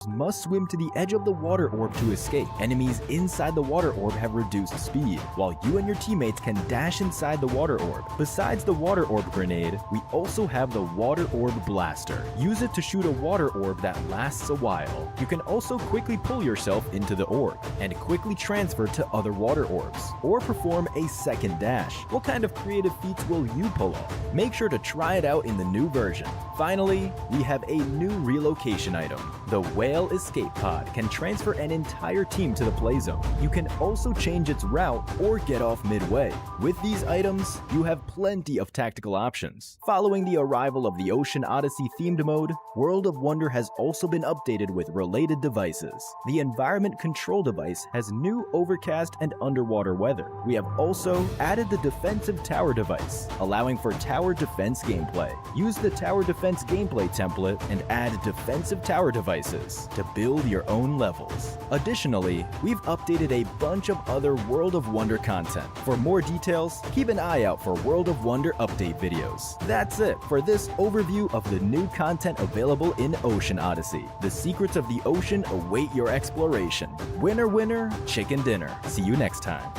must swim to the edge of the water orb to escape. Enemies inside the water orb have reduced speed, while you and your teammates can dash inside the water orb. Besides the water orb grenade, we also have the water orb blaster. Use it to shoot a water orb that lasts a while. You can also quickly pull yourself into the orb and quickly transfer to other water orbs, or perform a second dash. What kind of creative feats will you pull off? Make sure to try it out in the new version. Finally, we have a new relocation item. The Whale Escape Pod can transfer an entire team to the play zone. You can also change its route or get off midway. With these items, you have plenty of tactical options. Following the arrival of the Ocean Odyssey themed mode, World of Wonder has also been updated with related devices. The Environment Control device has new overcast and underwater weather. We have also added the Defensive Tower device, allowing for tower defense gameplay. Use the Tower Defense gameplay template and add defensive tower devices to build your own levels. Additionally, we've updated a bunch of other World of Wonder content. For more details, keep an eye out for World of Wonder update videos. That's it for this overview of the new content available in Ocean Odyssey. The secrets of the ocean await your exploration. Winner, winner, chicken dinner. See you next time.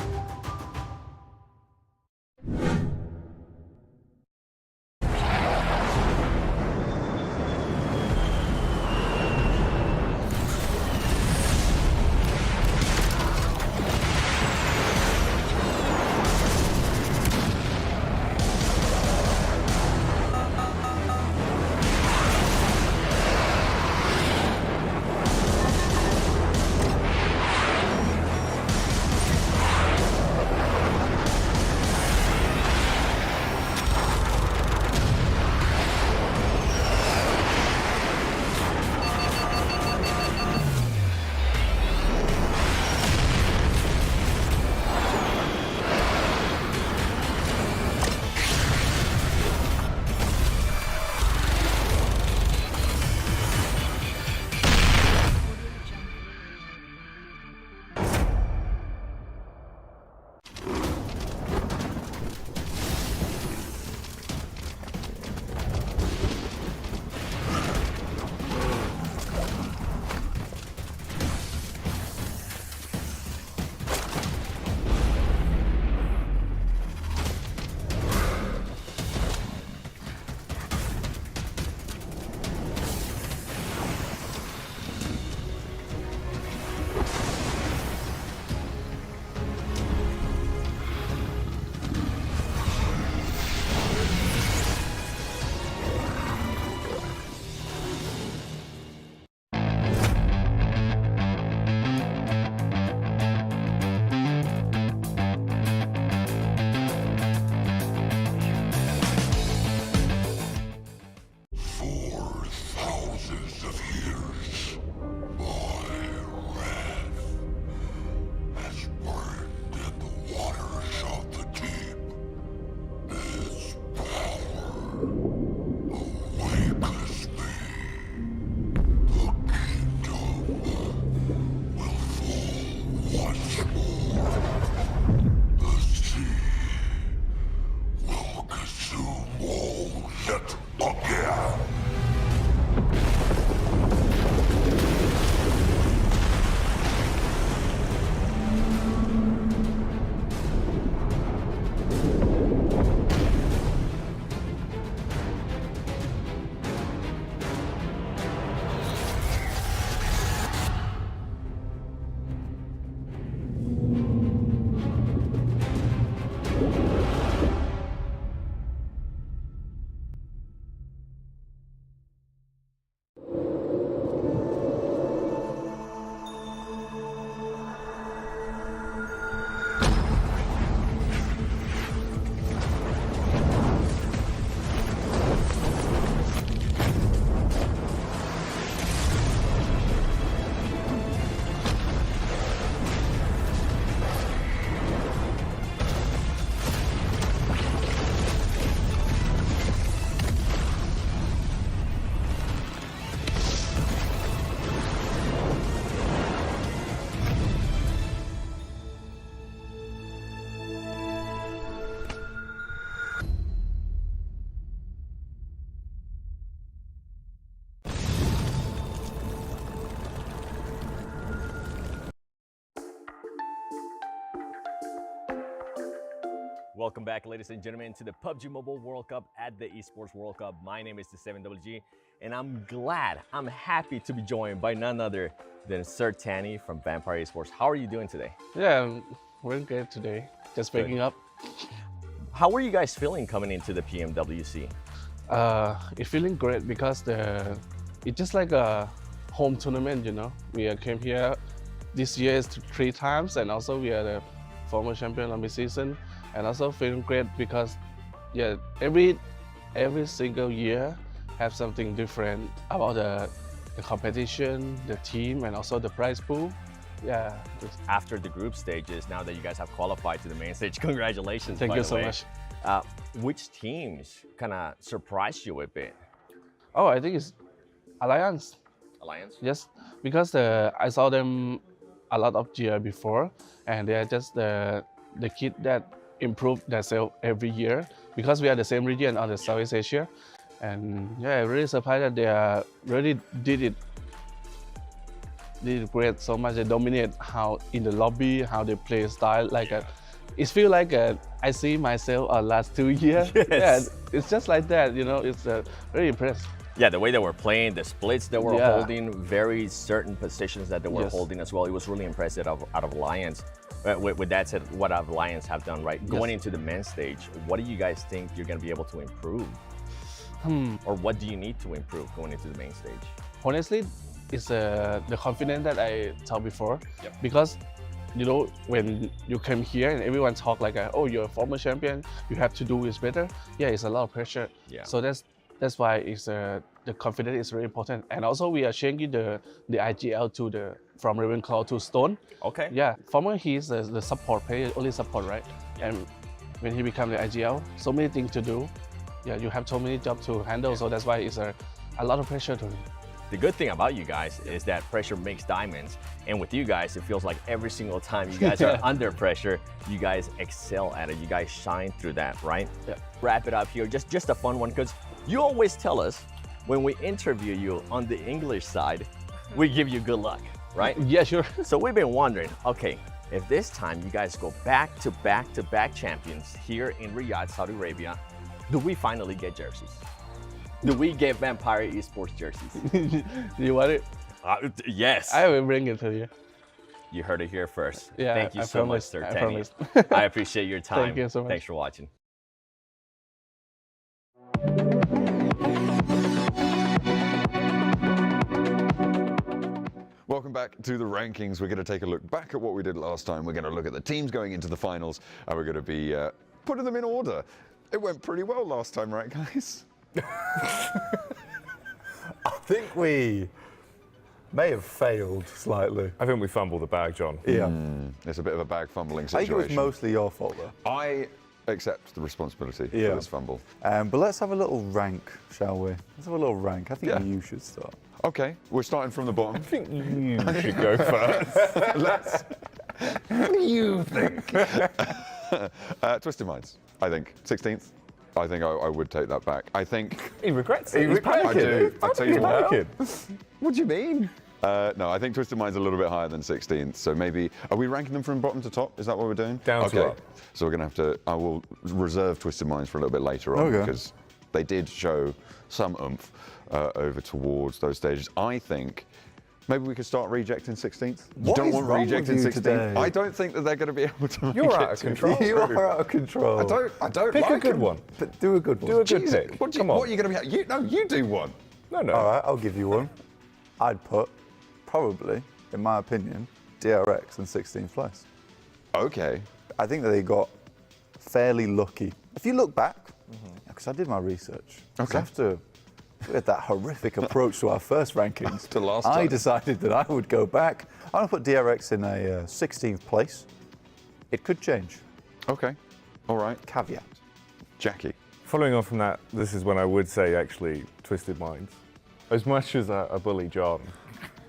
Welcome back, ladies and gentlemen, to the PUBG Mobile World Cup at the ESPORTS WORLD CUP. My name is the 7WG, and I'm happy to be joined by none other than Sir Tanny from Vampire Esports. How are you doing today? Yeah, we're good today. Just waking up. How were you guys feeling coming into the PMWC? It's feeling great because it's just like a home tournament, you know. We came here this year is 3 times, and also we are the former champion of the season, and also feeling great because yeah, every single year have something different about the competition, the team, and also the prize pool. Yeah. After the group stages, now that you guys have qualified to the main stage, congratulations. Thank you so much. Which teams kind of surprised you a bit? Oh, I think it's Alliance. Alliance? Yes, because I saw them a lot of year before, and they're just the kid that improve themselves every year because we are the same region on the Southeast Asia, and yeah, really surprised that they really did it great so much. They dominate how in the lobby, how they play style like it feels like I see myself last 2 years. Yes. Yeah, it's just like that, you know. It's very impressed. Yeah, the way they were playing, the splits they were holding, very certain positions that they were holding as well. It was really impressive out of Alliance. With that said, what Alliance have done, right? Going into the men's stage, what do you guys think you're going to be able to improve? Or what do you need to improve going into the main stage? Honestly, it's the confidence that I talked before. Because, you know, when you come here and everyone talk like, oh, you're a former champion, you have to do this better. Yeah, it's a lot of pressure. Yeah. So that's why it's the confidence is very important. And also we are changing the IGL to from Ravenclaw to Stone. Okay. Yeah, former he's the support player, only support, right? And when he become the IGL, so many things to do. Yeah, you have so many jobs to handle. So that's why it's a lot of pressure to him. The good thing about you guys is that pressure makes diamonds. And with you guys, it feels like every single time you guys are under pressure, you guys excel at it. You guys shine through that, right? Yeah. Wrap it up here, just a fun one, because you always tell us when we interview you on the English side, we give you good luck, right? Yeah, sure. So we've been wondering, okay, if this time you guys go back to back champions here in Riyadh, Saudi Arabia, do we finally get jerseys? Do we get Vampire Esports jerseys? Do you want it? Yes. I will bring it to you. You heard it here first. Yeah, Thank you so much, Sir I Tanny. promise. I appreciate your time. Thank you so much. Thanks for watching. Welcome back to the rankings. We're going to take a look back at what we did last time. We're going to look at the teams going into the finals, and we're going to be putting them in order. It went pretty well last time, right, guys? I think we may have failed slightly. I think we fumbled the bag, John. Yeah. It's a bit of a bag fumbling I situation. think it was mostly your fault, though. I accept the responsibility for this fumble. But let's have a little rank, shall we? Let's have a little rank. I think you should start. Okay, we're starting from the bottom. I think you should go first. What do you think? Twisted Minds, I think. 16th. I think I would take that back. I think... He regrets it. He's I do. I tell you what. panicking. What do you mean? No, I think Twisted Mind's a little bit higher than 16th, so maybe... Are we ranking them from bottom to top? Is that what we're doing? Down to up. So we're going to have to... I will reserve Twisted Minds for a little bit later on because they did show some oomph over towards those stages. I think... Maybe we could start rejecting 16th. What don't is want wrong rejecting with you 16th. today? I don't think that they're going to be able to. You're out of control. You are out of control. I don't Pick like a good them. one. But do a good one. Do a good Jeez, pick. What Come on. are you going to be? You do one. No. All right, I'll give you one. I'd put, probably, in my opinion, DRX in 16th place. Okay. I think that they got fairly lucky. If you look back, because I did my research, Okay. after we had that horrific approach to our first rankings, To last I time. decided that I would go back. I'm going to put DRX in a 16th place. It could change. Okay. All right. Caveat. Jackie. Following on from that, this is when I would say actually Twisted Minds. As much as I bully John,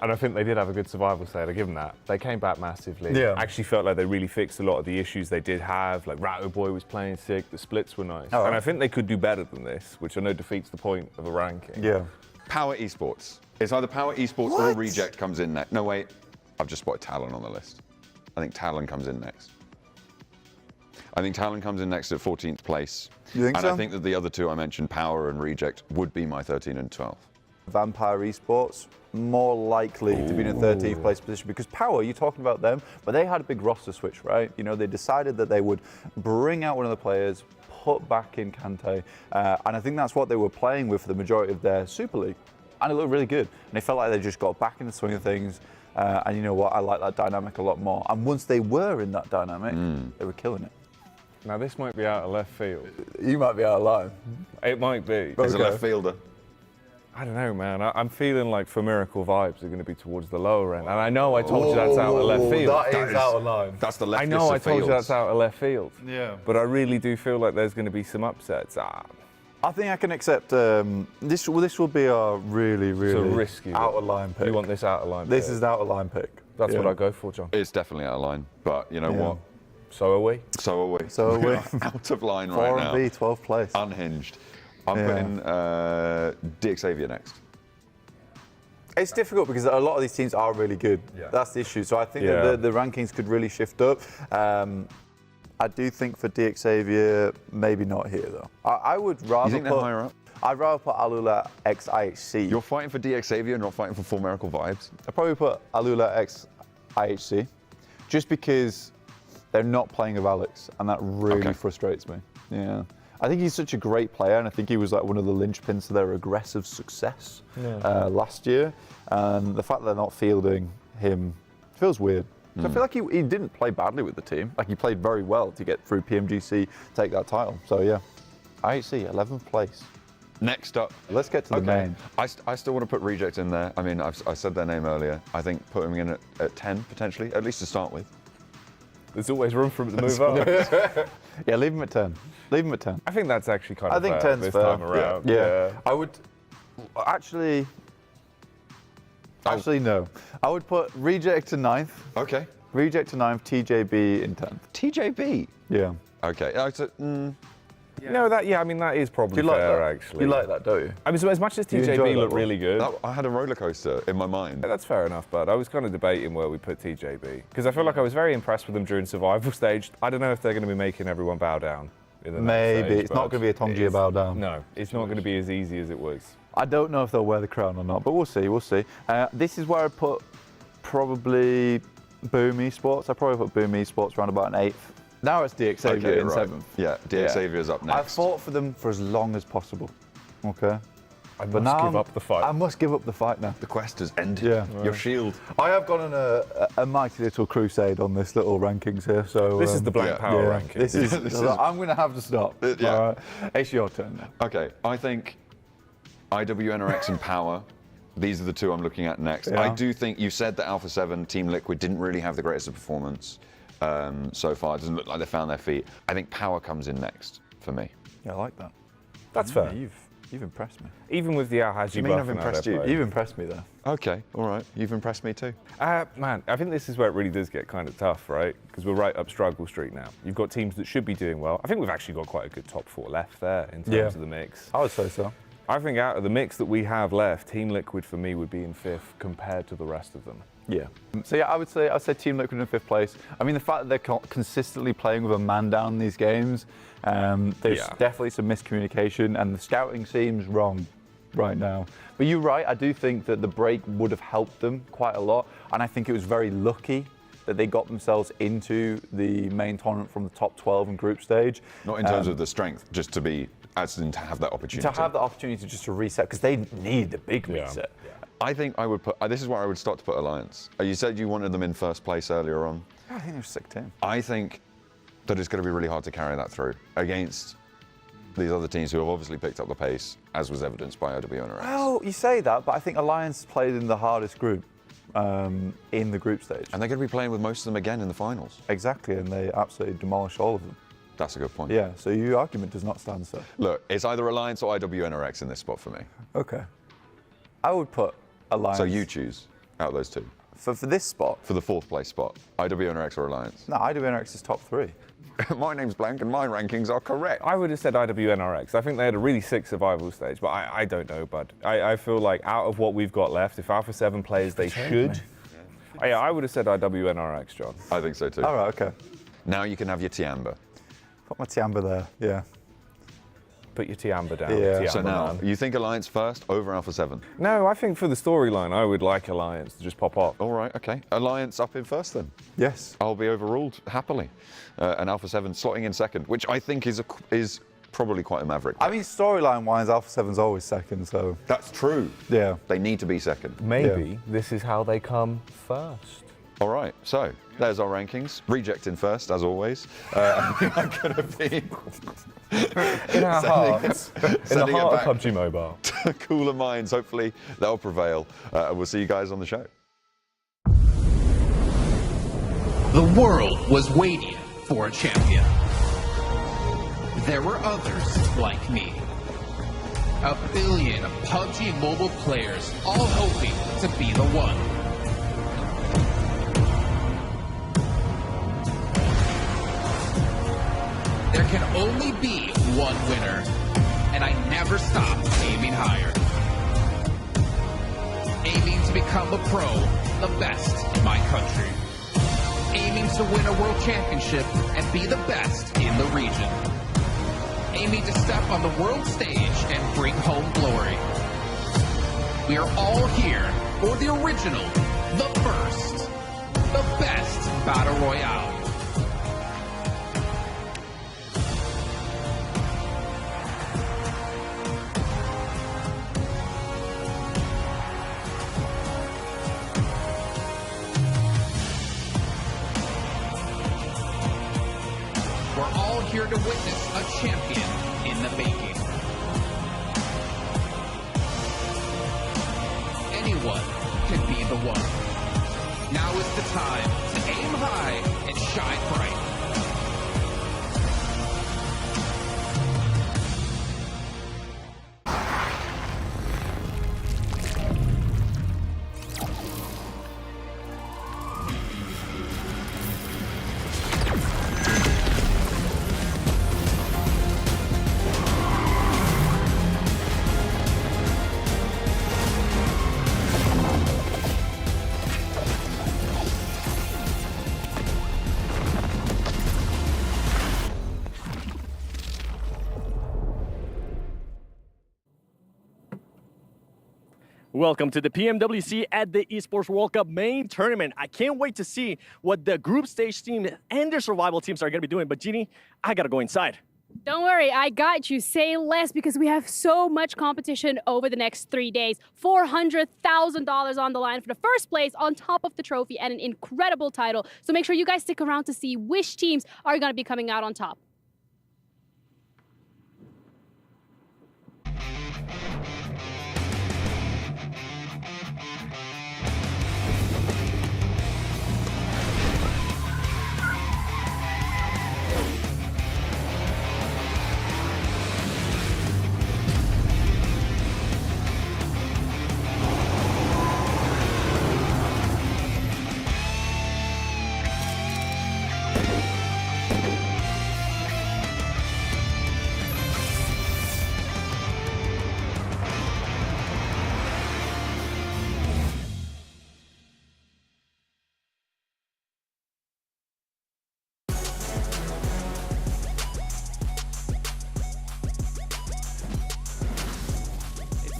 and I think they did have a good survival state, I give them that. They came back massively. Yeah. Actually felt like they really fixed a lot of the issues they did have. Like Ratto Boy was playing sick, the splits were nice. Oh, and I think they could do better than this, which I know defeats the point of a ranking. Yeah. Power Esports. It's either Power Esports or Reject comes in next. No, wait. I've just spotted Talon on the list. I think Talon comes in next. I think Talon comes in next at 14th place. You think and so? I think that the other two I mentioned, Power and Reject, would be my 13 and 12. Vampire Esports, more likely to be in a 13th place position because Power, you're talking about them, but they had a big roster switch, right? You know, they decided that they would bring out one of the players, put back in Kante, and I think that's what they were playing with for the majority of their Super League. And it looked really good. And they felt like they just got back in the swing of things. And you know what? I like that dynamic a lot more. And once they were in that dynamic, they were killing it. Now this might be out of left field. You might be out of line. It might be. As a left fielder. I don't know, man. I'm feeling like for Miracle vibes are going to be towards the lower end. And I know I told you that's out of left field. That is out of line. That's the leftist I know I of told you fields. that's out of left field. Yeah. But I really do feel like there's going to be some upsets. I think I can accept this will be a really, really risky out of line pick. You want this out of line This pick? is an out of line pick. That's what I go for, John. It's definitely out of line, but you know what? So are we. So are we. So are we. Out of line right now. 4B, 12th place. Unhinged. I'm putting DXavier next. It's difficult because a lot of these teams are really good. Yeah. That's the issue. So I think that the rankings could really shift up. I do think for DXavier, maybe not here though. I would rather You think they're higher up? I'd rather put Alula X IHC. You're fighting for DXavier, not fighting for Full Miracle Vibes? I'd probably put Alula X IHC, just because they're not playing with Alex, and that really frustrates me. Yeah. I think he's such a great player, and I think he was like one of the linchpins to their aggressive success last year. And the fact that they're not fielding him feels weird. So I feel like he didn't play badly with the team. Like he played very well to get through PMGC, take that title. So yeah, IHC, 11th place. Next up. Let's get to the main. I still want to put Reject in there. I mean, I said their name earlier. I think put them in at 10, potentially, at least to start with. There's always room for him to move up. Yeah, leave him at 10. Leave him at 10. I think that's actually kind I of think fair 10's this fair. time around. Yeah. I would actually no. I would put Reject to 9th. Okay. Reject to 9th, TJB in 10th. TJB. Yeah. Okay. No, I mean, that is probably fair, actually. You like that, don't you? I mean, so as much as You enjoy TJB that looked one? really good. I had a roller coaster in my mind. That's fair enough, but I was kind of debating where we put TJB. Because I feel like I was very impressed with them during survival stage. I don't know if they're going to be making everyone bow down. In the next stage, It's not going to be a Tongia bow down. No, it's not going to be as easy as it was. I don't know if they'll wear the crown or not, but we'll see. We'll see. This is where I put probably Boom Esports. I probably put Boom Esports around about an 8th. Now it's DXavier in 7th. Yeah, DXavier's up next. I've fought for them for as long as possible. Okay. I must give up the fight. I must give up the fight now. The quest has ended. Yeah. Your shield. I have gone on a mighty little crusade on this little rankings here. So This is the Black Power ranking. This is. I'm going to have to stop. Yeah. All right. It's your turn now. Okay, I think IWNRX and Power, these are the two I'm looking at next. Yeah. I do think you said that Alpha 7, Team Liquid didn't really have the greatest of performance so far. It doesn't look like they found their feet. I think Power comes in next for me. Yeah, I like that. That's fair. You've impressed me. Even with the Al-Haji mean buff I've and how impressed they're you? playing. You've impressed me there. Okay, all right. You've impressed me too. Man, I think this is where it really does get kind of tough, right? Because we're right up struggle street now. You've got teams that should be doing well. I think we've actually got quite a good top 4 left there in terms of the mix. I would say so. I think out of the mix that we have left, Team Liquid for me would be in 5th compared to the rest of them. Yeah. So yeah, I'd say Team Liquid in 5th place. I mean, the fact that they're consistently playing with a man down in these games, there's definitely some miscommunication, and the scouting seems wrong right now. But you're right. I do think that the break would have helped them quite a lot, and I think it was very lucky that they got themselves into the main tournament from the top 12 in group stage. Not in terms of the strength, just to be, as in to have that opportunity. To have the opportunity just to reset, because they need a big reset. I think I would put, this is where I would start to put Alliance. You said you wanted them in 1st place earlier on. I think they're a sick team. I think that it's going to be really hard to carry that through against these other teams who have obviously picked up the pace, as was evidenced by IWNRX. Well, you say that, but I think Alliance played in the hardest group in the group stage. And they're going to be playing with most of them again in the finals. Exactly, and they absolutely demolished all of them. That's a good point. Yeah, so your argument does not stand, sir. Look, it's either Alliance or IWNRX in this spot for me. Okay. I would put Alliance. So you choose out of those two. For this spot? For the 4th place spot, IWNRX or Alliance? No, IWNRX is top 3. My name's blank and my rankings are correct. I would have said IWNRX. I think they had a really sick survival stage, but I don't know, bud. I feel like out of what we've got left, if Alpha 7 plays, they should. I would have said IWNRX, John. I think so too. All right, okay. Now you can have your Tiamba. Put my Tiamba there, yeah. Put your Tiamba down. Yeah. Tiamba So now, man. you think Alliance first over Alpha 7? No, I think for the storyline, I would like Alliance to just pop up. All right, okay. Alliance up in first then. Yes. I'll be overruled happily. And Alpha 7 slotting in second, which I think is probably quite a maverick. I mean, storyline-wise, Alpha 7's always second, so... That's true. Yeah. They need to be second. Maybe this is how they come first. All right, so there's our rankings. Reject in first, as always. I'm going to be In our hearts. In the sending it heart back of PUBG Mobile. to cooler minds. Hopefully, they'll prevail. We'll see you guys on the show. The world was waiting for a champion. There were others like me. 1 billion PUBG Mobile players all hoping to be the one. There can only be one winner, and I never stopped aiming higher. Aiming to become a pro, the best in my country. Aiming to win a world championship and be the best in the region. Aiming to step on the world stage and bring home glory. We are all here for the original, the first, the best Battle Royale. We're all here to witness a champion in the making. Anyone can be the one. Now is the time to aim high and shine bright. Welcome to the PMWC at the ESPORTS World Cup main tournament. I can't wait to see what the group stage team and their survival teams are going to be doing. But Jeannie, I got to go inside. Don't worry, I got you. Say less because we have so much competition over the next 3 days. $400,000 on the line for the first place on top of the trophy and an incredible title. So make sure you guys stick around to see which teams are going to be coming out on top.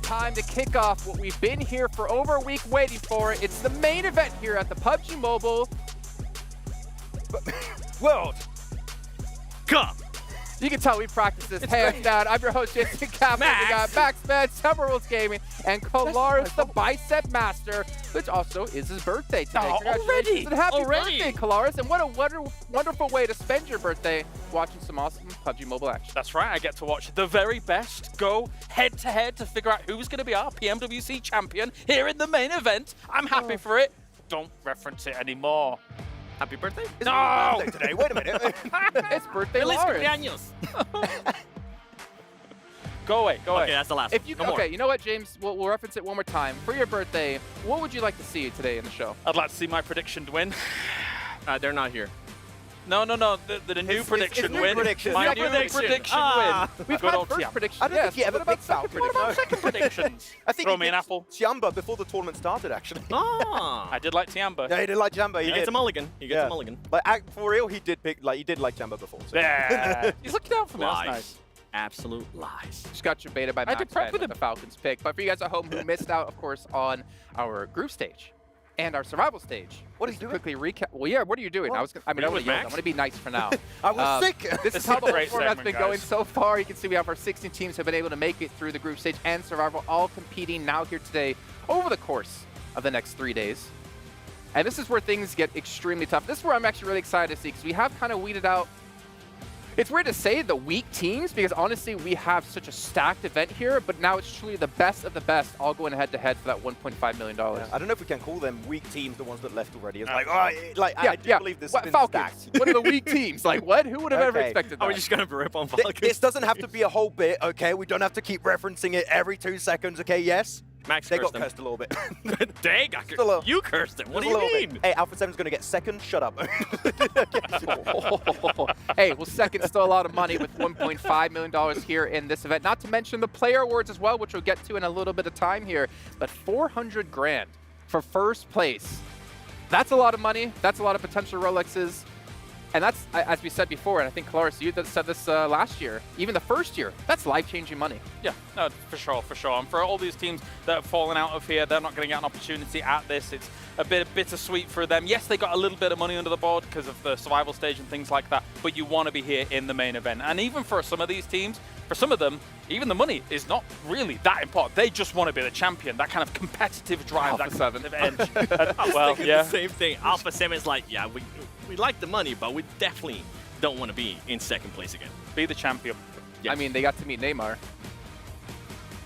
Time to kick off what we've been here for over a week waiting for. It's the main event here at the PUBG Mobile World Cup. You can tell we practiced this hands down. I'm your host, Jason Kaplan. We got Max Man, Summer Rules Gaming, and Kalaris, the Bicep Master, which also is his birthday today. Congratulations and happy birthday, Kalaris. And what a wonderful way to spend your birthday watching some awesome PUBG Mobile action. That's right, I get to watch the very best go head-to-head to figure out who's going to be our PMWC champion here in the main event. I'm happy for it. Don't reference it anymore. Happy birthday? It's my birthday today. Wait a minute. It's birthday Feliz Lawrence. cumpleaños. Go away. Okay, that's the last if you, one. okay, you know what, James? We'll reference it one more time. For your birthday, what would you like to see today in the show? I'd like to see my prediction to win. They're not here. No. The new prediction win. My new prediction win. We've Good had old first Tiamba. prediction. I don't think he ever picked Falcon. What about second predictions? I think Throw he me an picked apple. Tiamba before the tournament started, actually. Ah. I did like Tiamba. Yeah, he did like Tiamba. He gets a mulligan. He gets a mulligan. Like, for real, he did like Tiamba before. So. Yeah. He's looking out for me. That's Lies. nice. Absolute lies. Just got you baited by I did Max prep Ben with with the Falcons pick. But for you guys at home who missed out, of course, on our group stage and our survival stage. What are you doing? Quickly recap. Well, yeah, what are you doing? What? I'm going to be nice for now. I was sick. This is how the whole great format's been segment, going guys. so far. You can see we have our 16 teams have been able to make it through the group stage and survival, all competing now here today over the course of the next 3 days. And this is where things get extremely tough. This is where I'm actually really excited to see, because we have kind of weeded out. It's weird to say the weak teams, because honestly, we have such a stacked event here, but now it's truly the best of the best all going head-to-head for that $1.5 million. Yeah, I don't know if we can call them weak teams, the ones that left already. It's like, I do believe this has been Falcons. stacked. What are the weak teams? Like, what? Who would have ever Okay. expected that? Are we just gonna rip on Falcons? This doesn't have to be a whole bit, okay? We don't have to keep referencing it every 2 seconds, okay? Yes? Max They cursed got him. cursed a little bit. Dang, you cursed him. What do Just a you little mean? bit. Hey, Alpha 7's going to get second. Shut up. Hey, well, second, still a lot of money with $1.5 million here in this event. Not to mention the player awards as well, which we'll get to in a little bit of time here. But 400 grand for first place. That's a lot of money. That's a lot of potential Rolexes. And that's, as we said before, and I think, Colaris, you said this last year, even the first year, that's life-changing money. Yeah, no, for sure. And for all these teams that have fallen out of here, they're not going to get an opportunity at this. It's a bit bittersweet for them. Yes, they got a little bit of money under the board because of the survival stage and things like that, but you want to be here in the main event. And even for some of these teams, for some of them, even the money is not really that important. They just want to be the champion, that kind of competitive drive, Alpha that 7. competitive edge. Well, yeah. The same thing. Alpha 7's like, yeah, we like the money, but we definitely don't want to be in second place again. Be the champion. Yes. I mean, they got to meet Neymar.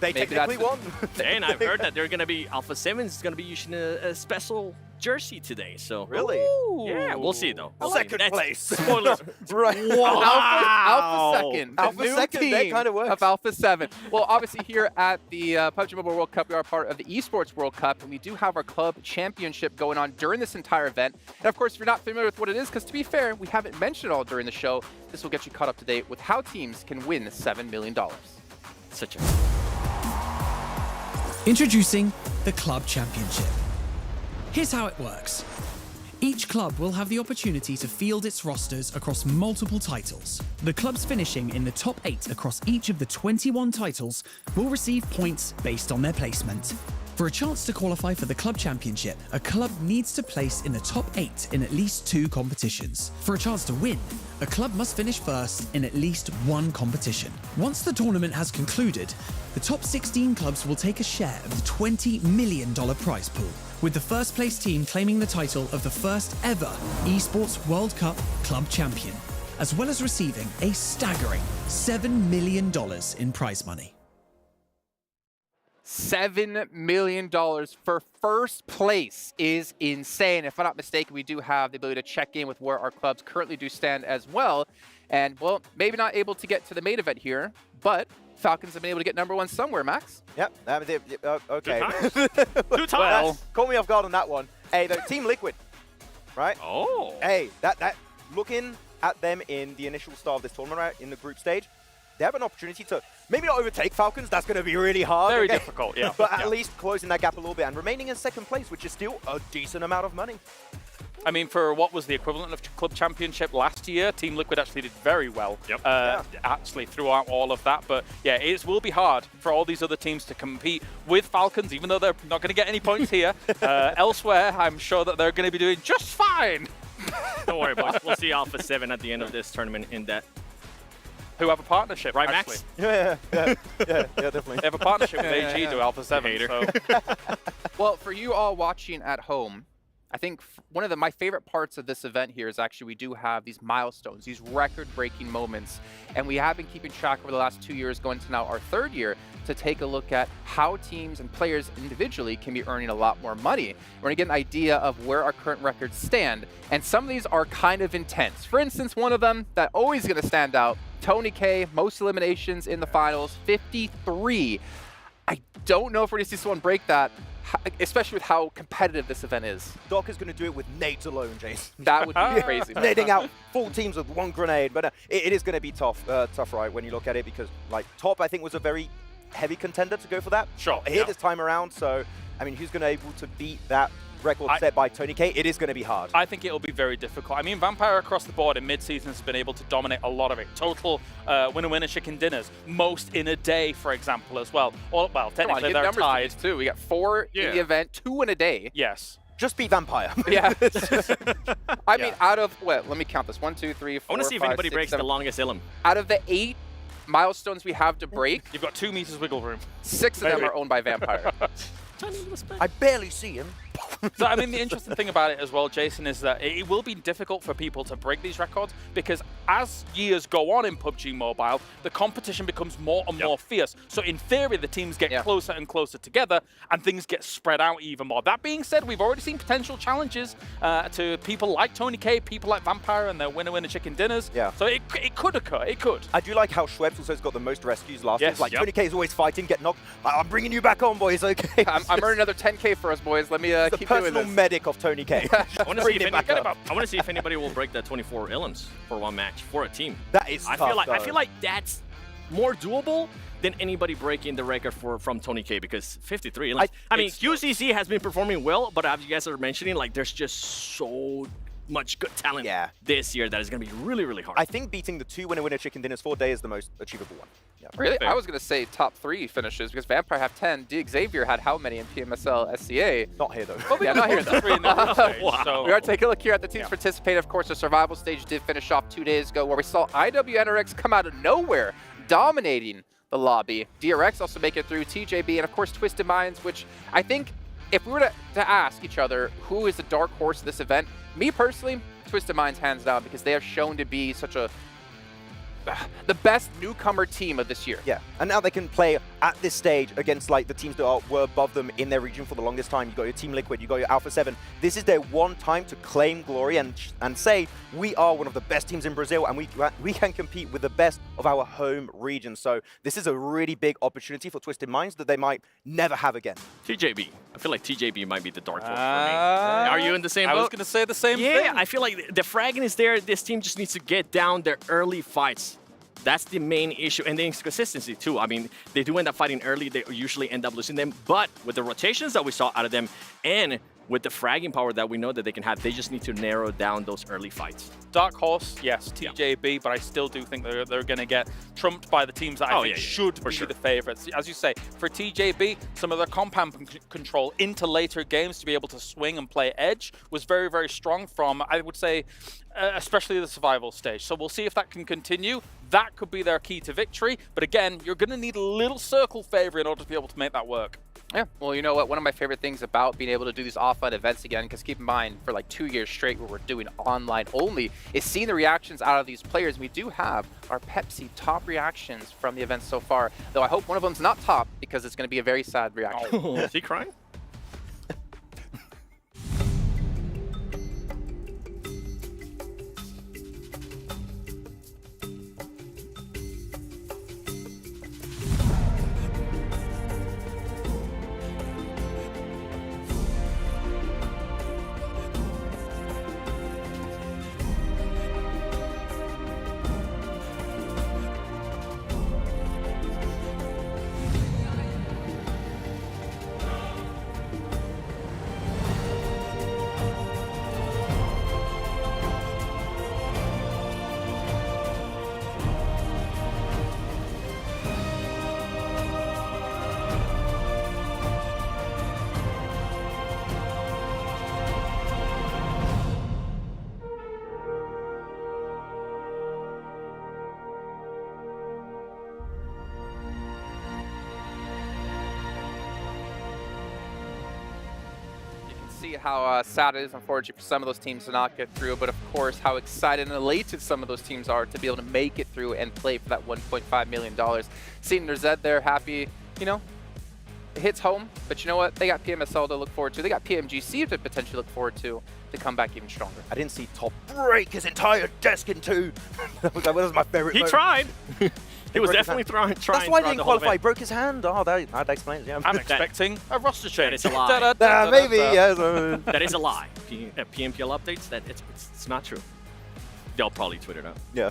They Maybe technically that's won. And I've heard that they're going to be, Alpha 7's going to be using a special jersey today, so. Really? Yeah, we'll see though. Second That's- place. Spoiler. Right. Alpha second. The Alpha new second, team that kinda works. of Alpha 7. Well, obviously here at the PUBG Mobile World Cup, we are part of the ESPORTS World Cup, and we do have our club championship going on during this entire event. And of course, if you're not familiar with what it is, because to be fair, we haven't mentioned it all during the show, this will get you caught up to date with how teams can win $7 million. Such a. Introducing the Club Championship. Here's how it works. Each club will have the opportunity to field its rosters across multiple titles. The clubs finishing in the top 8 across each of the 21 titles will receive points based on their placement. For a chance to qualify for the Club Championship, a club needs to place in the top 8 in at least 2 competitions. For a chance to win, a club must finish first in at least 1 competition. Once the tournament has concluded, the top 16 clubs will take a share of the $20 million prize pool, with the first place team claiming the title of the first ever ESPORTS World Cup Club Champion, as well as receiving a staggering $7 million in prize money. $7 million for first place is insane. If I'm not mistaken, we do have the ability to check in with where our clubs currently do stand as well. And, well, maybe not able to get to the main event here, but Falcons have been able to get #1 somewhere, Max. Yep. Okay. 2 times. Well, caught me off guard on that one. Hey, though, Team Liquid, right? Oh. Hey, that looking at them in the initial start of this tournament, right, in the group stage, they have an opportunity to maybe not overtake Falcons. That's going to be really hard. Very difficult, yeah. But at least closing that gap a little bit and remaining in second place, which is still a decent amount of money. I mean, for what was the equivalent of Club Championship last year, Team Liquid actually did very well, actually, throughout all of that. But yeah, it will be hard for all these other teams to compete with Falcons, even though they're not going to get any points here. Elsewhere, I'm sure that they're going to be doing just fine. Don't worry, boys. We'll see Alpha 7 at the end of this tournament in that. Who have a partnership, Right, actually. Max? Yeah, definitely. They have a partnership with AG to Alpha 7. Hater. So. Well, for you all watching at home, I think one of my favorite parts of this event here is actually we do have these milestones, these record-breaking moments, and we have been keeping track over the last 2 years, going to now our 3rd year, to take a look at how teams and players individually can be earning a lot more money. We're going to get an idea of where our current records stand, and some of these are kind of intense. For instance, one of them that always going to stand out, Tony K, most eliminations in the finals, 53. I don't know if we're going to see someone break that, especially with how competitive this event is. Doc is going to do it with nades alone, Jason. That would be crazy. Nading out full teams with one grenade, but it is going to be tough, right, when you look at it, because like Top, I think, was a very heavy contender to go for that. Sure. Here this time around, so I mean, who's going to be able to beat that record set by Tony K? It is going to be hard. I think it'll be very difficult. I mean, Vampire across the board in mid-season has been able to dominate a lot of it. Total winner-winner chicken dinners, most in a day, for example, as well. Well, technically they're tied. Too. We got 4 in the event, 2 in a day. Yes. Just beat Vampire. Yeah. I mean, out of, let me count this. 1, 2, 3, 4, I want to see if anybody 6, breaks 7. the longest Ilum. Out of the 8 milestones we have to break, you've got 2 meters wiggle room. 6 of them are owned by Vampire. I barely see him. So, I mean, the interesting thing about it as well, Jason, is that it will be difficult for people to break these records because as years go on in PUBG Mobile, the competition becomes more and more fierce. So in theory, the teams get closer and closer together and things get spread out even more. That being said, we've already seen potential challenges to people like Tony K, people like Vampire and their winner-winner chicken dinners. Yeah. So it could occur. It could. I do like how Schweppes also has got the most rescues last year. Yes. Like Tony K is always fighting, get knocked. I'm bringing you back on, boys. Okay. I'm earning another 10K for us, boys. Let me keep doing personal this. medic of Tony K. I want to see if anybody will break that 24 Ilums for one match for a team. That is tough, I feel like that's more doable than anybody breaking the record from Tony K, because 53 Ilums. I mean, QCC has been performing well, but as you guys are mentioning, like there's just so much good talent this year that is going to be really, really hard. I think beating the 2 winner-winner chicken dinners 4 day is the most achievable one. Yeah. Really? I was going to say top 3 finishes because Vampire have 10. Xavier had how many in PMSL SEA? Not here, though. Yeah, not here, though. Wow. So we are taking a look here at the teams participating. Of course, the survival stage did finish off 2 days ago where we saw IWNRX come out of nowhere, dominating the lobby. DRX also make it through, TJB, and of course Twisted Minds, which I think if we were to ask each other who is the dark horse of this event, me personally, Twisted Minds hands down, because they have shown to be such the best newcomer team of this year. Yeah, and now they can play at this stage against like the teams that were above them in their region for the longest time. You got your Team Liquid, you got your Alpha 7. This is their one time to claim glory and say we are one of the best teams in Brazil and we can compete with the best of our home region. So this is a really big opportunity for Twisted Minds that they might never have again. TJB. I feel like TJB might be the dark horse for me. Are you in the same boat? I was going to say the same thing. Yeah, I feel like the fragging is there. This team just needs to get down their early fights. That's the main issue, and then consistency too. I mean, they do end up fighting early. They usually end up losing them, but with the rotations that we saw out of them and with the fragging power that we know that they can have, they just need to narrow down those early fights. Dark horse, yes, TJB, but I still do think they're going to get trumped by the teams that I think should be the favorites. As you say, for TJB, some of their compound control into later games to be able to swing and play edge was very, very strong from, I would say, especially the survival stage. So we'll see if that can continue. That could be their key to victory. But again, you're going to need a little circle favor in order to be able to make that work. Yeah, well, you know what? One of my favorite things about being able to do these offline events again, because keep in mind, for like 2 years straight where we're doing online only, is seeing the reactions out of these players. We do have our Pepsi top reactions from the event so far, though I hope one of them's not top, because it's going to be a very sad reaction. Oh, is he crying? See how sad it is, unfortunately, for some of those teams to not get through, but of course how excited and elated some of those teams are to be able to make it through and play for that $1.5 million. Seeing their Zed there happy, you know, it hits home, but you know what? They got PMSL to look forward to. They got PMGC to potentially look forward to come back even stronger. I didn't see Top break his entire desk in two. That was my favorite moment. He tried. He was definitely trying. That's why he didn't qualify. He broke his hand. Oh, that explains. Yeah. I'm expecting a roster change. It's a lie. Maybe, yes. That is a lie. PMPL updates, it's not true. They'll probably tweet it out. Yeah.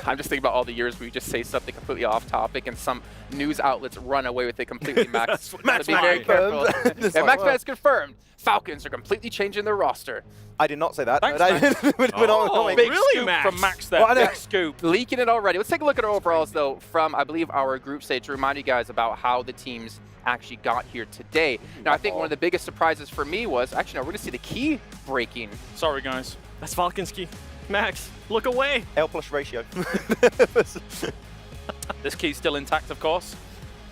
I'm just thinking about all the years where you just say something completely off topic and some news outlets run away with it completely. Max, Max be very careful. confirmed. Yeah, Max has confirmed. Falcons are completely changing their roster. I did not say that. Thanks, Big really, scoop Max? from Max there. Well, Big scoop. Leaking it already. Let's take a look at our overalls, though, from, I believe, our group stage to remind you guys about how the teams actually got here today. Now, I think one of the biggest surprises for me was, actually, no, we're going to see the key breaking. Sorry, guys. That's Falcon's key. Max, look away. L+ ratio. This key's still intact, of course,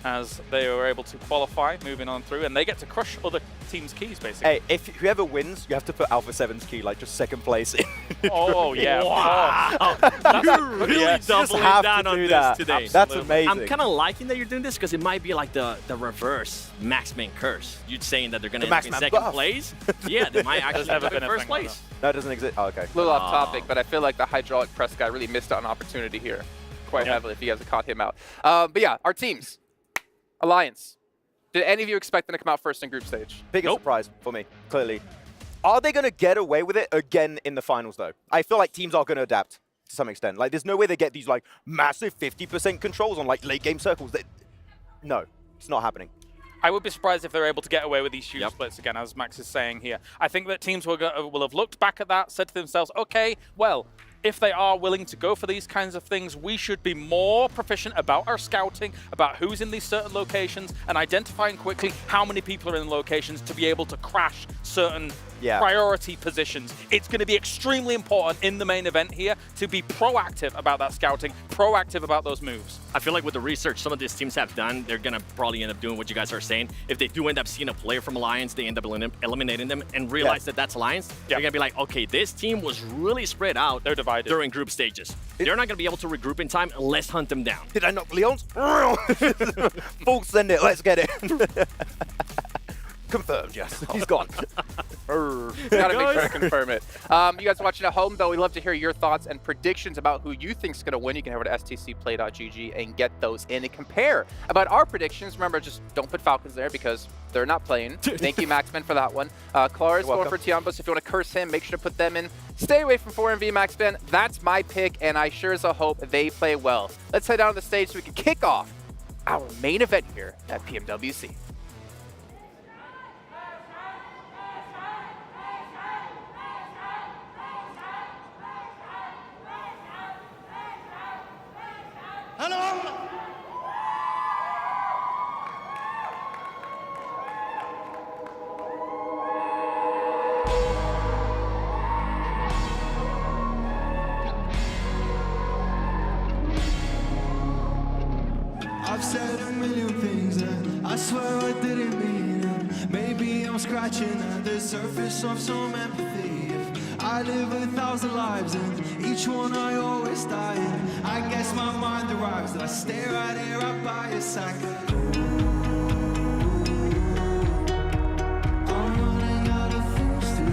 as they were able to qualify, moving on through, and they get to crush other teams' keys, basically. Hey, if whoever wins, you have to put Alpha 7's key, like, just second place in. Oh, yeah. Wow. You're really doubling down on this today. That's amazing. I'm kind of liking that you're doing this because it might be like the reverse Maxman curse. You're saying that they're going to end up in second place? Yeah, they might actually end up in first place. No, it doesn't exist. Oh, okay. A little off topic, but I feel like the hydraulic press guy really missed out an opportunity here quite heavily if you guys have caught him out. But yeah, our teams. Alliance. Did any of you expect them to come out first in group stage? Biggest surprise for me, clearly. Are they going to get away with it again in the finals, though? I feel like teams are going to adapt to some extent. Like, there's no way they get these, like, massive 50% controls on, like, late-game circles. No, it's not happening. I would be surprised if they're able to get away with these huge splits again, as Max is saying here. I think that teams will have looked back at that, said to themselves, okay, well, if they are willing to go for these kinds of things, we should be more proficient about our scouting, about who's in these certain locations, and identifying quickly how many people are in locations to be able to crash certain priority positions. It's going to be extremely important in the main event here to be proactive about that scouting, proactive about those moves. I feel like with the research some of these teams have done, they're going to probably end up doing what you guys are saying. If they do end up seeing a player from Alliance, they end up eliminating them and realize that that's Alliance. They're going to be like, okay, this team was really spread out. They're divided during group stages. They're not going to be able to regroup in time. Let's hunt them down. Did I knock Leon's? Full send it. Let's get it. Confirmed, yes. He's gone. Gotta make sure to confirm it. You guys watching at home, though, we'd love to hear your thoughts and predictions about who you think is going to win. You can head over to stcplay.gg and get those in and compare. About our predictions, remember, just don't put Falcons there because they're not playing. Thank you, Maxman, for that one. Clara's going for Tiambos. If you want to curse him, make sure to put them in. Stay away from 4MV, Maxman. That's my pick, and I sure as a hope they play well. Let's head down to the stage so we can kick off our main event here at PMWC. I've said a million things and I swear I didn't mean it. Maybe I'm scratching at the surface of some empathy. If I live 1,000 lives and each one I always die in, I guess my mind arrives that I stay right here right by your side. I'm running out of things to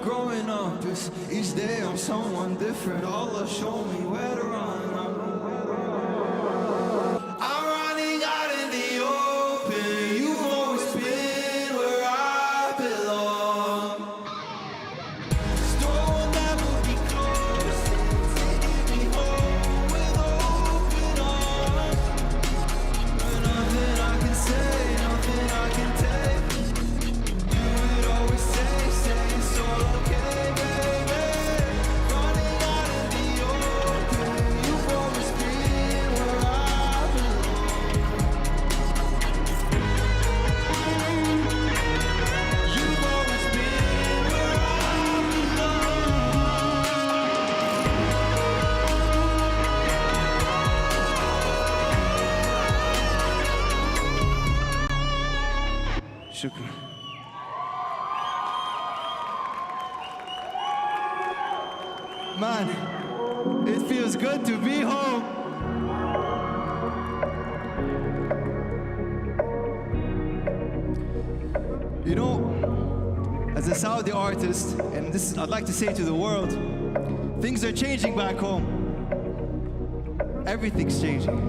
growing up is each day I'm someone different. Allah show me where to run. I'm running out in the open. You've always been where I belong. Store will never be closed. Taking me home with open arms. Nothing I can say, nothing I can take. You would always say it's all okay, baby. Running out in the open. You've always been where I belong. You've always been where I belong. Shukran. Man, it feels good to be home. You know, as a Saudi artist, and this I'd like to say to the world, things are changing back home. Everything's changing.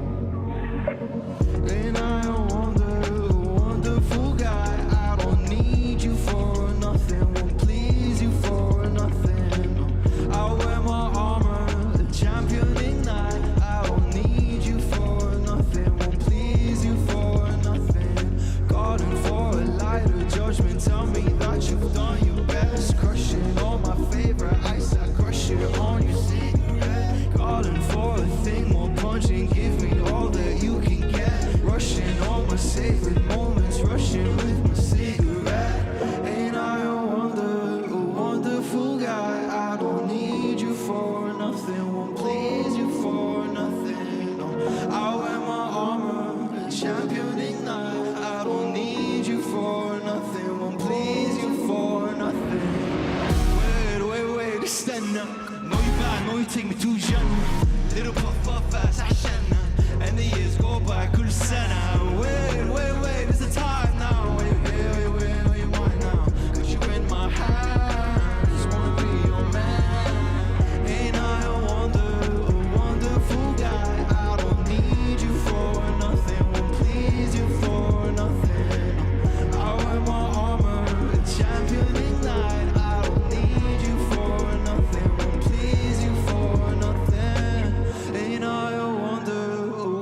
And I wonder, wonderful guy, I don't need you for nothing, won't please you for nothing. No. I wear my armor, a championing night. I don't need you for nothing, won't please you for nothing. Calling for a lighter judgment, tell me that you've done your best. Crushing all my favorite ice, I crush it on your cigarette. Calling for a thing more punching, give me all that you can get. Rushing all my sacred moments, rushing with my cigarette. Ain't I a wonderful guy? I don't need you for nothing, won't please you for nothing. No. I wear my armor, a championing night. I don't need you for nothing, won't please you for nothing. Wait, stand up. Know you bad, know you take me to Jannah. Little puff fast, عشاننا. And the years go by, كل سنة. Wait, it's the time now. Wait, know you want now. Got you in my hand, just wanna be your man. Ain't I a wonderful guy? I don't need you for nothing, won't please you for nothing. I wear my armor, a championing night. I don't need you for nothing, won't please you for nothing. Ain't I a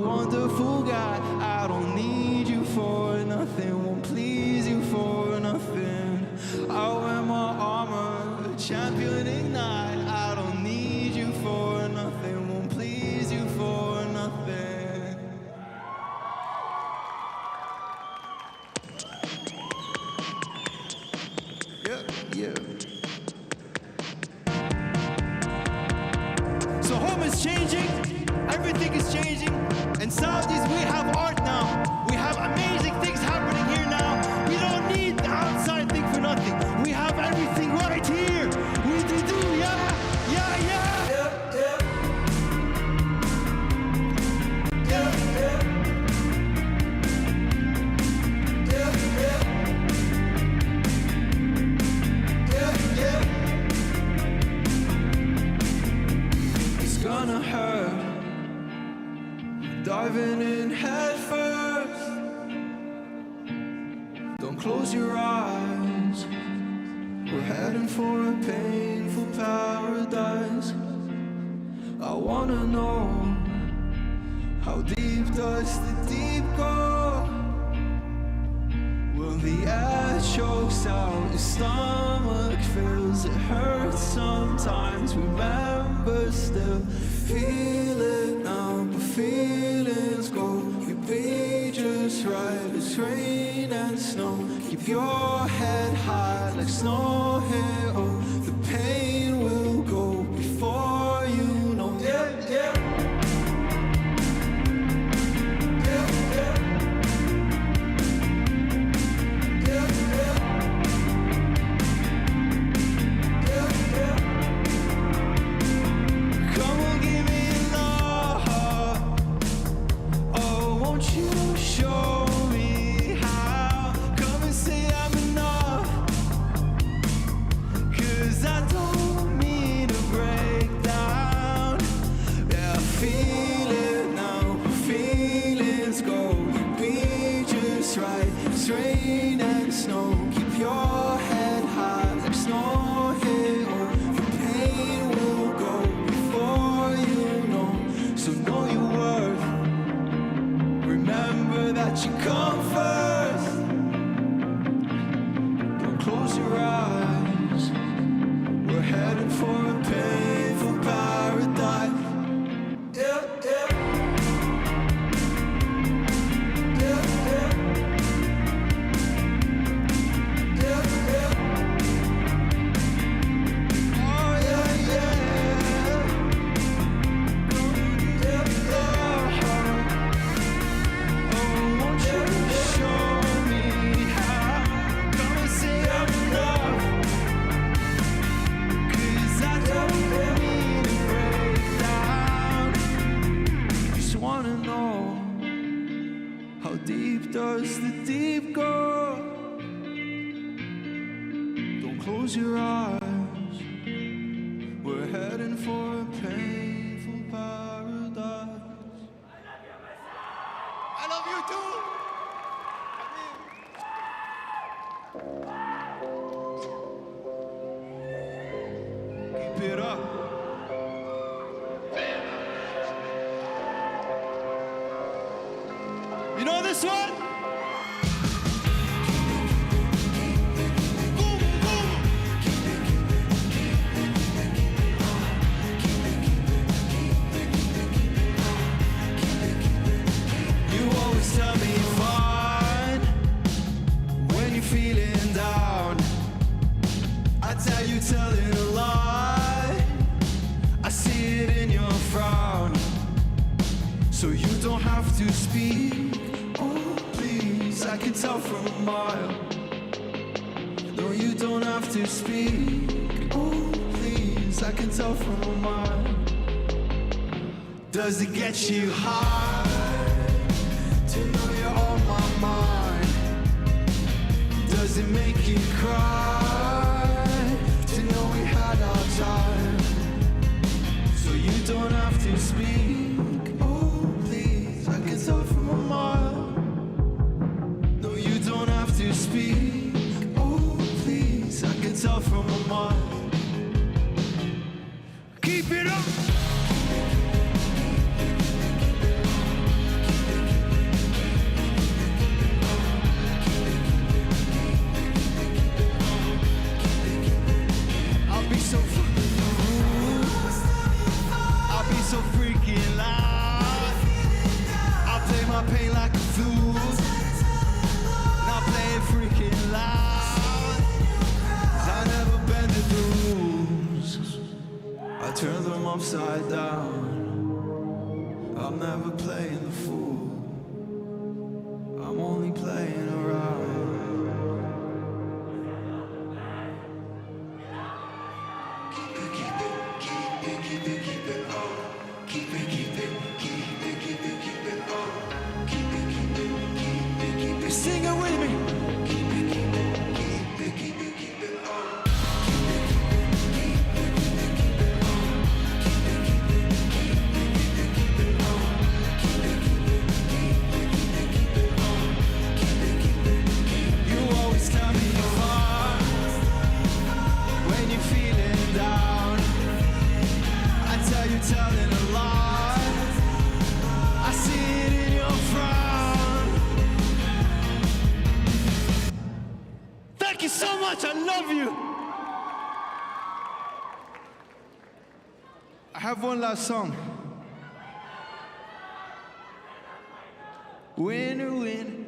wonderful guy? I don't need you for nothing, won't please you for nothing. I wear my armor, a championing night. I don't need you for nothing, won't please you for nothing. Yeah. So home is changing, everything is changing. And Saudis, we have art now. We have amazing things happening here now. We don't need the outside thing for nothing. We have everything right here. We do, yeah. It's gonna hurt, diving in head first. Don't close your eyes. We're heading for a painful paradise. I wanna know, how deep does the deep go? Will the air chokes out, your stomach fills, it hurts sometimes. Remember still, feel it now, but feelings go. You be just right, it's rain and snow. Keep your head high like snow here. Oh, the pain will go before you know. Come on, give me love. Oh, won't you show me how? Come and say I'm enough. does the deep go? Don't close your eyes. We're heading for a painful paradise. I love you too. Keep it up. You know this one? You always tell me fine when you're feeling down. I tell you telling a lie. I see it in your frown. So you don't have to speak. Oh, please, I can tell from a mile. No, you don't have to speak. Oh, please, I can tell from a mile. Does it get you high to know you're on my mind? Does it make you cry to know we had our time? So you don't have to speak. Oh, please, I can tell from a mile. No, you don't have to speak. Oh, please, I can tell from a mile. Keep it up. I'll be so so freaking loud. I'll play my pain like a flute. Now play it freaking loud. 'Cause I never bend the rules. I turn them upside down. I'm never playing the fool. I'm only playing around. Sing it with me. You always tell me you're fine when you're feeling down. I tell you telling a lie. I see it in your frown. Thank you so much. I love you. I have one last song. Winner, winner.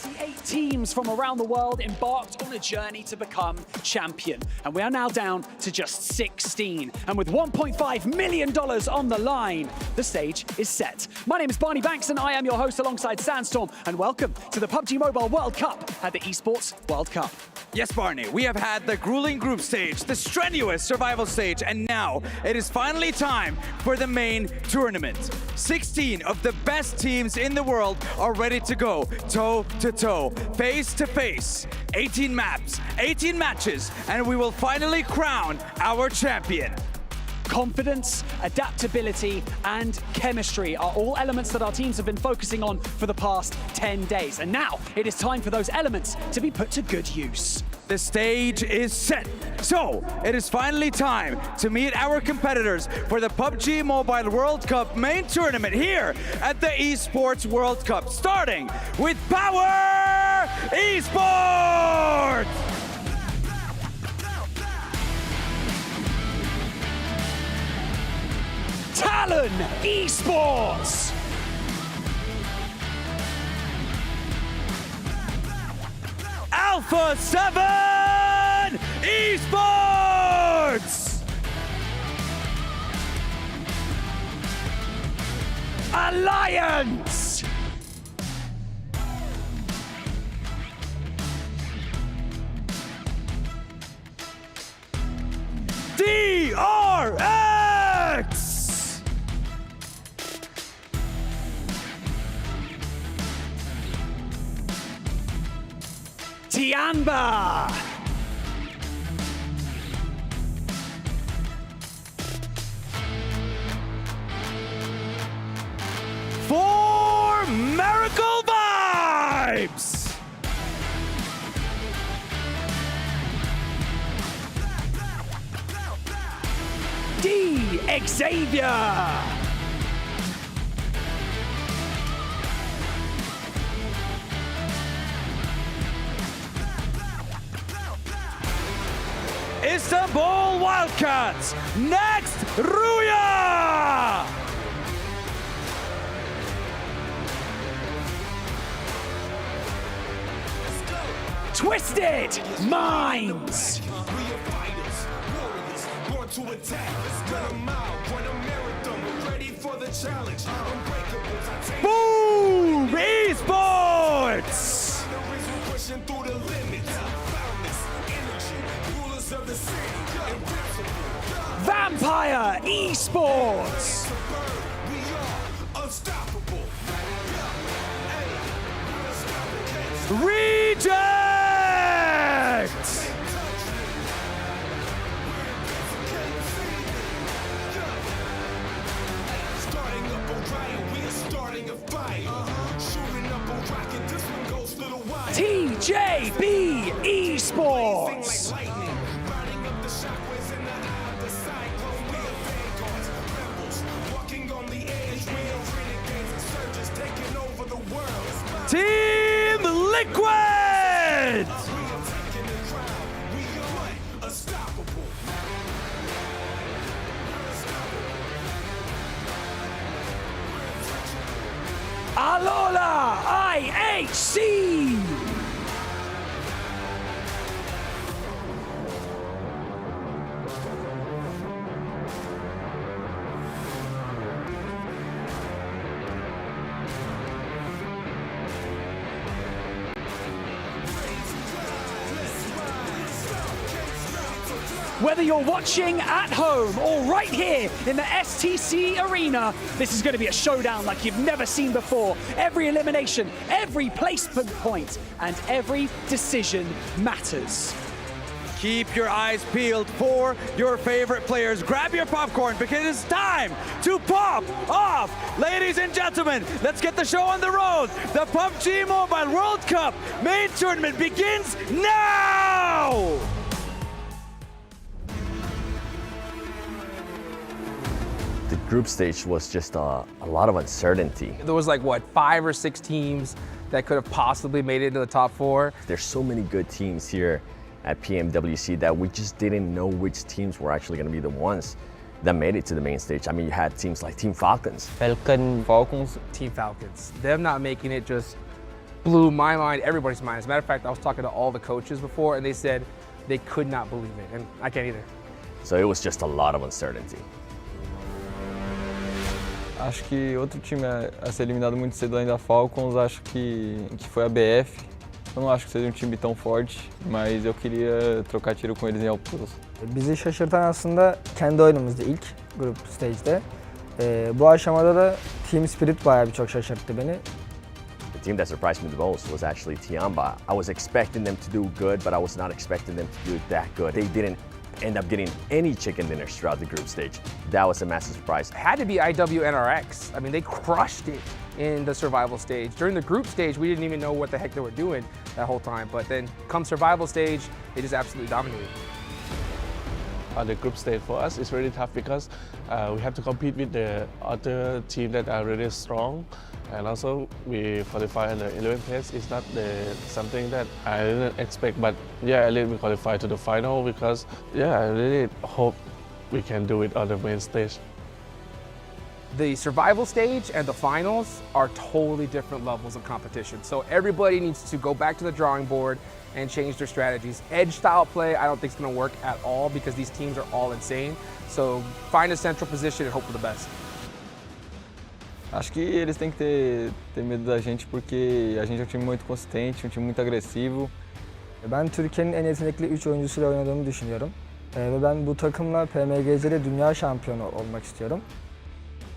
28 teams from around the world embarked on a journey to become champion. And we are now down to just 16. And with $1.5 million on the line, the stage is set. My name is Barney Banks and I am your host alongside Sandstorm. And welcome to the PUBG Mobile World Cup at the ESPORTS World Cup. Yes, Barney, we have had the grueling group stage, the strenuous survival stage, and now it is finally time for the main tournament. 16 of the best teams in the world are ready to go toe-to-toe, face-to-face. 18 maps, 18 matches, and we will finally crown our champion. Confidence, adaptability, and chemistry are all elements that our teams have been focusing on for the past 10 days. And now it is time for those elements to be put to good use. The stage is set. So it is finally time to meet our competitors for the PUBG Mobile World Cup main tournament here at the ESPORTS World Cup, starting with Power Esports! Talon Esports! Alpha 7 Esports! Alliance! DRX! Tianba! For Miracle Vibes! Xavier! Istanbul Wildcats! Next, Ruya! Twisted Minds! To attack, let's cut them out, run a marathon, we're ready for the challenge. Boom! Esports! Pushing through the limits, boundless energy, rulers of the city, Vampire Esports! we are unstoppable. Reject! TJB Esports! Team Liquid! Alola IHC! Whether you're watching at home or right here in the STC arena, this is going to be a showdown like you've never seen before. Every elimination, every placement point, and every decision matters. Keep your eyes peeled for your favorite players. Grab your popcorn because it's time to pop off. Ladies and gentlemen, let's get the show on the road. The PUBG Mobile World Cup main tournament begins now! The group stage was just a lot of uncertainty. There was like, what, 5 or 6 teams that could have possibly made it into the top 4. There's so many good teams here at PMWC that we just didn't know which teams were actually going to be the ones that made it to the main stage. I mean, you had teams like Team Falcons. Falcons, Team Falcons. Them not making it just blew my mind, everybody's mind. As a matter of fact, I was talking to all the coaches before, and they said they could not believe it, and I can't either. So it was just a lot of uncertainty. Acho que outro time a ser eliminado muito cedo além da Falcons, acho que foi a BF. Eu não acho que seja time tão forte, mas eu queria trocar tiro com eles em alturas. Bizi şaşırtan aslında kendi oyunumuzdu ilk grup stage'de. Bu aşamada da team spirit bayağı birçok şaşırttı beni. The team that surprised me the most was actually Tiamba. I was expecting them to do good, but I was not expecting them to do that good. They didn't end up getting any chicken dinners throughout the group stage. That was a massive surprise. It had to be IWNRX. I mean, they crushed it in the survival stage. During the group stage, we didn't even know what the heck they were doing that whole time. But then come survival stage, they just absolutely dominated. The group stage for us is really tough because we have to compete with the other team that are really strong, and also we qualify in the 11th place. It's not something that I didn't expect, but yeah, I really qualify to the final because yeah, I really hope we can do it on the main stage. The survival stage and the finals are totally different levels of competition. So everybody needs to go back to the drawing board and change their strategies. Edge style play, I don't think it's gonna work at all because these teams are all insane. So find a central position and hope for the best. Acho que eles têm que ter medo da gente porque a gente é um time muito consistente, um time muito agressivo. Ben Türkiye'nin en yetenekli 3 oyuncusuyla oynadığımı düşünüyorum. Ve ben bu takımla PMGC'de dünya şampiyonu olmak istiyorum.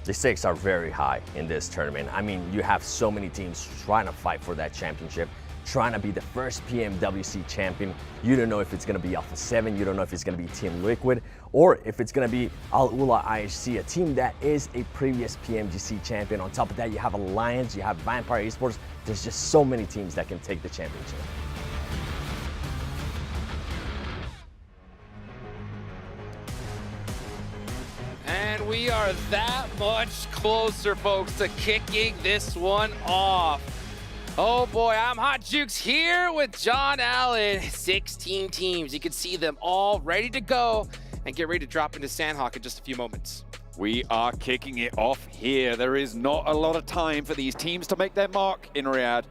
The stakes are very high in this tournament. I mean, you have so many teams trying to fight for that championship, trying to be the first PMWC champion. You don't know if it's going to be Alpha 7, you don't know if it's going to be Team Liquid, or if it's going to be Al Ula IHC, a team that is a previous PMGC champion. On top of that, you have Alliance, you have Vampire Esports. There's just so many teams that can take the championship. And we are that much closer, folks, to kicking this one off. Oh boy, I'm Hot Jukes here with John Allen. 16 teams. You can see them all ready to go and get ready to drop into Sandhawk in just a few moments. We are kicking it off here. There is not a lot of time for these teams to make their mark in Riyadh,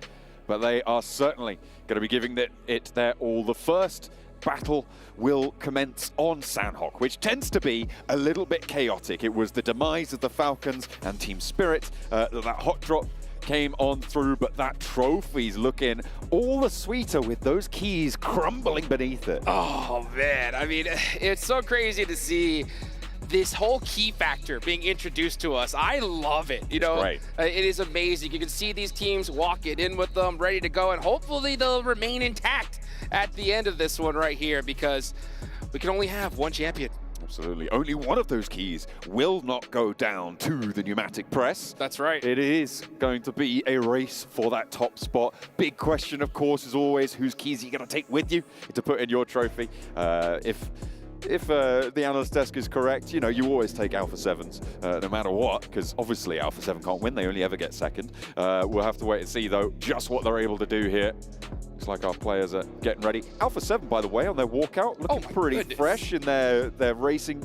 but they are certainly going to be giving it their all. The first battle will commence on Sandhawk, which tends to be a little bit chaotic. It was the demise of the Falcons and Team Spirit, that hot drop came on through, but that trophy's looking all the sweeter with those keys crumbling beneath it. Oh man, I mean, it's so crazy to see this whole key factor being introduced to us. I love it, you know. Right. It is amazing. You can see these teams walking in with them, ready to go, and hopefully they'll remain intact at the end of this one right here, because we can only have one champion. Absolutely. Only one of those keys will not go down to the pneumatic press. That's right. It is going to be a race for that top spot. Big question, of course, is always whose keys are you going to take with you to put in your trophy. If the analyst desk is correct, you know, you always take Alpha 7s, no matter what, because obviously Alpha 7 can't win. They only ever get second. We'll have to wait and see, though, just what they're able to do here. Looks like our players are getting ready. Alpha 7, by the way, on their walkout, looking pretty fresh in their racing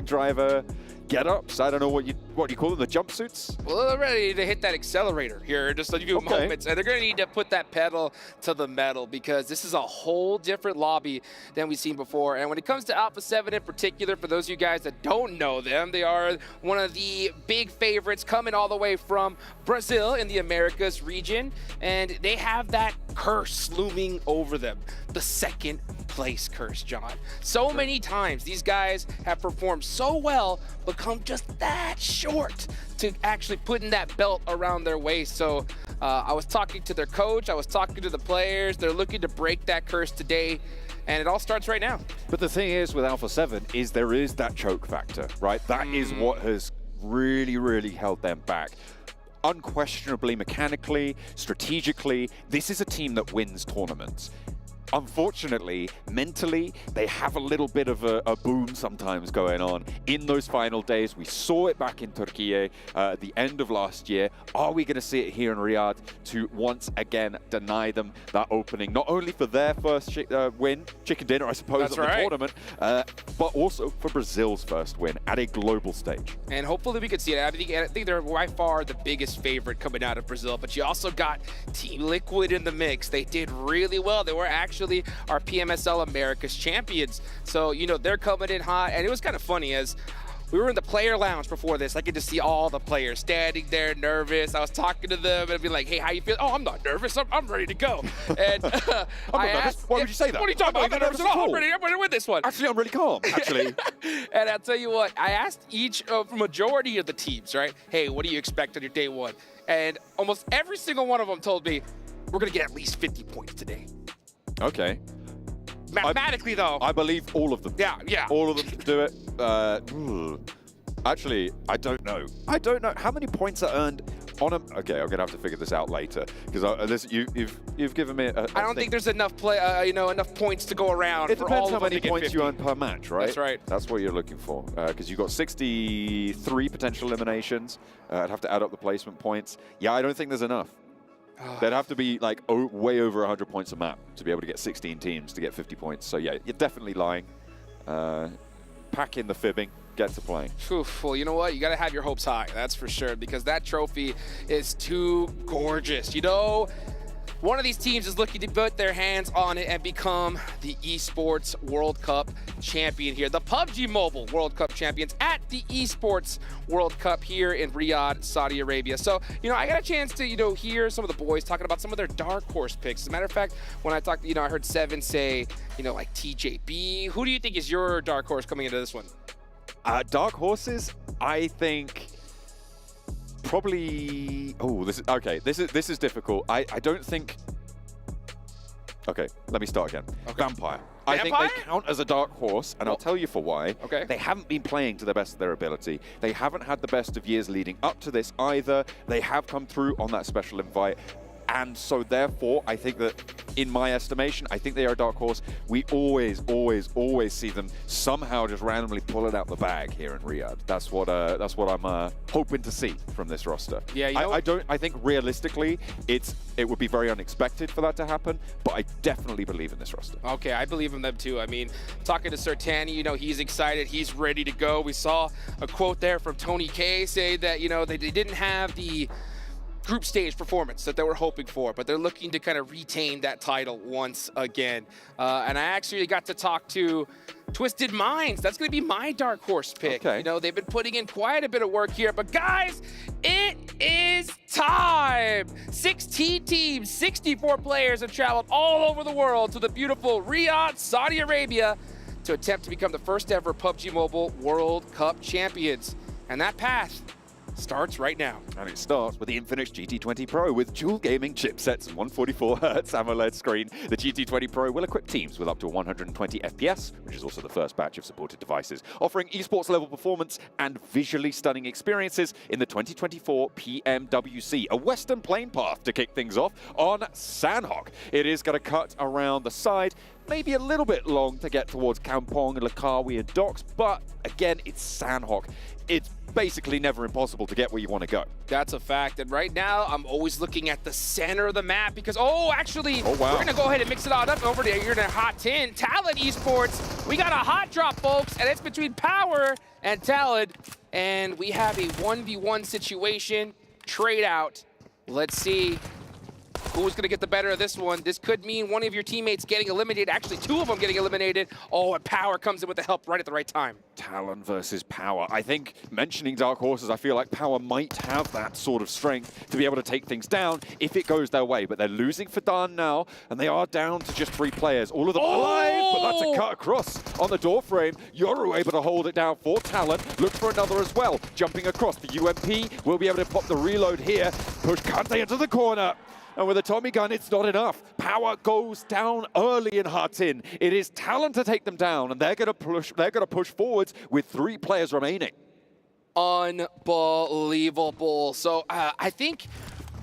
driver get-ups. I don't know what you call them, the jumpsuits? Well, they're ready to hit that accelerator here in just a few moments, and they're going to need to put that pedal to the metal because this is a whole different lobby than we've seen before. And when it comes to Alpha 7 in particular, for those of you guys that don't know them, they are one of the big favorites coming all the way from Brazil in the Americas region, and they have that curse looming over them, the second place curse, John. So many times these guys have performed so well, but come just that short to actually putting that belt around their waist. So I was talking to their coach, I was talking to the players. They're looking to break that curse today, and it all starts right now. But the thing is with Alpha 7 is there is that choke factor, right? That is what has really, really held them back. Unquestionably, mechanically, strategically, this is a team that wins tournaments. unfortunately, mentally, they have a little bit of a boom sometimes going on in those final days. We saw it back in Turkey at the end of last year. Are we going to see it here in Riyadh to once again deny them that opening, not only for their first win, chicken dinner, I suppose, That's of the right. tournament, but also for Brazil's first win at a global stage? And hopefully we could see it. I think they're by far the biggest favorite coming out of Brazil, but you also got Team Liquid in the mix. They did really well. They were actually our PMSL Americas champions. So, you know, they're coming in hot. And it was kind of funny as we were in the player lounge before this. I could just see all the players standing there nervous. I was talking to them and be like, hey, how you feel? Oh, I'm not nervous. I'm ready to go. And I asked, why would you say that? What are you talking about? I'm not nervous at all. I'm ready to win this one. Actually, I'm really calm, actually. And I'll tell you what, I asked each majority of the teams, right? Hey, what do you expect on your day one? And almost every single one of them told me, we're going to get at least 50 points today. Okay. Mathematically, though. I believe all of them. Yeah. All of them can do it. Actually, I don't know. I don't know. How many points are earned on a... Okay, I'm going to have to figure this out later. Because you've given me a I don't think there's enough enough points to go around it for depends all how of them many to get points 50. you earn per match, right? That's right. That's what you're looking for. Because you've got 63 potential eliminations. I'd have to add up the placement points. Yeah, I don't think there's enough. There'd have to be like way over 100 points a map to be able to get 16 teams to get 50 points. So yeah, you're definitely lying. Pack in the fibbing, get to playing. Oof, well, you know what? You got to have your hopes high, that's for sure, because that trophy is too gorgeous. You know, one of these teams is looking to put their hands on it and become the ESPORTS World Cup champion here. The PUBG Mobile World Cup champions at the ESPORTS World Cup here in Riyadh, Saudi Arabia. So, you know, I got a chance to, hear some of the boys talking about some of their dark horse picks. As a matter of fact, when I talked, I heard Seven say, like TJB. Who do you think is your dark horse coming into this one? Dark horses, I think... Probably. Oh, this is okay. This is difficult. I don't think. Okay, let me start again. Okay. Vampire. I think they count as a dark horse, and I'll tell you for why. Okay. They haven't been playing to the best of their ability. They haven't had the best of years leading up to this either. They have come through on that special invite. And so therefore, I think that, in my estimation, I think they are a dark horse. We always see them somehow just randomly pull it out the bag here in Riyadh. That's what I'm hoping to see from this roster. Yeah, I think realistically, it would be very unexpected for that to happen, but I definitely believe in this roster. Okay, I believe in them too. I mean, talking to Sertani, he's excited, he's ready to go. We saw a quote there from Tony K say that, they didn't have the group stage performance that they were hoping for, but they're looking to kind of retain that title once again. And I actually got to talk to Twisted Minds. That's going to be my dark horse pick. Okay. They've been putting in quite a bit of work here, but guys, it is time. 16 teams, 64 players have traveled all over the world to the beautiful Riyadh, Saudi Arabia to attempt to become the first ever PUBG Mobile World Cup champions. And that path starts right now. And it starts with the Infinix GT20 Pro with dual gaming chipsets and 144Hz AMOLED screen. The GT20 Pro will equip teams with up to 120 FPS, which is also the first batch of supported devices, offering esports level performance and visually stunning experiences in the 2024 PMWC, a western plane path to kick things off on Sanhok. It is going to cut around the side, maybe a little bit long to get towards Kampong and Langkawi and docks, but again, it's Sanhok. It's basically never impossible to get where you want to go. That's a fact. And right now, I'm always looking at the center of the map because, actually, wow. We're going to go ahead and mix it all up over there. You're in a hot 10. Talent Esports. We got a hot drop, folks, and it's between Power and Talent. And we have a 1v1 situation. Trade out. Let's see who's going to get the better of this one. This could mean one of your teammates getting eliminated. Actually, two of them getting eliminated. Oh, and Power comes in with the help right at the right time. Talon versus Power. I think, mentioning dark horses, I feel like Power might have that sort of strength to be able to take things down if it goes their way. But they're losing Fadan now, and they are down to just 3 players. All of them alive, but that's a cut across on the door frame. Yoru able to hold it down for Talon. Looks for another as well. Jumping across. The UMP will be able to pop the reload here. Push Kante into the corner. And with a Tommy gun, it's not enough. Power goes down early in Hatin. It is Talent to take them down, and they're going to push. They're going to push forwards with 3 players remaining. Unbelievable. So I think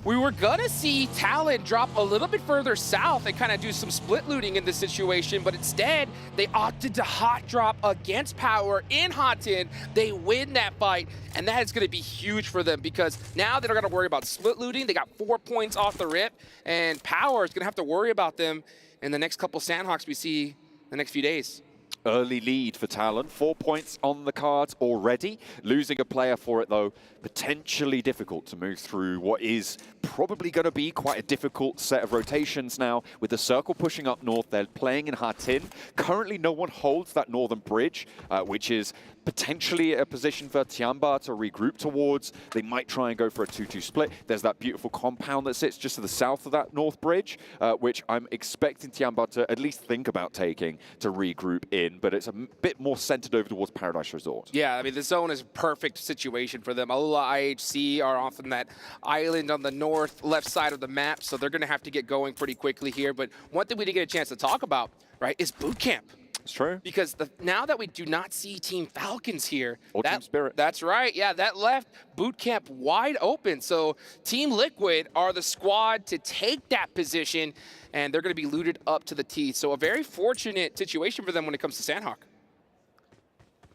we were gonna see Talon drop a little bit further south and kind of do some split looting in this situation, but instead they opted to hot drop against Power in Hot 10. They win that fight, and that is gonna be huge for them because now they don't gotta worry about split looting. They got 4 points off the rip, and Power is gonna have to worry about them in the next couple Sandhawks we see the next few days. Early lead for Talon, 4 points on the cards already. Losing a player for it, though, potentially difficult to move through what is probably going to be quite a difficult set of rotations now. With the circle pushing up north, they're playing in Hatin. Currently, no one holds that northern bridge, which is potentially a position for Tiamba to regroup towards. They might try and go for a 2-2 split. There's that beautiful compound that sits just to the south of that north bridge, which I'm expecting Tiamba to at least think about taking to regroup in, but it's a bit more centered over towards Paradise Resort. Yeah, I mean, the zone is a perfect situation for them. Alula IHC are off on that island on the north left side of the map, so they're going to have to get going pretty quickly here. But one thing we didn't get a chance to talk about, right, is boot camp. It's true. Because now that we do not see Team Falcons here, or Team Spirit. That's right. Yeah, that left boot camp wide open. So Team Liquid are the squad to take that position, and they're going to be looted up to the teeth. So a very fortunate situation for them when it comes to Sandhawk.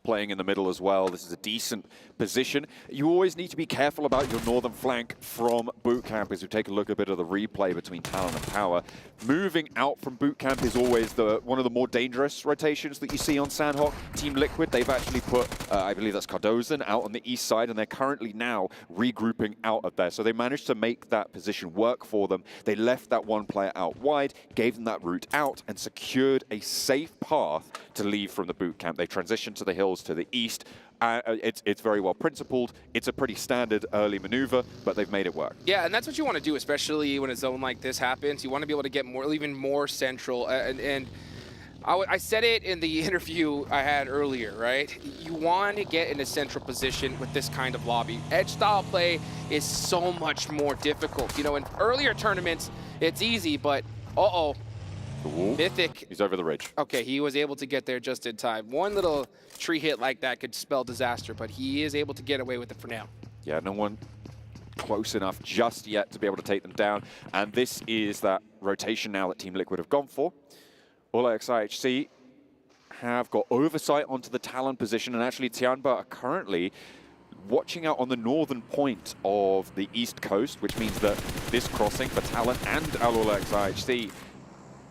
Playing in the middle as well. This is a decent position. You always need to be careful about your northern flank from boot camp as we take a look at a bit of the replay between Talon and Power. Moving out from boot camp is always one of the more dangerous rotations that you see on Sandhawk. Team Liquid, they've actually put, I believe that's Cardozan, out on the east side, and they're currently now regrouping out of there. So they managed to make that position work for them. They left that one player out wide, gave them that route out, and secured a safe path to leave from the boot camp. They transitioned to the hills to the east. It's very well principled. It's a pretty standard early maneuver, but they've made it work. Yeah, and that's what you want to do, especially when a zone like this happens. You want to be able to get more, even more central. And I said it in the interview I had earlier, right? You want to get in a central position with this kind of lobby. Edge style play is so much more difficult. You know, in earlier tournaments, it's easy, but Mythic. He's over the ridge. Okay, he was able to get there just in time. One little tree hit like that could spell disaster, but he is able to get away with it for now. Yeah, no one close enough just yet to be able to take them down. And this is that rotation now that Team Liquid have gone for. Olex IHC have got oversight onto the Talon position, and actually Tianba are currently watching out on the northern point of the east coast, which means that this crossing for Talon and Olex IHC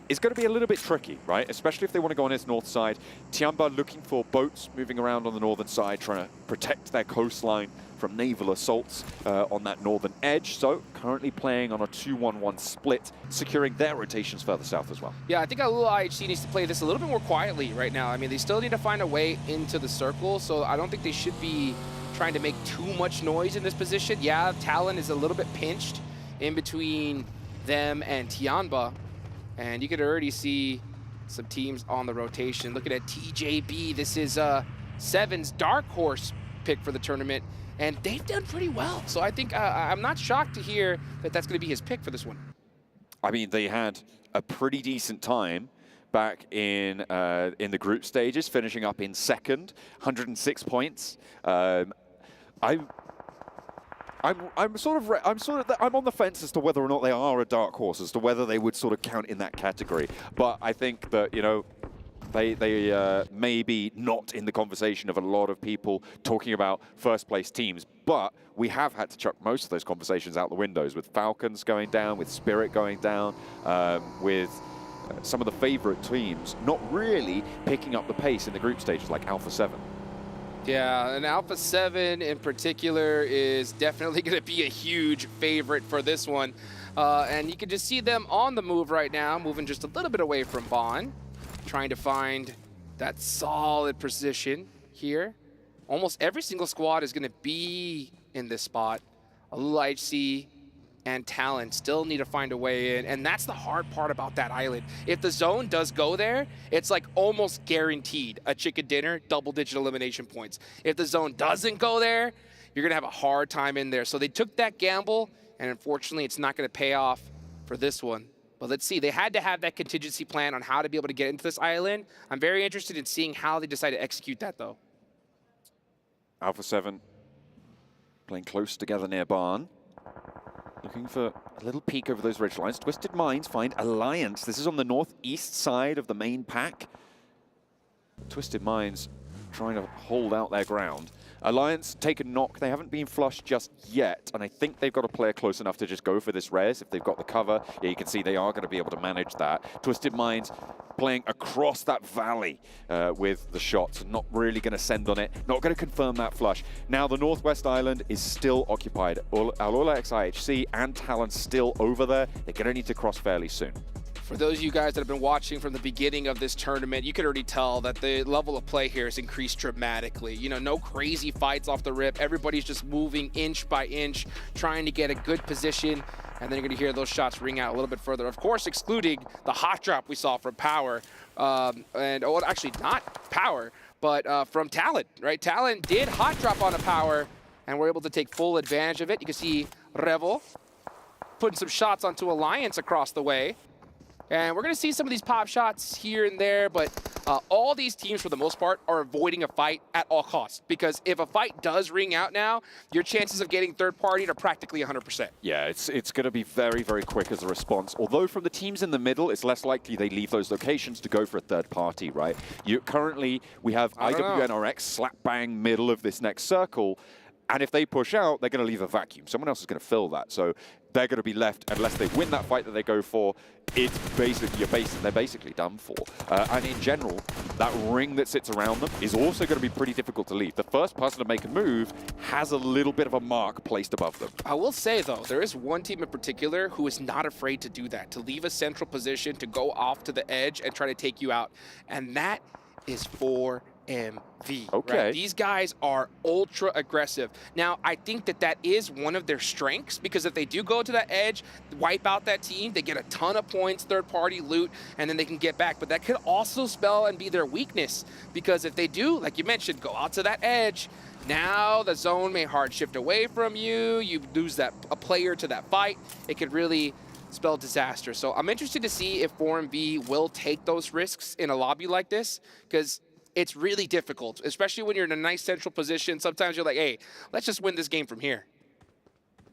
is going to be a little bit tricky, right? Especially if they want to go on its north side. Tiamba looking for boats moving around on the northern side, trying to protect their coastline from naval assaults on that northern edge. So currently playing on a 2-1-1 split, securing their rotations further south as well. Yeah, I think Alula IHC needs to play this a little bit more quietly right now. I mean, they still need to find a way into the circle, so I don't think they should be trying to make too much noise in this position. Yeah, Talon is a little bit pinched in between them and Tianba. And you could already see some teams on the rotation. Looking at TJB, this is Seven's dark horse pick for the tournament, and they've done pretty well. So I think I'm not shocked to hear that that's going to be his pick for this one. I mean, they had a pretty decent time back in the group stages, finishing up in second, 106 points. I'm on the fence as to whether or not they are a dark horse, as to whether they would sort of count in that category. But I think that, you know, they may be not in the conversation of a lot of people talking about first place teams. But we have had to chuck most of those conversations out the windows, with Falcons going down, with Spirit going down, with some of the favorite teams not really picking up the pace in the group stages, like Alpha 7. Yeah, and Alpha 7 in particular is definitely going to be a huge favorite for this one. And you can just see them on the move right now, moving just a little bit away from Bond, trying to find that solid position here. Almost every single squad is going to be in this spot. Alula HC and Talon still need to find a way in, and that's the hard part about that island. If the zone does go there, it's like almost guaranteed a chicken dinner, double-digit elimination points. If the zone doesn't go there, you're gonna have a hard time in there. So they took that gamble, and unfortunately, it's not gonna pay off for this one. But let's see, they had to have that contingency plan on how to be able to get into this island. I'm very interested in seeing how they decide to execute that, though. Alpha 7 playing close together near Barn. looking for a little peek over those ridge lines. Twisted Minds find Alliance. This is on the northeast side of the main pack. Twisted Minds trying to hold out their ground. Alliance take a knock. They haven't been flushed just yet, and I think they've got a player close enough to just go for this res if they've got the cover. Yeah, you can see they are going to be able to manage that. Twisted Minds playing across that valley with the shots, not really going to send on it, not going to confirm that flush. Now the Northwest Island is still occupied. Alola IHC and Talon still over there. They're going to need to cross fairly soon. For those of you guys that have been watching from the beginning of this tournament, you can already tell that the level of play here has increased dramatically. You know, no crazy fights off the rip. Everybody's just moving inch by inch, trying to get a good position, and then you're going to hear those shots ring out a little bit further. Of course, excluding the hot drop we saw from Power, actually not Power, but from Talon, right? Talon did hot drop on a Power, and we're able to take full advantage of it. You can see Revel putting some shots onto Alliance across the way. And we're going to see some of these pop shots here and there, but all these teams, for the most part, are avoiding a fight at all costs. Because if a fight does ring out now, your chances of getting third party are practically 100%. Yeah, it's going to be very, very quick as a response. Although from the teams in the middle, it's less likely they leave those locations to go for a third party, right? Currently, we have IWNRX slap bang middle of this next circle. And if they push out, they're going to leave a vacuum. Someone else is going to fill that. So they're going to be left, unless they win that fight that they go for, it's basically, they're basically done for. And in general, that ring that sits around them is also going to be pretty difficult to leave. The first person to make a move has a little bit of a mark placed above them. I will say, though, there is one team in particular who is not afraid to do that, to leave a central position, to go off to the edge and try to take you out. And that is for PMV. Okay. Right? These guys are ultra aggressive. Now, I think that is one of their strengths, because if they do go to that edge, wipe out that team, they get a ton of points, third-party loot, and then they can get back. But that could also spell and be their weakness, because if they do, like you mentioned, go out to that edge, now the zone may hard shift away from you, you lose a player to that fight, it could really spell disaster. So I'm interested to see if 4MV will take those risks in a lobby like this, because it's really difficult, especially when you're in a nice central position. Sometimes you're like, hey, let's just win this game from here.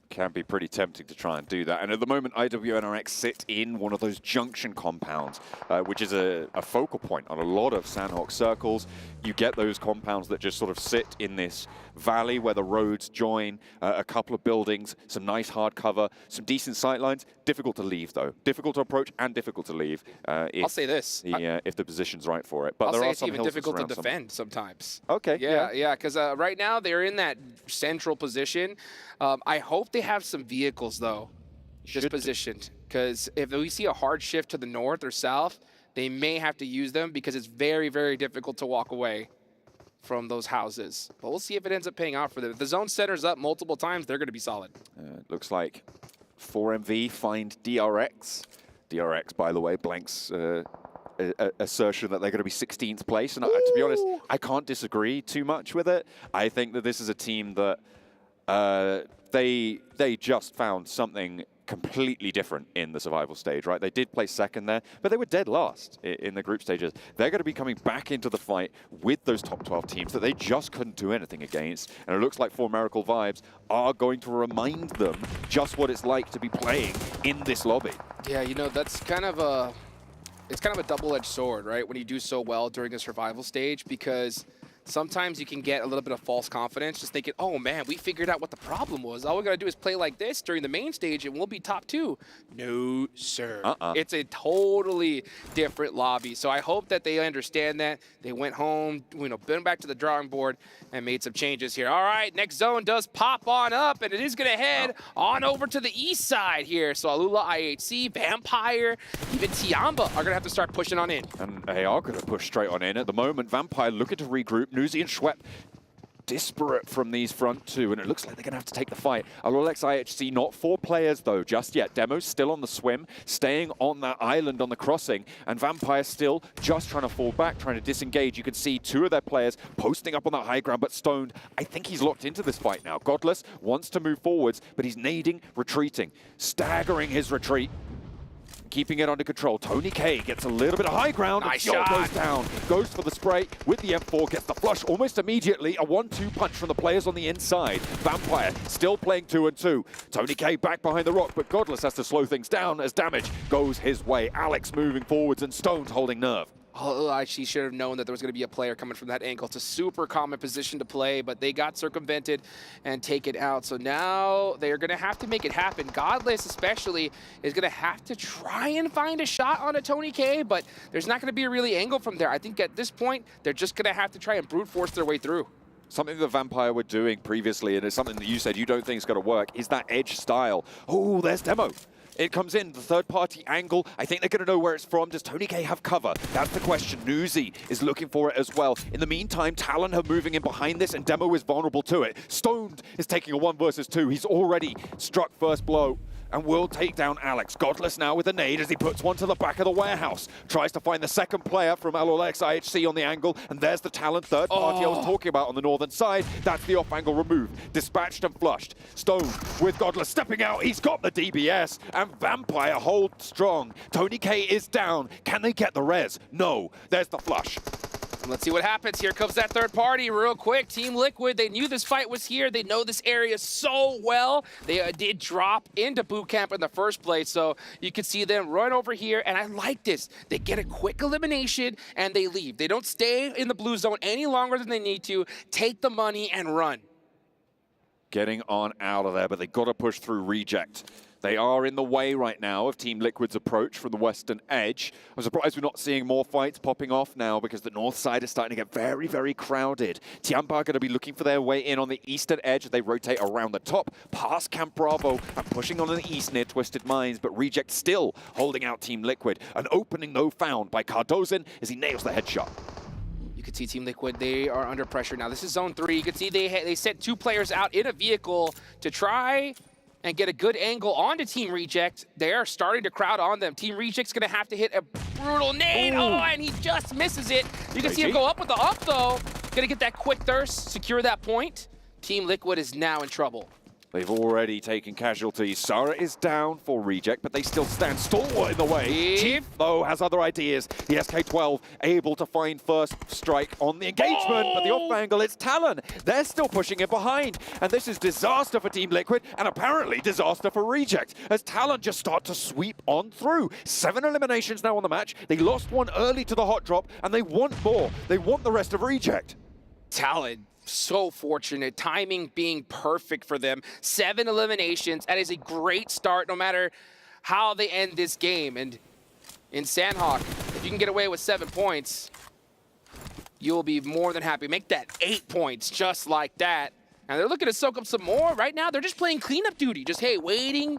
Can be pretty tempting to try and do that. And at the moment, IWNRX sit in one of those junction compounds, which is a focal point on a lot of Sandhawk circles. You get those compounds that just sort of sit in this valley where the roads join, a couple of buildings, some nice hard cover, some decent sight lines. Difficult to leave, though. Difficult to approach and difficult to leave. I'll say this. If the position's right for it. But I'll there say are it's some even difficult to defend sometimes. Okay. Yeah, because right now they're in that central position. I hope they have some vehicles, though, just positioned. Because if we see a hard shift to the north or south, they may have to use them, because it's very, very difficult to walk away from those houses. But we'll see if it ends up paying off for them. If the zone centers up multiple times, they're going to be solid. Looks like 4MV find DRX. DRX, by the way, blanks assertion that they're going to be 16th place. And to be honest, I can't disagree too much with it. I think that this is a team that they just found something completely different in the survival stage, right? They did play second there, but they were dead last in the group stages. They're going to be coming back into the fight with those top 12 teams that they just couldn't do anything against. And it looks like 4 Miracle Vibes are going to remind them just what it's like to be playing in this lobby. Yeah, you know, that's kind of a double-edged sword, right? When you do so well during a survival stage, because sometimes you can get a little bit of false confidence, just thinking, oh man, we figured out what the problem was. All we gotta do is play like this during the main stage and we'll be top 2. No, sir. It's a totally different lobby. So I hope that they understand that. They went home, been back to the drawing board and made some changes here. All right, next zone does pop on up, and it is gonna head on over to the east side here. So Alula, IHC, Vampire, even Tiamba are gonna have to start pushing on in. And they are gonna push straight on in. At the moment, Vampire looking to regroup. Nuzi and Schwepp disparate from these front two, and it looks like they're going to have to take the fight. Alolex IHC, not 4 players, though, just yet. Demo's still on the swim, staying on that island on the crossing, and Vampire still just trying to fall back, trying to disengage. You can see 2 of their players posting up on that high ground, but Stoned, I think he's locked into this fight now. Godless wants to move forwards, but he's nading, retreating, staggering his retreat. keeping it under control. Tony K gets a little bit of high ground. Nice and Fjord shot. goes down. Goes for the spray with the M4. Gets the flush almost immediately. A 1-2 punch from the players on the inside. Vampire still playing 2-2. Tony K back behind the rock, but Godless has to slow things down as damage goes his way. Alex moving forwards and Stones holding nerve. Oh, I actually should have known that there was going to be a player coming from that angle. It's a super common position to play, but they got circumvented and taken out. So now they are going to have to make it happen. Godless especially is going to have to try and find a shot on a Tony K, but there's not going to be a really angle from there. I think at this point, they're just going to have to try and brute force their way through. Something the Vampire were doing previously, and it's something that you said you don't think is going to work, is that edge style. Oh, there's Demo. It comes in, the third-party angle. I think they're going to know where it's from. Does Tony K have cover? That's the question. Newsy is looking for it as well. In the meantime, Talon are moving in behind this, and Demo is vulnerable to it. Stoned is taking a 1 versus 2. He's already struck first blow and will take down Alex. Godless now with a nade as he puts one to the back of the warehouse. Tries to find the second player from LOLX IHC on the angle, and there's the Talon third party I was talking about on the northern side. That's the off-angle remove. Dispatched and flushed. Stone with Godless stepping out. He's got the DBS, and Vampire hold strong. Tony K is down. Can they get the res? No. There's the flush. Let's see what happens. Here comes that third party real quick. Team Liquid, they knew this fight was here. They know this area so well. They did drop into boot camp in the first place, so you can see them run over here, and I like this. They get a quick elimination, and they leave. They don't stay in the blue zone any longer than they need to. Take the money and run. Getting on out of there, but they got to push through Reject. They are in the way right now of Team Liquid's approach from the western edge. I'm surprised we're not seeing more fights popping off now because the north side is starting to get very, very crowded. Tiamba are going to be looking for their way in on the eastern edge. They rotate around the top, past Camp Bravo, and pushing on the east near Twisted Minds, but Reject still holding out Team Liquid. An opening, though, found by Cardozin as he nails the headshot. You can see Team Liquid, they are under pressure now. This is zone 3. You can see they sent 2 players out in a vehicle to try and get a good angle onto Team Reject. They are starting to crowd on them. Team Reject's gonna have to hit a brutal nade. Oh, and he just misses it. You can see him go up with the up, though. Gonna get that quick thirst, secure that point. Team Liquid is now in trouble. They've already taken casualties. Sarah is down for Reject, but they still stand stalwart in the way. Chief, though, has other ideas. The SK-12 able to find first strike on the engagement, but the off angle, it's Talon. They're still pushing it behind, and this is disaster for Team Liquid, and apparently disaster for Reject, as Talon just start to sweep on through. 7 eliminations now on the match. They lost one early to the hot drop, and they want more. They want the rest of Reject. Talon, so fortunate, timing being perfect for them. 7 eliminations, that is a great start no matter how they end this game. And in Sandhawk, if you can get away with 7 points, you'll be more than happy. Make that 8 points just like that. And they're looking to soak up some more. Right now, they're just playing cleanup duty. Just, hey, waiting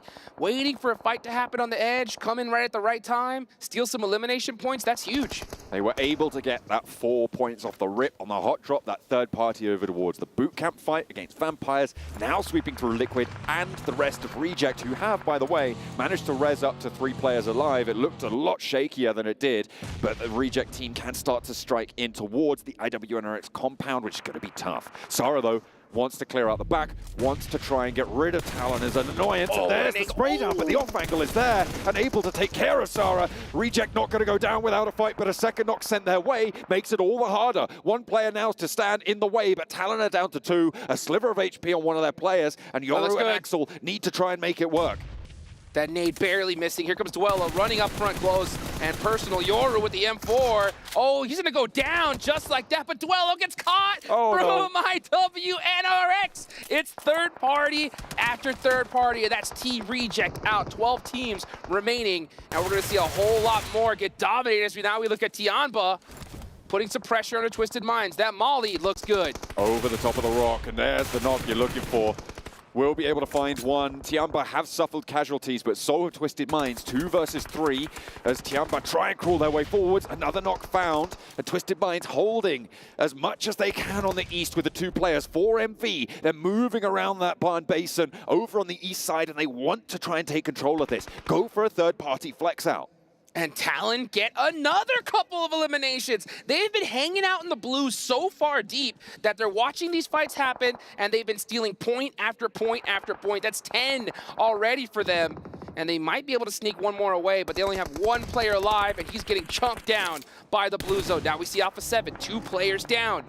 for a fight to happen on the edge, come in right at the right time, steal some elimination points. That's huge. They were able to get that 4 points off the rip on the hot drop, that third party over towards the boot camp fight against Vampires, now sweeping through Liquid and the rest of Reject, who have, by the way, managed to res up to 3 players alive. It looked a lot shakier than it did, but the Reject team can start to strike in towards the IWNRX compound, which is going to be tough. Sarah, though, wants to clear out the back, wants to try and get rid of Talon as an annoyance. And there's the spray down, but the off angle is there and able to take care of Sarah. Reject not going to go down without a fight, but a second knock sent their way makes it all the harder. 1 player now to stand in the way, but Talon are down to 2. A sliver of HP on one of their players, and Yoru and Axel need to try and make it work. That nade barely missing. Here comes Dwello running up front close and personal. Yoru with the M4. Oh, he's gonna go down just like that, but Dwello gets caught from IWNRX. It's third party after third party, and that's Team Reject out. 12 teams remaining, and we're gonna see a whole lot more get dominated as we look at Tiamba putting some pressure on the Twisted Minds. That Molly looks good. Over the top of the rock, and there's the knock you're looking for. Will be able to find one. Tiamba have suffered casualties, but so have Twisted Minds. 2 versus 3 as Tiamba try and crawl their way forwards. Another knock found, and Twisted Minds holding as much as they can on the east with the 2 players. 4 MV, they're moving around that barn basin over on the east side, and they want to try and take control of this. Go for a third party flex out. And Talon get another couple of eliminations. They've been hanging out in the blue so far deep that they're watching these fights happen, and they've been stealing point after point after point. That's 10 already for them. and they might be able to sneak one more away, but they only have one player alive, and he's getting chunked down by the blue zone. Now we see Alpha 7, 2 players down,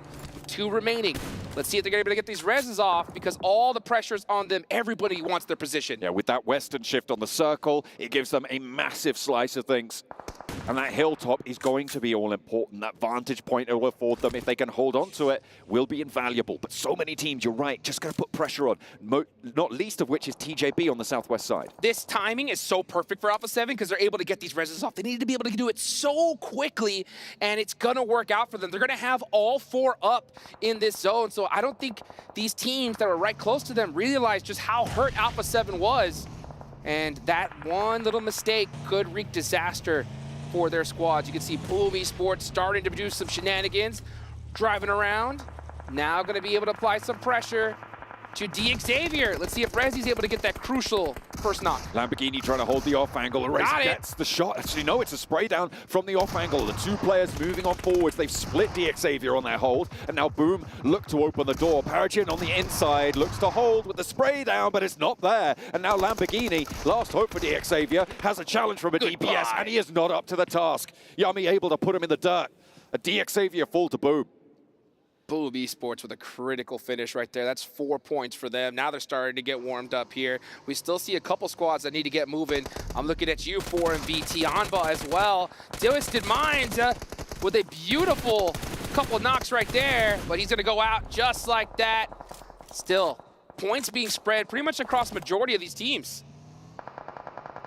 2 remaining. Let's see if they're going to be able to get these reses off, because all the pressure's on them. Everybody wants their position. Yeah, with that western shift on the circle, it gives them a massive slice of things. And that hilltop is going to be all important. That vantage point it will afford them, if they can hold on to it, will be invaluable. But so many teams, you're right, just going to put pressure on, not least of which is TJB on the southwest side. This timing is so perfect for Alpha 7 because they're able to get these reses off. They need to be able to do it so quickly, and it's going to work out for them. They're going to have all 4 up in this zone, so I don't think these teams that were right close to them realized just how hurt Alpha 7 was. And that one little mistake could wreak disaster for their squads. You can see Boom Esports starting to produce some shenanigans, driving around. Now going to be able to apply some pressure to Xavier. Let's see if Rezi's able to get that crucial first knock. Lamborghini trying to hold the off angle. Erase gets the shot. Actually, no, it's a spray down from the off angle. The 2 players moving on forwards. They've split Xavier on their hold. And now Boom look to open the door. Paragin on the inside looks to hold with the spray down, but it's not there. And now Lamborghini, last hope for Xavier, has a challenge from a DPS, and he is not up to the task. Yummy able to put him in the dirt. A Xavier fall to Boom. Boom Esports with a critical finish right there. That's 4 points for them. Now they're starting to get warmed up here. We still see a couple squads that need to get moving. I'm looking at you, 4MV, Tianba as well. Twisted Minds with a beautiful couple knocks right there, but he's going to go out just like that. Still, points being spread pretty much across the majority of these teams.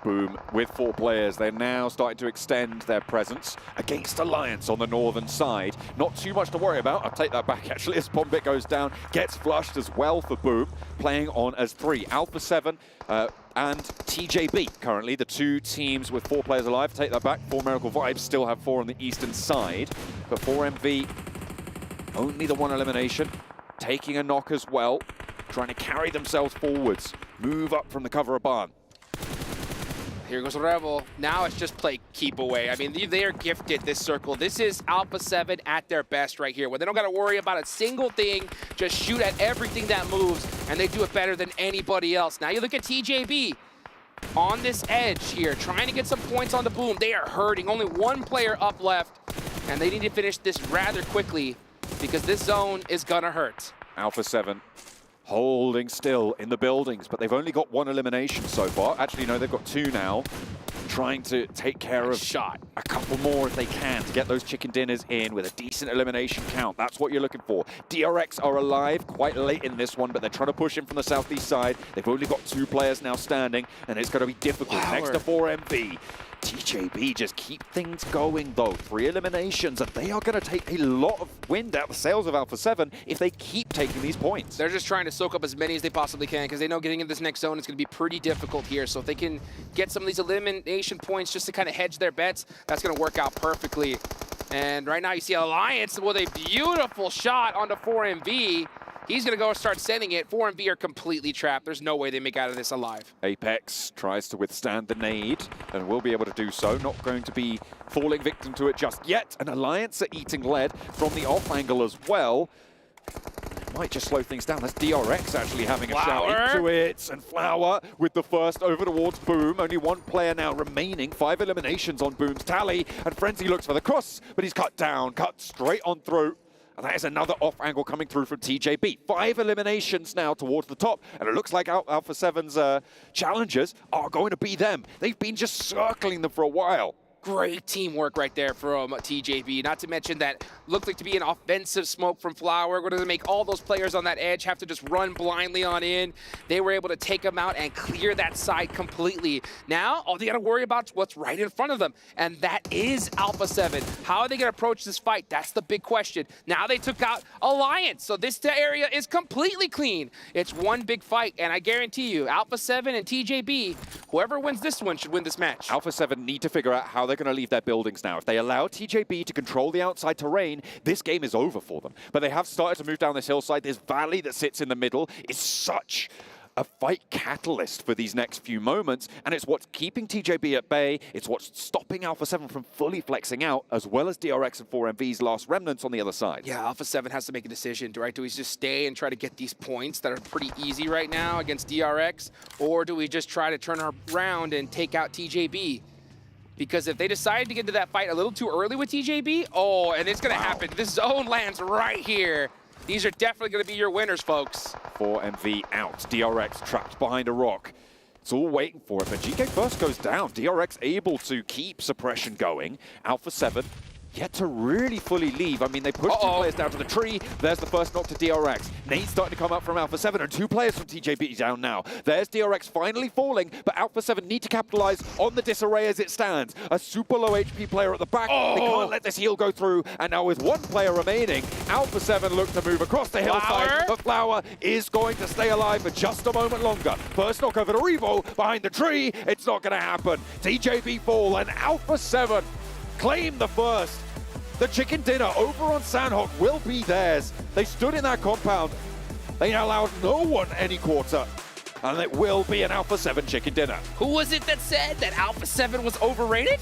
Boom with 4 players. They're now starting to extend their presence against Alliance on the northern side. Not too much to worry about. I'll take that back actually as Bombit goes down. Gets flushed as well for Boom. Playing on as 3. Alpha 7 and TJB currently, the 2 teams with 4 players alive. Take that back. 4 Miracle Vibes still have 4 on the eastern side. But 4MV, only the 1 elimination. Taking a knock as well. Trying to carry themselves forwards. Move up from the cover of barn. Here goes Rebel. Now it's just play keep away. I mean, they are gifted this circle. This is Alpha 7 at their best right here, where they don't got to worry about a single thing, just shoot at everything that moves, and they do it better than anybody else. Now you look at TJB on this edge here, trying to get some points on the Boom. They are hurting. Only 1 player up left, and they need to finish this rather quickly because this zone is going to hurt. Alpha 7 holding still in the buildings, but they've only got 1 elimination so far. Actually, no, they've got 2 now. Trying to take care of a couple more if they can to get those chicken dinners in with a decent elimination count. That's what you're looking for. DRX are alive quite late in this one, but they're trying to push in from the southeast side. They've only got 2 players now standing, and it's going to be difficult. Next to 4MV. TJB just keep things going though. 3 eliminations, and they are going to take a lot of wind out the sails of Alpha 7 if they keep taking these points. They're just trying to soak up as many as they possibly can because they know getting in this next zone is going to be pretty difficult here. So if they can get some of these elimination points just to kind of hedge their bets, that's going to work out perfectly. And right now you see Alliance with a beautiful shot onto 4MV. He's going to go and start sending it. 4MV are completely trapped. There's no way they make out of this alive. Apex tries to withstand the nade and will be able to do so. Not going to be falling victim to it just yet. And Alliance are eating lead from the off angle as well. Might just slow things down. That's DRX actually having a shout into it. And Flower with the first over towards Boom. Only 1 player now remaining. 5 eliminations on Boom's tally. And Frenzy looks for the cross, but he's cut down. Cut straight on through. And that is another off angle coming through from TJB. 5 eliminations now towards the top. And it looks like Alpha 7's challengers are going to be them. They've been just circling them for a while. Great teamwork right there from TJB. Not to mention that looked like to be an offensive smoke from Flower. We're going to make all those players on that edge have to just run blindly on in. They were able to take them out and clear that side completely. Now, all they got to worry about is what's right in front of them, and that is Alpha 7. How are they going to approach this fight? That's the big question. Now they took out Alliance, so this area is completely clean. It's one big fight, and I guarantee you, Alpha 7 and TJB, whoever wins this one should win this match. Alpha 7 need to figure out how they're going to leave their buildings now. If they allow TJB to control the outside terrain, this game is over for them. But they have started to move down this hillside. This valley that sits in the middle is such a fight catalyst for these next few moments, and it's what's keeping TJB at bay, it's what's stopping Alpha 7 from fully flexing out, as well as DRX and 4MV's last remnants on the other side. Yeah, Alpha 7 has to make a decision, right? Do we just stay and try to get these points that are pretty easy right now against DRX, or do we just try to turn around and take out TJB? Because if they decide to get into that fight a little too early with TJB, oh, and it's going to happen. This zone lands right here. These are definitely going to be your winners, folks. 4MV out. DRX trapped behind a rock. It's all waiting for it, but GK first goes down. DRX able to keep suppression going. Alpha 7 yet to really fully leave. I mean, they pushed 2 players down to the tree. There's the first knock to DRX. Nade's starting to come up from Alpha 7, and 2 players from TJB down now. There's DRX finally falling, but Alpha 7 need to capitalize on the disarray as it stands. A super low HP player at the back. They can't let this heal go through, and now with 1 player remaining, Alpha 7 look to move across the hillside, but Flower is going to stay alive for just a moment longer. First knock over to Revo behind the tree. It's not going to happen. TJB fall, and Alpha 7 claim the first. The chicken dinner over on Sandhawk will be theirs. They stood in that compound. They allowed no one any quarter. And it will be an Alpha 7 chicken dinner. Who was it that said that Alpha 7 was overrated?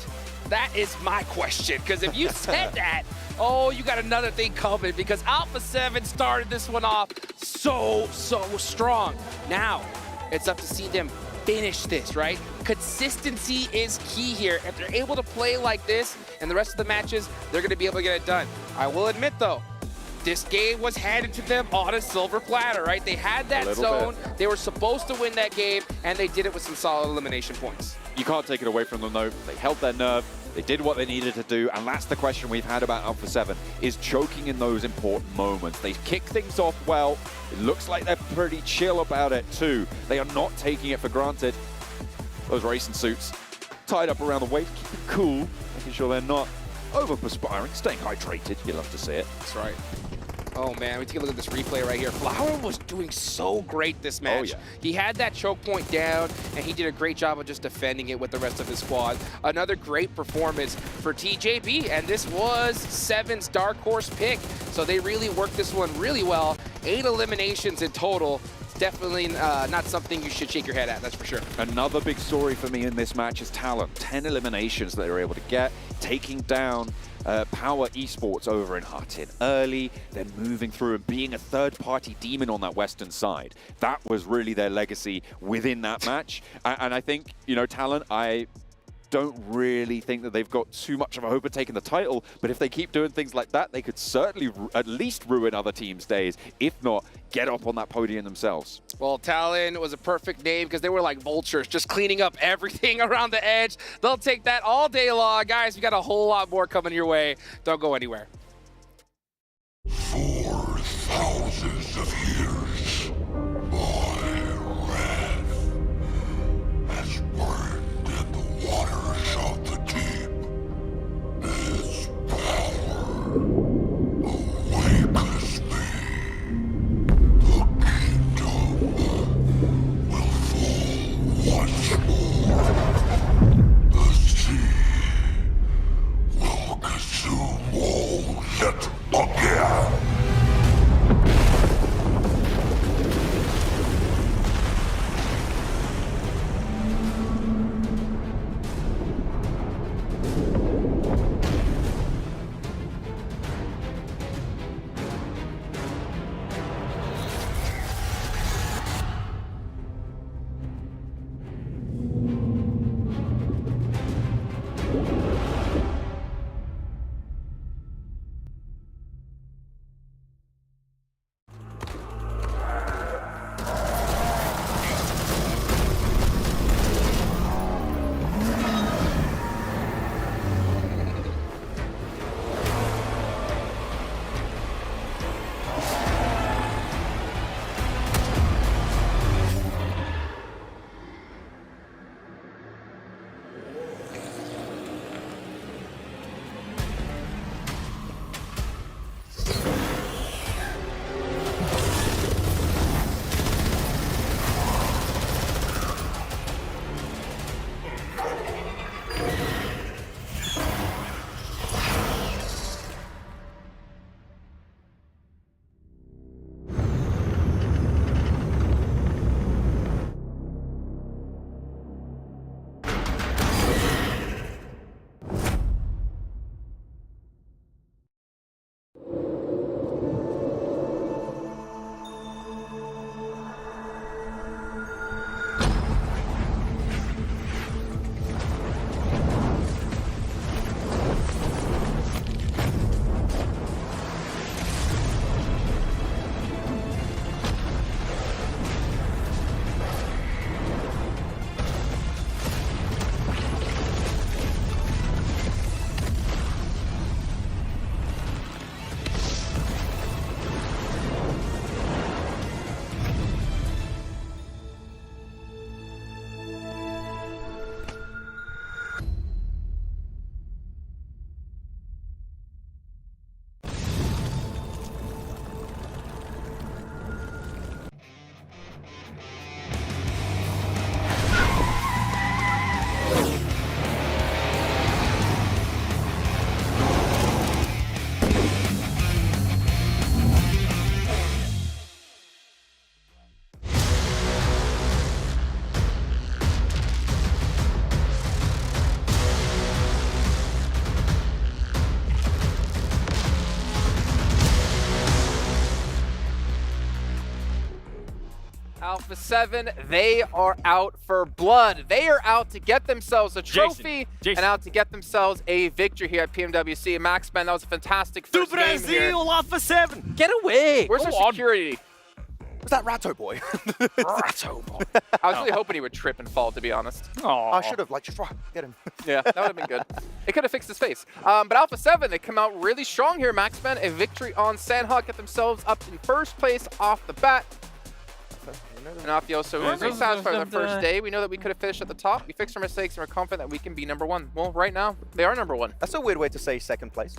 That is my question, because if you said that, oh, you got another thing coming, because Alpha 7 started this one off so strong. Now, it's up to see them finish this, right? Consistency is key here. If they're able to play like this and the rest of the matches, they're going to be able to get it done. I will admit, though, this game was handed to them on a silver platter, right? They had that zone. They were supposed to win that game, and they did it with some solid elimination points. You can't take it away from them, though. They held their nerve. They did what they needed to do, and that's the question we've had about Alpha 7, is choking in those important moments. They kick things off well. It looks like they're pretty chill about it, too. They are not taking it for granted. Those racing suits tied up around the waist, keeping cool, making sure they're not over-perspiring, staying hydrated. You love to see it. That's right. Oh man, we take a look at this replay right here. Flower was doing so great this match. Oh, yeah. He had that choke point down, and he did a great job of just defending it with the rest of his squad. Another great performance for TJB, and this was 7's dark horse pick. So they really worked this one really well. 8 eliminations in total. Definitely not something you should shake your head at, that's for sure. Another big story for me in this match is Talon. 10 eliminations that they were able to get, taking down Power Esports over in Hutton early, then moving through and being a third-party demon on that western side. That was really their legacy within that match. And I think, you know, Talon, I don't really think that they've got too much of a hope of taking the title, but if they keep doing things like that, they could certainly at least ruin other teams' days, if not get up on that podium themselves. Well, Talon was a perfect name because they were like vultures, just cleaning up everything around the edge. They'll take that all day long. Guys, we got a whole lot more coming your way. Don't go anywhere. 4,000 of years, my wrath has burned in the waters of the deep. Its power awakens me. The kingdom will fall once more. The sea will consume all Alpha 7, they are out for blood. They are out to get themselves a trophy and out to get themselves a victory here at PMWC. Max, man, that was a fantastic first game here. Alpha 7! Get away! Where's Go our on. security? Was that Ratto Boy? Ratto Boy. I was really hoping he would trip and fall, to be honest. I should have, like, just get him. Yeah, that would have been good. It could have fixed his face. But Alpha 7, they come out really strong here, Maxman. A victory on Sandhawk, get themselves up in first place off the bat. And Afioso, we're very satisfied with the first day. We know that we could have finished at the top. We fixed our mistakes and we're confident that we can be #1. Well, right now, they are #1. That's a weird way to say second place.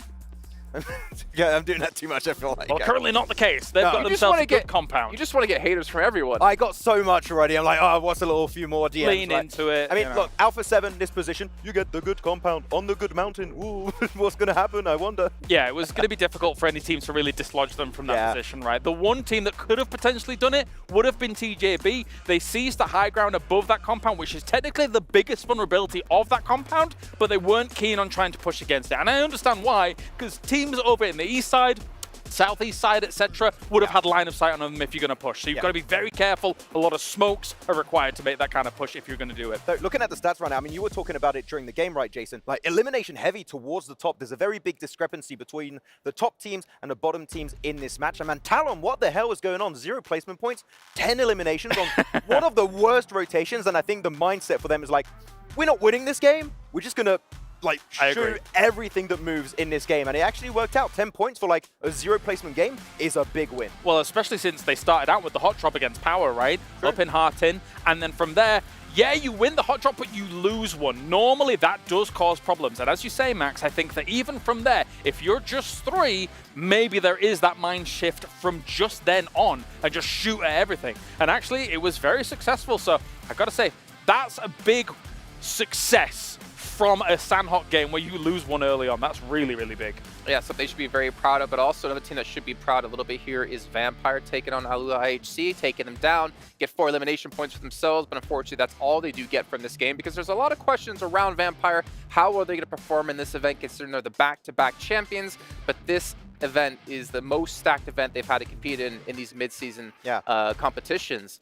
Yeah, I'm doing that too much, I feel like. Well, currently not the case. They've got themselves a good compound. You just want to get haters from everyone. I got so much already. I'm like, oh, what's a few more DMs? Lean like, into it. I mean, look, Alpha 7, this position, you get the good compound on the good mountain. Ooh, what's going to happen? I wonder. Yeah, it was going to be difficult for any team to really dislodge them from that position, right? The one team that could have potentially done it would have been TJB. They seized the high ground above that compound, which is technically the biggest vulnerability of that compound, but they weren't keen on trying to push against it. And I understand why, because teams over in the east side, southeast side, etc., would have had line of sight on them if you're going to push. So you've got to be very careful. A lot of smokes are required to make that kind of push if you're going to do it. So looking at the stats right now, I mean, you were talking about it during the game, right, Jason? Like, elimination heavy towards the top. There's a very big discrepancy between the top teams and the bottom teams in this match. And man, Talon, what the hell is going on? 0 placement points, 10 eliminations on one of the worst rotations. And I think the mindset for them is like, we're not winning this game. We're just going to like shoot everything that moves in this game, and it actually worked out. 10 points for like a 0 placement game is a big win. Well, especially since they started out with the hot drop against Power, right? True. Up in Heartin, and then from there, yeah, you win the hot drop, but you lose one. Normally, that does cause problems. And as you say, Max, I think that even from there, if you're just 3, maybe there is that mind shift from just then on and just shoot at everything. And actually, it was very successful. So I got to say, that's a big success from a Sandhawk game where you lose one early on. That's really, really big. Yeah, so they should be very proud of, but also another team that should be proud a little bit here is Vampire taking on Alula IHC, taking them down, get 4 elimination points for themselves, but unfortunately that's all they do get from this game because there's a lot of questions around Vampire. How are they going to perform in this event considering they're the back-to-back champions? But this event is the most stacked event they've had to compete in these mid-season competitions.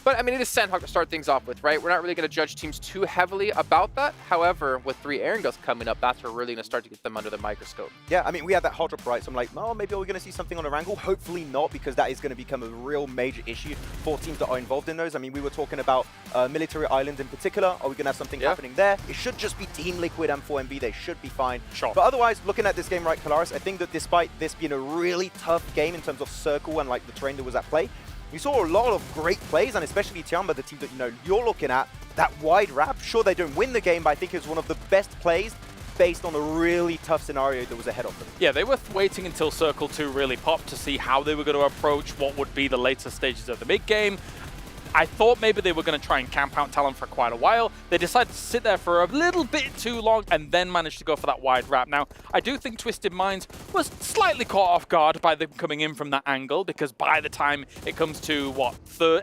But, I mean, it is Sandhawk to start things off with, right? We're not really going to judge teams too heavily about that. However, with 3 Erangels coming up, that's where we're really going to start to get them under the microscope. Yeah, I mean, we had that hot drop, right? So I'm like, oh, maybe we're going to see something on Erangel. Hopefully not, because that is going to become a real major issue for teams that are involved in those. I mean, we were talking about Military Island in particular. Are we going to have something happening there? It should just be Team Liquid and 4MB. They should be fine. Sure. But otherwise, looking at this game, right, Kalaris, I think that despite this being a really tough game in terms of circle and, like, the terrain that was at play, we saw a lot of great plays, and especially Tiamba, the team that you're looking at, that wide wrap. Sure, they don't win the game, but I think it's one of the best plays based on a really tough scenario that was ahead of them. Yeah, they were waiting until Circle 2 really popped to see how they were going to approach what would be the later stages of the mid-game. I thought maybe they were going to try and camp out Talon for quite a while. They decided to sit there for a little bit too long and then managed to go for that wide wrap. Now, I do think Twisted Minds was slightly caught off guard by them coming in from that angle, because by the time it comes to, what,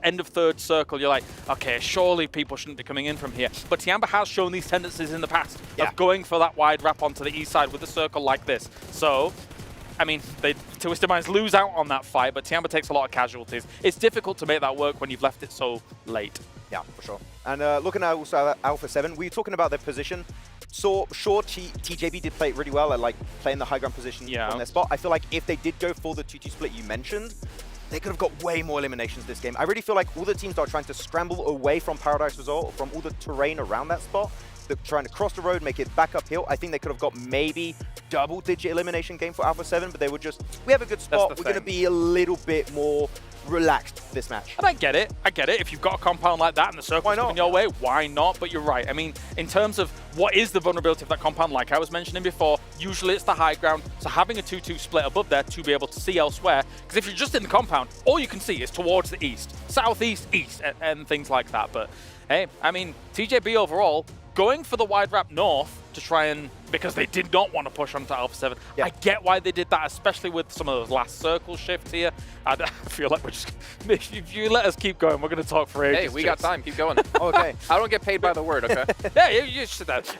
end of third circle, you're like, okay, surely people shouldn't be coming in from here. But Tiamba has shown these tendencies in the past of going for that wide wrap onto the east side with a circle like this. So, I mean, Twisted Minds lose out on that fight, but Tiamba takes a lot of casualties. It's difficult to make that work when you've left it so late. Yeah, for sure. And looking at also Alpha 7, we were talking about their position. So, sure, TJB did play it really well at, like, playing the high ground position on their spot. I feel like if they did go for the 2-2 split you mentioned, they could have got way more eliminations this game. I really feel like all the teams that are trying to scramble away from Paradise Resort, from all the terrain around that spot, they're trying to cross the road, make it back uphill. I think they could have got maybe double-digit elimination game for Alpha 7, but they were just, we have a good spot. We're going to be a little bit more relaxed this match. And I get it. I get it. If you've got a compound like that and the circle's coming your way, why not? But you're right. I mean, in terms of what is the vulnerability of that compound, like I was mentioning before, usually it's the high ground. So having a 2-2 split above there to be able to see elsewhere, because if you're just in the compound, all you can see is towards the east, southeast, east, and things like that. But hey, I mean, TJB overall, going for the wide wrap north to try and, because they did not want to push onto Alpha 7. I get why they did that, especially with some of those last circle shifts here. I feel like we're just, if you let us keep going, we're going to talk for ages. Hey, we got time. Keep going. Okay. I don't get paid by the word, okay? Yeah, you said that.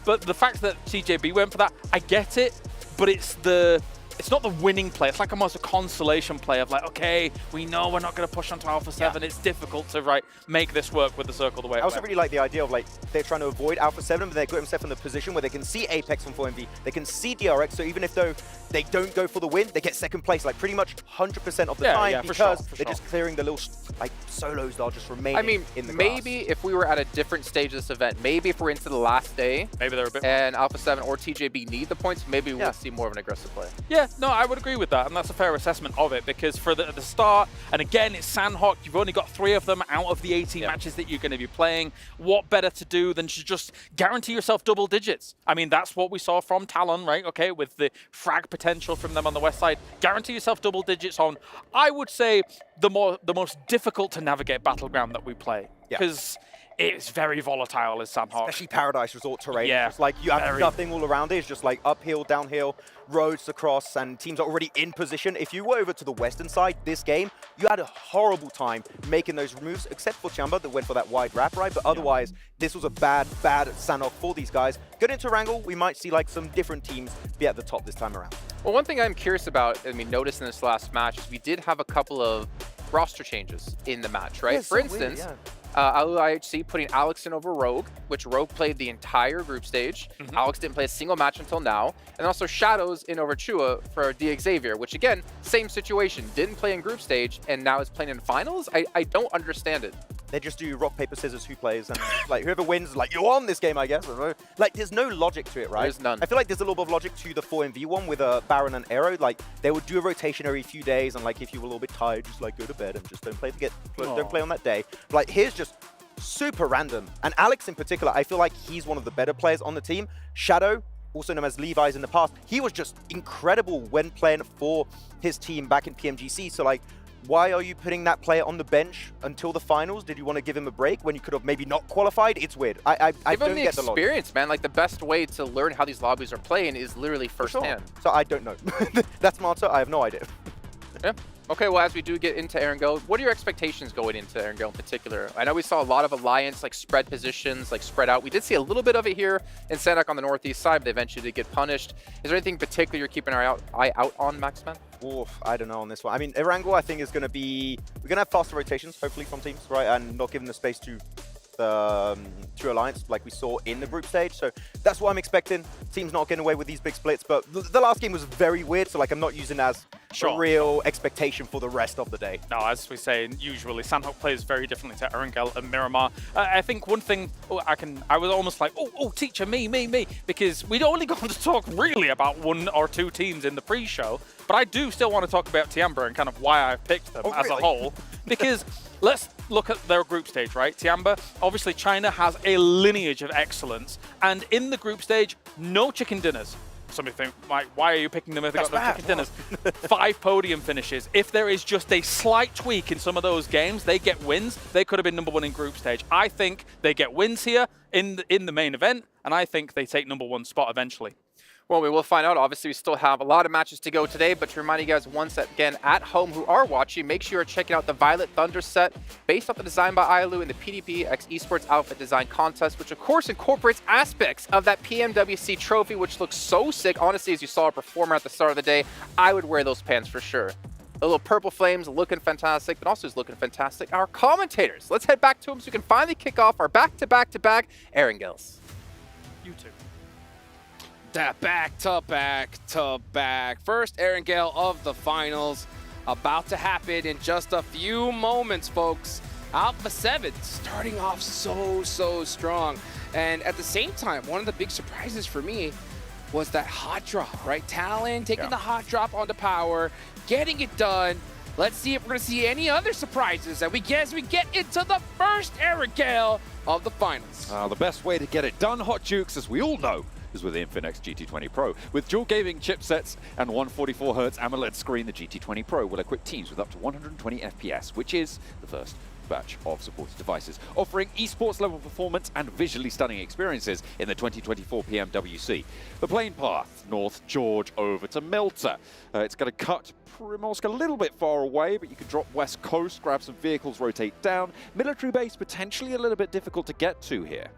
But the fact that TJB went for that, I get it, but it's the it's not the winning play. It's like almost a consolation play of like, okay, we know we're not going to push onto Alpha 7. It's difficult to make this work with the circle the way it I also went. really like the idea of like they're trying to avoid Alpha 7, but they got themselves in the position where they can see Apex from 4MV, they can see DRX, so even if they don't go for the win, they get second place like pretty much 100% of the time because they're just clearing the little like solos that are just remaining I mean, in the maybe if we were at a different stage of this event, maybe if we're into the last day, maybe they're a bit and Alpha 7 or TJB need the points, maybe we'll see more of an aggressive play. Yeah, no, I would agree with that, and that's a fair assessment of it, because for the start, and again, it's Sandhawk, you've only got 3 of them out of the 18 matches that you're going to be playing. What better to do than to just guarantee yourself double digits? I mean, that's what we saw from Talon, right? Okay, with the frag potential from them on the west side. Guarantee yourself double digits on, I would say, the most difficult to navigate battleground that we play. Because it's very volatile as Sandhawk. Especially Paradise Resort terrain. Yeah, It's like you have nothing all around it. It's just like uphill, downhill, roads to cross, and teams are already in position. If you were over to the western side this game, you had a horrible time making those moves, except for Chamba that went for that wide wrap, right? But otherwise, this was a bad Sandhawk for these guys. Going into Wrangle, we might see like some different teams be at the top this time around. Well, one thing I'm curious about, I mean, notice in this last match, is we did have a couple of roster changes in the match, right? Yeah, For instance, IHC putting Alex in over Rogue, which Rogue played the entire group stage. Alex didn't play a single match until now. And also Shadows in over Chua for the Xavier, which again, same situation. Didn't play in group stage and now is playing in finals? I don't understand it. They just do rock, paper, scissors, who plays, and like whoever wins, like you won this game, I guess. Like there's no logic to it, right? There's none. I feel like there's a little bit of logic to the 4MV one with Baron and Aero. Like they would do a rotation every few days, and like if you were a little bit tired, just like go to bed and just don't play don't play on that day. But, like here's just super random. And Alex in particular, I feel like he's one of the better players on the team. Shadow, also known as Levi's in the past, he was just incredible when playing for his team back in PMGC. So like, why are you putting that player on the bench until the finals? Did you want to give him a break when you could have maybe not qualified? It's weird. I don't get the logic. Experience, man. Like the best way to learn how these lobbies are playing is literally firsthand. So I don't know. That's my answer. I have no idea. Yeah. Okay, well, as we do get into Erangel, what are your expectations going into Erangel in particular? I know we saw a lot of Alliance, like spread positions, like spread out. We did see a little bit of it here in Sandhawk on the northeast side, but they eventually did get punished. Is there anything in particular you're keeping an eye out on, Maxman? Oof, I don't know on this one. I mean, Erangel, I think, is going to be... We're going to have faster rotations, hopefully, from teams, right? And not giving the space to True Alliance like we saw in the group stage. So that's what I'm expecting. Team's not getting away with these big splits, but the last game was very weird, so like I'm not using it as a real expectation for the rest of the day. No, as we say, usually Sandhawk plays very differently to Erangel and Miramar. I think one thing I was almost like, oh, teacher, me, because we'd only gone to talk really about 1 or 2 teams in the pre-show, but I do still want to talk about Tiamba and kind of why I picked them as a whole, because let's look at their group stage, right? Tiamba, obviously China has a lineage of excellence, and in the group stage, no chicken dinners. Somebody think, why are you picking them if they've got no chicken dinners? 5 podium finishes. If there is just a slight tweak in some of those games, they get wins. They could have been #1 in group stage. I think they get wins here in the main event, and I think they take #1 spot eventually. Well, we will find out. Obviously, we still have a lot of matches to go today, but to remind you guys once again at home who are watching, make sure you're checking out the Violet Thunder set based off the design by Ailu in the PDP X Esports Outfit Design Contest, which of course incorporates aspects of that PMWC trophy, which looks so sick. Honestly, as you saw a performer at the start of the day, I would wear those pants for sure. The little purple flames looking fantastic, but also is looking fantastic. Our commentators, let's head back to them so we can finally kick off our back-to-back-to-back Erangels. You two. That back to back. First Erangel of the finals about to happen in just a few moments, folks. Alpha 7 starting off so strong. And at the same time, one of the big surprises for me was that hot drop, right? Talon taking the hot drop onto Power, getting it done. Let's see if we're going to see any other surprises as we get into the first Erangel of the finals. The best way to get it done, Hot Jukes, as we all know, is with the Infinix GT20 Pro. With dual gaming chipsets and 144Hz AMOLED screen, the GT20 Pro will equip teams with up to 120 FPS, which is the first batch of supported devices, offering esports level performance and visually stunning experiences in the 2024 PMWC. The plane path, North George over to Milta. It's going to cut Primorsk a little bit far away, but you can drop west coast, grab some vehicles, rotate down. Military base potentially a little bit difficult to get to here.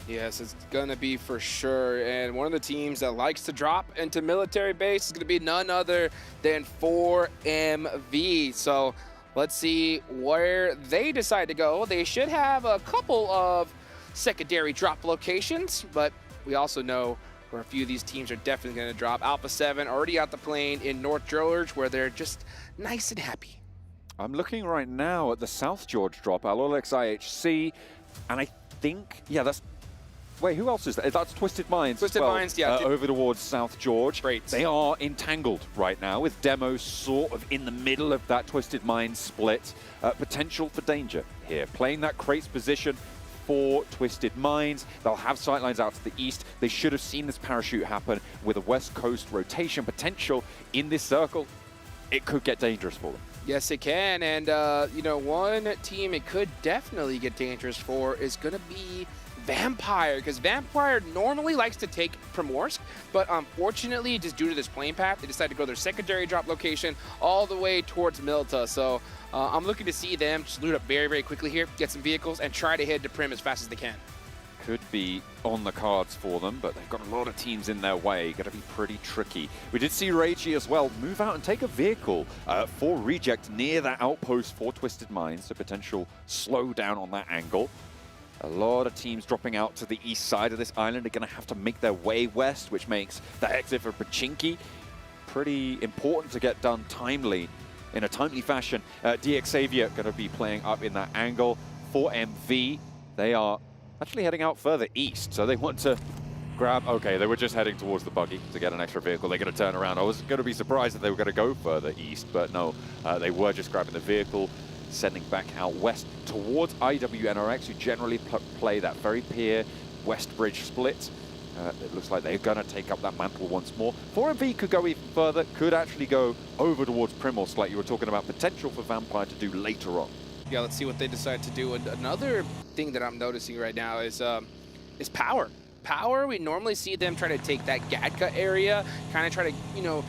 Yes, it's going to be for sure. And one of the teams that likes to drop into military base is going to be none other than 4MV. So let's see where they decide to go. They should have a couple of secondary drop locations, but we also know where a few of these teams are definitely going to drop. Alpha 7 already out the plane in North George, where they're just nice and happy. I'm looking right now at the South George drop, Alolex IHC, and I think, yeah, that's... Wait, who else is that? That's Twisted Minds. Twisted Minds, yeah. Over towards South George. Great. They are entangled right now, with Demo sort of in the middle of that Twisted Minds split. Potential for danger here. Playing that crates position for Twisted Minds. They'll have sightlines out to the east. They should have seen this parachute happen with a West Coast rotation potential in this circle. It could get dangerous for them. Yes, it can. And, you know, one team it could definitely get dangerous for is going to be Vampire, because Vampire normally likes to take Primorsk, but unfortunately, just due to this plane path, they decided to go their secondary drop location all the way towards Milta. So I'm looking to see them just loot up very, very quickly here, get some vehicles, and try to head to Prim as fast as they can. Could be on the cards for them, but they've got a lot of teams in their way. Going to be pretty tricky. We did see Reiji as well move out and take a vehicle for Reject near that outpost for Twisted Minds, so potential slowdown on that angle. A lot of teams dropping out to the east side of this island are going to have to make their way west, which makes the exit for Pachinki pretty important to get done in a timely fashion. DX Xavier going to be playing up in that angle. For MV, they are actually heading out further east, so they want to grab... Okay, they were just heading towards the buggy to get an extra vehicle. They're going to turn around. I was going to be surprised if they were going to go further east, but no, they were just grabbing the vehicle, sending back out west towards IWNRX, who generally play that very pier West Bridge split. It looks like they're going to take up that mantle once more. 4MV could go even further, could actually go over towards Primorsk, like you were talking about potential for Vampire to do later on. Yeah, let's see what they decide to do. And another thing that I'm noticing right now is Power. Power, we normally see them try to take that Gatka area, kind of try to, you know,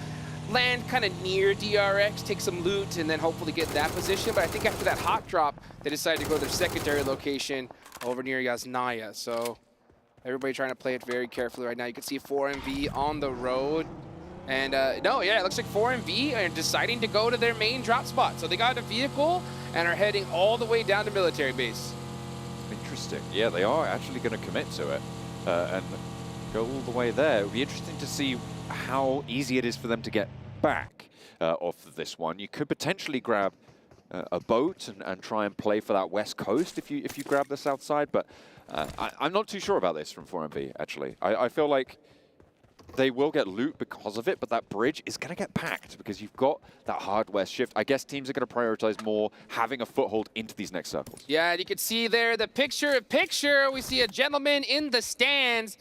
land kind of near DRX, take some loot, and then hopefully get that position. But I think after that hot drop, they decided to go to their secondary location over near Yasnaya. So everybody trying to play it very carefully right now. You can see 4MV on the road. And no, yeah, it looks like 4MV are deciding to go to their main drop spot. So they got a vehicle and are heading all the way down to military base. Interesting. Yeah, they are actually going to commit to it and go all the way there. It would be interesting to see how easy it is for them to get back off of this one. You could potentially grab a boat and try and play for that west coast if you grab the south side, but I'm not too sure about this from 4MV, actually. I feel like they will get loot because of it, but that bridge is going to get packed because you've got that hard west shift. I guess teams are going to prioritize more having a foothold into these next circles. Yeah, and you can see there the picture. We see a gentleman in the stands.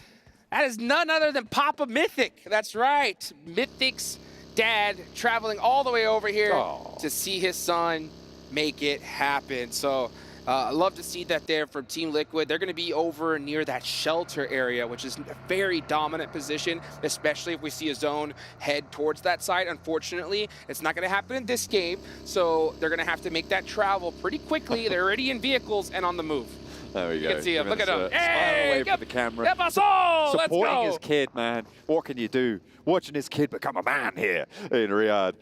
That is none other than Papa Mythic. That's right. Mythic's dad traveling all the way over here to see his son make it happen. So I love to see that there from Team Liquid. They're going to be over near that shelter area, which is a very dominant position, especially if we see a zone head towards that side. Unfortunately, it's not going to happen in this game, so they're going to have to make that travel pretty quickly. They're already in vehicles and on the move. There we go. You can see him. Look at him. Hey, away from the camera. Let's Supporting go. his kid, man. What can you do? Watching his kid become a man here in Riyadh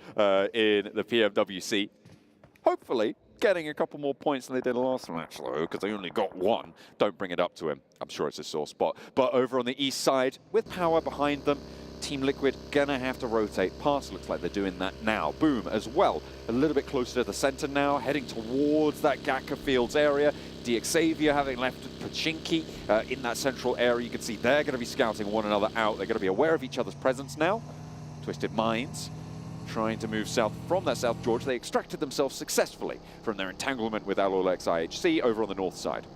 in the PMWC. Hopefully getting a couple more points than they did last match, though, because they only got one. Don't bring it up to him. I'm sure it's a sore spot. But over on the east side, with Power behind them, Team Liquid gonna have to rotate past. Looks like they're doing that now. Boom as well. A little bit closer to the center now, heading towards that Gatka Fields area. DX Xavier having left Pachinki in that central area. You can see they're gonna be scouting one another out. They're gonna be aware of each other's presence now. Twisted Minds trying to move south from that South George. They extracted themselves successfully from their entanglement with Alolex IHC over on the north side.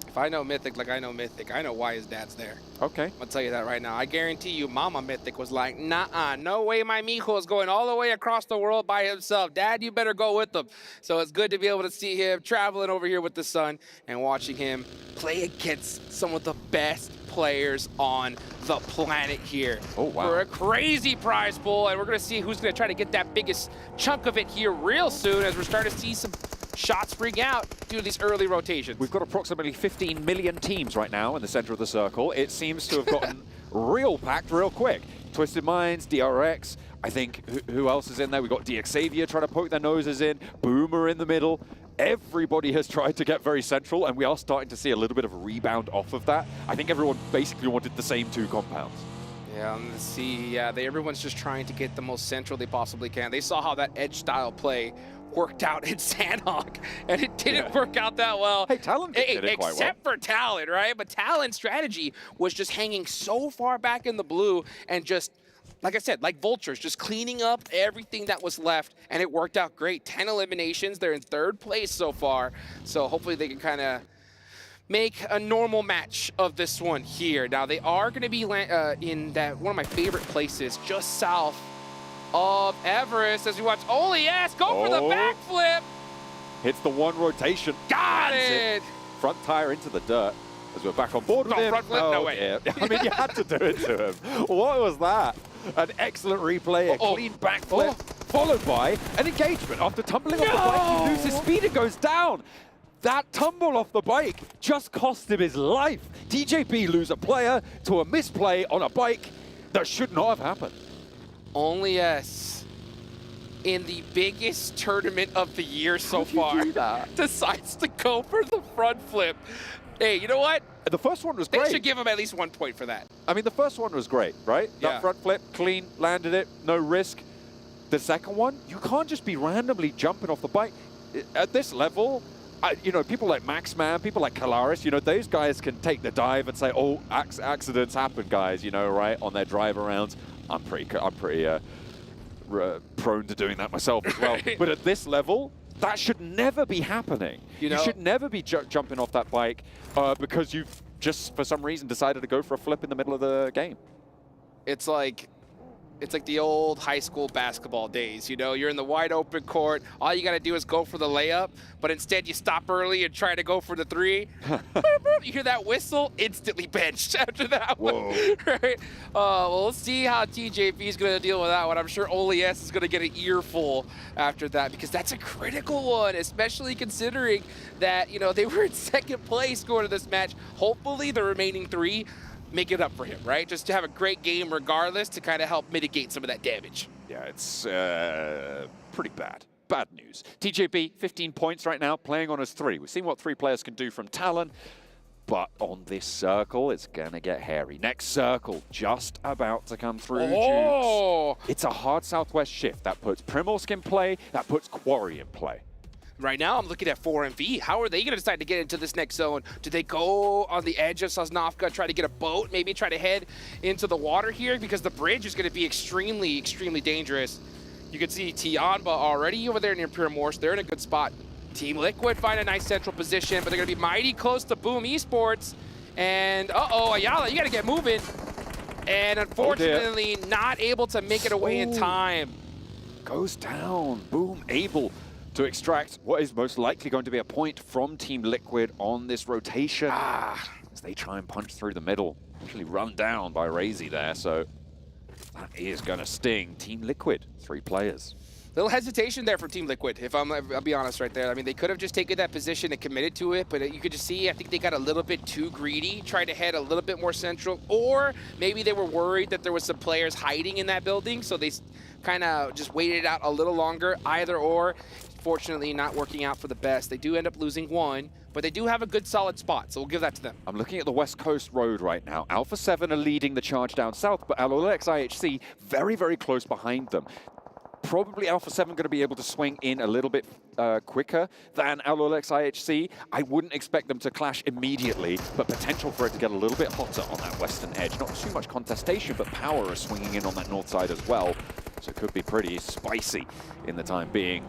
If I know Mythic like I know Mythic, I know why his dad's there. Okay. I'll tell you that right now. I guarantee you Mama Mythic was like, nah, no way my mijo is going all the way across the world by himself. Dad, you better go with him. So it's good to be able to see him traveling over here with the son and watching him play against some of the best players on the planet here. Oh, wow. For a crazy prize pool, and we're going to see who's going to try to get that biggest chunk of it here real soon as we're starting to see some shots spring out due to these early rotations. We've got approximately 15 million teams right now in the center of the circle. It seems to have gotten real packed real quick. Twisted Minds, DRX, I think, who else is in there? We've got DXavier trying to poke their noses in, Boomer in the middle. Everybody has tried to get very central, and we are starting to see a little bit of a rebound off of that. I think everyone basically wanted the same 2 compounds. Yeah, let's see. Yeah, everyone's just trying to get the most central they possibly can. They saw how that edge style play worked out in Sandhawk, and it didn't work out that well. Hey, Talon did it quite well. Except for Talon, right? But Talon's strategy was just hanging so far back in the blue and just, like I said, like vultures, just cleaning up everything that was left, and it worked out great. 10 eliminations. They're in 3rd place so far, so hopefully they can kind of make a normal match of this one here. Now, they are going to be in that one of my favorite places, just south of Everest, as we watch OLES go for the backflip. Hits the 1 rotation. Got it! Front tire into the dirt as we're back on board with him. Front flip? No way. Yeah. I mean, you had to do it to him. What was that? An excellent replay, a clean backflip, followed by an engagement. After tumbling off the bike, he loses speed and goes down. That tumble off the bike just cost him his life. TJP lose a player to a misplay on a bike that should not have happened. OLES, in the biggest tournament of the year so far, decides to go for the front flip. Hey, you know what? The first one was great. They should give him at least 1 point for that. I mean, the first one was great, right? Yeah. That front flip, clean, landed it, no risk. The second one, you can't just be randomly jumping off the bike. At this level, you know, people like Maxman, people like Kalaris, you know, those guys can take the dive and say, oh, accidents happen, guys, you know, right, on their drive arounds. I'm pretty prone to doing that myself as well. But at this level, that should never be happening. You should never be jumping off that bike because you've just, for some reason, decided to go for a flip in the middle of the game. It's like the old high school basketball days, you know? You're in the wide open court. All you got to do is go for the layup, but instead you stop early and try to go for the 3. You hear that whistle, instantly benched after that one. Right? Well, we'll see how TJP is going to deal with that one. I'm sure OLES is going to get an earful after that because that's a critical one, especially considering that, you know, they were in 2nd place going to this match. Hopefully the remaining 3 make it up for him, right? Just to have a great game regardless to kind of help mitigate some of that damage. Yeah, it's pretty bad. Bad news. TJP, 15 points right now, playing on his 3. We've seen what 3 players can do from Talon, but on this circle, it's going to get hairy. Next circle, just about to come through, Jukes. It's a hard southwest shift. That puts Primorsk in play, that puts Quarry in play. Right now, I'm looking at 4MV. How are they going to decide to get into this next zone? Do they go on the edge of Sosnovka, try to get a boat, maybe try to head into the water here? Because the bridge is going to be extremely, extremely dangerous. You can see Tianba already over there near Primorsk. They're in a good spot. Team Liquid find a nice central position, but they're going to be mighty close to Boom Esports. And, Ayala, you got to get moving. And unfortunately, not able to make it away in time. Goes down. Boom able to extract what is most likely going to be a point from Team Liquid on this rotation. As they try and punch through the middle. Actually run down by Razy there, so that is going to sting. Team Liquid, 3 players. Little hesitation there from Team Liquid, I'll be honest right there. I mean, they could have just taken that position and committed to it, but you could just see, I think they got a little bit too greedy, tried to head a little bit more central, or maybe they were worried that there was some players hiding in that building, so they kind of just waited it out a little longer, either or. Fortunately, not working out for the best. They do end up losing 1, but they do have a good solid spot, so we'll give that to them. I'm looking at the West Coast Road right now. Alpha 7 are leading the charge down south, but Alolex IHC very, very close behind them. Probably Alpha 7 going to be able to swing in a little bit quicker than Alolex IHC. I wouldn't expect them to clash immediately, but potential for it to get a little bit hotter on that western edge. Not too much contestation, but power is swinging in on that north side as well. So it could be pretty spicy in the time being.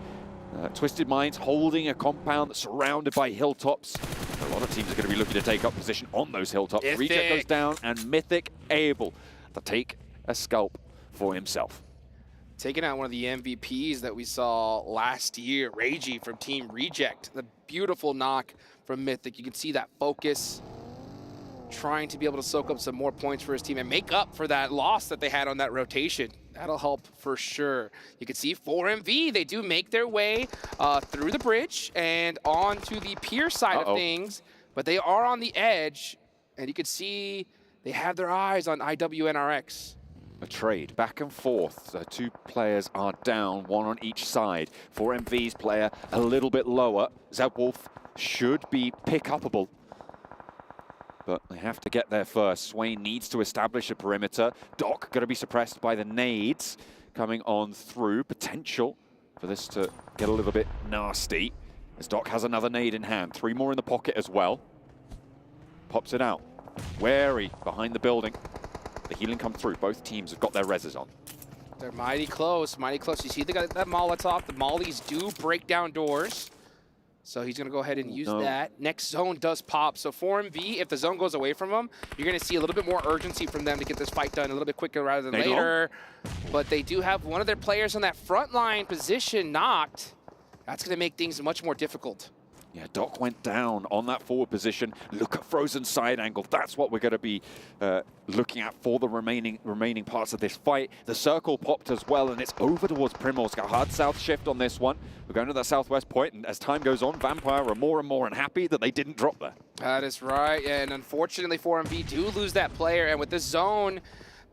Twisted Minds holding a compound that's surrounded by hilltops. A lot of teams are going to be looking to take up position on those hilltops. Reject goes down, and Mythic able to take a scalp for himself. Taking out one of the MVPs that we saw last year, Reiji from Team Reject. The beautiful knock from Mythic. You can see that focus, trying to be able to soak up some more points for his team and make up for that loss that they had on that rotation. That'll help for sure. You can see 4MV, they do make their way through the bridge and onto the pier side of things, but they are on the edge, and you can see they have their eyes on IWNRX. A trade back and forth. So 2 players are down, 1 on each side. 4MV's player a little bit lower. Zebwolf should be pick-upable, but they have to get there first. Swain needs to establish a perimeter. Doc going to be suppressed by the nades coming on through. Potential for this to get a little bit nasty, as Doc has another nade in hand. 3 more in the pocket as well. Pops it out. Wary behind the building. The healing come through. Both teams have got their reses on. They're mighty close, mighty close. You see they got that Molotov. The mollies do break down doors. So he's going to go ahead and use that. Next zone does pop. So 4MV, if the zone goes away from them, you're going to see a little bit more urgency from them to get this fight done a little bit quicker rather than later. But they do have one of their players on that front line position knocked. That's going to make things much more difficult. Yeah, Doc went down on that forward position. Look at frozen side angle. That's what we're going to be looking at for the remaining parts of this fight. The circle popped as well, and it's over towards Primorsk. A hard south shift on this one. We're going to that southwest point, and as time goes on, Vampire are more and more unhappy that they didn't drop there. That is right, and unfortunately 4MV do lose that player, and with this zone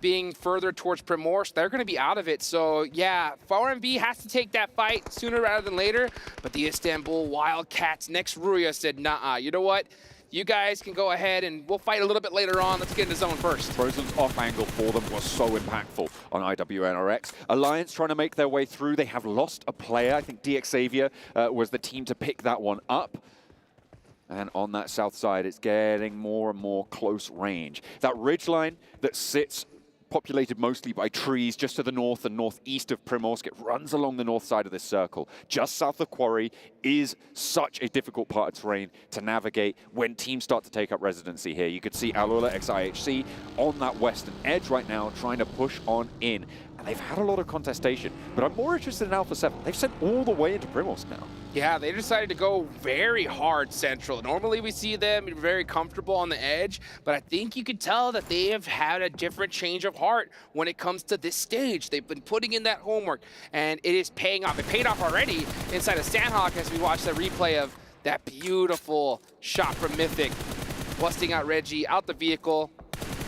being further towards Primorsk, they're going to be out of it. So yeah, 4MV has to take that fight sooner rather than later, but the Istanbul Wildcats next Ruya said, nah, you know what? You guys can go ahead and we'll fight a little bit later on. Let's get into zone first. Frozen's off angle for them was so impactful on IWNRX. Alliance trying to make their way through. They have lost a player. I think DX Xavier was the team to pick that one up. And on that south side, it's getting more and more close range. That ridgeline that sits populated mostly by trees just to the north and northeast of Primorsk. It runs along the north side of this circle. Just south of Quarry is such a difficult part of terrain to navigate when teams start to take up residency here. You could see Alula XIHC on that western edge right now trying to push on in. And they've had a lot of contestation, but I'm more interested in Alpha 7. They've sent all the way into Primorsk now. Yeah, they decided to go very hard central. Normally we see them very comfortable on the edge, but I think you could tell that they have had a different change of heart when it comes to this stage. They've been putting in that homework, and it is paying off. It paid off already inside of Sandhawk as we watch the replay of that beautiful shot from Mythic, busting out Reggie out the vehicle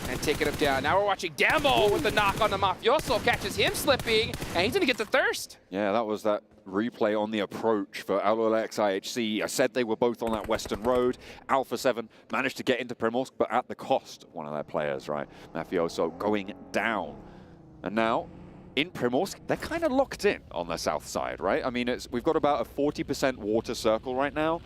and taking him down. Now we're watching Demo with the knock on the Mafioso, catches him slipping, and he's gonna get the thirst. Yeah, that was that replay on the approach for Alula XIHC. I said they were both on that western road. Alpha 7 managed to get into Primorsk, but at the cost of one of their players, right? Mafioso going down. And now, in Primorsk, they're kind of locked in on the south side, right? I mean, we've got about a 40% water circle right now,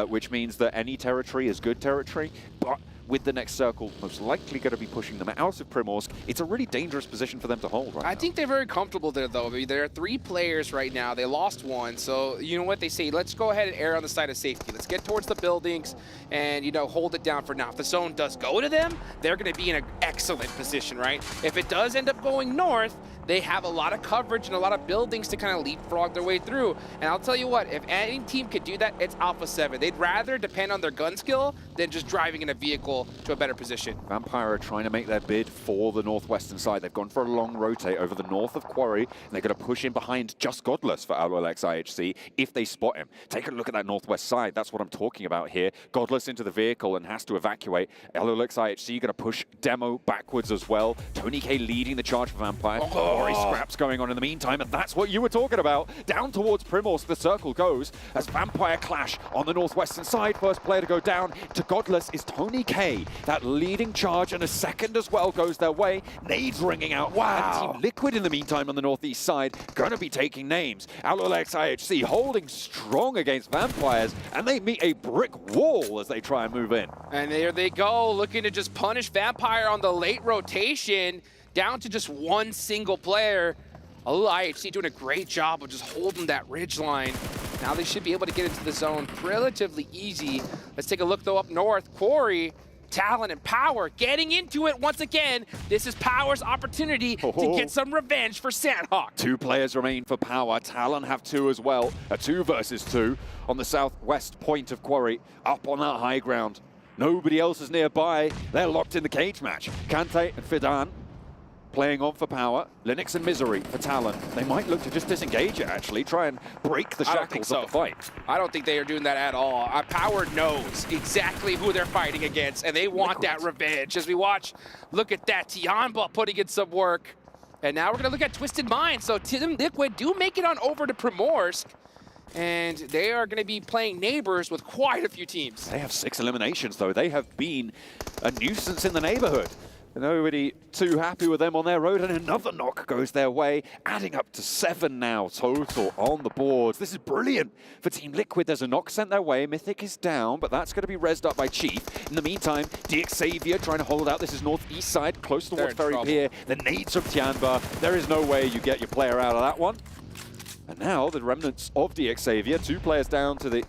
which means that any territory is good territory, but with the next circle most likely going to be pushing them out of Primorsk, it's a really dangerous position for them to hold right now. I think they're very comfortable there, though. I mean, there are 3 players right now. They lost 1, so you know what they say? Let's go ahead and err on the side of safety. Let's get towards the buildings and, you know, hold it down for now. If the zone does go to them, they're going to be in an excellent position, right? If it does end up going north, they have a lot of coverage and a lot of buildings to kind of leapfrog their way through. And I'll tell you what, if any team could do that, it's Alpha 7. They'd rather depend on their gun skill than just driving in a vehicle to a better position. Vampire are trying to make their bid for the northwestern side. They've gone for a long rotate over the north of Quarry, and they're going to push in behind Just Godless for Alula XIHC if they spot him. Take a look at that northwest side. That's what I'm talking about here. Godless into the vehicle and has to evacuate. Alula XIHC going to push Demo backwards as well. Tony K leading the charge for Vampire. Quarry scraps going on in the meantime, and that's what you were talking about. Down towards Primorsk, the circle goes as Vampire clash on the northwestern side. First player to go down to Godless is Tony K. That leading charge, and a second as well goes their way. Nades ringing out. Wow. And Team Liquid in the meantime on the northeast side going to be taking names. Alula XIHC holding strong against Vampires, and they meet a brick wall as they try and move in. And there they go, looking to just punish Vampire on the late rotation, down to just 1 single player. IHC doing a great job of just holding that ridge line. Now they should be able to get into the zone relatively easy. Let's take a look though up north. Quarry, Talon, and Power getting into it once again. This is Power's opportunity to get some revenge for Sandhawk. 2 players remain for Power. Talon have 2 as well. A 2 versus 2 on the southwest point of Quarry, up on that high ground. Nobody else is nearby. They're locked in the cage match. Kante and Fidan playing on for Power. Linux and Misery for Talon. They might look to just disengage it, actually, try and break the shackles of the fight. I don't think they are doing that at all. Power knows exactly who they're fighting against, and they want that revenge. As we watch, look at that, Tianba putting in some work. And now we're gonna look at Twisted Minds. So Team Liquid do make it on over to Primorsk, and they are gonna be playing neighbors with quite a few teams. They have 6 eliminations, though. They have been a nuisance in the neighborhood. Nobody too happy with them on their road, and another knock goes their way, adding up to 7 now total on the boards. This is brilliant for Team Liquid. There's a knock sent their way. Mythic is down, but that's going to be rezzed up by Chief. In the meantime, Xavier trying to hold out. This is northeast side, close towards Ferry Pier. The nades from Tianba. There is no way you get your player out of that one. And now the remnants of Xavier, 2 players down to the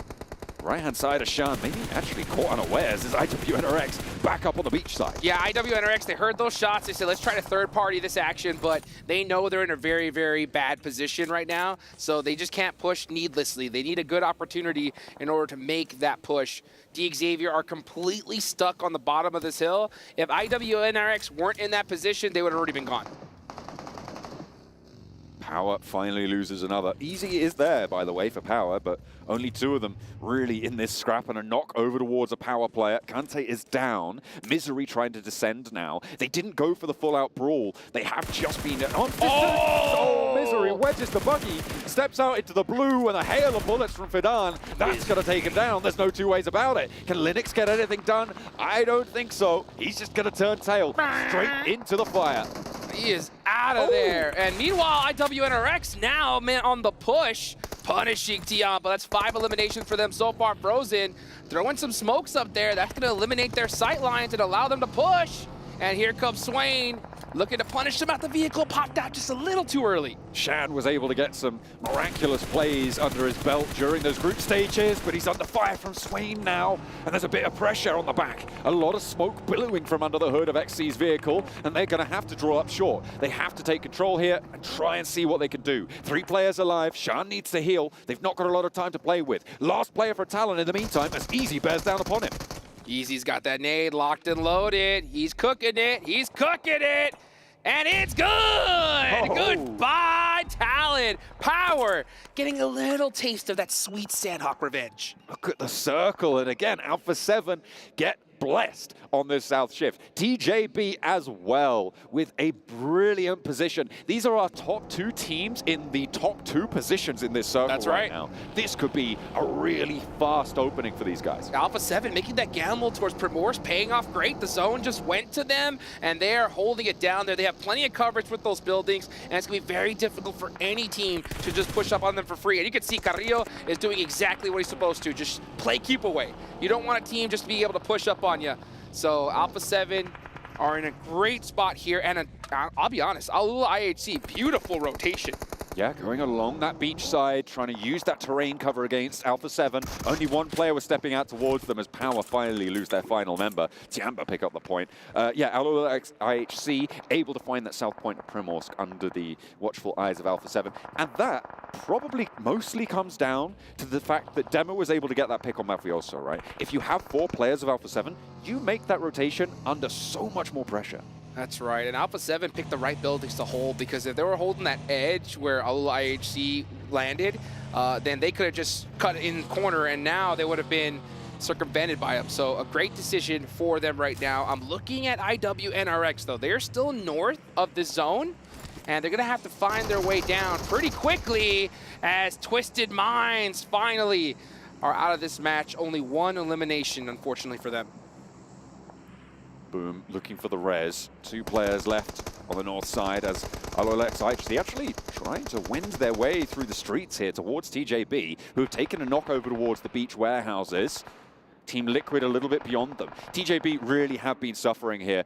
right-hand side of Shan, maybe actually caught unawares as IWNRX back up on the beach side. Yeah, IWNRX, they heard those shots. They said, let's try to third-party this action, but they know they're in a very, very bad position right now, so they just can't push needlessly. They need a good opportunity in order to make that push. Xavier are completely stuck on the bottom of this hill. If IWNRX weren't in that position, they would have already been gone. Power finally loses another. Easy is there, by the way, for Power, but only 2 of them really in this scrap, and a knock over towards a Power player. Kante is down. Misery trying to descend now. They didn't go for the full-out brawl. They have just been on distance. Oh! Misery wedges the buggy, steps out into the blue, and a hail of bullets from Fidan. That's going to take him down. There's no 2 ways about it. Can Linux get anything done? I don't think so. He's just going to turn tail straight into the fire. He is out of there. And meanwhile, IWNRX now, man, on the push, punishing Tianba. That's 5 eliminations for them so far. Frozen, throwing some smokes up there. That's going to eliminate their sight lines and allow them to push. And here comes Swain, looking to punish them at the vehicle. Popped out just a little too early. Shan was able to get some miraculous plays under his belt during those group stages, but he's under fire from Swain now, and there's a bit of pressure on the back. A lot of smoke billowing from under the hood of XC's vehicle, and they're going to have to draw up short. They have to take control here and try and see what they can do. 3 players alive. Shan needs to heal. They've not got a lot of time to play with. Last player for Talon in the meantime as Easy bears down upon him. Easy's got that nade locked and loaded. He's cooking it. He's cooking it. And it's good! Oh. Goodbye, Talon. Power getting a little taste of that sweet Sandhawk revenge. Look at the circle, and again, Alpha 7 get blessed on this south shift. TJB as well with a brilliant position. These are our top 2 teams in the top 2 positions in this circle. That's right. Now. This could be a really fast opening for these guys. Alpha 7 making that gamble towards Primorsk, paying off great. The zone just went to them, and they are holding it down there. They have plenty of coverage with those buildings, and it's going to be very difficult for any team to just push up on them for free. And you can see Carrillo is doing exactly what he's supposed to. Just play keep away. You don't want a team just to be able to push up on you. So Alpha 7 are in a great spot here, and I'll be honest, Alula IHC, beautiful rotation. Yeah, going along that beach side, trying to use that terrain cover against Alpha 7. Only 1 player was stepping out towards them as Power finally lose their final member. Tianba pick up the point. Yeah, Alula IHC able to find that south point of Primorsk under the watchful eyes of Alpha 7. And that probably mostly comes down to the fact that Demo was able to get that pick on Mafioso, right? If you have 4 players of Alpha 7, you make that rotation under so much more pressure. That's right, and Alpha 7 picked the right buildings to hold, because if they were holding that edge where Alula IHC landed, then they could have just cut in the corner, and now they would have been circumvented by them. So a great decision for them right now. I'm looking at IWNRX, though. They're still north of the zone, and they're going to have to find their way down pretty quickly as Twisted Minds finally are out of this match. Only 1 elimination, unfortunately, for them. Boom, looking for the res. 2 players left on the north side as Alolex IHC actually trying to wind their way through the streets here towards TJB, who have taken a knock over towards the beach warehouses. Team Liquid a little bit beyond them. TJB really have been suffering here.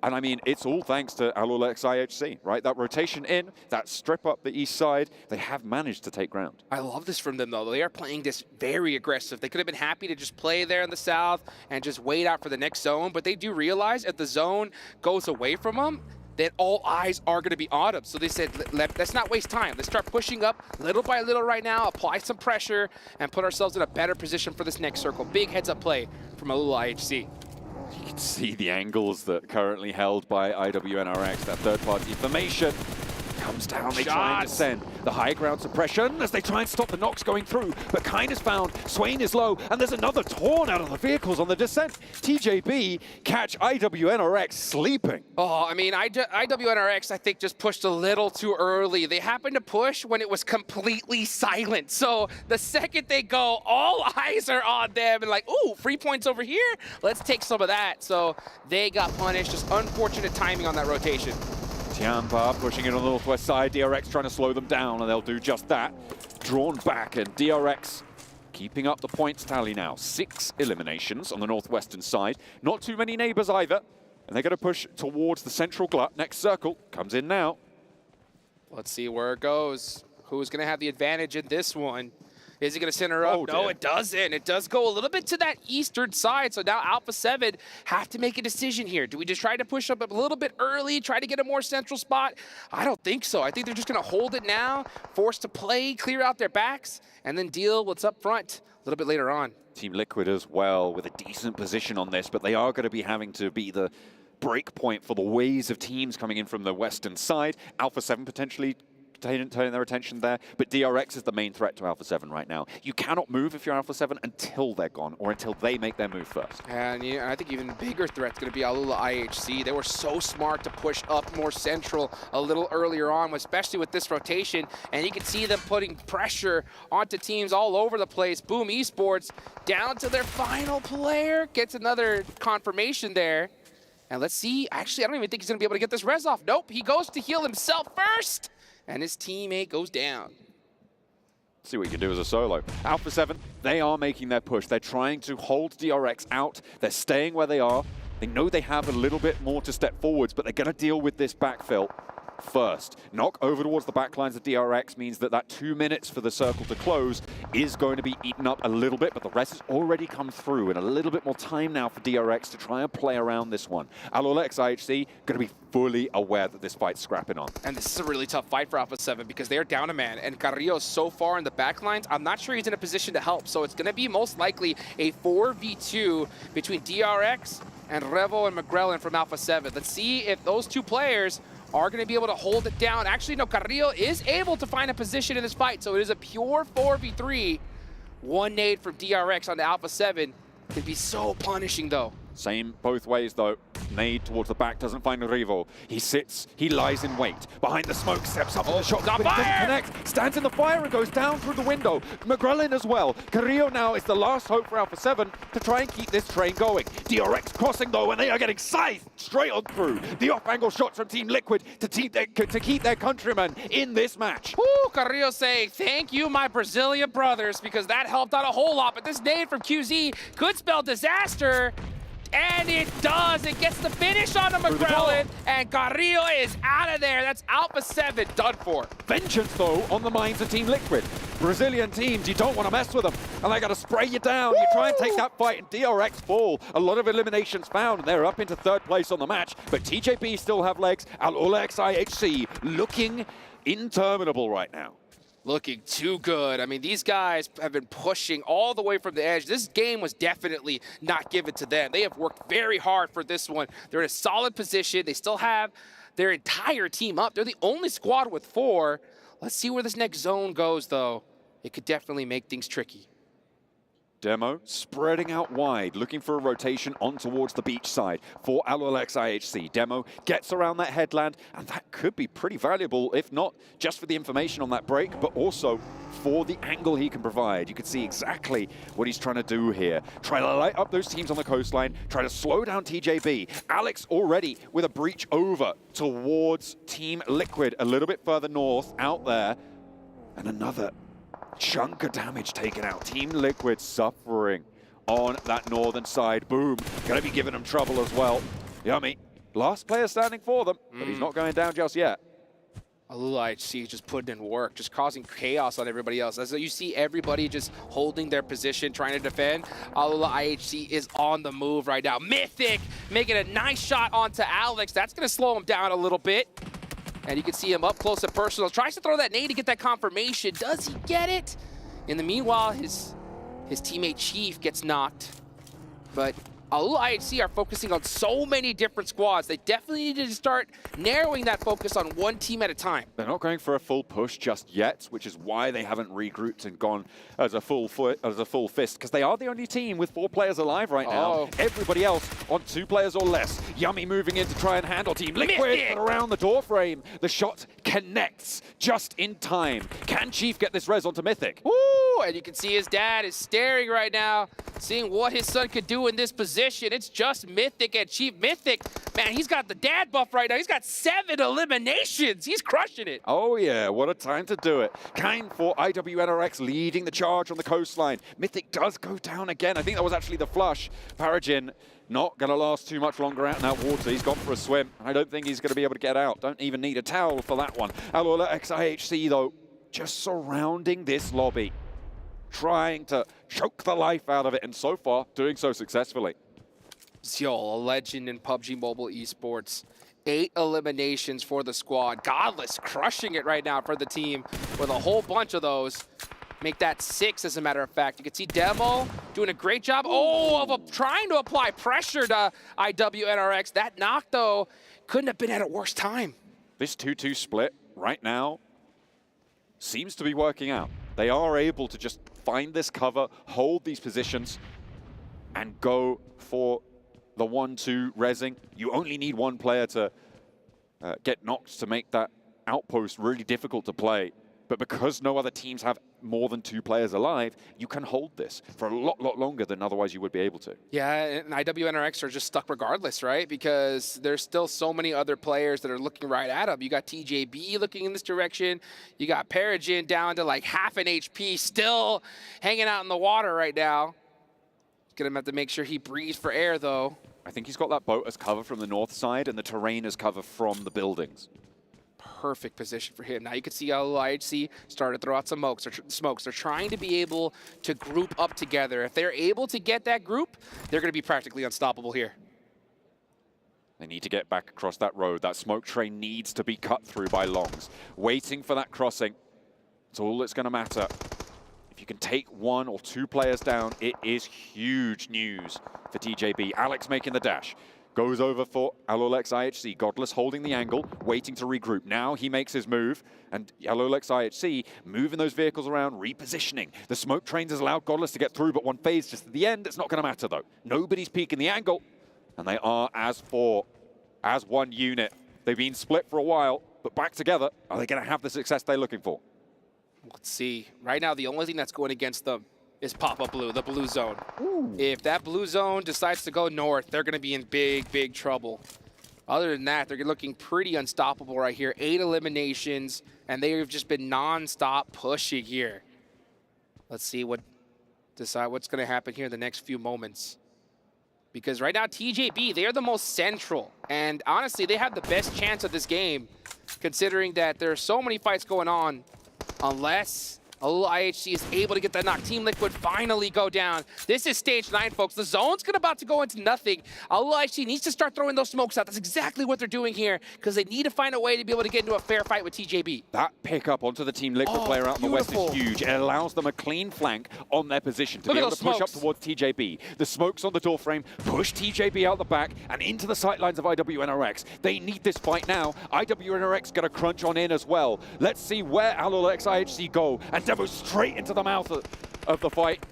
And I mean, it's all thanks to Alolex IHC, right? That rotation in, that strip up the east side, they have managed to take ground. I love this from them, though. They are playing this very aggressive. They could have been happy to just play there in the south and just wait out for the next zone, but they do realize if the zone goes away from them, then all eyes are going to be on them. So they said, let's not waste time. Let's start pushing up little by little right now, apply some pressure, and put ourselves in a better position for this next circle. Big heads-up play from Alula IHC. You can see the angles that are currently held by IWNRX, that third-party information. Comes down, they try and descend. The high ground suppression as they try and stop the knocks going through, but Kine is found, Swain is low, and there's another torn out of the vehicles on the descent. TJB catch IWNRX sleeping. Oh, I mean, IWNRX, I think, just pushed a little too early. They happened to push when it was completely silent. So the second they go, all eyes are on them and like, ooh, free points over here. Let's take some of that. So they got punished. Just unfortunate timing on that rotation. Tianpa pushing it on the northwest side, DRX trying to slow them down, and they'll do just that. Drawn back, and DRX keeping up the points tally now. 6 eliminations on the northwestern side. Not too many neighbors either, and they're going to push towards the central glut. Next circle comes in now. Let's see where it goes. Who's going to have the advantage in this one? Is it going to center up? No, it doesn't. It does go a little bit to that eastern side. So now Alpha 7 have to make a decision here. Do we just try to push up a little bit early, try to get a more central spot? I don't think so. I think they're just going to hold it now, forced to play, clear out their backs, and then deal what's up front a little bit later on. Team Liquid as well with a decent position on this, but they are going to be having to be the break point for the waves of teams coming in from the western side. Alpha 7 potentially turning their attention there, but DRX is the main threat to Alpha 7 right now. You cannot move if you're Alpha 7 until they're gone, or until they make their move first. And yeah, I think even a bigger threat's going to be Alula IHC. They were so smart to push up more central a little earlier on, especially with this rotation, and you can see them putting pressure onto teams all over the place. Boom Esports down to their final player, gets another confirmation there. And let's see, actually, I don't even think he's going to be able to get this res off. Nope, he goes to heal himself first. And his teammate goes down. See what you can do as a solo. Alpha 7, they are making their push. They're trying to hold DRX out. They're staying where they are. They know they have a little bit more to step forwards, but they're going to deal with this backfill first. Knock over towards the backlines of DRX means that that 2 minutes for the circle to close is going to be eaten up a little bit, but the rest has already come through, and a little bit more time now for DRX to try and play around this one. Alolex IHC going to be fully aware that this fight's scrapping on. And this is a really tough fight for Alpha 7 because they're down a man, and Carrillo's so far in the backlines, I'm not sure he's in a position to help, so it's going to be most likely a 4v2 between DRX and Revo and McGrellin from Alpha 7. Let's see if those two players are going to be able to hold it down. Actually, no, Carrillo is able to find a position in this fight, so it is a pure 4v3. One nade from DRX on the Alpha 7 could be so punishing, though. Same both ways, though. Nade towards the back, doesn't find Rivo. He sits, he lies in wait. Behind the smoke, steps up to the shot, but he doesn't connect. Stands in the fire and goes down through the window. McGrellin as well. Carrillo now is the last hope for Alpha 7 to try and keep this train going. DRX crossing, though, and they are getting scythed straight on through. The off-angle shots from Team Liquid to keep their countrymen in this match. Woo, Carrillo saying, thank you, my Brazilian brothers, because that helped out a whole lot. But this nade from QZ could spell disaster. And it does. It gets the finish on the McGrellin, and Carrillo is out of there. That's Alpha 7 done for. Vengeance, though, on the minds of Team Liquid. Brazilian teams, you don't want to mess with them, and they got to spray you down. You try and take that fight, and DRX fall. A lot of eliminations found, and they're up into third place on the match, but TJP still have legs. Alolex IHC looking interminable right now. Looking too good. I mean, these guys have been pushing all the way from the edge. This game was definitely not given to them. They have worked very hard for this one. They're in a solid position. They still have their entire team up. They're the only squad with 4. Let's see where this next zone goes, though. It could definitely make things tricky. Demo spreading out wide, looking for a rotation on towards the beach side for Alolex IHC. Demo gets around that headland, and that could be pretty valuable, if not just for the information on that break, but also for the angle he can provide. You can see exactly what he's trying to do here. Try to light up those teams on the coastline, try to slow down TJB. Alex already with a breach over towards Team Liquid, a little bit further north out there, and another chunk of damage taken out. Team Liquid suffering on that northern side. Boom, gonna be giving them trouble as well. Yummy, last player standing for them, but he's not going down just yet. Alula IHC just putting in work, just causing chaos on everybody else. As you see everybody just holding their position, trying to defend. Alula IHC is on the move right now. Mythic making a nice shot onto Alex. That's gonna slow him down a little bit. And you can see him up close and personal. Tries to throw that nade to get that confirmation. Does he get it? In the meanwhile, his teammate Chief gets knocked. But Alula IHC are focusing on so many different squads. They definitely need to start narrowing that focus on one team at a time. They're not going for a full push just yet, which is why they haven't regrouped and gone as a full fist, because they are the only team with 4 players alive right now. Everybody else on 2 players or less. Yummy moving in to try and handle Team Liquid, but around the door frame. The shot connects just in time. Can Chief get this res onto Mythic? Woo! And you can see his dad is staring right now, seeing what his son could do in this position. It's just Mythic and Chief. Mythic, man, he's got the dad buff right now. He's got 7 eliminations. He's crushing it. Oh yeah, what a time to do it. Kind for IWNRX leading the charge on the coastline. Mythic does go down again. I think that was actually the flush. Paragin not going to last too much longer out in that water. He's gone for a swim. I don't think he's going to be able to get out. Don't even need a towel for that one. Alolex IHC, though, just surrounding this lobby, trying to choke the life out of it, and so far, doing so successfully. Xiol, a legend in PUBG Mobile Esports. 8 eliminations for the squad. Godless crushing it right now for the team with a whole bunch of those. Make that 6, as a matter of fact. You can see Demo doing a great job. Trying to apply pressure to IWNRX. That knock, though, couldn't have been at a worse time. This 2-2 split right now seems to be working out. They are able to just find this cover, hold these positions, and go for the 1-2 rezzing. You only need one player to get knocked to make that outpost really difficult to play. But because no other teams have more than 2 players alive, you can hold this for a lot longer than otherwise you would be able to. Yeah, and IWNRX are just stuck regardless, right? Because there's still so many other players that are looking right at them. You got TJB looking in this direction. You got Paragin down to like half an HP, still hanging out in the water right now. Gonna have to make sure he breathes for air, though. I think he's got that boat as cover from the north side and the terrain as cover from the buildings. Perfect position for him. Now you can see how IHC started to throw out some smokes. They're trying to be able to group up together. If they're able to get that group, they're going to be practically unstoppable here. They need to get back across that road. That smoke train needs to be cut through by Longs. Waiting for that crossing. It's all that's going to matter. If you can take 1 or 2 players down, it is huge news for TJB. Alex making the dash. Goes over for Alolex IHC. Godless holding the angle, waiting to regroup. Now he makes his move, and Alolex IHC moving those vehicles around, repositioning. The smoke trains has allowed Godless to get through, but one phase just at the end. It's not going to matter, though. Nobody's peeking the angle, and they are as one unit. They've been split for a while, but back together. Are they going to have the success they're looking for? Let's see. Right now, the only thing that's going against them is Pop-Up Blue, the blue zone. Ooh. If that blue zone decides to go north, they're going to be in big trouble. Other than that, they're looking pretty unstoppable right here. 8 eliminations, and they have just been non-stop pushing here. Let's see what's going to happen here in the next few moments. Because right now, TJB, they're the most central. And honestly, they have the best chance of this game, considering that there are so many fights going on, unless Alula IHC is able to get that knock. Team Liquid finally go down. This is stage 9, folks. The zone's about to go into nothing. Alula IHC needs to start throwing those smokes out. That's exactly what they're doing here, because they need to find a way to be able to get into a fair fight with TJB. That pickup onto the Team Liquid player out in the west is huge. It allows them a clean flank on their position to be able to push up towards TJB. The smokes on the doorframe push TJB out the back and into the sightlines of IWNRX. They need this fight now. IWNRX going to crunch on in as well. Let's see where Alolex IHC go. And Devo straight into the mouth of the fight.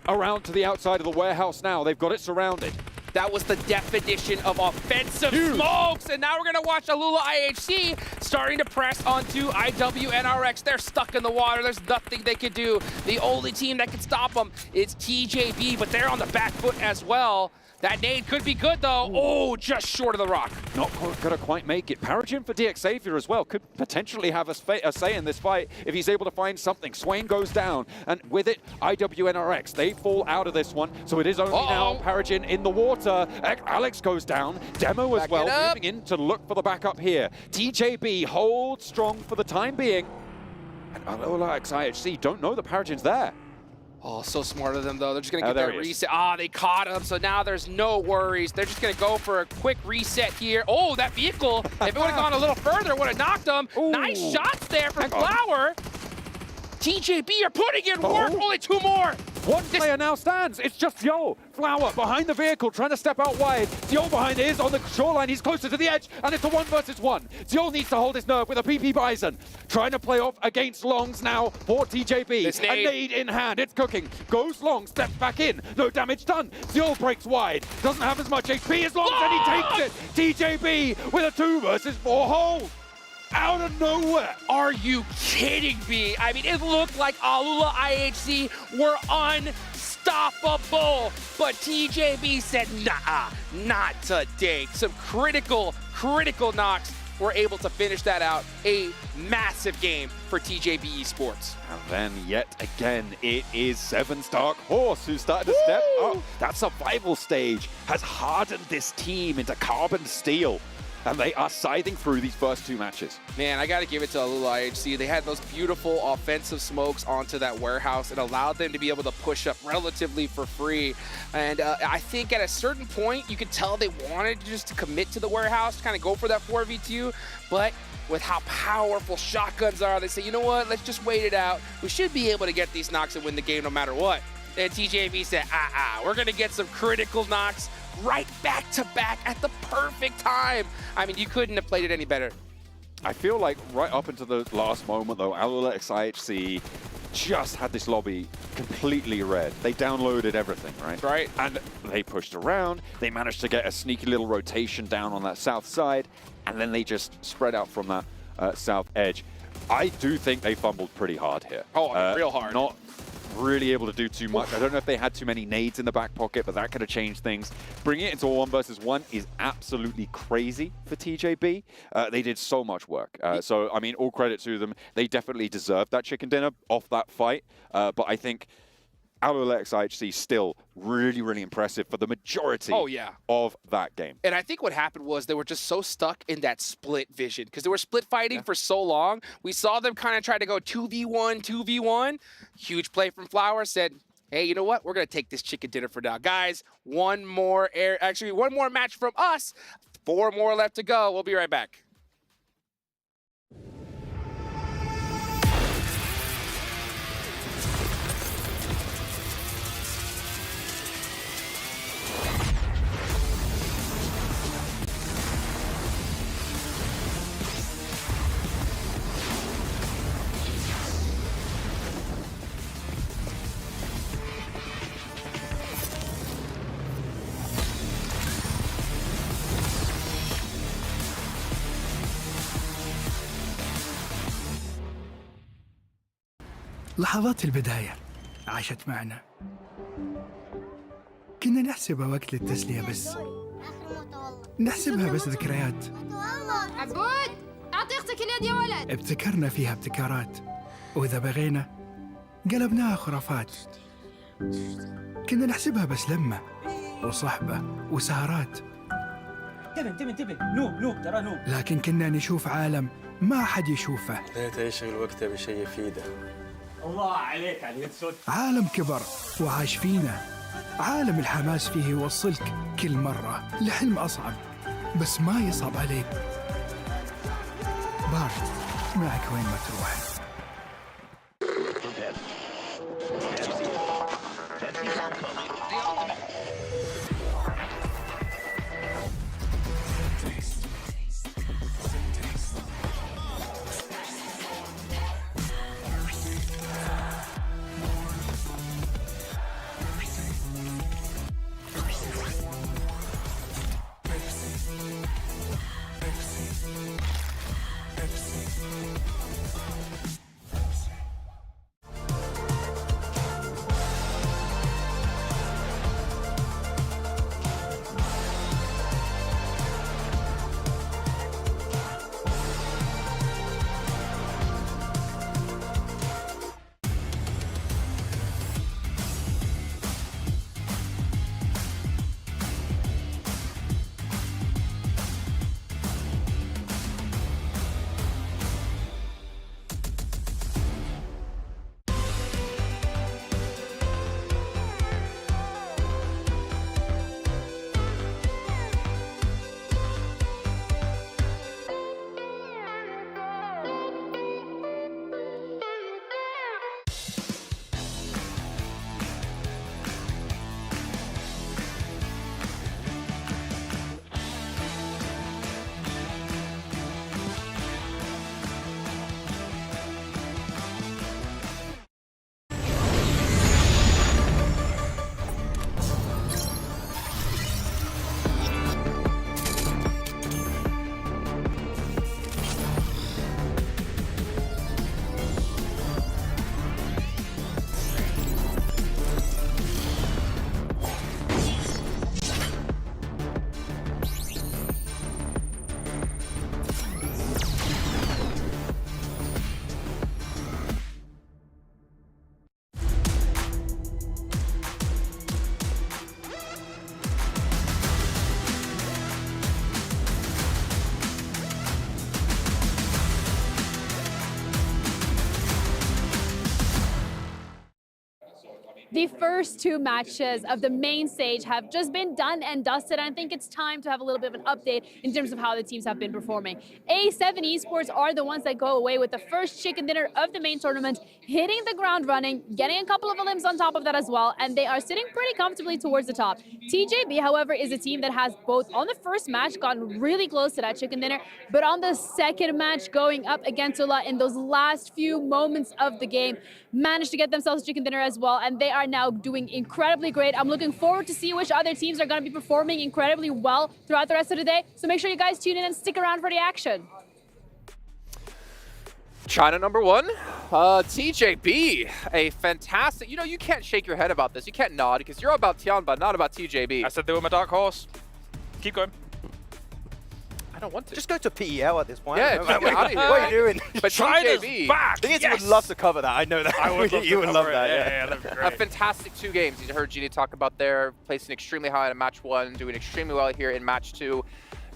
Around to the outside of the warehouse now. They've got it surrounded. That was the definition of offensive smokes. And now we're going to watch Alula IHC starting to press onto IWNRX. They're stuck in the water. There's nothing they can do. The only team that can stop them is TJB, but they're on the back foot as well. That nade could be good, though. Oh, just short of the rock. Not going to quite make it. Paragin for DX Xavier as well could potentially have a say in this fight if he's able to find something. Swain goes down, and with it, IWNRX. They fall out of this one, so it is only now Paragin in the water. Alex goes down. Demo as well, moving in to look for the backup here. TJB holds strong for the time being. And Alolex IHC don't know that Paragin's there. Oh, so smart of them, though. They're just going to get that reset. Ah, they caught him, so now there's no worries. They're just going to go for a quick reset here. Oh, that vehicle, if it would have gone a little further, it would have knocked him. Ooh. Nice shots there from Flower. TJB are putting in work. Only 2 more. One player now stands. It's just Zio. Flower behind the vehicle, trying to step out wide. Zio behind is on the shoreline. He's closer to the edge, and it's a 1 versus 1. Zio needs to hold his nerve with a PP Bison. Trying to play off against Longs now for TJB. A nade in hand. It's cooking. Goes Long, steps back in. No damage done. Zio breaks wide. Doesn't have as much HP as Longs, and he takes it. TJB with a 2 versus 4 hold. Out of nowhere. Are you kidding me? I mean, it looked like Alula IHC were unstoppable, but TJB said, nah, not today. Some critical knocks were able to finish that out. A massive game for TJB Esports. And then yet again, it is 7's Dark Horse who started to step up. That survival stage has hardened this team into carbon steel. And they are scything through these first 2 matches. Man, I got to give it to Alula IHC. They had those beautiful offensive smokes onto that warehouse. It allowed them to be able to push up relatively for free. And I think at a certain point, you could tell they wanted just to commit to the warehouse, kind of go for that 4v2. But with how powerful shotguns are, they say, you know what, let's just wait it out. We should be able to get these knocks and win the game no matter what. And TJB said, we're going to get some critical knocks right back to back at the perfect time. I mean, you couldn't have played it any better. I feel like right up into the last moment, though, Alula IHC just had this lobby completely red. They downloaded everything, right? Right. And they pushed around. They managed to get a sneaky little rotation down on that south side, and then they just spread out from that south edge. I do think they fumbled pretty hard here. Oh, real hard. Not really able to do too much. I don't know if they had too many nades in the back pocket, but that could have changed things. Bringing it into a 1 versus 1 is absolutely crazy for TJB. They did so much work. So, I mean, all credit to them. They definitely deserved that chicken dinner off that fight. But I think Alula IHC still really, really impressive for the majority of that game. And I think what happened was they were just so stuck in that split vision because they were split fighting for so long. We saw them kind of try to go 2v1, 2v1. Huge play from Flower, said, hey, you know what? We're going to take this chicken dinner for now. Guys, one more match from us. 4 more left to go. We'll be right back. لحظات البداية عاشت معنا. كنا نحسبها وقت للتسلية بس. نحسبها بس ذكريات. عبود أعطي أختك اليد يا ولد. ابتكرنا فيها ابتكارات، وإذا بغينا قلبناها خرافات. كنا نحسبها بس لمة وصحبة وسهرات. انتبه نوب ترى نوب. لكن كنا نشوف عالم ما حد يشوفه. ليت يشغل وقته بشيء يفيده. الله عليك على اليد سود. عالم كبر وعاش فينا. عالم الحماس فيه يوصلك كل مرة لحلم أصعب، بس ما يصعب عليك. بارد معك وين ما تروح. The first two matches of the main stage have just been done and dusted. I think it's time to have a little bit of an update in terms of how the teams have been performing. A7 Esports are the ones that go away with the first chicken dinner of the main tournament, hitting the ground running, getting a couple of elims on top of that as well, and they are sitting pretty comfortably towards the top. TJB, however, is a team that has both on the first match gotten really close to that chicken dinner, but on the second match going up against Ola in those last few moments of the game, managed to get themselves chicken dinner as well, and they are now doing incredibly great. I'm looking forward to see which other teams are going to be performing incredibly well throughout the rest of the day. So make sure you guys tune in and stick around for the action. China #1, TJB, a fantastic, you know, you can't shake your head about this. You can't nod because you're all about Tian, but not about TJB. I said they were my dark horse. Keep going. I don't want to. Just go to PEL at this point. Yeah, what are you doing? But China's TJB, back. The thing is, you would love to cover that. I know that. I would love you would love that. Yeah, that'd be a great. fantastic 2 games. You heard Genie talk about there, placing extremely high in match 1, doing extremely well here in match 2.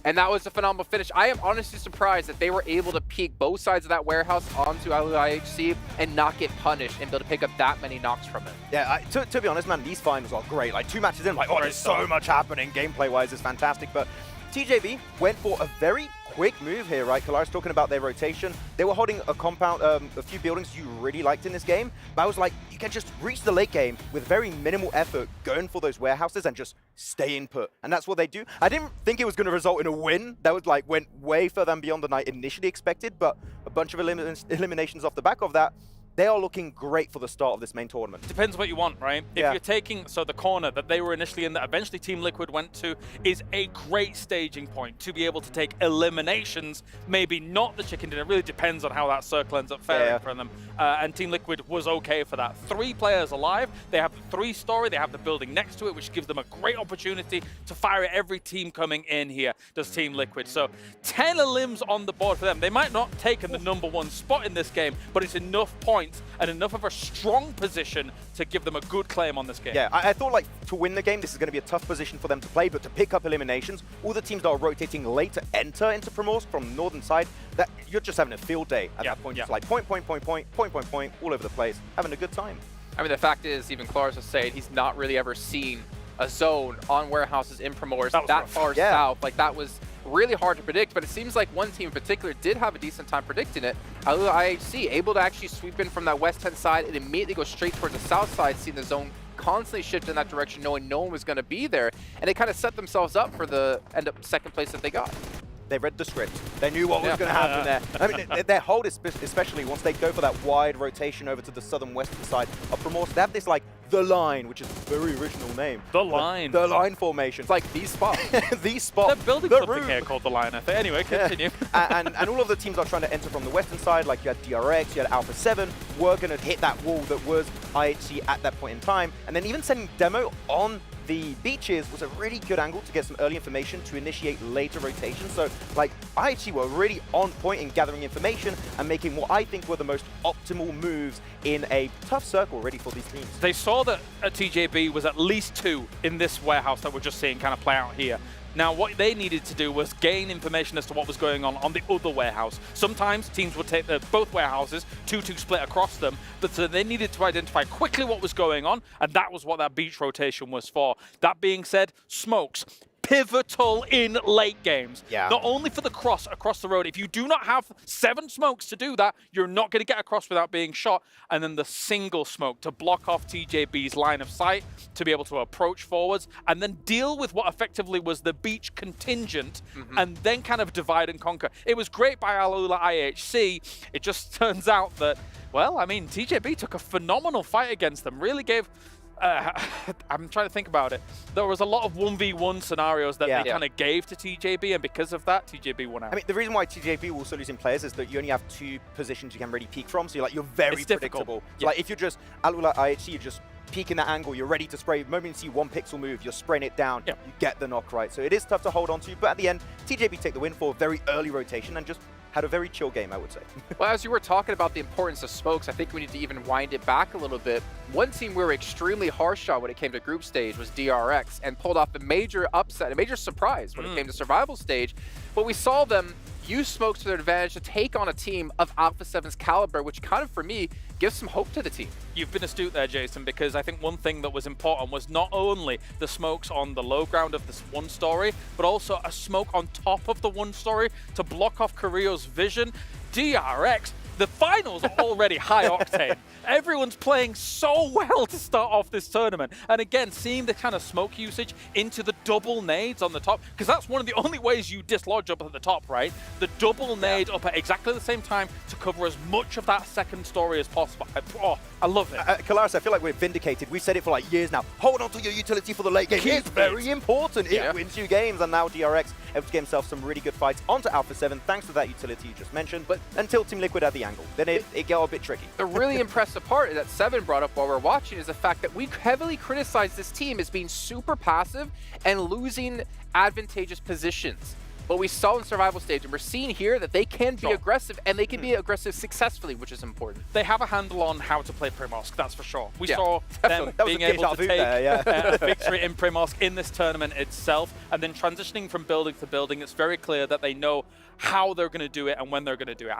And that was a phenomenal finish. I am honestly surprised that they were able to peek both sides of that warehouse onto IHC and not get punished and be able to pick up that many knocks from it. Yeah, to be honest, man, these finals are great. Like 2 matches in, like, oh, there's so much happening. Gameplay-wise, it's fantastic. But TJB went for a very quick move here, right? Kalaris talking about their rotation. They were holding a compound, a few buildings you really liked in this game. But I was like, you can just reach the late game with very minimal effort, going for those warehouses and just stay in put. And that's what they do. I didn't think it was going to result in a win. That was like, went way further than beyond the night initially expected, but a bunch of eliminations off the back of that. They are looking great for the start of this main tournament. Depends what you want, right? If Yeah. you're taking, so the corner that they were initially in that eventually Team Liquid went to is a great staging point to be able to take eliminations, maybe not the chicken dinner. It really depends on how that circle ends up faring for them. And Team Liquid was okay for that. 3 players alive, they have the 3-story, they have the building next to it, which gives them a great opportunity to fire at every team coming in here, does Team Liquid. So 10 elims on the board for them. They might not take the #1 spot in this game, but it's enough points and enough of a strong position to give them a good claim on this game. Yeah, I thought like to win the game, this is going to be a tough position for them to play, but to pick up eliminations, all the teams that are rotating late to enter into Primorsk from northern side, that you're just having a field day at that point. It's like point, all over the place, having a good time. I mean, the fact is, even Kalaris was saying he's not really ever seen a zone on warehouses in Primorsk that far south. Like, that was really hard to predict, but it seems like one team in particular did have a decent time predicting it. IHC able to actually sweep in from that west-hand side and immediately go straight towards the south side, seeing the zone constantly shift in that direction, knowing no one was going to be there, and they kind of set themselves up for the second place that they got. They read the script. They knew what was going to happen there. I mean, their hold, especially once they go for that wide rotation over to the southern western side of Primorsk, they have this like the line, which is a very original name. The line. The line formation. It's like these spots. These spots. They're building something here called the line, I think. Anyway, continue. and all of the teams are trying to enter from the western side, like you had DRX, you had Alpha 7, were going to hit that wall that was IHC at that point in time. And then even sending Demo on the beaches was a really good angle to get some early information to initiate later rotation. So, like, IHC were really on point in gathering information and making what I think were the most optimal moves in a tough circle ready for these teams. They saw that TJB was at least 2 in this warehouse that we're just seeing kind of play out here. Now, what they needed to do was gain information as to what was going on the other warehouse. Sometimes teams would take both warehouses, 2-2 split across them, but so they needed to identify quickly what was going on, and that was what that beach rotation was for. That being said, smokes. Pivotal in late games. Yeah. Not only for the cross across the road. If you do not have 7 smokes to do that, you're not going to get across without being shot. And then the single smoke to block off TJB's line of sight, to be able to approach forwards, and then deal with what effectively was the beach contingent, and then kind of divide and conquer. It was great by Alula IHC. It just turns out that, well, I mean, TJB took a phenomenal fight against them. Really gave... I'm trying to think about it. There was a lot of 1v1 scenarios that they kind of gave to TJB, and because of that, TJB won out. I mean, the reason why TJB will also losing players is that you only have 2 positions you can really peek from, so you're very predictable. So like, if you're just Alula IHC, you're just peeking that angle, you're ready to spray. The moment you see 1 pixel move, you're spraying it down, you get the knock right. So it is tough to hold on to, but at the end, TJB take the win for a very early rotation and just had a very chill game, I would say. Well, as you were talking about the importance of smokes, I think we need to even wind it back a little bit. One team we were extremely harsh on when it came to group stage was DRX, and pulled off a major upset, a major surprise when it came to survival stage. But we saw them use smokes to their advantage to take on a team of Alpha 7's caliber, which kind of, for me, gives some hope to the team. You've been astute there, Jason, because I think one thing that was important was not only the smokes on the low ground of this one story, but also a smoke on top of the one story to block off Carrillo's vision. DRX, the finals are already high octane. Everyone's playing so well to start off this tournament. And again, seeing the kind of smoke usage into the double nades on the top, because that's one of the only ways you dislodge up at the top, right? The double nade up at exactly the same time to cover as much of that second story as possible. I love it. Kalaris, I feel like we're vindicated. We've said it for like years now. Hold on to your utility for the late game. It's very important. It wins you games. And now DRX able to get himself some really good fights onto Alpha 7 thanks to that utility you just mentioned. But until Team Liquid had the angle, then it got a bit tricky. The really impressive part that Seven brought up while we're watching is the fact that we heavily criticize this team as being super passive and losing advantageous positions. But we saw in survival stage, and we're seeing here that they can be aggressive, and they can be aggressive successfully, which is important. They have a handle on how to play Primosk, that's for sure. We saw them being able to take a victory in Primosk in this tournament itself, and then transitioning from building to building, it's very clear that they know how they're going to do it and when they're going to do it.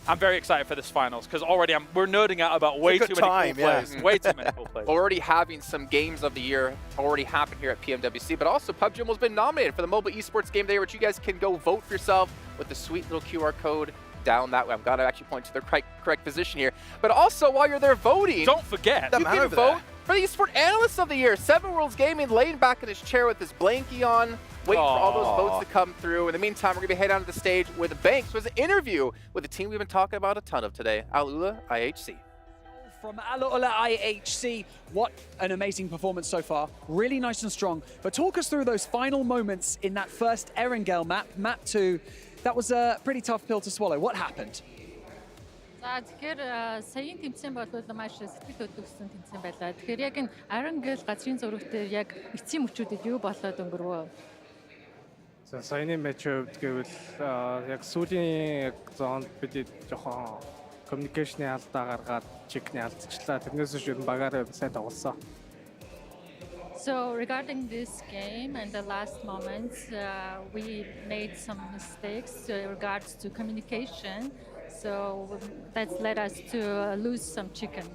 I'm very excited for this finals, because already we're nerding out about way too many cool players. Way too many cool players. Already having some games of the year already happen here at PMWC, but also PubgM has been nominated for the Mobile Esports Game of the Year, which you guys can go vote for yourself with the sweet little QR code down that way. I'm going to actually point to the correct position here. But also, while you're there voting, don't forget, you can vote for the Esport Analyst of the Year. Seven Worlds Gaming laying back in his chair with his blankie on, waiting for all those votes to come through. In the meantime, we're going to be heading onto the stage with Banks with an interview with the team we've been talking about a ton of today, Alula IHC. From Alula IHC, what an amazing performance so far. Really nice and strong. But talk us through those final moments in that first Erangel map, map 2. That was a pretty tough pill to swallow. What happened? Тэгэхээр саяын тэмцээн болвол маш сэтгэл хөдлөсөн тэмцээн байлаа. Тэгэхээр яг энэ Erangel газрын зураг дээр яг эцсийн мөчүүдэд юу болоод өнгөрвөө? За саяны матч хувьд гэвэл яг сүүлийн зоонд бид жоохон коммуникейшны алдаа гаргаад чекний алдчихлаа. Тэрнээс биш багаараа сайн тоглосон. So regarding this game and the last moments, we made some mistakes in regards to communication. So that's led us to lose some chicken.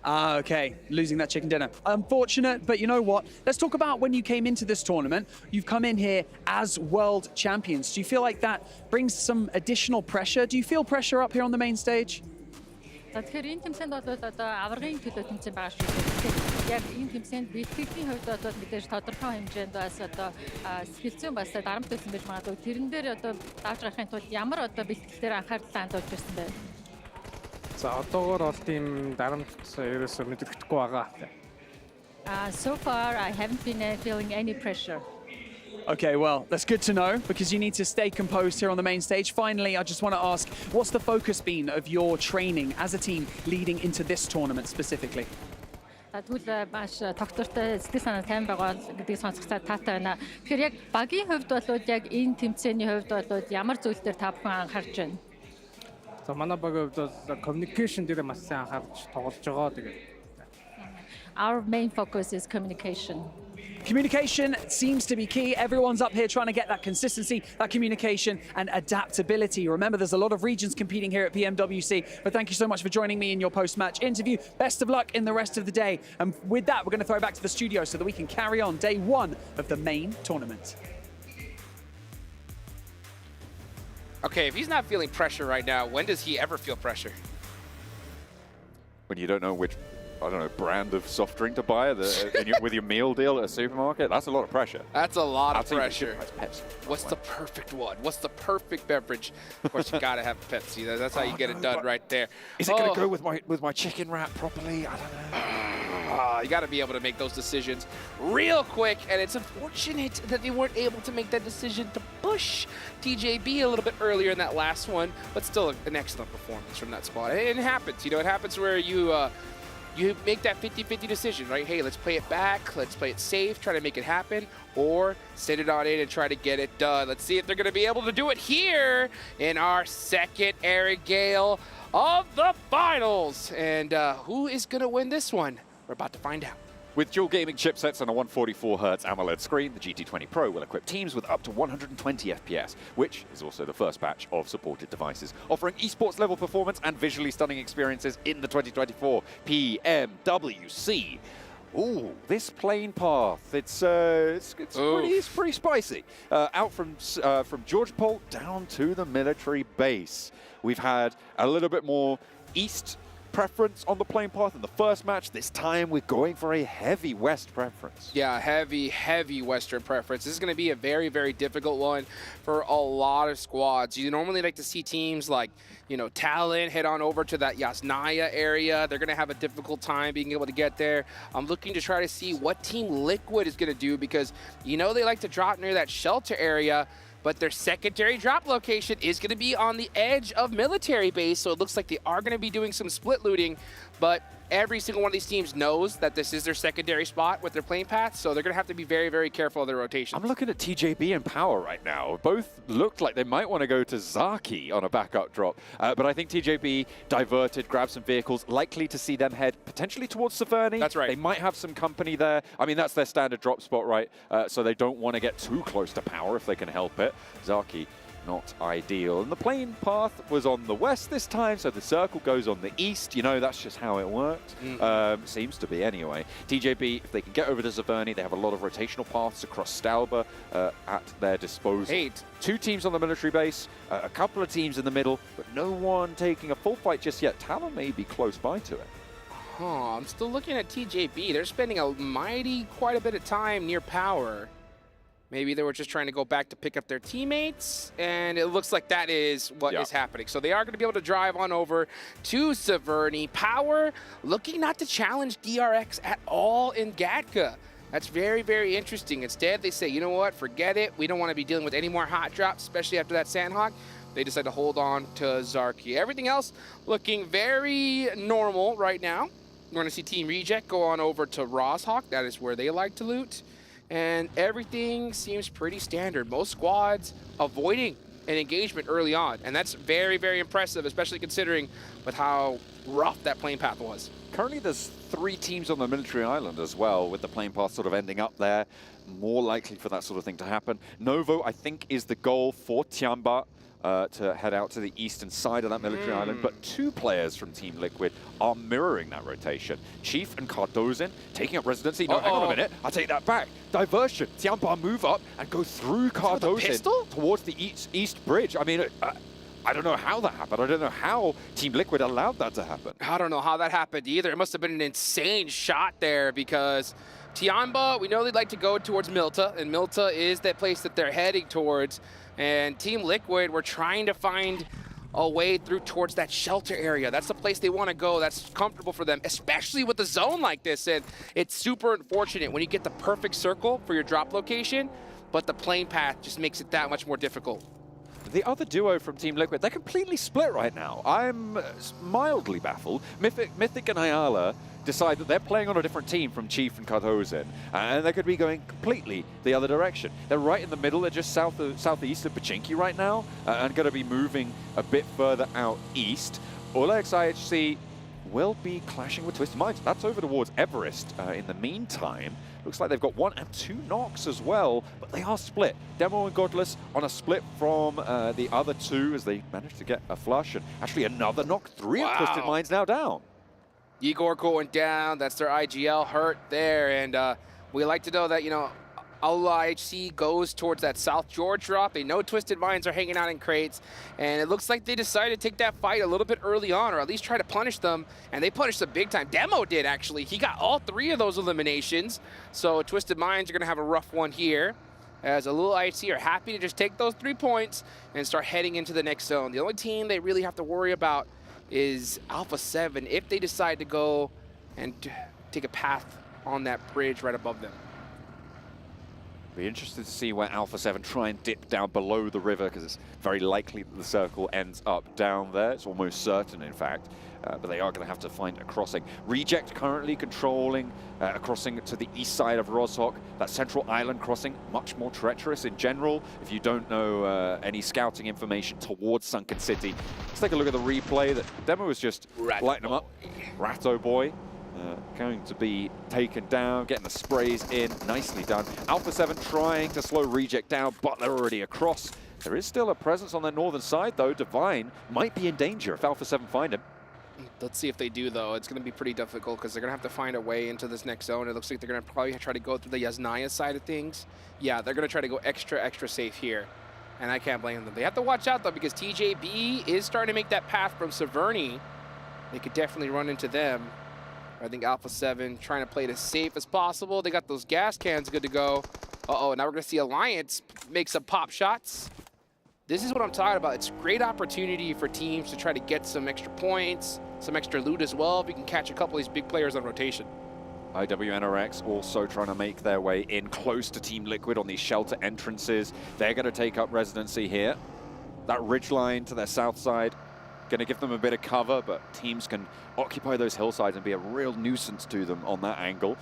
Okay, losing that chicken dinner. Unfortunate, but you know what? Let's talk about when you came into this tournament. You've come in here as world champions. Do you feel like that brings some additional pressure? Do you feel pressure up here on the main stage? Тэгэхээр энэ тэмцээнд бол одоо аваргын төлөө тэмцээн байгаа шүү дээ. Яг энэ тэмцээнд бэлтгэлийн хувьд одоо мэдээж тодорхой хэмжээнд бас одоо скиллцэн бас дарамтлагдсан байж магадгүй. Тэрэн дээр одоо давж гарахын тулд ямар одоо бэлтгэл дээр анхаарал хандуулж байсан бэ? За одоогоор бол тийм дарамт ерөөсөө мэдрэхгүй байгаа. So far I haven't been feeling any pressure. Okay, well, that's good to know because you need to stay composed here on the main stage. Finally, I just want to ask, what's the focus been of your training as a team leading into this tournament specifically? Тэгвэл маш тогтвортой сэтгэл санаа тайван байгаа гэдгийг сонсгохтой таатай байна. Тэгэхээр яг багийн хувьд бол яг энэ тэмцээний хувьд бол ямар зүйл дээр та бүхэн анхаарч байна? За манай багийн хувьд бол communication дээр маш сайн анхаарч тоглож байгаа. Тэгээд Our main focus is communication. Communication seems to be key. Everyone's up here trying to get that consistency, that communication and adaptability. Remember, there's a lot of regions competing here at PMWC, but thank you so much for joining me in your post-match interview. Best of luck in the rest of the day. And with that, we're going to throw it back to the studio so that we can carry on day 1 of the main tournament. Okay, if he's not feeling pressure right now, when does he ever feel pressure? When you don't know which, I don't know, brand of soft drink to buy with your meal deal at a supermarket, that's a lot of pressure. That's a lot of pressure. What's the perfect one? What's the perfect beverage? Of course, you gotta have Pepsi. That's how you get it done right there. Is it gonna go with my chicken wrap properly? I don't know. You gotta be able to make those decisions real quick, and it's unfortunate that they weren't able to make that decision to push TJB a little bit earlier in that last one, but still an excellent performance from that spot. And it happens, you know, it happens where you make that 50-50 decision, right? Hey, let's play it back, let's play it safe, try to make it happen, or send it on in and try to get it done. Let's see if they're gonna be able to do it here in our second Erangel of the finals. And who is gonna win this one? We're about to find out. With dual gaming chipsets and a 144Hz AMOLED screen, the GT20 Pro will equip teams with up to 120 FPS, which is also the first batch of supported devices, offering esports level performance and visually stunning experiences in the 2024 PMWC. Ooh, this plane path, it's pretty spicy. Out from George Pol down to the military base. We've had a little bit more east preference on the plane path in the first match. This time we're going for a heavy west preference. Yeah, heavy western preference. This is going to be a very, very difficult one for a lot of squads. You normally like to see teams like, you know, Talon head on over to that Yasnaya area. They're going to have a difficult time being able to get there. I'm looking to try to see what Team Liquid is going to do, because you know they like to drop near that shelter area, but their secondary drop location is going to be on the edge of military base, so it looks like they are going to be doing some split looting, but every single one of these teams knows that this is their secondary spot with their plane path, so they're going to have to be very, very careful of their rotation. I'm looking at TJB and Power right now. Both looked like they might want to go to Zaki on a backup drop, but I think TJB diverted, grabbed some vehicles, likely to see them head potentially towards Severny. That's right. They might have some company there. I mean, that's their standard drop spot, right? So they don't want to get too close to Power if they can help it. Zaki, not ideal. And the plane path was on the west this time, so the circle goes on the east. You know, that's just how it worked. Seems to be anyway. TJB, if they can get over to Severny, they have a lot of rotational paths across Stalba at their disposal. 2 teams on the military base, a couple of teams in the middle, but no one taking a full fight just yet. Talon may be close by to it. I'm still looking at TJB. They're spending quite a bit of time near Power. Maybe they were just trying to go back to pick up their teammates, and it looks like that is what is happening. So they are going to be able to drive on over to Severny. Power looking not to challenge DRX at all in Gatka. That's very, very interesting. Instead, they say, you know what, forget it. We don't want to be dealing with any more hot drops, especially after that Sandhawk. They decide to hold on to Zarki. Everything else looking very normal right now. We're going to see Team Reject go on over to Roshawk. That is where they like to loot. And everything seems pretty standard. Most squads avoiding an engagement early on, and that's very, very impressive, especially considering with how rough that plane path was. Currently there's 3 teams on the military island as well, with the plane path sort of ending up there. More likely for that sort of thing to happen. Novo, I think, is the goal for Tiamba to head out to the eastern side of that military island, but 2 players from Team Liquid are mirroring that rotation. Chief and Cardozin taking up residency. No, hang on a minute, I take that back. Diversion. Tiamba move up and go through Cardozin towards the east bridge. I mean, I don't know how that happened. I don't know how Team Liquid allowed that to happen. I don't know how that happened either. It must have been an insane shot there, because Tiamba, we know they'd like to go towards Milta, and Milta is that place that they're heading towards. And Team Liquid, we're trying to find a way through towards that shelter area. That's the place they want to go. That's comfortable for them, especially with a zone like this. And it's super unfortunate when you get the perfect circle for your drop location, but the plane path just makes it that much more difficult. The other duo from Team Liquid, they're completely split right now. I'm mildly baffled. Mythic and Ayala decide that they're playing on a different team from Chief and Cardozin, and they could be going completely the other direction. They're right in the middle. They're just southeast of Pachinki right now, and going to be moving a bit further out east. Olex IHC will be clashing with Twisted Minds. That's over towards Everest. In the meantime, looks like they've got 1 and 2 knocks as well, but they are split. Demo and Godless on a split from the other 2 as they managed to get a flush, and actually another knock. 3 of Twisted Minds now down. Igor going down. That's their IGL hurt there, and we like to know that, you know, IHC goes towards that South George drop. They know Twisted Minds are hanging out in crates, and it looks like they decided to take that fight a little bit early on, or at least try to punish them, and they punished them big time. Demo did, actually. He got all 3 of those eliminations, so Twisted Minds are going to have a rough one here, as a little IHC are happy to just take those 3 points and start heading into the next zone. The only team they really have to worry about is Alpha 7 if they decide to go and take a path on that bridge right above them. Be interested to see where Alpha 7 try and dip down below the river, because it's very likely that the circle ends up down there. It's almost certain, in fact. But they are going to have to find a crossing. Reject currently controlling a crossing to the east side of Roshawk. That central island crossing, much more treacherous in general. If you don't know any scouting information towards Sunken City, let's take a look at the replay. That Demo was just lighting them up. Ratto Boy going to be taken down, getting the sprays in. Nicely done. Alpha 7 trying to slow Reject down, but they're already across. There is still a presence on their northern side, though. Divine might be in danger if Alpha 7 find him. Let's see if they do, though. It's going to be pretty difficult because they're going to have to find a way into this next zone. It looks like they're going to probably try to go through the Yasnaya side of things. Yeah, they're going to try to go extra safe here. And I can't blame them. They have to watch out, though, because TJB is starting to make that path from Severny. They could definitely run into them. I think Alpha 7 trying to play it as safe as possible. They got those gas cans good to go. Uh-oh, now we're going to see Alliance make some pop shots. This is what I'm talking about. It's a great opportunity for teams to try to get some extra points, some extra loot as well, if you can catch a couple of these big players on rotation. IWNRX also trying to make their way in close to Team Liquid on these shelter entrances. They're going to take up residency here. That ridge line to their south side, going to give them a bit of cover, but teams can occupy those hillsides and be a real nuisance to them on that angle.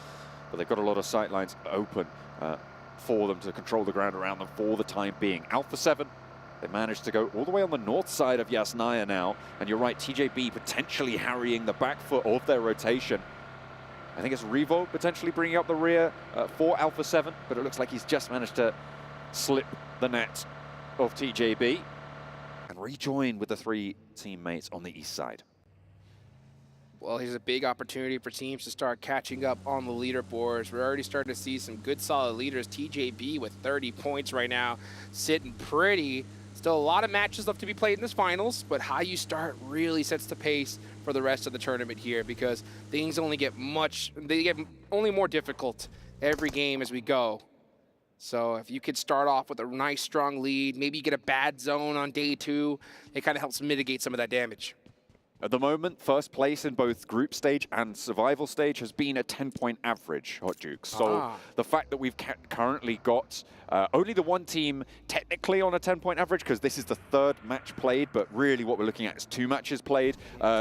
But they've got a lot of sight lines open for them to control the ground around them for the time being. Alpha 7, they managed to go all the way on the north side of Yasnaya now. And you're right, TJB potentially harrying the back foot of their rotation. I think it's Revo potentially bringing up the rear for Alpha 7, but it looks like he's just managed to slip the net of TJB and rejoin with the 3 teammates on the east side. Well, here's a big opportunity for teams to start catching up on the leaderboards. We're already starting to see some good, solid leaders. TJB with 30 points right now, sitting pretty. Still a lot of matches left to be played in this finals, but how you start really sets the pace for the rest of the tournament here, because things only get only more difficult every game as we go. So if you could start off with a nice, strong lead, maybe you get a bad zone on day 2, it kind of helps mitigate some of that damage. At the moment, first place in both group stage and survival stage has been a 10-point average, Hot Duke. So the fact that we've currently got only the one team technically on a 10-point average, because this is the 3rd match played, but really what we're looking at is 2 matches played,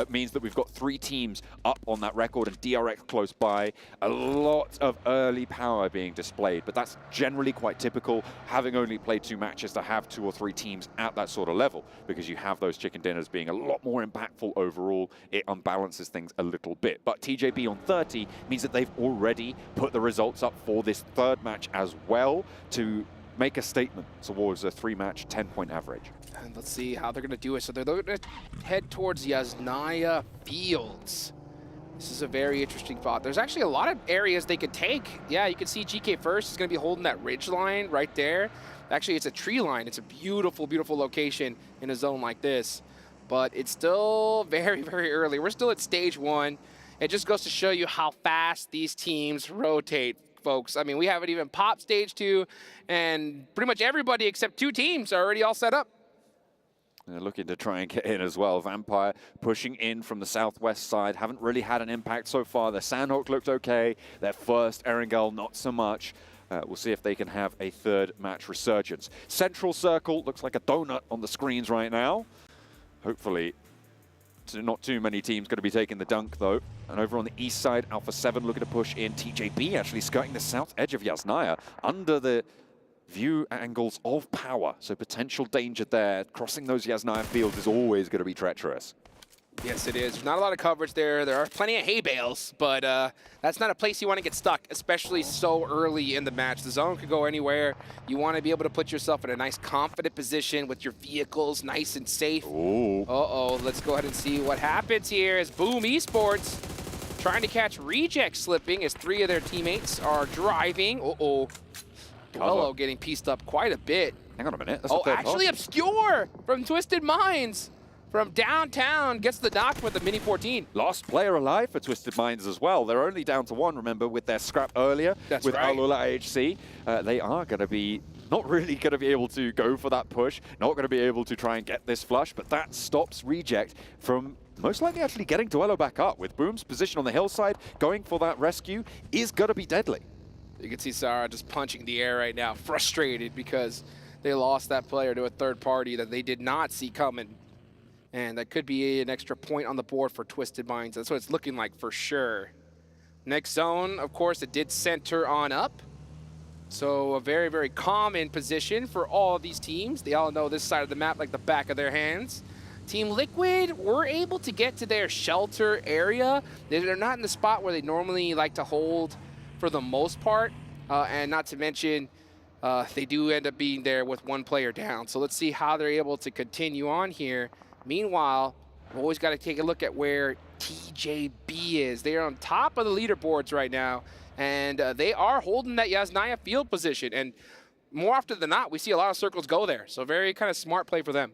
means that we've got 3 teams up on that record and DRX close by. A lot of early power being displayed, but that's generally quite typical, having only played 2 matches, to have 2 or 3 teams at that sort of level, because you have those chicken dinners being a lot more impactful overall. It unbalances things a little bit. But TJB on 30 means that they've already put the results up for this 3rd match as well to make a statement towards a 3-match 10-point average. And let's see how they're going to do it. So they're going to head towards Yasnaya Fields. This is a very interesting spot. There's actually a lot of areas they could take. Yeah, you can see GK First is going to be holding that ridge line right there. Actually, it's a tree line. It's a beautiful, beautiful location in a zone like this. But it's still very, very early. We're still at stage 1. It just goes to show you how fast these teams rotate, folks. I mean, we haven't even popped stage 2, and pretty much everybody except 2 teams are already all set up. They're looking to try and get in as well. Vampire pushing in from the southwest side. Haven't really had an impact so far. Their Sandhawk looked okay. Their first Erangel, not so much. We'll see if they can have a 3rd match resurgence. Central Circle looks like a donut on the screens right now. Hopefully, not too many teams going to be taking the dunk, though. And over on the east side, Alpha 7 looking to push in. TJB actually skirting the south edge of Yasnaya under the view angles of power. So potential danger there. Crossing those Yasnaya fields is always going to be treacherous. Yes, it is. There's not a lot of coverage there. There are plenty of hay bales, but that's not a place you want to get stuck, especially so early in the match. The zone could go anywhere. You want to be able to put yourself in a nice, confident position with your vehicles nice and safe. Ooh. Uh-oh, let's go ahead and see what happens here as Boom Esports trying to catch Reject slipping as 3 of their teammates are driving. Uh-oh. Duello getting pieced up quite a bit. Hang on a minute. Oh, actually Obscure from Twisted Minds. From downtown, gets the knock with the Mini 14. Last player alive for Twisted Minds as well. They're only down to 1, remember, with their scrap earlier. That's with right. Alula AHC. They are going to be not really going to be able to go for that push, not going to be able to try and get this flush, but that stops Reject from most likely actually getting Duello back up. With Boom's position on the hillside, going for that rescue is going to be deadly. You can see Sarah just punching the air right now, frustrated because they lost that player to a 3rd party that they did not see coming. And that could be an extra point on the board for Twisted Minds. That's what it's looking like for sure. Next zone, of course, it did center on up. So a very, very common position for all of these teams. They all know this side of the map like the back of their hands. Team Liquid were able to get to their shelter area. They're not in the spot where they normally like to hold for the most part. And not to mention, they do end up being there with one player down. So let's see how they're able to continue on here. Meanwhile, we've always got to take a look at where TJB is. They are on top of the leaderboards right now, and they are holding that Yasnaya field position. And more often than not, we see a lot of circles go there. So very kind of smart play for them.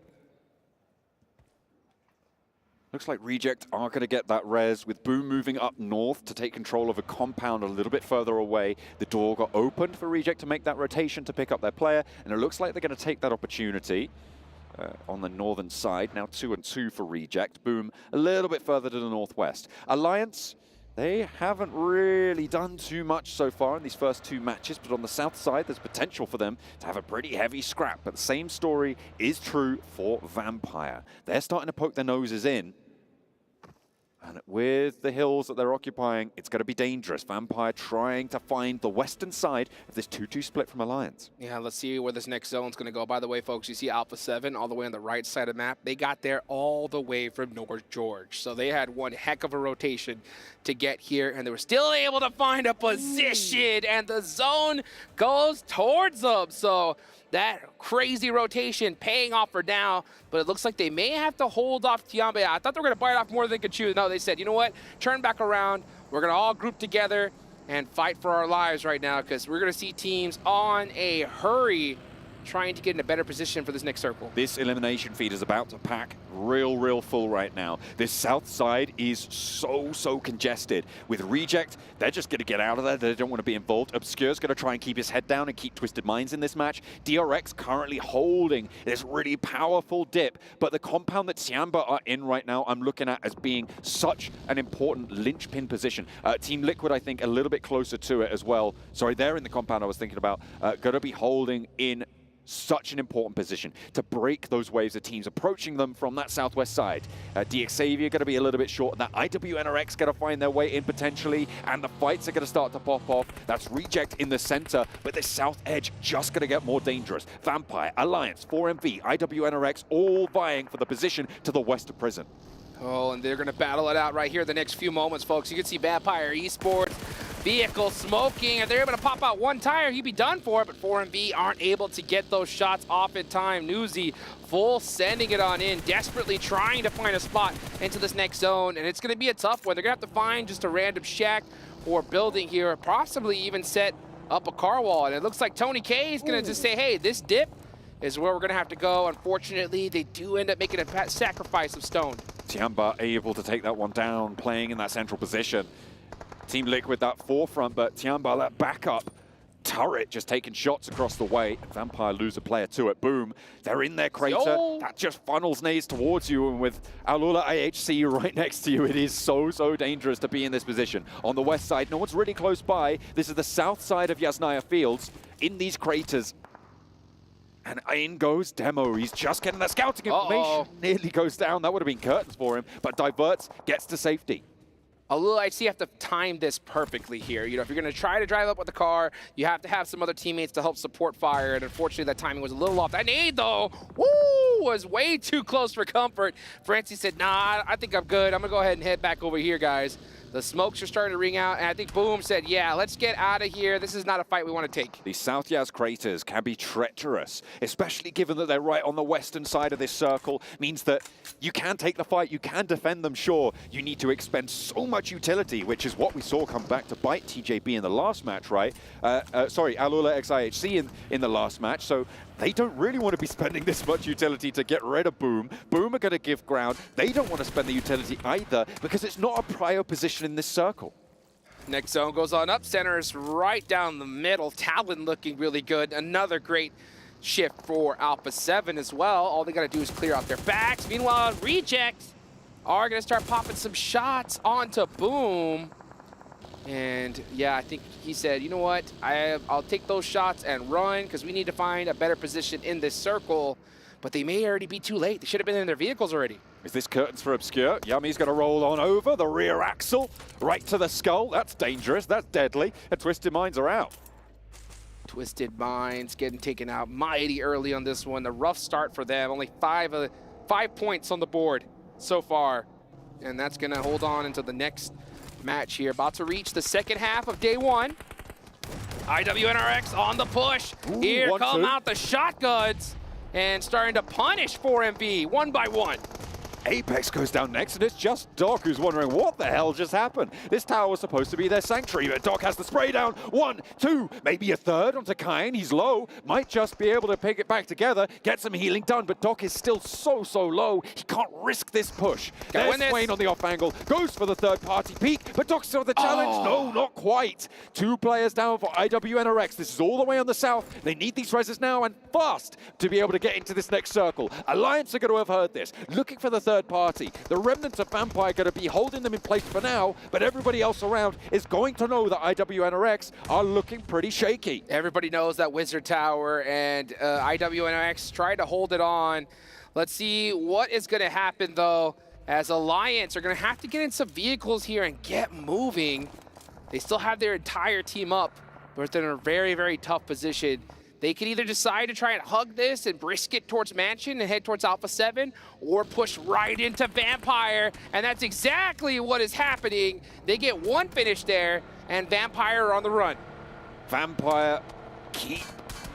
Looks like Reject are going to get that res with Boom moving up north to take control of a compound a little bit further away. The door got opened for Reject to make that rotation to pick up their player, and it looks like they're going to take that opportunity on the northern side. Now 2-2 for Reject. Boom a little bit further to the northwest. Alliance, they haven't really done too much so far in these first two matches, but on the south side, there's potential for them to have a pretty heavy scrap. But the same story is true for Vampire. They're starting to poke their noses in. And with the hills that they're occupying, it's going to be dangerous. Vampire trying to find the western side of this 2-2 split from Alliance. Yeah, let's see where this next zone's going to go. By the way, folks, you see Alpha 7 all the way on the right side of the map. They got there all the way from North George. So they had one heck of a rotation to get here, and they were still able to find a position, and the zone goes towards them. So that crazy rotation paying off for now, but it looks like they may have to hold off Tiambe. I thought they were going to bite off more than they could chew. No, they said, you know what, turn back around. We're going to all group together and fight for our lives right now, because we're going to see teams on a hurry trying to get in a better position for this next circle. This elimination feed is about to pack real full right now. This south side is so congested. With Reject, they're just going to get out of there. They don't want to be involved. Obscure's going to try and keep his head down and keep Twisted Minds in this match. DRX currently holding this really powerful dip, but the compound that Tiamba are in right now, I'm looking at as being such an important linchpin position. Team Liquid, I think, a little bit closer to it as well. Sorry, they're in the compound I was thinking about. Going to be holding in such an important position to break those waves of teams approaching them from that southwest side. DX Xavier going to be a little bit short. That IWNRX going to find their way in potentially, and the fights are going to start to pop off. That's Reject in the center, but this south edge just going to get more dangerous. Vampire, Alliance, 4MV, IWNRX all vying for the position to the west of Prison. Oh, and they're going to battle it out right here the next few moments, folks. You can see Vampire Esports vehicle smoking, and they're able to pop out one tire. He'd be done for, but 4MV aren't able to get those shots off in time. Newsy full sending it on in, desperately trying to find a spot into this next zone, and it's going to be a tough one. They're going to have to find just a random shack or building here, or possibly even set up a car wall. And it looks like Tony K is going to just say, hey, this dip is where we're going to have to go. Unfortunately, they do end up making a sacrifice of stone. Tiamba able to take that one down, playing in that central position. Team Liquid that forefront, but Tiamba that backup turret just taking shots across the way. Vampire lose a player to it. Boom. They're in their crater. That just funnels nades towards you, and with Alula IHC right next to you, it is so dangerous to be in this position. On the west side, no one's really close by. This is the south side of Yasnaya Fields in these craters. And in goes Demo. He's just getting that scouting information. Nearly goes down. That would have been curtains for him, but diverts, gets to safety. IHC have to time this perfectly here. You know, if you're going to try to drive up with the car, you have to have some other teammates to help support fire. And unfortunately, that timing was a little off. That nade, though, was way too close for comfort. Francie said, nah, I think I'm good. I'm going to go ahead and head back over here, guys. The smokes are starting to ring out, and I think Boom said, yeah, let's get out of here. This is not a fight we want to take. These South Yaz craters can be treacherous, especially given that they're right on the western side of this circle. Means that you can take the fight, you can defend them, sure. You need to expend so much utility, which is what we saw come back to bite TJB in the last match, right? Sorry, Alula XIHC in the last match. So they don't really want to be spending this much utility to get rid of Boom. Boom are going to give ground. They don't want to spend the utility either, because it's not a prior position in this circle. Next zone goes on up. Centers right down the middle. Talon looking really good. Another great shift for Alpha 7 as well. All they got to do is clear out their backs. Meanwhile, Rejects are going to start popping some shots onto Boom. And yeah, I think he said, you know what, I'll take those shots and run, because we need to find a better position in this circle. But they may already be too late. They should have been in their vehicles already. Is this curtains for Obscure? Yummy's going to roll on over the rear axle, right to the skull. That's dangerous. That's deadly. And Twisted Minds are out. Twisted Minds getting taken out mighty early on this one. The rough start for them. Only five 5 points on the board so far. And that's going to hold on until the next match here. About to reach the second half of day 1. IWNRX on the push. Ooh, here come 1-2. out the shotguns and starting to punish 4MB one by one. Apex goes down next, and it's just Doc who's wondering what the hell just happened. This tower was supposed to be their sanctuary, but Doc has the spray down. 1, 2, maybe a third onto Kain. He's low, might just be able to pick it back together, get some healing done, but Doc is still so low. He can't risk this push. There's Swain on the off angle, goes for the third party peek, but Doc's still the challenge. No, not quite. 2 players down for IWNRX. This is all the way on the south. They need these reses now and fast to be able to get into this next circle. Alliance are going to have heard this, looking for the third party. The remnants of Vampire are going to be holding them in place for now, but everybody else around is going to know that IWNRX are looking pretty shaky. Everybody knows that Wizard Tower and IWNRX try to hold it on. Let's see what is going to happen, though, as Alliance are going to have to get in some vehicles here and get moving. They still have their entire team up, but they're in a very tough position. They can either decide to try and hug this and brisk it towards Mansion and head towards Alpha 7, or push right into Vampire, and that's exactly what is happening. They get one finish there, and Vampire are on the run. Vampire keep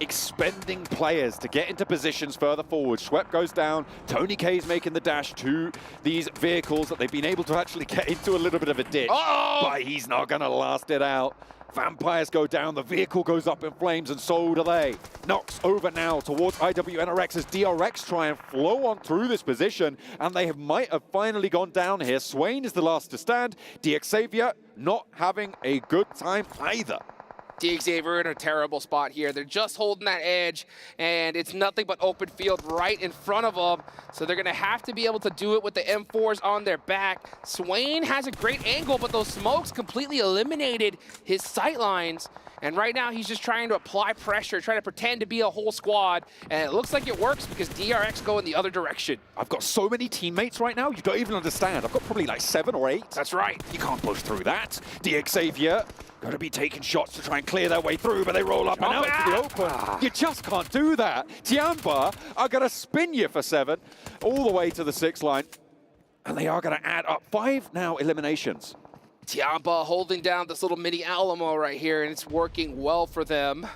expending players to get into positions further forward. Schwepp goes down. Tony K's making the dash to these vehicles that they've been able to actually get into a little bit of a ditch. But he's not going to last it out. Vampires go down, the vehicle goes up in flames, and so do they. Knocks over now towards IWNRX as DRX try and flow on through this position, and they might have finally gone down here. Swain is the last to stand. DXavier not having a good time either. DXavier in a terrible spot here. They're just holding that edge, and it's nothing but open field right in front of them. So they're going to have to be able to do it with the M4s on their back. Swain has a great angle, but those smokes completely eliminated his sight lines. And right now, he's just trying to apply pressure, trying to pretend to be a whole squad. And it looks like it works because DRX go in the other direction. I've got so many teammates right now, you don't even understand. I've got probably like 7 or 8. That's right. You can't push through that. DXavier going to be taking shots to try and clear their way through, but they roll up and out into the open. You just can't do that. Tiamba are going to spin you for 7 all the way to the 6 line. And they are going to add up 5 now eliminations. Tiamba holding down this little mini Alamo right here, and it's working well for them.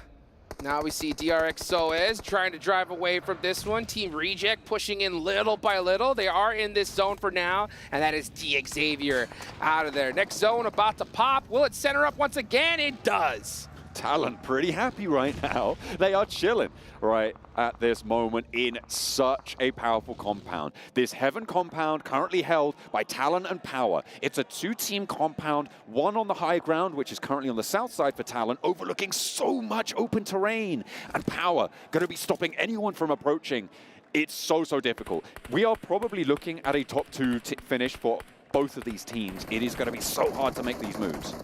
Now we see DRX Soez trying to drive away from this one. Team Reject pushing in little by little. They are in this zone for now, and that is DXavier out of there. Next zone about to pop. Will it center up once again? It does. Talon pretty happy right now. They are chilling right at this moment in such a powerful compound. This Heaven compound currently held by Talon and Power. It's a 2-team compound, one on the high ground, which is currently on the south side for Talon, overlooking so much open terrain. And Power going to be stopping anyone from approaching. It's so difficult. We are probably looking at a top 2 finish for both of these teams. It is going to be so hard to make these moves.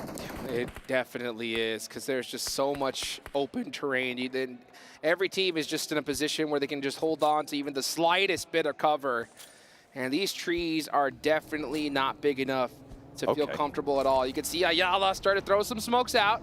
It definitely is, because there's just so much open terrain. Every team is just in a position where they can just hold on to even the slightest bit of cover. And these trees are definitely not big enough to feel comfortable at all. You can see Ayala start to throw some smokes out.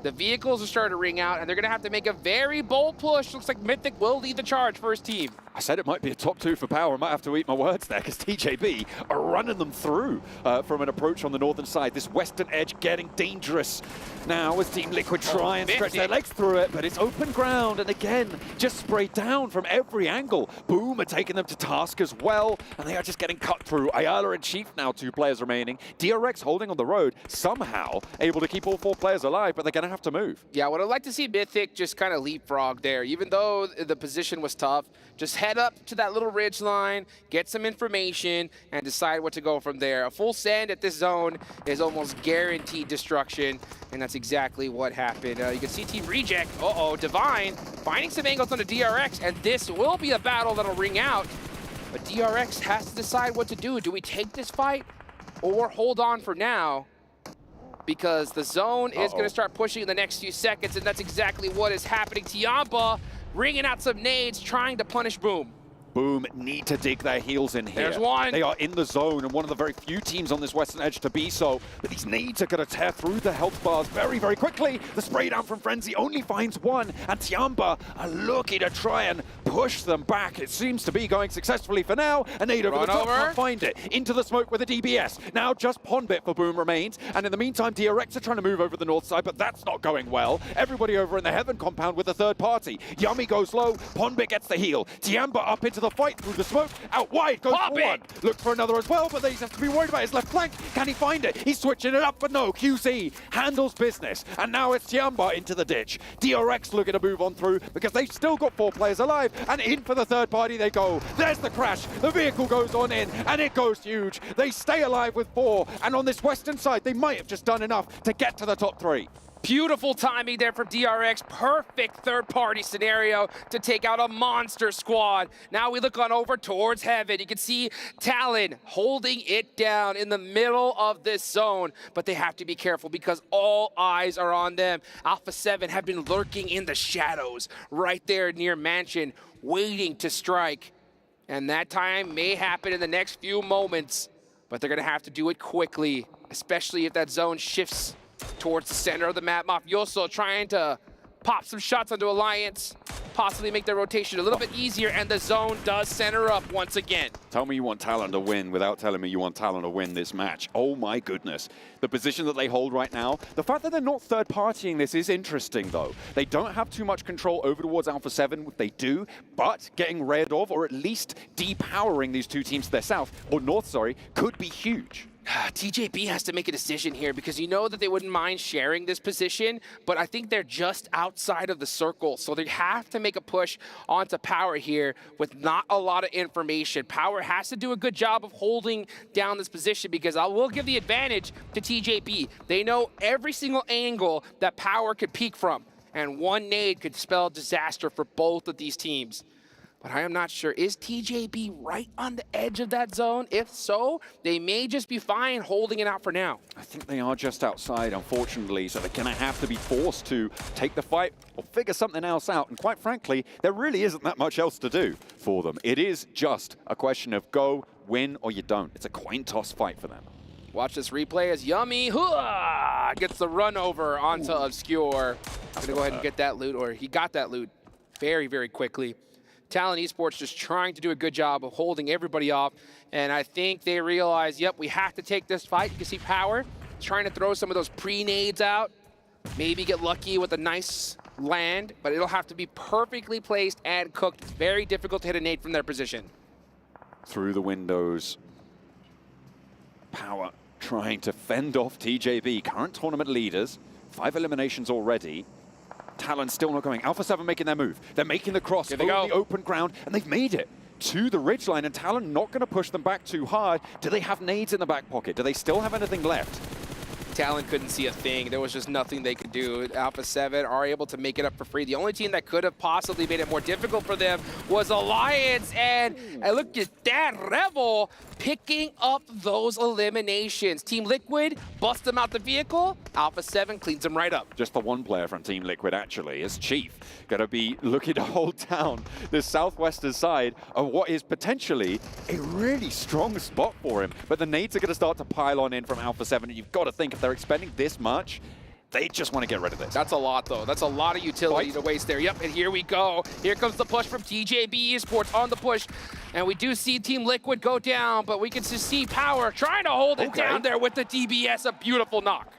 The vehicles are starting to ring out, and they're going to have to make a very bold push. Looks like Mythic will lead the charge for his team. I said it might be a top 2 for Power. I might have to eat my words there, because TJB are running them through from an approach on the northern side. This western edge getting dangerous now as Team Liquid try and stretch their legs through it, but it's open ground, and again, just sprayed down from every angle. Boom are taking them to task as well, and they are just getting cut through. Ayala and Chief now 2 players remaining. DRX holding on the road, somehow able to keep all 4 players alive, but they're going to have to move. Yeah, I would have liked to see Mythic just kind of leapfrog there, even though the position was tough. Just head up to that little ridge line, get some information, and decide what to go from there. A full send at this zone is almost guaranteed destruction, and that's exactly what happened. You can see Team Reject, Divine, finding some angles on the DRX, and this will be a battle that'll ring out. But DRX has to decide what to do. Do we take this fight or hold on for now? Because the zone is going to start pushing in the next few seconds, and that's exactly what is happening. Tiamba ringing out some nades, trying to punish Boom. Boom need to dig their heels in here. There's one. They are in the zone and one of the very few teams on this western edge to be so. But these nades are going to tear through the health bars very, very quickly. The spray down from Frenzy only finds one, and Tiamba are looking to try and push them back. It seems to be going successfully for now. A nade over the top, can't find it. Into the smoke with a DBS. Now just Ponbit for Boom remains. And in the meantime, DRX are trying to move over the north side, but that's not going well. Everybody over in the Heaven compound with the third party. Yummy goes low. Ponbit gets the heal. Tiamba up into the fight through the smoke. Out wide goes for one. Look for another as well, but they have to be worried about his left flank. Can he find it? He's switching it up, but no. QC handles business. And now it's Tiamba into the ditch. DRX looking to move on through because they've still got 4 players alive. And in for the third party they go. There's the crash. The vehicle goes on in, and it goes huge. They stay alive with 4. And on this western side, they might have just done enough to get to the top 3. Beautiful timing there from DRX. Perfect third-party scenario to take out a monster squad. Now we look on over towards Heaven. You can see Talon holding it down in the middle of this zone, but they have to be careful because all eyes are on them. Alpha 7 have been lurking in the shadows right there near Mansion, waiting to strike. And that time may happen in the next few moments, but they're going to have to do it quickly, especially if that zone shifts towards the center of the map. Mafioso trying to pop some shots onto Alliance, possibly make their rotation a little bit easier, and the zone does center up once again. Tell me you want Talon to win without telling me you want Talon to win this match. Oh my goodness. The position that they hold right now, the fact that they're not third-partying this is interesting though. They don't have too much control over towards Alpha 7, they do, but getting rid of, or at least depowering these two teams to their south, or north, sorry, could be huge. TJB has to make a decision here because you know that they wouldn't mind sharing this position, but I think they're just outside of the circle. So they have to make a push onto Power here with not a lot of information. Power has to do a good job of holding down this position because I will give the advantage to TJB. They know every single angle that Power could peek from, and one nade could spell disaster for both of these teams. But I am not sure. Is TJB right on the edge of that zone? If so, they may just be fine holding it out for now. I think they are just outside, unfortunately, so they're going to have to be forced to take the fight or figure something else out. And quite frankly, there really isn't that much else to do for them. It is just a question of go, win, or you don't. It's a coin toss fight for them. Watch this replay as Yummy gets the run over onto Obscure. I'm going to go ahead and get that loot, or he got that loot very, very quickly. Talon Esports just trying to do a good job of holding everybody off, and I think they realize, yep, we have to take this fight. You can see Power trying to throw some of those pre-nades out, maybe get lucky with a nice land, but it'll have to be perfectly placed and cooked. It's very difficult to hit a nade from their position. Through the windows, Power trying to fend off TJB, current tournament leaders, 5 eliminations already. Talon still not going. Alpha 7 making their move. They're making the cross over the open ground, and they've made it to the ridgeline, and Talon not going to push them back too hard. Do they have nades in the back pocket? Do they still have anything left? Talon couldn't see a thing. There was just nothing they could do. Alpha 7 are able to make it up for free. The only team that could have possibly made it more difficult for them was Alliance, and look at that, Rebel picking up those eliminations. Team Liquid bust them out the vehicle. Alpha 7 cleans them right up. Just the one player from Team Liquid, actually, is Chief. Going to be looking to hold down the southwestern side of what is potentially a really strong spot for him. But the nades are going to start to pile on in from Alpha 7, and you've got to think if they're expending this much, they just want to get rid of this. That's a lot, though. That's a lot of utility to waste there. Yep, and here we go. Here comes the push from TJB Esports on the push. And we do see Team Liquid go down, but we can just see Power trying to hold it down there with the DBS. A beautiful knock.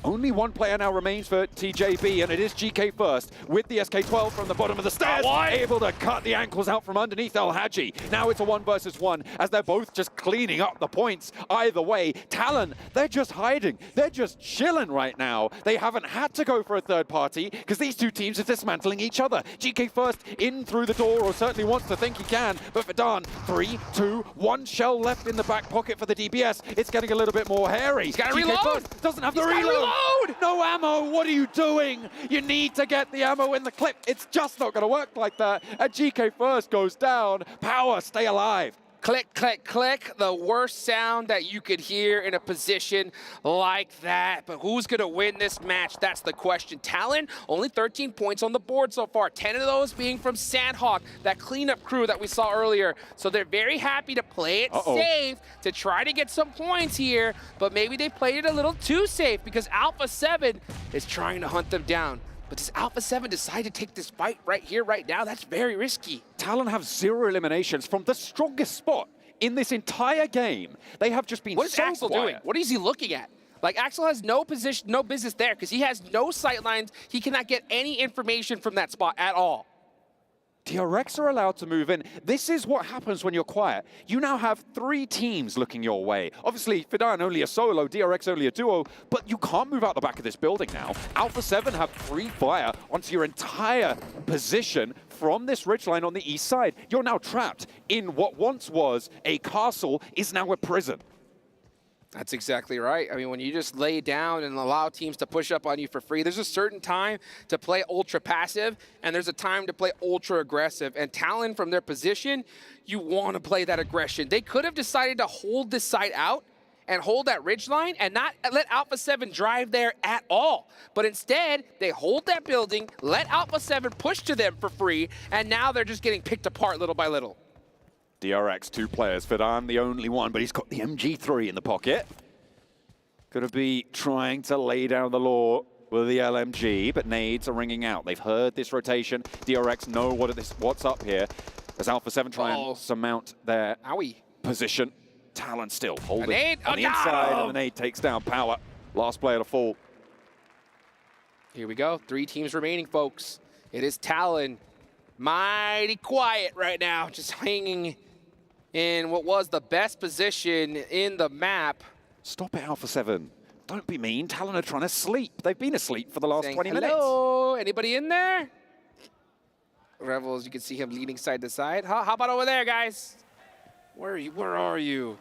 Only one player now remains for TJB, and it is GK first with the SK-12 from the bottom of the stairs, able to cut the ankles out from underneath El Hadji. Now it's a 1 versus 1 as they're both just cleaning up the points either way. Talon, they're just hiding. They're just chilling right now. They haven't had to go for a third party because these two teams are dismantling each other. GK first in through the door, or certainly wants to think he can, but Vidan, 3, 2, 1 shell left in the back pocket for the DBS. It's getting a little bit more hairy. He's got to GK reload. First doesn't have the reload. No ammo, what are you doing? You need to get the ammo in the clip. It's just not going to work like that. And GK first goes down. Power, stay alive. Click, click, click. The worst sound that you could hear in a position like that. But who's going to win this match? That's the question. Talon, only 13 points on the board so far. 10 of those being from Sandhawk, that cleanup crew that we saw earlier. So they're very happy to play it safe, to try to get some points here. But maybe they played it a little too safe because Alpha 7 is trying to hunt them down. But does Alpha 7 decide to take this fight right here, right now? That's very risky. Talon have 0 eliminations from the strongest spot in this entire game. They have just been What is so Axel quiet. doing? What is he looking at? Like, Axel has no position, no business there because he has no sight lines. He cannot get any information from that spot at all. DRX are allowed to move in. This is what happens when you're quiet. You now have 3 teams looking your way. Obviously, Fidan only a solo, DRX only a duo, but you can't move out the back of this building now. Alpha 7 have free fire onto your entire position from this ridgeline on the east side. You're now trapped in what once was a castle is now a prison. That's exactly right. I mean, when you just lay down and allow teams to push up on you for free, there's a certain time to play ultra passive, and there's a time to play ultra aggressive. And Talon, from their position, you want to play that aggression. They could have decided to hold this side out and hold that ridge line and not let Alpha 7 drive there at all. But instead, they hold that building, let Alpha 7 push to them for free, and now they're just getting picked apart little by little. DRX, 2 players. Fidan, the only one, but he's got the MG3 in the pocket. Gonna be trying to lay down the law with the LMG, but nades are ringing out. They've heard this rotation. DRX know what's up here. As Alpha 7 try and surmount their position. Talon still holding on the inside, and the nade takes down Power. Last player to fall. Here we go. 3 teams remaining, folks. It is Talon. Mighty quiet right now, just hanging in what was the best position in the map. Stop it, Alpha 7. Don't be mean. Talon are trying to sleep. They've been asleep for the last 20 minutes. Hello, anybody in there? Rebels, you can see him leaning side to side. How about over there, guys? Where are you? Where are you?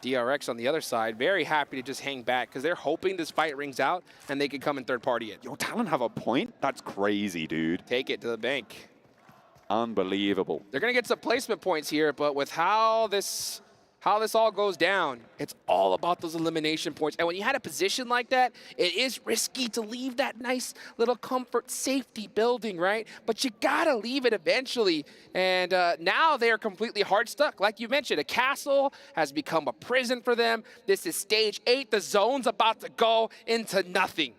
DRX on the other side, very happy to just hang back because they're hoping this fight rings out and they can come in third party it. Your Talon have a point? That's crazy, dude. Take it to the bank. Unbelievable. They're going to get some placement points here, but with how this all goes down, it's all about those elimination points. And when you had a position like that, it is risky to leave that nice little comfort safety building, right? But you got to leave it eventually. And now they are completely hard stuck. Like you mentioned, a castle has become a prison for them. This is stage 8. The zone's about to go into nothing.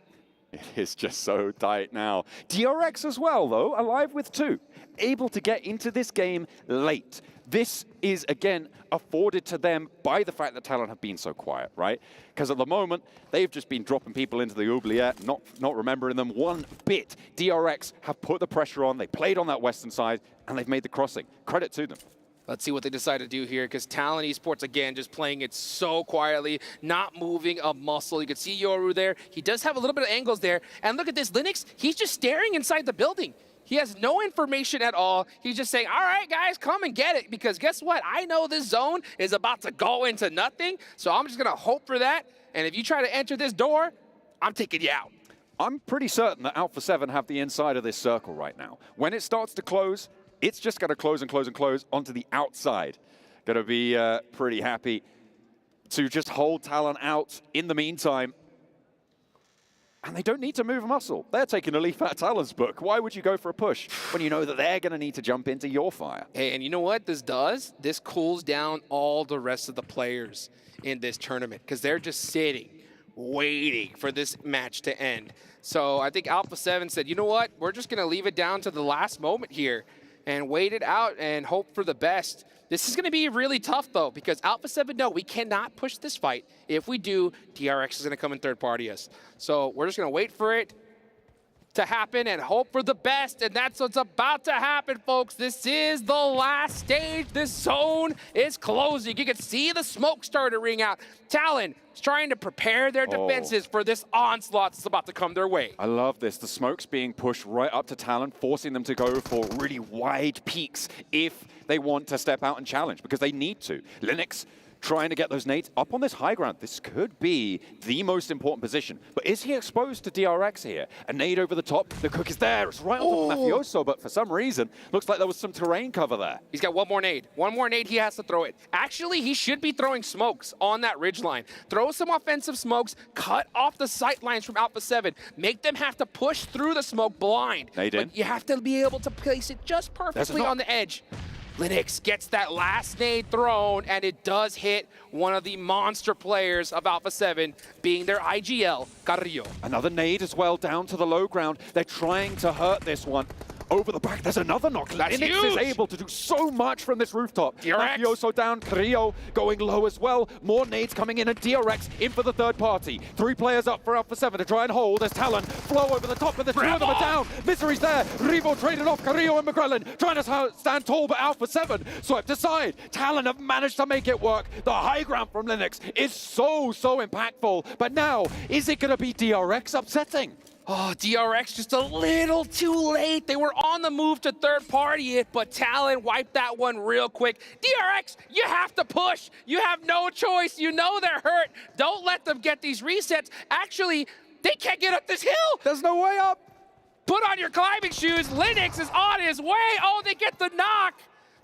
It is just so tight now. DRX as well, though, alive with 2. Able to get into this game late. This is, again, afforded to them by the fact that Talon have been so quiet, right? Because at the moment, they've just been dropping people into the oubliette, not remembering them one bit. DRX have put the pressure on. They played on that western side, and they've made the crossing. Credit to them. Let's see what they decide to do here, because Talon Esports, again, just playing it so quietly, not moving a muscle. You can see Yoru there. He does have a little bit of angles there. And look at this, Linux, he's just staring inside the building. He has no information at all. He's just saying, all right, guys, come and get it. Because guess what? I know this zone is about to go into nothing, so I'm just going to hope for that. And if you try to enter this door, I'm taking you out. I'm pretty certain that Alpha 7 have the inside of this circle right now. When it starts to close, it's just going to close and close and close onto the outside. Going to be pretty happy to just hold Talon out in the meantime. And they don't need to move a muscle. They're taking a leaf out of Talon's book. Why would you go for a push when you know that they're going to need to jump into your fire? Hey, and you know what this does? This cools down all the rest of the players in this tournament because they're just sitting, waiting for this match to end. So I think Alpha 7 said, you know what? We're just going to leave it down to the last moment here and wait it out and hope for the best. This is going to be really tough, though, because Alpha 7 know we cannot push this fight. If we do, DRX is going to come and third party us. So we're just going to wait for it to happen and hope for the best, and that's what's about to happen, folks. This is the last stage. This zone is closing. You can see the smoke start to ring out. Talon is trying to prepare their defenses for this onslaught that's about to come their way. I love this. The smoke's being pushed right up to Talon, forcing them to go for really wide peaks if they want to step out and challenge, because they need to. Linux trying to get those nades up on this high ground. This could be the most important position. But is he exposed to DRX here? A nade over the top. The cook is there. It's right on top of Mafioso, but for some reason, looks like there was some terrain cover there. He's got one more nade. One more nade, he has to throw it. Actually, he should be throwing smokes on that ridgeline. Throw some offensive smokes, cut off the sight lines from Alpha 7, make them have to push through the smoke blind. Nade in. But you have to be able to place it just perfectly on the edge. Linux gets that last nade thrown, and it does hit one of the monster players of Alpha 7, being their IGL, Carrillo. Another nade as well, down to the low ground. They're trying to hurt this one. Over the back, there's another knock. That's Linux huge. is able to do so much from this rooftop. DRX. Mafioso down, Carrillo going low as well. More nades coming in, and DRX in for the third party. 3 players up for Alpha 7 to try and hold. There's Talon, Flow over the top, and the 2 of them are down. Misery's there. Revo traded off Carrillo and McGrellan, trying to stand tall, but Alpha 7 swept aside. Talon have managed to make it work. The high ground from Linux is so impactful. But now, is it going to be DRX upsetting? Oh, DRX just a little too late. They were on the move to third party it, but Talon wiped that one real quick. DRX, you have to push. You have no choice. You know they're hurt. Don't let them get these resets. Actually, they can't get up this hill. There's no way up. Put on your climbing shoes. Linux is on his way. Oh, they get the knock.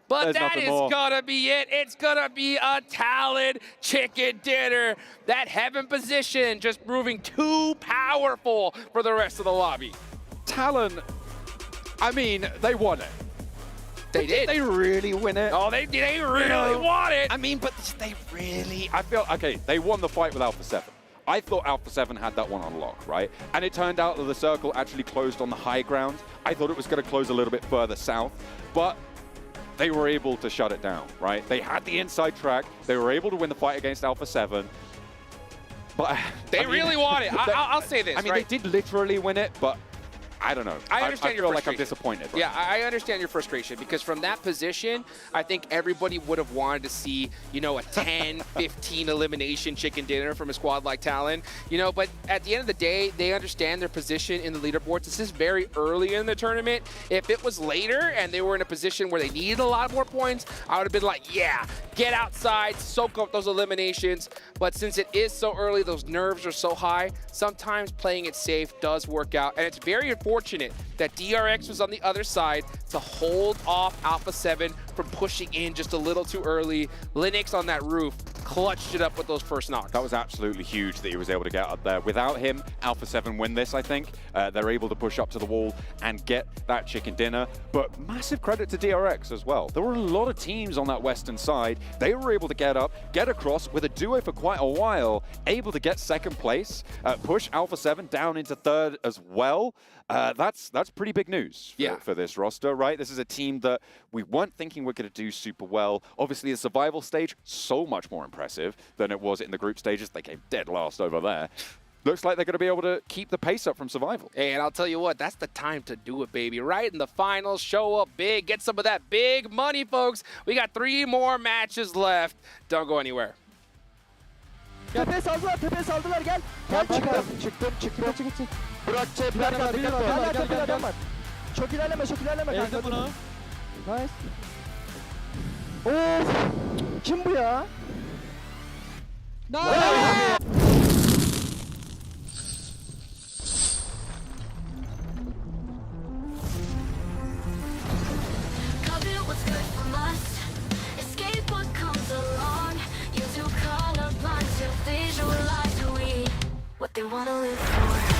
But that is gonna be it. It's gonna be a Talon chicken dinner. That heaven position just proving too powerful for the rest of the lobby. Talon, I mean, they won it. They did. They really win it. Oh, they really won it. I mean, but they really, I feel, okay, they won the fight with Alpha 7. I thought Alpha 7 had that one on lock, right? And it turned out that the circle actually closed on the high ground. I thought it was gonna close a little bit further south, but they were able to shut it down, right? They had the inside track. They were able to win the fight against Alpha 7. But they really won it. I'll say this, I mean, right? they did literally win it, but I don't know. I understand your feel frustration. like I'm disappointed. Right? Yeah, I understand your frustration because from that position, I think everybody would have wanted to see, you know, a 10, 15 elimination chicken dinner from a squad like Talon, you know, but at the end of the day, they understand their position in the leaderboards. This is very early in the tournament. If it was later and they were in a position where they needed a lot more points, I would have been like, yeah, get outside, soak up those eliminations. But since it is so early, those nerves are so high, sometimes playing it safe does work out. And it's very unfortunate that DRX was on the other side to hold off Alpha 7 from pushing in just a little too early. Linux on that roof clutched it up with those first knocks. That was absolutely huge that he was able to get up there. Without him, Alpha 7 win this, I think. They're able to push up to the wall and get that chicken dinner. But massive credit to DRX as well. There were a lot of teams on that western side. They were able to get up, get across with a duo for quite a while, able to get second place, push Alpha 7 down into third as well. That's pretty big news for this roster, right? This is a team that we weren't thinking we're going to do super well. Obviously, the survival stage, so much more impressive than it was in the group stages. They came dead last over there. Looks like they're going to be able to keep the pace up from survival. Hey, and I'll tell you what, that's the time to do it, baby. Right in the finals, show up big, get some of that big money, folks. We got 3 more matches left. Don't go anywhere. Tepeye saldılar, gel. Gel çıktım. Burak cepler var, dikkat var. Çok ilerleme kanka. Ezdim bunu. Nice. Of! Kim bu ya? Nice! What they wanna live for.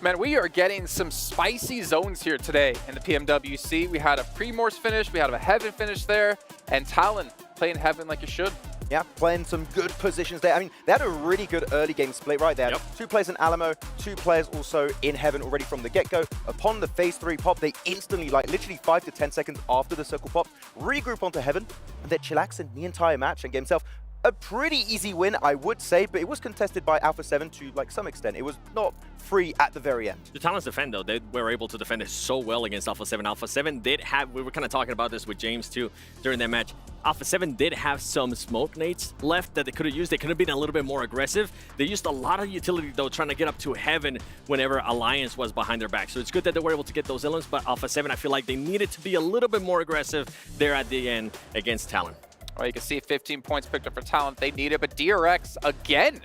Man, we are getting some spicy zones here today in the PMWC. We had a Primorse finish, we had a Heaven finish there, and Talon playing Heaven like you should. Yeah, playing some good positions there. I mean, they had a really good early game split right there. 2 players in Alamo, 2 players also in Heaven already from the get-go. Upon the phase 3 pop, they instantly, like literally 5 to 10 seconds after the circle pop, regroup onto Heaven, and they're chillaxing the entire match and game itself. A pretty easy win, I would say, but it was contested by Alpha 7 to like some extent. It was not free at the very end. The Talons defend, though. They were able to defend it so well against Alpha 7. Alpha 7 did have, we were kind of talking about this with James too during that match. Alpha 7 did have some smoke nades left that they could have used. They could have been a little bit more aggressive. They used a lot of utility, though, trying to get up to Heaven whenever Alliance was behind their back. So it's good that they were able to get those elements, but Alpha 7, I feel like they needed to be a little bit more aggressive there at the end against Talon. Well, you can see 15 points picked up for Talon. They need it, but DRX again.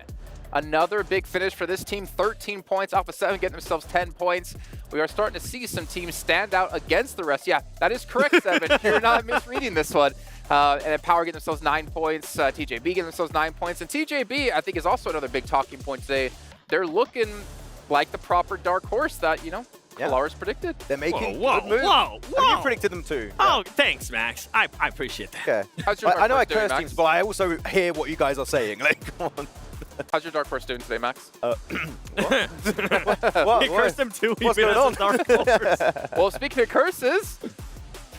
Another big finish for this team, 13 points. Alpha 7 getting themselves 10 points. We are starting to see some teams stand out against the rest. Yeah, that is correct, 7. You're not misreading this one. And then Power getting themselves 9 points. TJB getting themselves 9 points. And TJB, I think, is also another big talking point today. They're looking like the proper dark horse that, you know, Lars predicted. They're making whoa, good moves. Whoa. You predicted them too. Oh, thanks, Max. I appreciate that. Okay. I know I curse teams, but I also hear what you guys are saying. Like, come on. How's your Dark Horse doing today, Max? What? He cursed him too. What's going on? Dark Horse. Well, speaking of curses.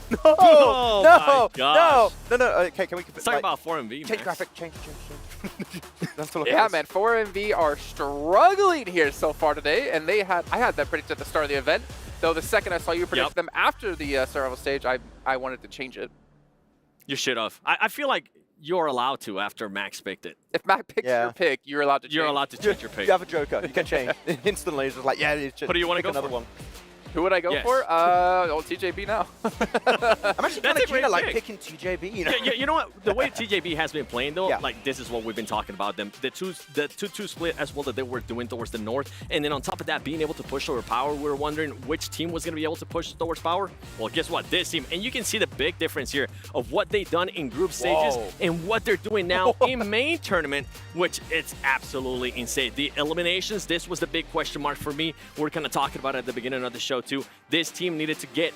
No! Oh no! my gosh. No! Okay, can we... Let's talk about 4MV, Change graphic, change. That's all Yeah, man, 4MV are struggling here so far today, and I had that predicted at the start of the event, though the second I saw you predict them after the survival stage, I wanted to change it. You should have. I feel like you're allowed to after Max picked it. If Max picks your pick, you're allowed to change. You're allowed to change your pick. You have a joker. You can change. Instantly, it's just like, Who do you want to go another for? one. Who would I go for? TJB now. I'm actually kind of keen to like picking TJB. You know? You know what? The way TJB has been playing though, like this is what we've been talking about them. The 2-2 split as well that they were doing towards the north, and then on top of that, being able to push over power. We were wondering which team was going to be able to push towards power. Well, guess what? This team, and you can see the big difference here of what they've done in group stages and what they're doing now in main tournament, which it's absolutely insane. The eliminations, this was the big question mark for me. We're kind of talking about it at the beginning of the show too. This team needed to get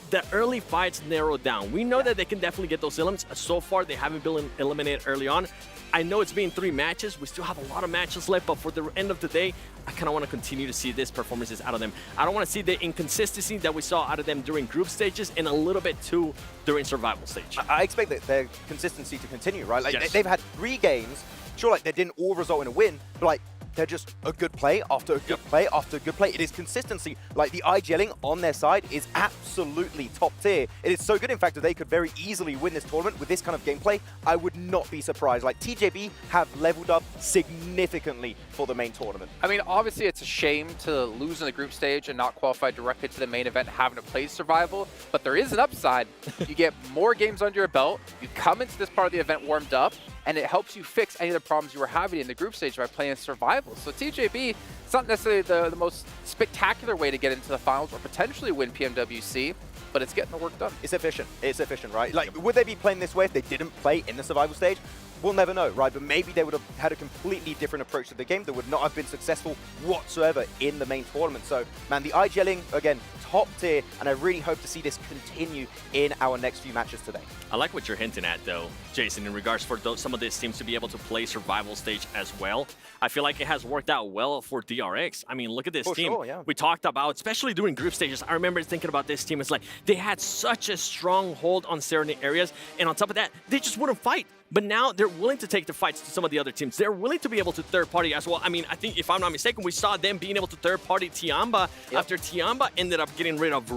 the early fights narrowed down. We know that they can definitely get those elements. So far, they haven't been eliminated early on. I know it's been 3 matches. We still have a lot of matches left, but for the end of the day, I kind of want to continue to see these performances out of them. I don't want to see the inconsistency that we saw out of them during group stages and a little bit too during survival stage. I expect that their consistency to continue, right? Like they've had 3 games. Sure, like they didn't all result in a win, but like they're just a good play after a good play after a good play. It is consistency. Like the IGLing on their side is absolutely top tier. It is so good, in fact, that they could very easily win this tournament with this kind of gameplay. I would not be surprised. Like TJB have leveled up significantly for the main tournament. I mean, obviously it's a shame to lose in the group stage and not qualify directly to the main event having to play survival, but there is an upside. You get more games under your belt, you come into this part of the event warmed up, and it helps you fix any of the problems you were having in the group stage by playing survival. So TJB, it's not necessarily the most spectacular way to get into the finals or potentially win PMWC, but it's getting the work done. It's efficient. It's efficient, right? Like, would they be playing this way if they didn't play in the survival stage? We'll never know, right? But maybe they would have had a completely different approach to the game that would not have been successful whatsoever in the main tournament. So, man, the IGLing, again, top tier, and I really hope to see this continue in our next few matches today. I like what you're hinting at, though, Jason, in regards for some of these teams to be able to play survival stage as well. I feel like it has worked out well for DRX. I mean, look at this team. Sure, yeah. We talked about, especially during group stages, I remember thinking about this team. It's like they had such a strong hold on certain areas, and on top of that, they just wouldn't fight. But now they're willing to take the fights to some of the other teams. They're willing to be able to third-party as well. I mean, I think, if I'm not mistaken, we saw them being able to third-party Tiamba after Tiamba ended up getting rid of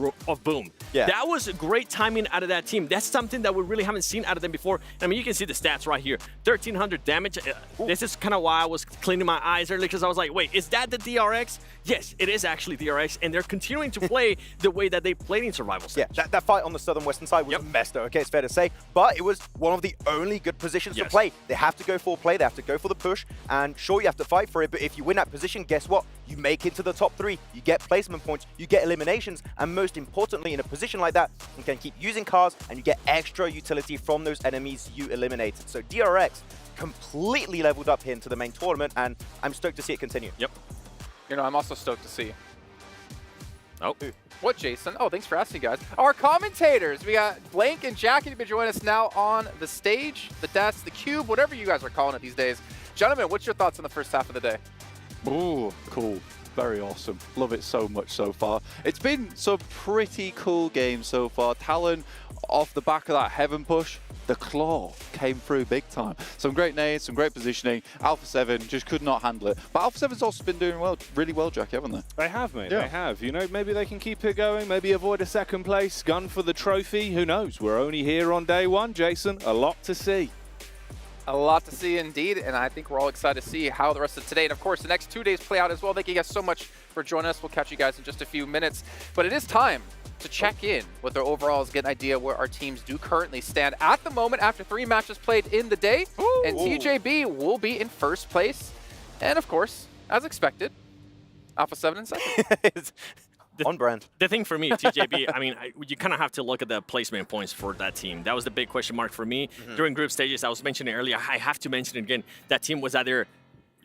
Boom. Yeah. That was great timing out of that team. That's something that we really haven't seen out of them before. I mean, you can see the stats right here. 1,300 damage. This is kind of why I was cleaning my eyes earlier, because I was like, wait, is that the DRX? Yes, it is actually DRX, and they're continuing to play the way that they played in survival stage. Yeah, that fight on the southern western side was a mess, though, okay, it's fair to say. But it was one of the only good positions to play. They have to go for play, they have to go for the push, and sure, you have to fight for it, but if you win that position, guess what? You make it to the top 3, you get placement points, you get eliminations, and most importantly, in a position like that, you can keep using cars, and you get extra utility from those enemies you eliminated. So DRX completely leveled up here into the main tournament, and I'm stoked to see it continue. Yep. You know, I'm also stoked to see. Oh. What, Jason? Oh, thanks for asking, guys. Our commentators, we got Blank and Jackie to be joining us now on the stage, the desk, the cube, whatever you guys are calling it these days. Gentlemen, what's your thoughts on the first half of the day? Ooh, cool. Very awesome. Love it so much so far. It's been some pretty cool games so far. Talon, off the back of that heaven push, the claw came through big time. Some great nades, some great positioning. Alpha 7 just could not handle it. But Alpha 7's also been doing really well, Jackie, haven't they? They have, mate. Yeah. They have. You know, maybe they can keep it going, maybe avoid a second place, gun for the trophy. Who knows? We're only here on day one, Jason. A lot to see. A lot to see indeed, and I think we're all excited to see how the rest of today and, of course, the next 2 days play out as well. Thank you guys so much for joining us. We'll catch you guys in just a few minutes. But it is time to check in with our overalls, get an idea where our teams do currently stand at the moment after 3 matches played in the day. Ooh. And TJB will be in first place. And, of course, as expected, Alpha 7 in second. On brand. The thing for me, TJB, I mean, you kind of have to look at the placement points for that team. That was the big question mark for me. During group stages, I was mentioning earlier, I have to mention it again, that team was either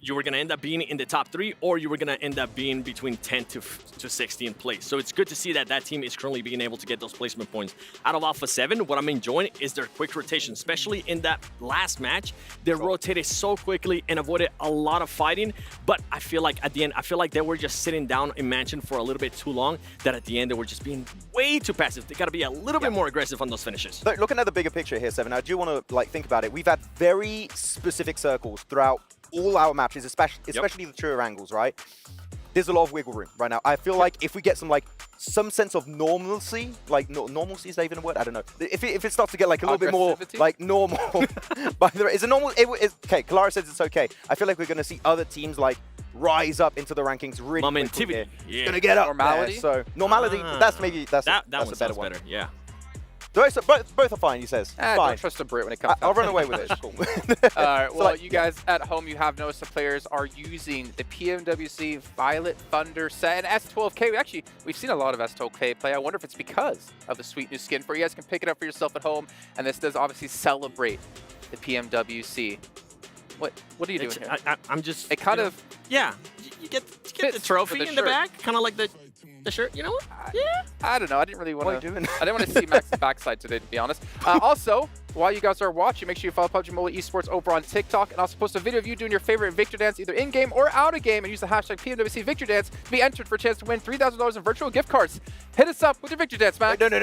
you were going to end up being in the top 3 or you were going to end up being between 10 to 16th place. So it's good to see that that team is currently being able to get those placement points. Out of Alpha 7, what I'm enjoying is their quick rotation, especially in that last match. They rotated so quickly and avoided a lot of fighting. But I feel like at the end, they were just sitting down in Mansion for a little bit too long, that at the end they were just being way too passive. They got to be a little bit more aggressive on those finishes. But looking at the bigger picture here, Seven, I do want to think about it. We've had very specific circles throughout all our matches, especially the truer angles, right? There's a lot of wiggle room right now. I feel like if we get some sense of normalcy, normalcy, is that even a word? I don't know. If it starts to get like a little bit more like normal, by the way, is it normal? Okay, Clara says it's okay. I feel like we're going to see other teams like rise up into the rankings really quickly. Yeah. It's going to get up normality. There, so normality, that's a better one. Better, yeah. Both are fine, he says. Fine. Don't trust a Brit when it comes to I'll run away with it. Cool. All right, well, you guys at home, you have noticed the players are using the PMWC Violet Thunder set and S12K. We've seen a lot of S12K play. I wonder if it's because of the sweet new skin for you. You guys can pick it up for yourself at home, and this does obviously celebrate the PMWC. What are you doing here? I'm just... It kind of... Yeah, you get the trophy in the back, kind of like the shirt, you know what? Yeah. I don't know. I didn't really want to. I didn't want to see Max's backside today, to be honest. Also, while you guys are watching, make sure you follow PUBG Mobile Esports over on TikTok, and also post a video of you doing your favorite Victor Dance, either in game or out of game, and use the hashtag PMWC Victor Dance to be entered for a chance to win $3,000 in virtual gift cards. Hit us up with your Victor Dance, Max. No. No.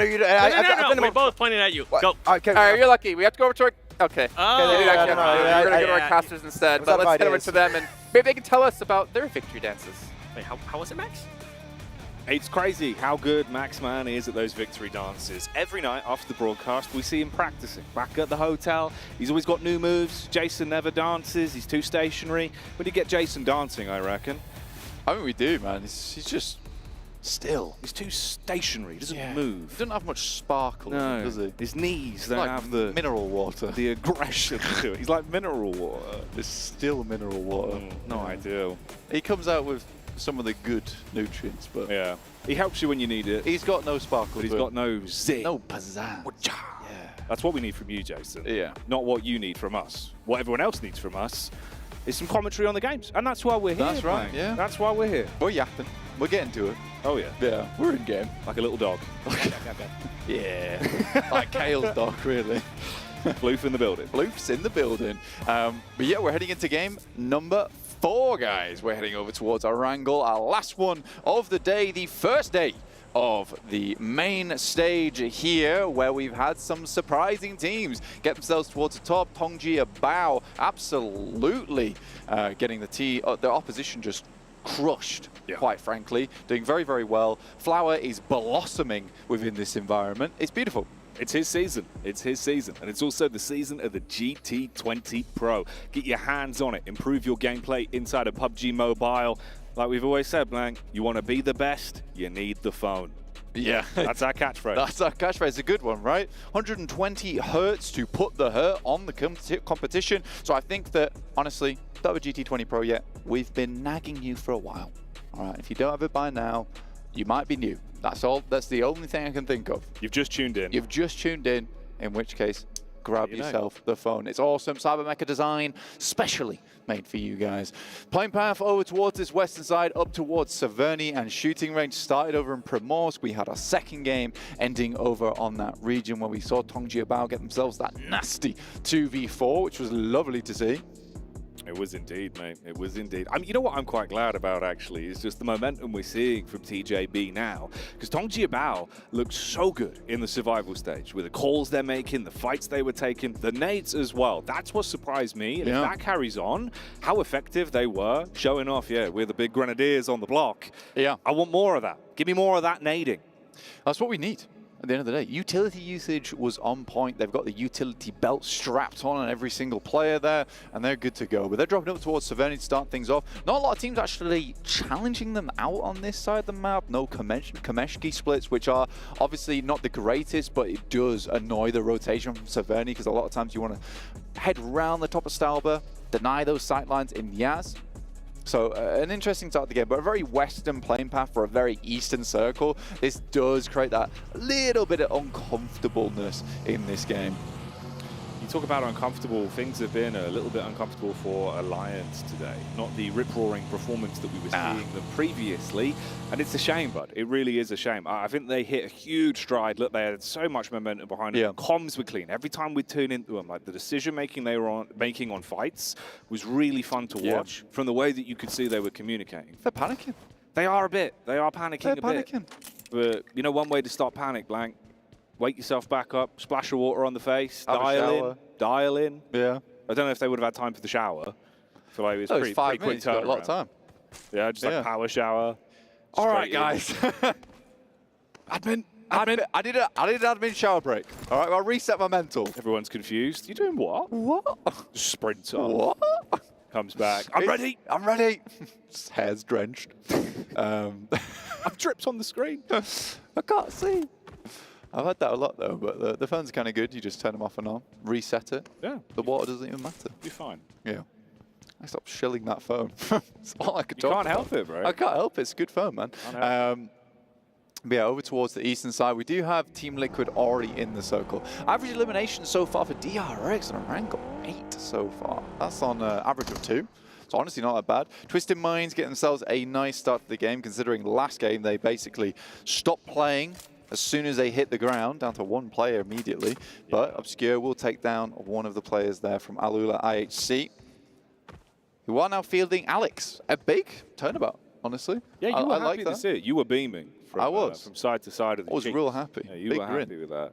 We both pointed at you. Go. Okay. All right, you're lucky. We have to go over to our... Okay. Oh, we're going to go to our casters instead, but let's head over to them, and maybe they can tell us about their victory dances. Wait, how was it, Max? It's crazy how good Maxman is at those victory dances. Every night after the broadcast, we see him practicing. Back at the hotel, he's always got new moves. Jason never dances, he's too stationary. We did get Jason dancing, I reckon. I mean, we do, man. He's just still. He's too stationary, he doesn't move. He doesn't have much sparkle, does he? His knees don't like have the mineral water. The aggression to it. He's like mineral water. It's still mineral water. Not ideal. He comes out with some of the good nutrients, but yeah, he helps you when you need it. He's got no sparkle, but he's got no zing, no pizzazz. Yeah, that's what we need from you, Jason. Yeah, not what you need from us. What everyone else needs from us is some commentary on the games, and that's why we're here. That's right. Man. Yeah, that's why we're here. We're yapping. We're getting to it. Oh yeah. Yeah, we're in game like a little dog. Yeah, like Kale's dog, really. Bloof in the building. Bloof's in the building. But yeah, we're heading into game number 4, guys. We're heading over towards our wrangle, our last one of the day, the first day of the main stage here, where we've had some surprising teams get themselves towards the top. Tongji Bao absolutely getting the opposition just crushed, quite frankly, doing very, very well. Flower is blossoming within this environment. It's beautiful. It's his season. It's his season. And it's also the season of the GT20 Pro. Get your hands on it. Improve your gameplay inside of PUBG Mobile. Like we've always said, Blank, you want to be the best, you need the phone. Yeah. That's our catchphrase. That's our catchphrase. It's a good one, right? 120 hertz to put the hurt on the competition. So I think that, honestly, that with GT20 Pro yet, we've been nagging you for a while. All right, if you don't have it by now, you might be new. That's all. That's the only thing I can think of. You've just tuned in. You've just tuned in which case, grab yourself the phone. It's awesome. Cybermecha design, specially made for you guys. Plane path over towards this western side, up towards Severny, and shooting range started over in Primorsk. We had our second game ending over on that region where we saw Tongjiabao get themselves that nasty 2v4, which was lovely to see. It was indeed, mate. It was indeed. I mean, you know what I'm quite glad about, actually, is just the momentum we're seeing from TJB now. Because Tongjiabao looked so good in the survival stage with the calls they're making, the fights they were taking, the nades as well. That's what surprised me. And if that carries on, how effective they were, showing off, we're the big grenadiers on the block. Yeah. I want more of that. Give me more of that nading. That's what we need. At the end of the day, utility usage was on point. They've got the utility belt strapped on every single player there, and they're good to go. But they're dropping up towards Severny to start things off. Not a lot of teams actually challenging them out on this side of the map. No Kameshki splits, which are obviously not the greatest, but it does annoy the rotation from Severny, because a lot of times you want to head around the top of Stalber, deny those sightlines in Yaz. So an interesting start of the game, but a very western playing path for a very eastern circle. This does create that little bit of uncomfortableness in this game. You talk about uncomfortable, things have been a little bit uncomfortable for Alliance today. Not the rip-roaring performance that we were seeing them previously. And it's a shame, bud. It really is a shame. I think they hit a huge stride. Look, they had so much momentum behind them. Comms were clean. Every time we tune into them, like the decision-making they were making on fights was really fun to watch from the way that you could see they were communicating. They're panicking. They are a bit. They are panicking They're a bit. But you know, one way to stop panic, Blank, wake yourself back up, splash of water on the face, dial in. Yeah. I don't know if they would have had time for the shower. I feel like it was pretty quick turnaround. A lot of time. Yeah, just like power shower. All right, guys. admin. I did an admin shower break. All right, I'll reset my mental. Everyone's confused. You doing what? What? Sprints off. What? Comes back. I'm ready. I'm ready. Hair's drenched. I've dripped on the screen. I can't see. I've had that a lot though, but the phone's kind of good. You just turn them off and on, reset it. Yeah. The water doesn't even matter. You're fine. Yeah. I stopped shilling that phone. It's all I could You talk can't about. help it, bro. I can't help it. It's a good phone, man. But yeah, over towards the eastern side, we do have Team Liquid already in the circle. Average elimination so far for DRX on a rank of 8 so far. That's on average of 2. So honestly, not that bad. Twisted Minds get themselves a nice start to the game, considering last game they basically stopped playing as soon as they hit the ground, down to 1 player immediately. But Obscure will take down one of the players there from Alula IHC, who are now fielding Alex. A big turnabout, honestly. Yeah, you were happy like to see it. You were beaming from, from side to side of the I was cheek. real happy. Yeah, you Big were grin. happy with that.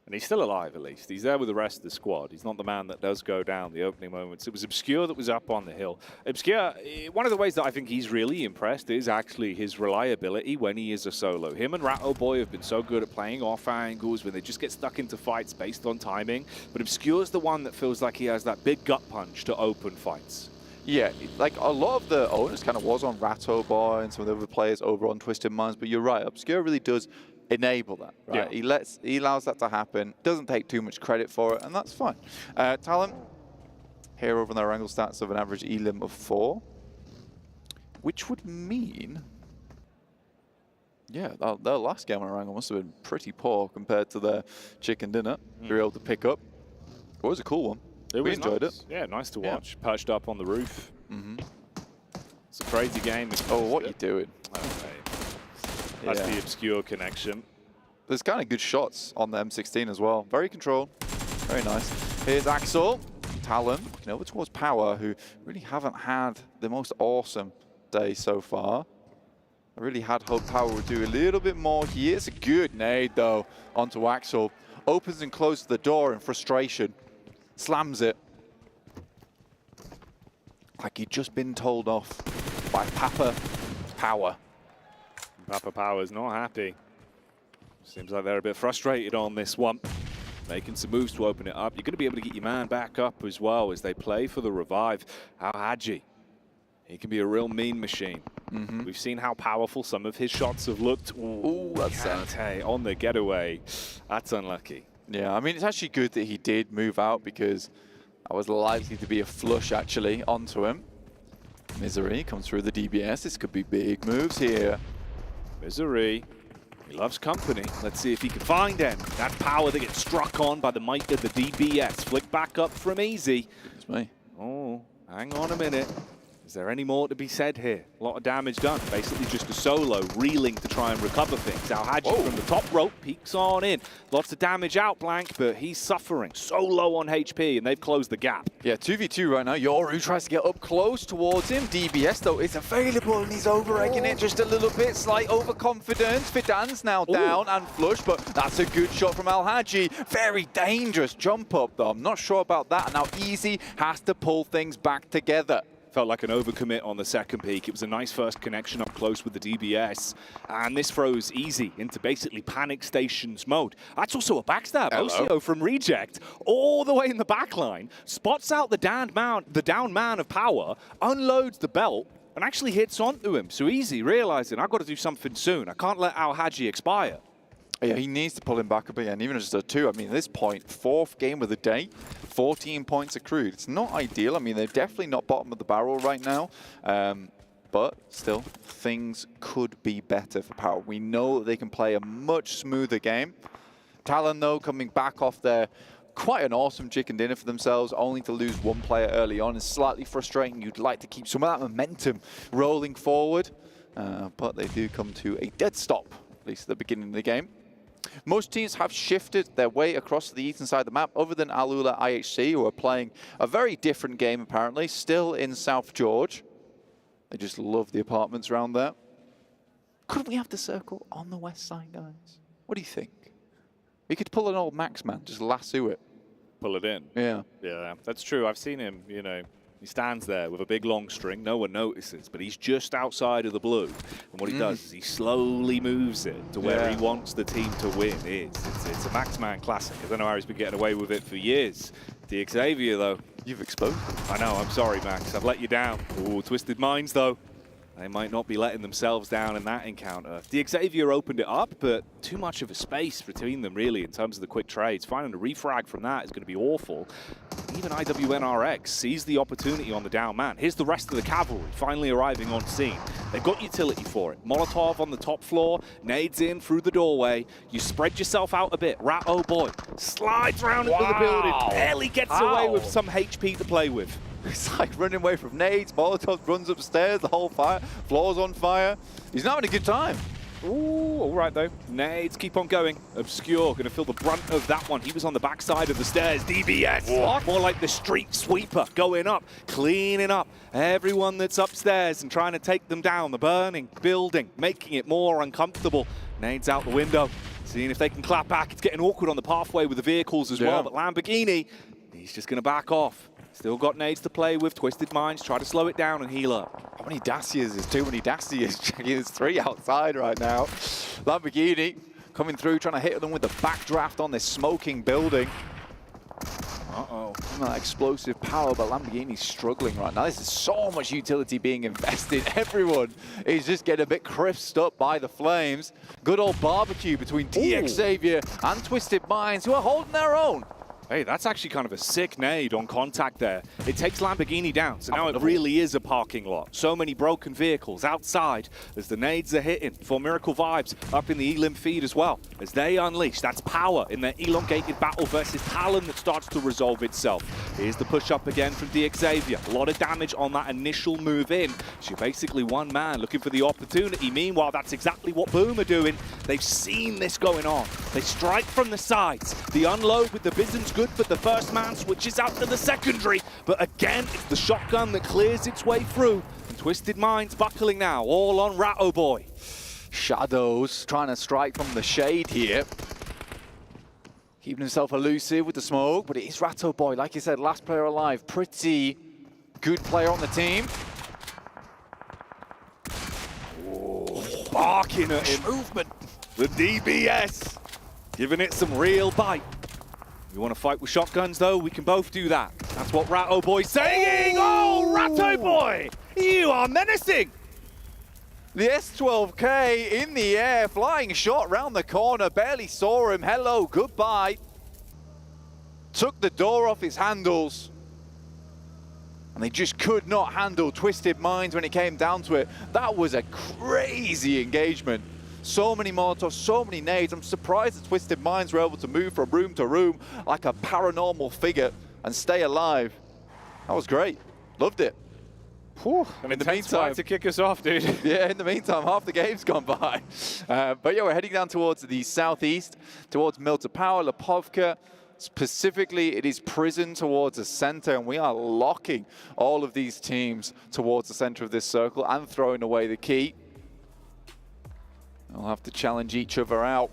And he's still alive, at least. He's there with the rest of the squad. He's not the man that does go down the opening moments. It was Obscure that was up on the hill. Obscure, one of the ways that I think he's really impressed is actually his reliability when he is a solo. Him and Ratto Boy have been so good at playing off angles when they just get stuck into fights based on timing. But Obscure's the one that feels like he has that big gut punch to open fights. Yeah, like a lot of the owners kind of was on Ratto Boy and some of the other players over on Twisted Minds, but you're right, Obscure really does enable that, right? Yeah. He allows that to happen, doesn't take too much credit for it, and that's fine. Talent, here over on their angle stats of an average elim of 4, which would mean, yeah, their last game on our angle must have been pretty poor compared to their chicken dinner they were able to pick up. It was a cool one. We enjoyed it. Yeah, nice to watch. Perched up on the roof. Mm-hmm. It's a crazy game. Oh, what you doing? Okay. That's the Obscure connection. There's kind of good shots on the M16 as well. Very controlled. Very nice. Here's Axel. Talon looking over towards Power, who really haven't had the most awesome day so far. I really had hoped Power would do a little bit more. He is a good nade, though, onto Axel. Opens and closes the door in frustration. Slams it. Like he'd just been told off by Papa Power. Papa Power's not happy. Seems like they're a bit frustrated on this one. Making some moves to open it up. You're going to be able to get your man back up as well as they play for the revive. How Haji. He can be a real mean machine. Mm-hmm. We've seen how powerful some of his shots have looked. Ooh, that's sad. On the getaway. That's unlucky. Yeah, I mean, it's actually good that he did move out because I was likely to be a flush, actually, onto him. Misery comes through the DBS. This could be big moves here. Misery He loves company. Let's see if he can find any. That power that gets struck on by the might of the DBS. Flick back up from Easy. It's me. Oh, hang on a minute. Is there any more to be said here? A lot of damage done. Basically just a solo, reeling to try and recover things. Al-Haji from the top rope peeks on in. Lots of damage out, Blank, but he's suffering. So low on HP, and they've closed the gap. Yeah, 2v2 right now. Yoru tries to get up close towards him. DBS, though, is available, and he's over-egging it just a little bit. Slight overconfidence. Fidan's now down and flush, but that's a good shot from Al-Haji. Very dangerous jump up, though. I'm not sure about that. Now Easy has to pull things back together. Felt like an overcommit on the second peak. It was a nice first connection up close with the DBS. And this throws Easy into basically panic stations mode. That's also a backstab. OCO from Reject all the way in the back line, spots out the down man of power, unloads the belt, and actually hits onto him. So Easy realizing, I've got to do something soon. I can't let Al-Haji expire. Yeah, he needs to pull him back a bit, and even just a 2. I mean, at this point, 4th game of the day, 14 points accrued. It's not ideal. I mean, they're definitely not bottom of the barrel right now, but still, things could be better for Power. We know that they can play a much smoother game. Talon, though, coming back off their quite an awesome chicken dinner for themselves, only to lose one player early on is slightly frustrating. You'd like to keep some of that momentum rolling forward, but they do come to a dead stop, at least at the beginning of the game. Most teams have shifted their way across the eastern side of the map, other than Alula IHC, who are playing a very different game, apparently, still in South George. They just love the apartments around there. Couldn't we have the circle on the west side, guys? What do you think? We could pull an old Max man, just lasso it. Pull it in. Yeah. Yeah, that's true. I've seen him, you know. He stands there with a big long string. No one notices, but he's just outside of the blue. And what he does is he slowly moves it to where he wants the team to win. It's a Max Man classic. I don't know how he's been getting away with it for years. The Xavier, though. You've exposed him. I know. I'm sorry, Max. I've let you down. Ooh, Twisted Minds, though. They might not be letting themselves down in that encounter. The Xavier opened it up, but too much of a space between them, really, in terms of the quick trades. Finding a refrag from that is going to be awful. Even IWNRX sees the opportunity on the down man. Here's the rest of the cavalry finally arriving on scene. They've got utility for it. Molotov on the top floor, nades in through the doorway. You spread yourself out a bit. Rat, oh boy, slides around into the building, barely gets away with some HP to play with. It's like running away from nades. Molotov runs upstairs, the whole floor's on fire. He's not having a good time. Ooh, all right, though. Nades keep on going. Obscure, going to feel the brunt of that one. He was on the backside of the stairs. DBS, more like the street sweeper, going up, cleaning up everyone that's upstairs and trying to take them down. The burning building, making it more uncomfortable. Nades out the window, seeing if they can clap back. It's getting awkward on the pathway with the vehicles as well, but Lamborghini, he's just going to back off. Still got nades to play with. Twisted Minds, try to slow it down and heal up. How many Dacias is too many Dacias? There's 3 outside right now. Lamborghini coming through, trying to hit them with the backdraft on this smoking building. That explosive power, but Lamborghini's struggling right now. There's so much utility being invested. Everyone is just getting a bit crisped up by the flames. Good old barbecue between Xavier and Twisted Minds, who are holding their own. Hey, that's actually kind of a sick nade on contact there. It takes Lamborghini down, so now it really is a parking lot. So many broken vehicles outside as the nades are hitting. For Miracle Vibes up in the Elim feed as well. As they unleash, that's power in their elongated battle versus Talon that starts to resolve itself. Here's the push up again from Xavier. A lot of damage on that initial move in. So you're basically one man looking for the opportunity. Meanwhile, that's exactly what Boom are doing. They've seen this going on. They strike from the sides. The unload with the Bison's good, but the first man switches out to the secondary. But again, it's the shotgun that clears its way through. And Twisted Minds buckling now, all on Ratto Boy. Shadows trying to strike from the shade here. Keeping himself elusive with the smoke, but it is Ratto Boy. Like you said, last player alive. Pretty good player on the team. Barking at him. Movement. The DBS giving it some real bite. We want to fight with shotguns, though. We can both do that. That's what Ratto Boy's saying. Oh, Ratto Boy, you are menacing. The S12K in the air, flying shot round the corner. Barely saw him. Hello, goodbye. Took the door off his handles. And they just could not handle Twisted Minds when it came down to it. That was a crazy engagement. So many Molotovs, so many nades. I'm surprised the Twisted Minds were able to move from room to room like a paranormal figure and stay alive. That was great. Loved it. Whew, in the meantime, to kick us off, dude. Yeah, in the meantime, half the game's gone by. But yeah, we're heading down towards the southeast, towards Milta Power, Lipovka. Specifically, it is Prison towards the center, and we are locking all of these teams towards the center of this circle and throwing away the key. They'll have to challenge each other out.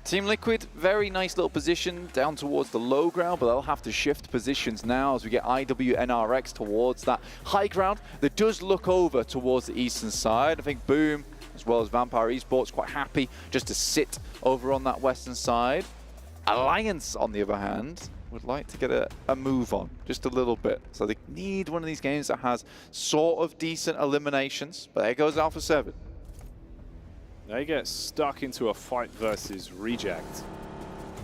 Team Liquid, very nice little position down towards the low ground, but they'll have to shift positions now as we get IWNRX towards that high ground that does look over towards the eastern side. I think Boom, as well as Vampire Esports, quite happy just to sit over on that western side. Alliance, on the other hand, would like to get a move on, just a little bit. So they need one of these games that has sort of decent eliminations, but there goes Alpha 7. They get stuck into a fight versus Reject.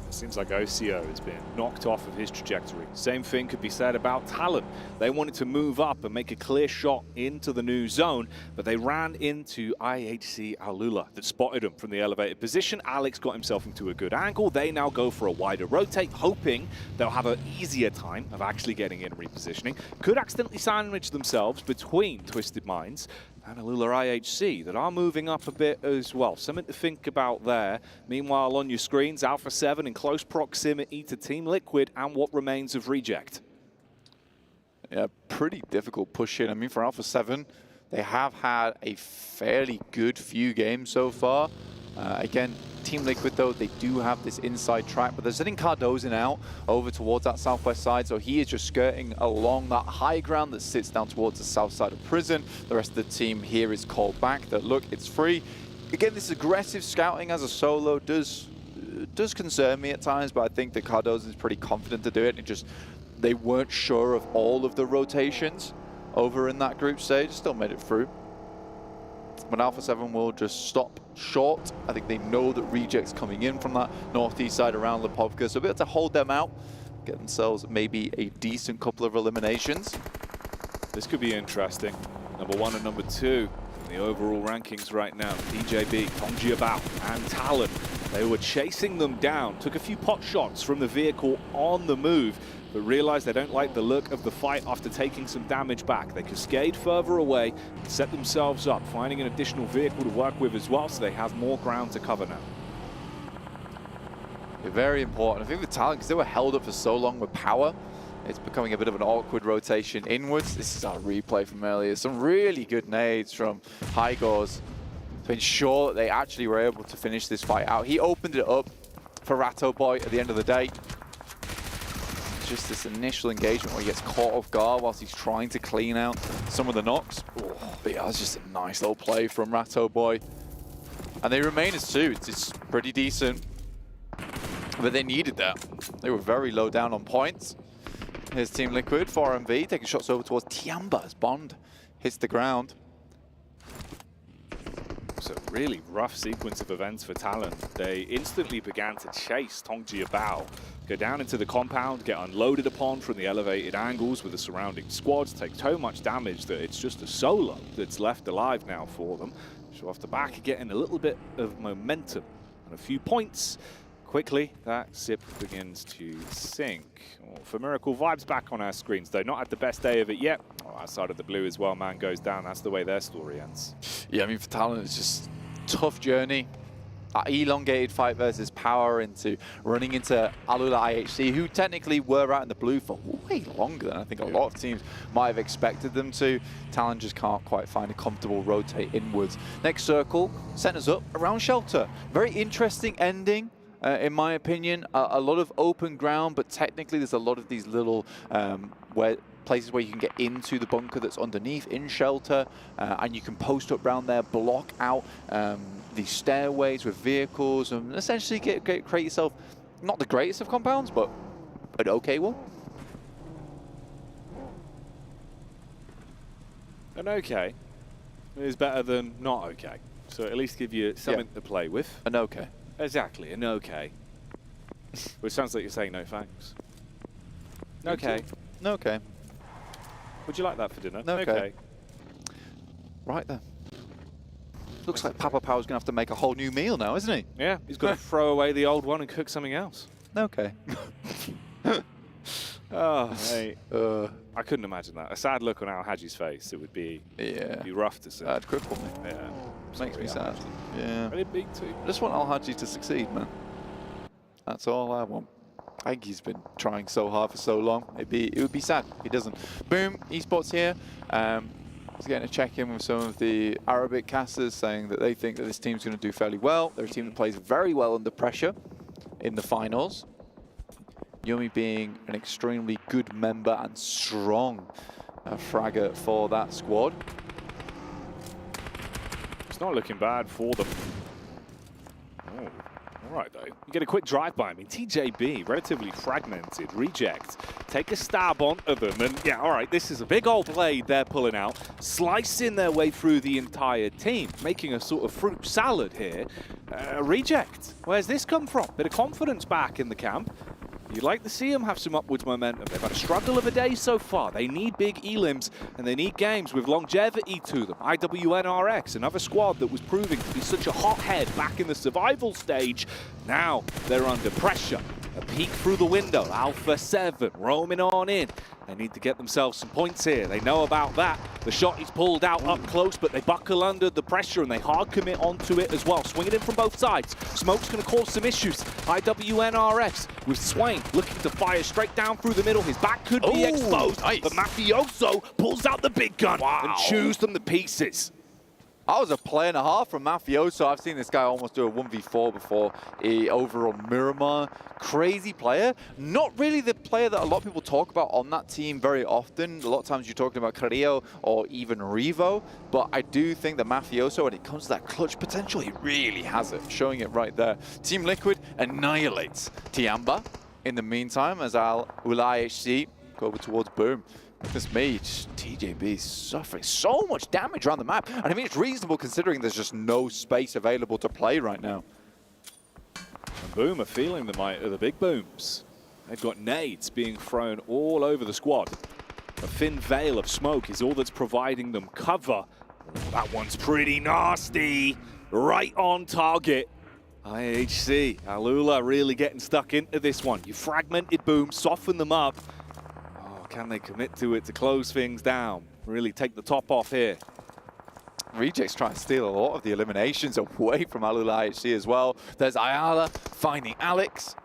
It seems like OCO has been knocked off of his trajectory. Same thing could be said about Talon. They wanted to move up and make a clear shot into the new zone, but they ran into IHC Alula that spotted them from the elevated position. Alex got himself into a good angle. They now go for a wider rotate, hoping they'll have an easier time of actually getting in and repositioning. Could accidentally sandwich themselves between Twisted Minds and Alula IHC that are moving up a bit as well. Something to think about there. Meanwhile, on your screens, Alpha 7 in close proximity to Team Liquid and what remains of Reject. Yeah, pretty difficult push in. I mean, for Alpha 7, they have had a fairly good few games so far. Again, Team Liquid, though, they do have this inside track, but they're sending Cardozin out over towards that southwest side, so he is just skirting along that high ground that sits down towards the south side of Prison. The rest of the team here is called back. That look, it's free. Again, this aggressive scouting as a solo does concern me at times, but I think that Cardozin is pretty confident to do it. They weren't sure of all of the rotations over in that group stage. Still made it through. But Alpha 7 will just stop short. I think they know that Reject's coming in from that northeast side around Lipovka, so be able to hold them out, get themselves maybe a decent couple of eliminations. This could be interesting. Number 1 and number 2 in the overall rankings right now. DJB, PMWC, and Talon. They were chasing them down, took a few pot shots from the vehicle on the move, but realized they don't like the look of the fight after taking some damage back. They cascade further away, set themselves up, finding an additional vehicle to work with as well, so they have more ground to cover now. Very important. I think with Talon, because they were held up for so long with power, it's becoming a bit of an awkward rotation inwards. This is our replay from earlier. Some really good nades from Hygors to ensure that they actually were able to finish this fight out. He opened it up for Ratto Boy at the end of the day. Just this initial engagement where he gets caught off guard whilst he's trying to clean out some of the knocks. Oh, but yeah, that's just a nice little play from Ratto Boy. And they remain as 2. It's pretty decent. But they needed that. They were very low down on points. Here's Team Liquid, 4MV, taking shots over towards Tiamba as Bond hits the ground. It's a really rough sequence of events for Talon. They instantly began to chase Tongjiabao, go down into the compound, get unloaded upon from the elevated angles with the surrounding squads, take so much damage that it's just a solo that's left alive now for them. So off the back, getting a little bit of momentum and a few points. Quickly, that zip begins to sink. Oh, for Miracle Vibes back on our screens, though. Not at the best day of it yet. Oh, outside of the blue as well, man goes down. That's the way their story ends. Yeah, I mean, for Talon, it's just tough journey. That elongated fight versus power into running into Alula IHC, who technically were out in the blue for way longer than I think a lot of teams might have expected them to. Talon just can't quite find a comfortable rotate inwards. Next circle centers up around Shelter. Very interesting ending. In my opinion, a lot of open ground, but technically there's a lot of these little places where you can get into the bunker that's underneath in Shelter, and you can post up around there, block out these stairways with vehicles, and essentially create yourself not the greatest of compounds, but an okay one. An okay is better than not okay. So at least give you something to play with. An okay. Exactly, an okay. Which sounds like you're saying no thanks. Okay. No okay. Would you like that for dinner? No okay. Right then. Looks like Papa Power's going to have to make a whole new meal now, isn't he? Yeah, he's got to throw away the old one and cook something else. Okay. Oh, mate. I couldn't imagine that. A sad look on Al Hadji's face. It would be, be rough to see. That'd cripple me. Yeah. Makes me sad. Yeah. Really big too. I just want Al Hadji to succeed, man. That's all I want. I think he's been trying so hard for so long. It would be sad if he doesn't. Boom, esports here. I was getting a check-in with some of the Arabic casters saying that they think that this team's going to do fairly well. They're a team that plays very well under pressure in the finals. Yumi being an extremely good member and strong fragger for that squad. It's not looking bad for them. Oh, all right, though. You get a quick drive-by. I mean, TJB, relatively fragmented. Reject. Take a stab onto them. And, yeah, all right, this is a big old blade they're pulling out, slicing their way through the entire team, making a sort of fruit salad here. Reject. Where's this come from? Bit of confidence back in the camp. You'd like to see them have some upwards momentum. They've had a struggle of a day so far. They need big elims, and they need games with longevity to them. IWNRX, another squad that was proving to be such a hothead back in the survival stage. Now they're under pressure. A peek through the window. Alpha 7 roaming on in. They need to get themselves some points here. They know about that. The shot is pulled out up close, but they buckle under the pressure and they hard commit onto it as well. Swinging in from both sides. Smoke's going to cause some issues. IWNRX with Swain looking to fire straight down through the middle. His back could be exposed, but Mafioso pulls out the big gun and chews them to pieces. That was a play and a half from Mafioso. I've seen this guy almost do a 1v4 before over on Miramar. Crazy player. Not really the player that a lot of people talk about on that team very often. A lot of times you're talking about Carrillo or even Revo. But I do think that Mafioso, when it comes to that clutch potential, he really has it. Showing it right there. Team Liquid annihilates Tiamba in the meantime as Al IHC go over towards Boom. This mage, TJB, is suffering so much damage around the map. And I mean, it's reasonable considering there's just no space available to play right now. And Boom are feeling the might of the big booms. They've got nades being thrown all over the squad. A thin veil of smoke is all that's providing them cover. That one's pretty nasty. Right on target. IHC, Alula really getting stuck into this one. You fragmented Boom, soften them up. Can they commit to it to close things down? Really take the top off here. Reject's trying to steal a lot of the eliminations away from Alula IHC as well. There's Ayala finding Alex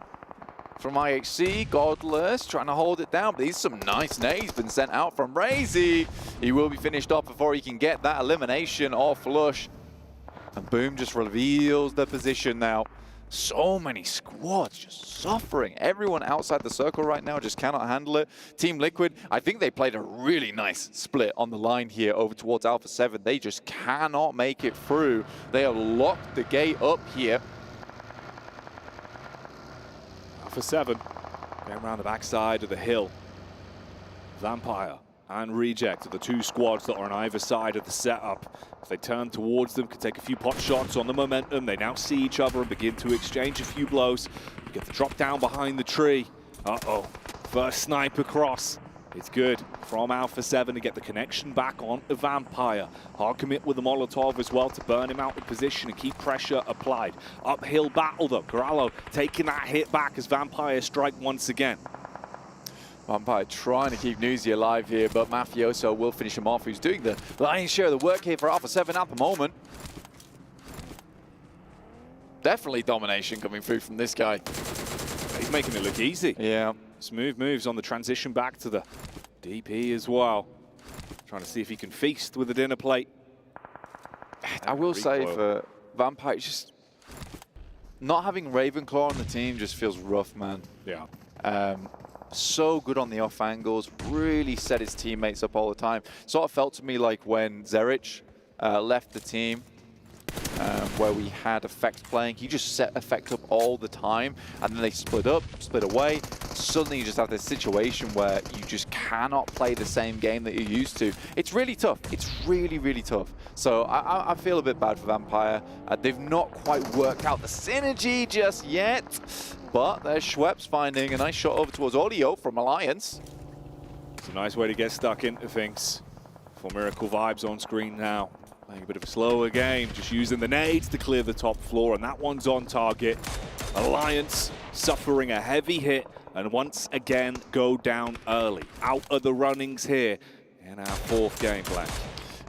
from IHC. Godless trying to hold it down, but these some nice nades been sent out from Razy. He will be finished off before he can get that elimination or flush. And Boom just reveals the position now. So many squads just suffering. Everyone outside the circle right now just cannot handle it. Team Liquid, I think they played a really nice split on the line here over towards Alpha 7. They just cannot make it through. They have locked the gate up here. Alpha 7 going around the backside of the hill. Vampire and Reject are the two squads that are on either side of the setup. If they turn towards them, can take a few pot shots on the momentum. They now see each other and begin to exchange a few blows. Get the drop down behind the tree. Uh-oh, first snipe across. It's good from Alpha 7 to get the connection back onto Vampire. Hard commit with the Molotov as well to burn him out of position and keep pressure applied. Uphill battle though. Corallo taking that hit back as Vampire strike once again. Vampire trying to keep Newsy alive here, but Mafioso will finish him off. Who's doing the lion's share of the work here for Alpha 7 at the moment. Definitely domination coming through from this guy. He's making it look easy. Yeah. Smooth moves on the transition back to the DP as well. Trying to see if he can feast with the dinner plate. I will say for Vampire, just not having Ravenclaw on the team just feels rough, man. Yeah. So good on the off angles, really set his teammates up all the time. Sort of felt to me like when Zerich left the team, where we had Effect playing. He just set Effect up all the time, and then they split up, split away. Suddenly you just have this situation where you just cannot play the same game that you're used to. It's really tough. It's really, really tough. So I feel a bit bad for Vampire. They've not quite worked out the synergy just yet. But there's Schweppes finding a nice shot over towards Audio from Alliance. It's a nice way to get stuck into things. For Miracle Vibes on screen now. Playing a bit of a slower game, just using the nades to clear the top floor, and that one's on target. Alliance suffering a heavy hit, and once again go down early. Out of the runnings here in our 4th game, Black.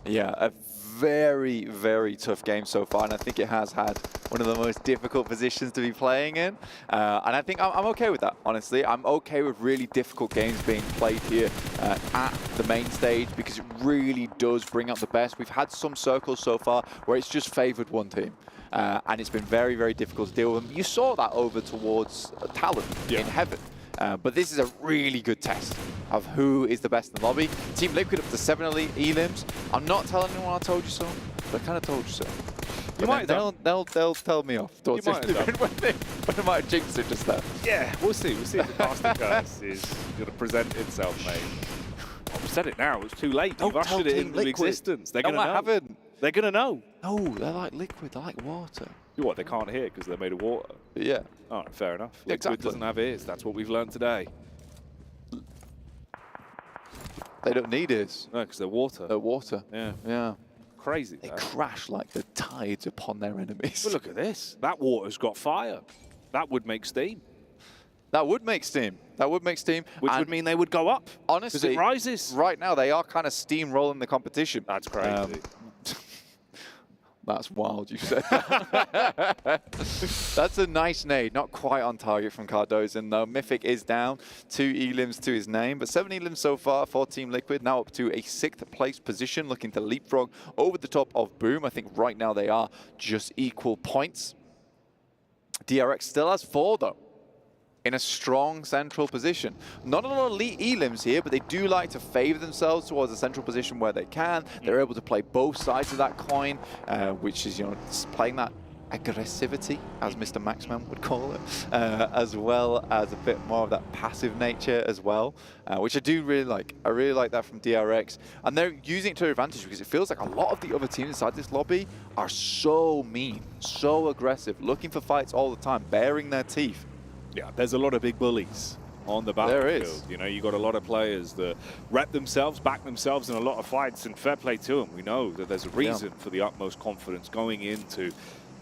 Yeah, a very, very tough game so far, and I think it has had one of the most difficult positions to be playing in. And I think I'm okay with that, honestly. I'm okay with really difficult games being played here at the main stage, because it really does bring out the best. We've had some circles so far where it's just favored one team. And it's been very, very difficult to deal with them. You saw that over towards Talon in Heaven. But this is a really good test of who is the best in the lobby. Team Liquid up to 7 elite elims. I'm not telling anyone I told you so, but I kind of told you so. You might they'll tell me off. You might have when I might have jinxed it just there. Yeah, we'll see. We'll see if the casting curse is going to present itself, mate. I've said it now. It's too late. You've ushered it into existence. They're going to know. I haven't. They're going to know. No, they're like liquid. They're like water. What, they can't hear because they're made of water? Yeah. All right, fair enough. Yeah, Liquid exactly. doesn't have ears. That's what we've learned today. They don't need ears. No, because they're water. They're water. Yeah. Yeah. Crazy. They crash like the tides upon their enemies. But look at this. That water's got fire. That would make steam. That would make steam. That would make steam. Which would mean they would go up. Honestly, because it rises. Right now, they are kind of steamrolling the competition. That's crazy. That's wild, you said. That's a nice nade. Not quite on target from Cardozin, though. Mythic is down. 2 elims to his name, but 7 elims so far for Team Liquid. Now up to a 6th place position, looking to leapfrog over the top of Boom. I think right now they are just equal points. DRX still has 4, though, in a strong central position. Not a lot of elite elims here, but they do like to favor themselves towards a central position where they can. They're able to play both sides of that coin, which is, you know, playing that aggressivity, as Mr. Maxman would call it, as well as a bit more of that passive nature as well, which I do really like. I really like that from DRX. And they're using it to their advantage, because it feels like a lot of the other teams inside this lobby are so mean, so aggressive, looking for fights all the time, baring their teeth. Yeah, there's a lot of big bullies on the battlefield. There is. You know, you got a lot of players that rep themselves, back themselves in a lot of fights, and fair play to them. We know that there's a reason for the utmost confidence going into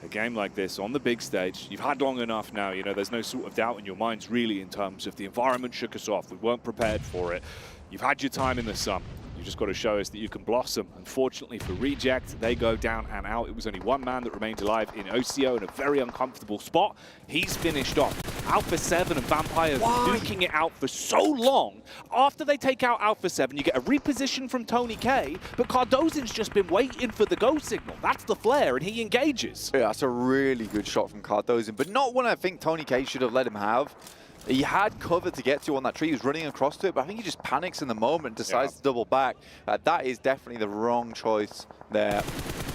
a game like this on the big stage. You've had long enough now, you know, there's no sort of doubt in your minds really in terms of the environment shook us off. We weren't prepared for it. You've had your time in the sun. You just got to show us that you can blossom. Unfortunately for Reject, they go down and out. It was only one man that remained alive in OCO in a very uncomfortable spot. He's finished off. Alpha 7 and Vampires duking it out for so long. After they take out Alpha 7, you get a reposition from Tony K, but Cardozin's just been waiting for the go signal. That's the flare, and he engages. Yeah, that's a really good shot from Cardozin, but not one I think Tony K should have let him have. He had cover to get to on that tree. He was running across to it, but I think he just panics in the moment and decides to double back. That is definitely the wrong choice there.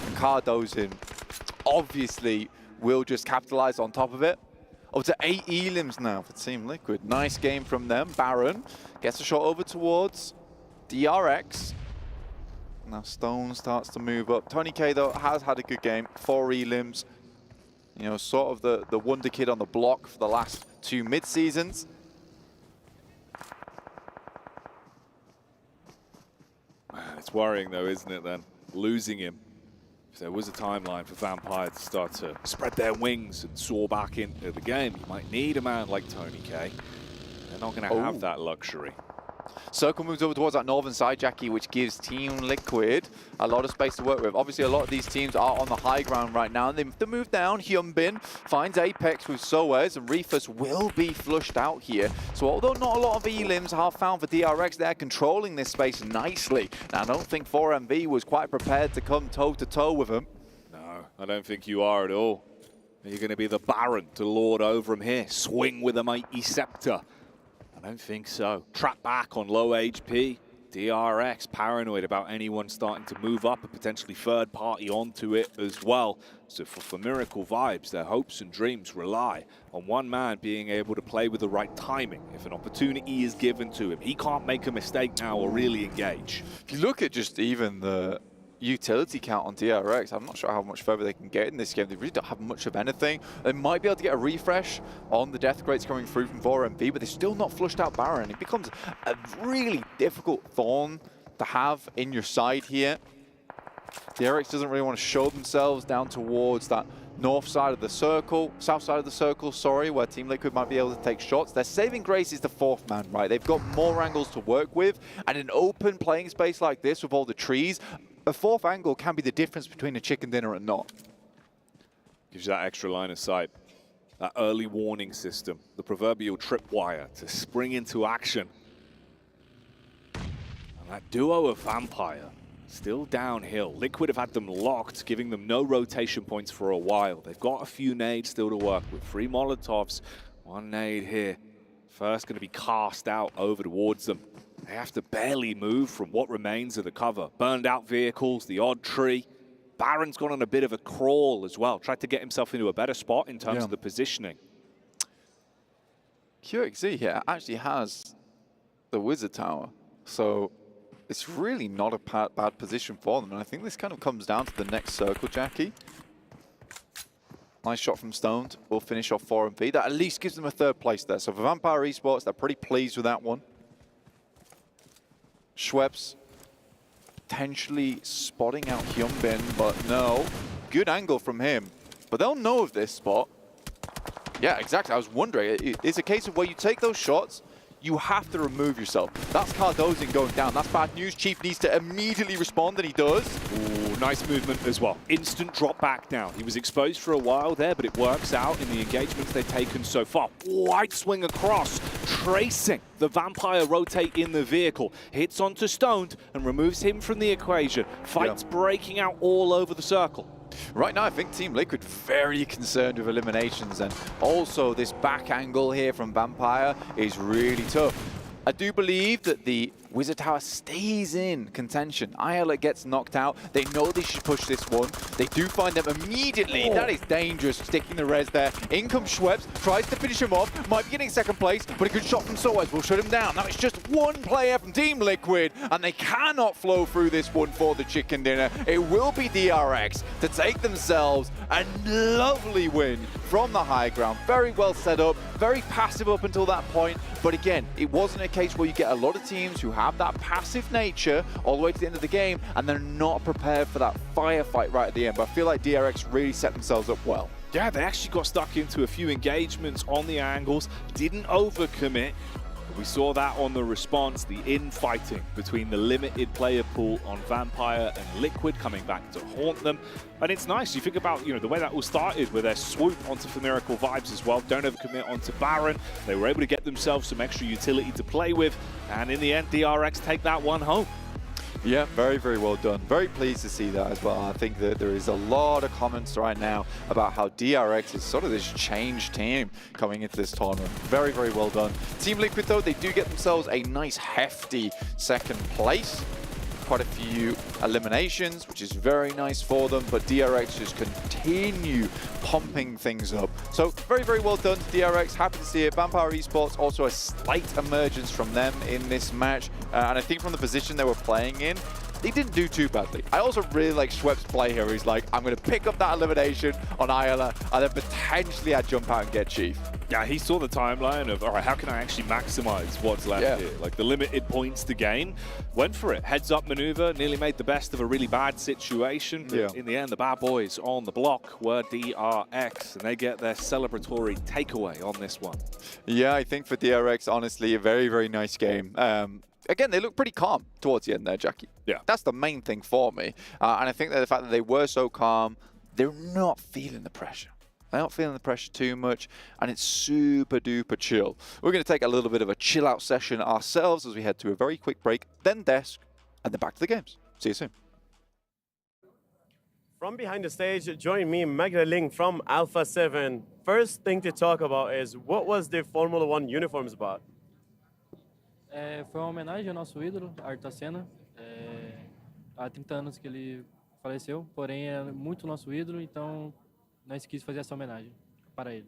And Cardozin obviously will just capitalize on top of it. Up to 8 elims now for Team Liquid. Nice game from them. Baron gets a shot over towards DRX. Now Stone starts to move up. Tony K, though, has had a good game. 4 elims. You know, sort of the wonder kid on the block for the last 2 mid-seasons. Man, it's worrying though, isn't it then? Losing him. If there was a timeline for Vampire to start to spread their wings and soar back into the game, you might need a man like Tony K. They're not going to have that luxury. Circle moves over towards that northern side, Jackie, which gives Team Liquid a lot of space to work with. Obviously, a lot of these teams are on the high ground right now, and they have to move down. Hyunbin finds Apex with Soez, and Reefus will be flushed out here. So although not a lot of elims are found for DRX, they're controlling this space nicely. Now, I don't think 4MV was quite prepared to come toe-to-toe with them. No, I don't think you are at all. You're going to be the Baron to lord over him here. Swing with a mighty scepter. I don't think so. Trap back on low HP. DRX paranoid about anyone starting to move up, a potentially third party onto it as well. So for Miracle Vibes, their hopes and dreams rely on one man being able to play with the right timing. If an opportunity is given to him, he can't make a mistake now or really engage. If you look at just even the utility count on DRX, I'm not sure how much further they can get in this game. They really don't have much of anything. They might be able to get a refresh on the death crates coming through from 4MV, but they're still not flushed out Baron. It becomes a really difficult thorn to have in your side here. DRX doesn't really want to show themselves down towards that north side of the circle, south side of the circle, sorry, where Team Liquid might be able to take shots. Their saving grace is the fourth man, right? They've got more angles to work with, and an open playing space like this with all the trees, a fourth angle can be the difference between a chicken dinner and not. Gives you that extra line of sight, that early warning system, the proverbial tripwire to spring into action. And that duo of Vampire, still downhill. Liquid have had them locked, giving them no rotation points for a while. They've got a few nades still to work with. 3 Molotovs, 1 nade here. First going to be cast out over towards them. They have to barely move from what remains of the cover. Burned out vehicles, the odd tree. Baron's gone on a bit of a crawl as well. Tried to get himself into a better spot in terms of the positioning. QXZ here actually has the Wizard Tower, so it's really not a bad position for them. And I think this kind of comes down to the next circle, Jackie. Nice shot from Stoned. We'll finish off 4 and V. That at least gives them a 3rd place there. So for Vampire Esports, they're pretty pleased with that one. Schweppes potentially spotting out Hyunbin, but no. Good angle from him. But they'll know of this spot. Yeah, exactly. I was wondering. It's a case of where you take those shots, you have to remove yourself. That's Cardozin going down. That's bad news. Chief needs to immediately respond, and he does. Ooh, nice movement as well. Instant drop back down. He was exposed for a while there, but it works out in the engagements they've taken so far. Wide swing across, tracing the Vampire rotate in the vehicle. Hits onto Stoned and removes him from the equation. Fights breaking out all over the circle. Right now, I think Team Liquid very concerned with eliminations, and also this back angle here from Vampire is really tough. I do believe that the Wizard Tower stays in contention. Ayala gets knocked out. They know they should push this one. They do find them immediately. That is dangerous, sticking the res there. In comes Schweppes, tries to finish him off. Might be getting 2nd place, but a good shot from Soaz will shut him down. Now it's just one player from Team Liquid, and they cannot flow through this one for the chicken dinner. It will be DRX to take themselves a lovely win from the high ground. Very well set up, very passive up until that point. But again, it wasn't a case where you get a lot of teams who have that passive nature all the way to the end of the game, and they're not prepared for that firefight right at the end. But I feel like DRX really set themselves up well. Yeah, they actually got stuck into a few engagements on the angles, didn't overcommit. We saw that on the response, the infighting between the limited player pool on Vampire and Liquid coming back to haunt them. And it's nice, you think about, you know, the way that all started with their swoop onto Miracle Vibes as well. Don't overcommit onto Baron. They were able to get themselves some extra utility to play with. And in the end, DRX take that one home. Yeah, very, very well done. Very pleased to see that as well. I think that there is a lot of comments right now about how DRX is sort of this changed team coming into this tournament. Very, very well done. Team Liquid, though, they do get themselves a nice, hefty 2nd place. Quite a few eliminations, which is very nice for them, but DRX just continue pumping things up. So very, very well done to DRX. Happy to see it. Vampire Esports, also a slight emergence from them in this match. And I think from the position they were playing in, they didn't do too badly. I also really like Schweppes' play here. He's like, I'm going to pick up that elimination on Ayala and then potentially I'd jump out and get Chief. Yeah, he saw the timeline of, all right, how can I actually maximize what's left here? Like the limited points to gain. Went for it. Heads up maneuver, nearly made the best of a really bad situation. But in the end, the bad boys on the block were DRX, and they get their celebratory takeaway on this one. Yeah, I think for DRX, honestly, a very, very nice game. Again, they look pretty calm towards the end there, Jackie. Yeah. That's the main thing for me. And I think that the fact that they were so calm, they're not feeling the pressure. They're not feeling the pressure too much, and it's super duper chill. We're going to take a little bit of a chill out session ourselves as we head to a very quick break, then desk, and then back to the games. See you soon. From behind the stage, join me, Magda Ling from Alpha 7. First thing to talk about is, what was the Formula 1 uniforms about? Foi uma homenagem ao nosso ídolo, Ayrton Senna. Há 30 anos que ele faleceu, porém é muito nosso ídolo, então nós quis fazer essa homenagem para ele.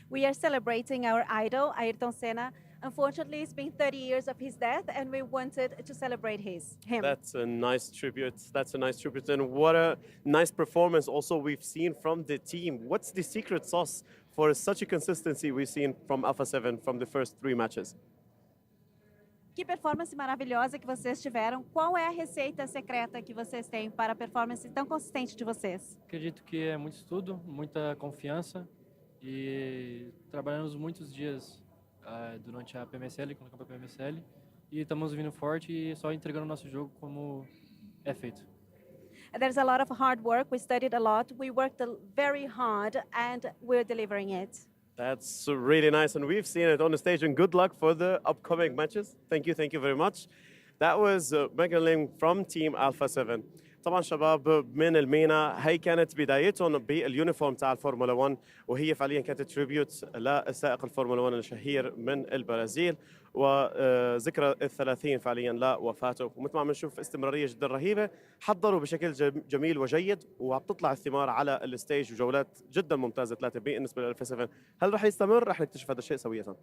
We are celebrating our idol, Ayrton Senna. Unfortunately, it's been 30 years of his death, and we wanted to celebrate him. That's a nice tribute. That's a nice tribute, and what a nice performance also we've seen from the team. What's the secret sauce for such a consistency we've seen from Alpha 7 from the first 3 matches? Que performance maravilhosa que vocês tiveram. Qual é a receita secreta que vocês têm para a performance tão consistente de vocês? Acredito que é muito estudo, muita confiança e trabalhamos muitos dias durante a PMSL, com a campanha PMSL, e estamos vindo forte e só entregando o nosso jogo como é feito. There's a lot of hard work. We studied a lot. We worked very hard and we're delivering it. That's really nice, and we've seen it on the stage, and good luck for the upcoming matches. Thank you very much. That was Megan Ling from Team Alpha 7. طبعا شباب من المينا، هي كانت بدايتهم باليونيفورم تاع الفورمولا 1، وهي فعليا كانت تريبيوت لسائق الفورمولا 1 الشهير من البرازيل، وذكرى ال30 فعليا لوفاته. ومثل ما عم نشوف استمراريه جدا رهيبه، حضروا بشكل جميل وجيد، وعم تطلع الثمار على الستيج، وجولات جدا ممتازه 3 بالنسبه للالفا 7. هل رح يستمر؟ رح نكتشف هذا الشيء سويه.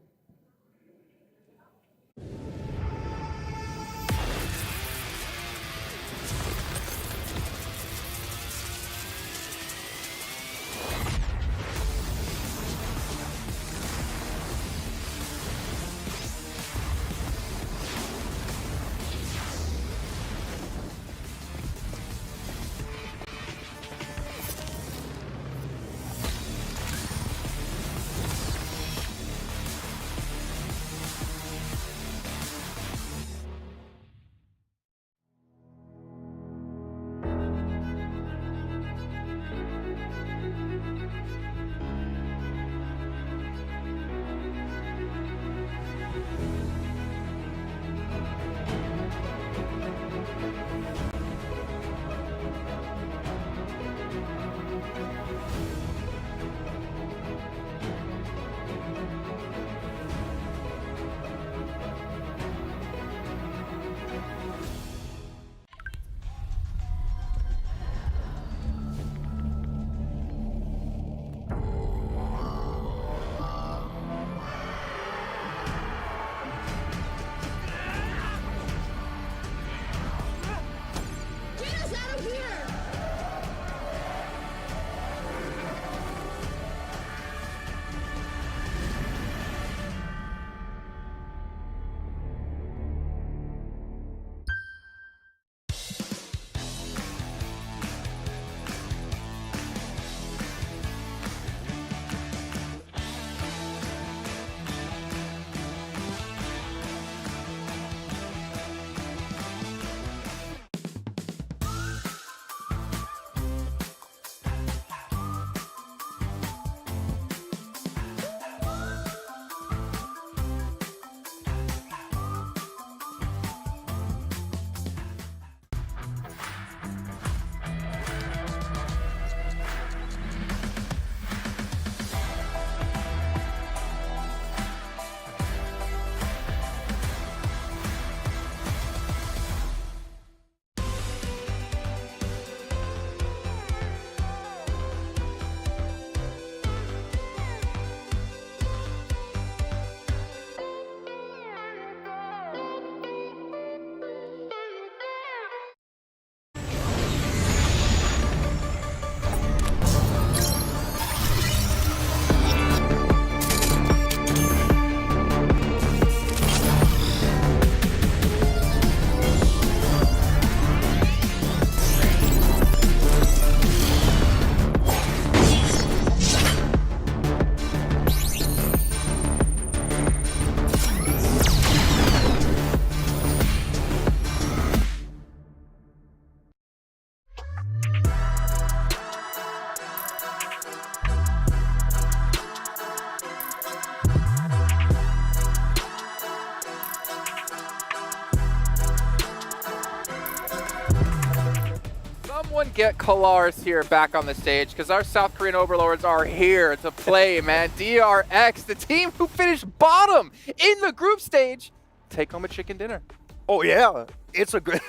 Someone get Kalaris here back on the stage, because our South Korean overlords are here to play, man. DRX, the team who finished bottom in the group stage, take home a chicken dinner. Oh yeah, it's a good...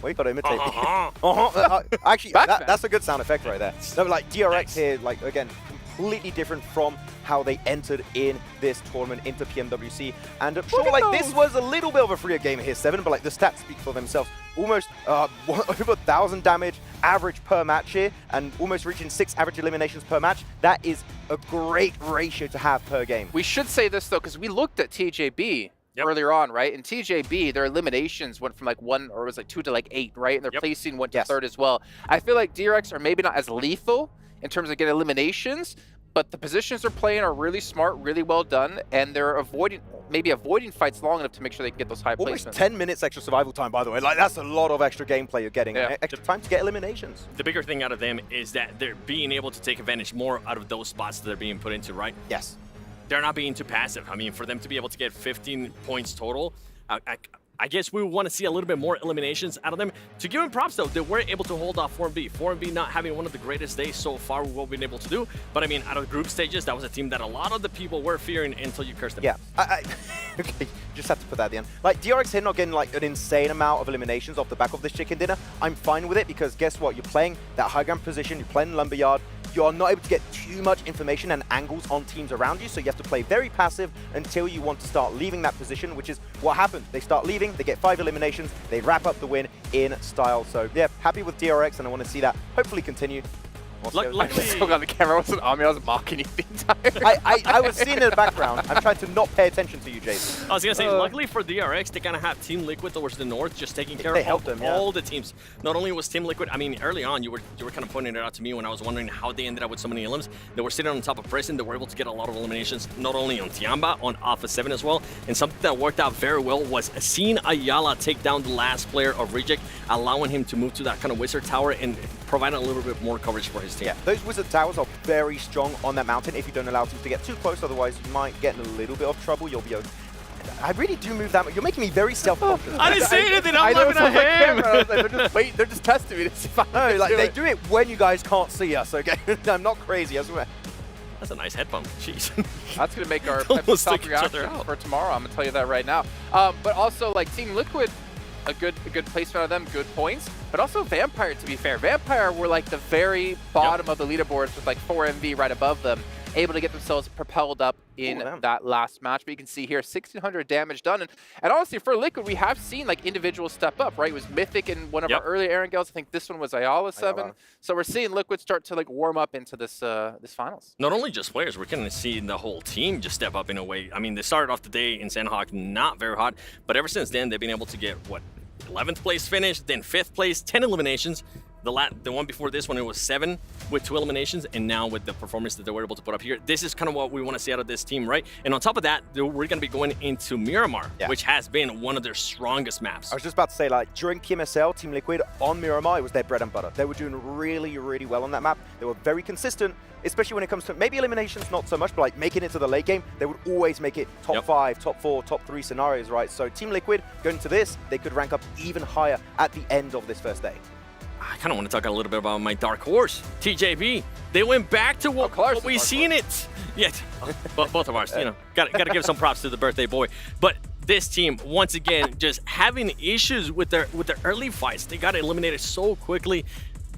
Well, you gotta imitate me. Actually, that's a good sound effect right there. No, like DRX here, like again, completely different from how they entered in this tournament into PMWC. And sure, like this was a little bit of a freer game here, 7, but like the stats speak for themselves. Almost over 1,000 damage average per match here, and almost reaching 6 average eliminations per match. That is a great ratio to have per game. We should say this though, because we looked at TJB. earlier on, right? And TJB, their eliminations went from like 1 or was like 2 to like 8, right? And their placing went to 3rd as well. I feel like DRX are maybe not as lethal in terms of getting eliminations, but the positions they're playing are really smart, really well done, and they're avoiding fights long enough to make sure they can get those high Almost placements. 10 minutes extra survival time, by the way. Like, that's a lot of extra gameplay you're getting. Yeah. Extra time to get eliminations. The bigger thing out of them is that they're being able to take advantage more out of those spots that they're being put into, right? Yes. They're not being too passive. I mean, for them to be able to get 15 points total, I guess we want to see a little bit more eliminations out of them. To give them props, though, they were able to hold off 4MB. 4MB not having one of the greatest days so far with what we've been able to do. But, I mean, out of the group stages, that was a team that a lot of the people were fearing until you cursed them. Yeah. Okay, just have to put that at the end. Like, DRX here not getting, like, an insane amount of eliminations off the back of this chicken dinner. I'm fine with it because guess what? You're playing that high ground position. You're playing Lumberyard. You're not able to get too much information and angles on teams around you, so you have to play very passive until you want to start leaving that position, which is what happened. They start leaving, they get 5 eliminations, they wrap up the win in style. So yeah, happy with DRX, and I want to see that hopefully continue. Luckily, I still got the camera. I wasn't on me. I was mocking you the entire I was seeing in the background. I'm trying to not pay attention to you, Jason. I was going to say, luckily for DRX, they kind of have Team Liquid towards the north just taking care of all the teams. Not only was Team Liquid, I mean, early on, you were kind of pointing it out to me when I was wondering how they ended up with so many elims. They were sitting on top of Prison. They were able to get a lot of eliminations, not only on Tiamba, on Alpha 7 as well. And something that worked out very well was seeing Ayala take down the last player of Reject, allowing him to move to that kind of Wizard Tower and provide a little bit more coverage for his team. Yeah, those Wizard Towers are very strong on that mountain if you don't allow teams to get too close, otherwise you might get in a little bit of trouble. You'll be okay. I really do move that much. You're making me very self-conscious. I didn't say anything. I'm laughing at him. Like, they're just waiting. They're just testing me to see if I know. Like they do it when you guys can't see us. Okay, I'm not crazy. I swear. That's a nice head bump. Jeez. That's going to make our top reaction for tomorrow. I'm going to tell you that right now. But also, like, Team Liquid, a good placement of them, good points. But also Vampire, to be fair. Vampire were like the very bottom of the leaderboards with like 4MV right above them, able to get themselves propelled up in that last match. But you can see here, 1,600 damage done. And honestly, for Liquid, we have seen like individuals step up, right? It was Mythic in one of our earlier Erangels. I think this one was Ayala 7. So we're seeing Liquid start to like warm up into this this finals. Not only just players, we're going to see the whole team just step up in a way. I mean, they started off the day in Sandhawk not very hot, but ever since then, they've been able to get, what, 11th place finish, then 5th place, 10 eliminations. The one before this one, it was 7 with 2 eliminations, and now with the performance that they were able to put up here, this is kind of what we want to see out of this team, right? And on top of that, we're going to be going into Miramar, which has been one of their strongest maps. I was just about to say, like, during PMSL, Team Liquid on Miramar, it was their bread and butter. They were doing really, really well on that map. They were very consistent, especially when it comes to maybe eliminations, not so much, but like making it to the late game, they would always make it top 5, top 4, top 3 scenarios, right? So Team Liquid, going into this, they could rank up even higher at the end of this first day. I kind of want to talk a little bit about my dark horse, TJB. They went back to what we seen it. Yeah, both of ours, you know, got to give some props to the birthday boy. But this team, once again, just having issues with their early fights. They got eliminated so quickly.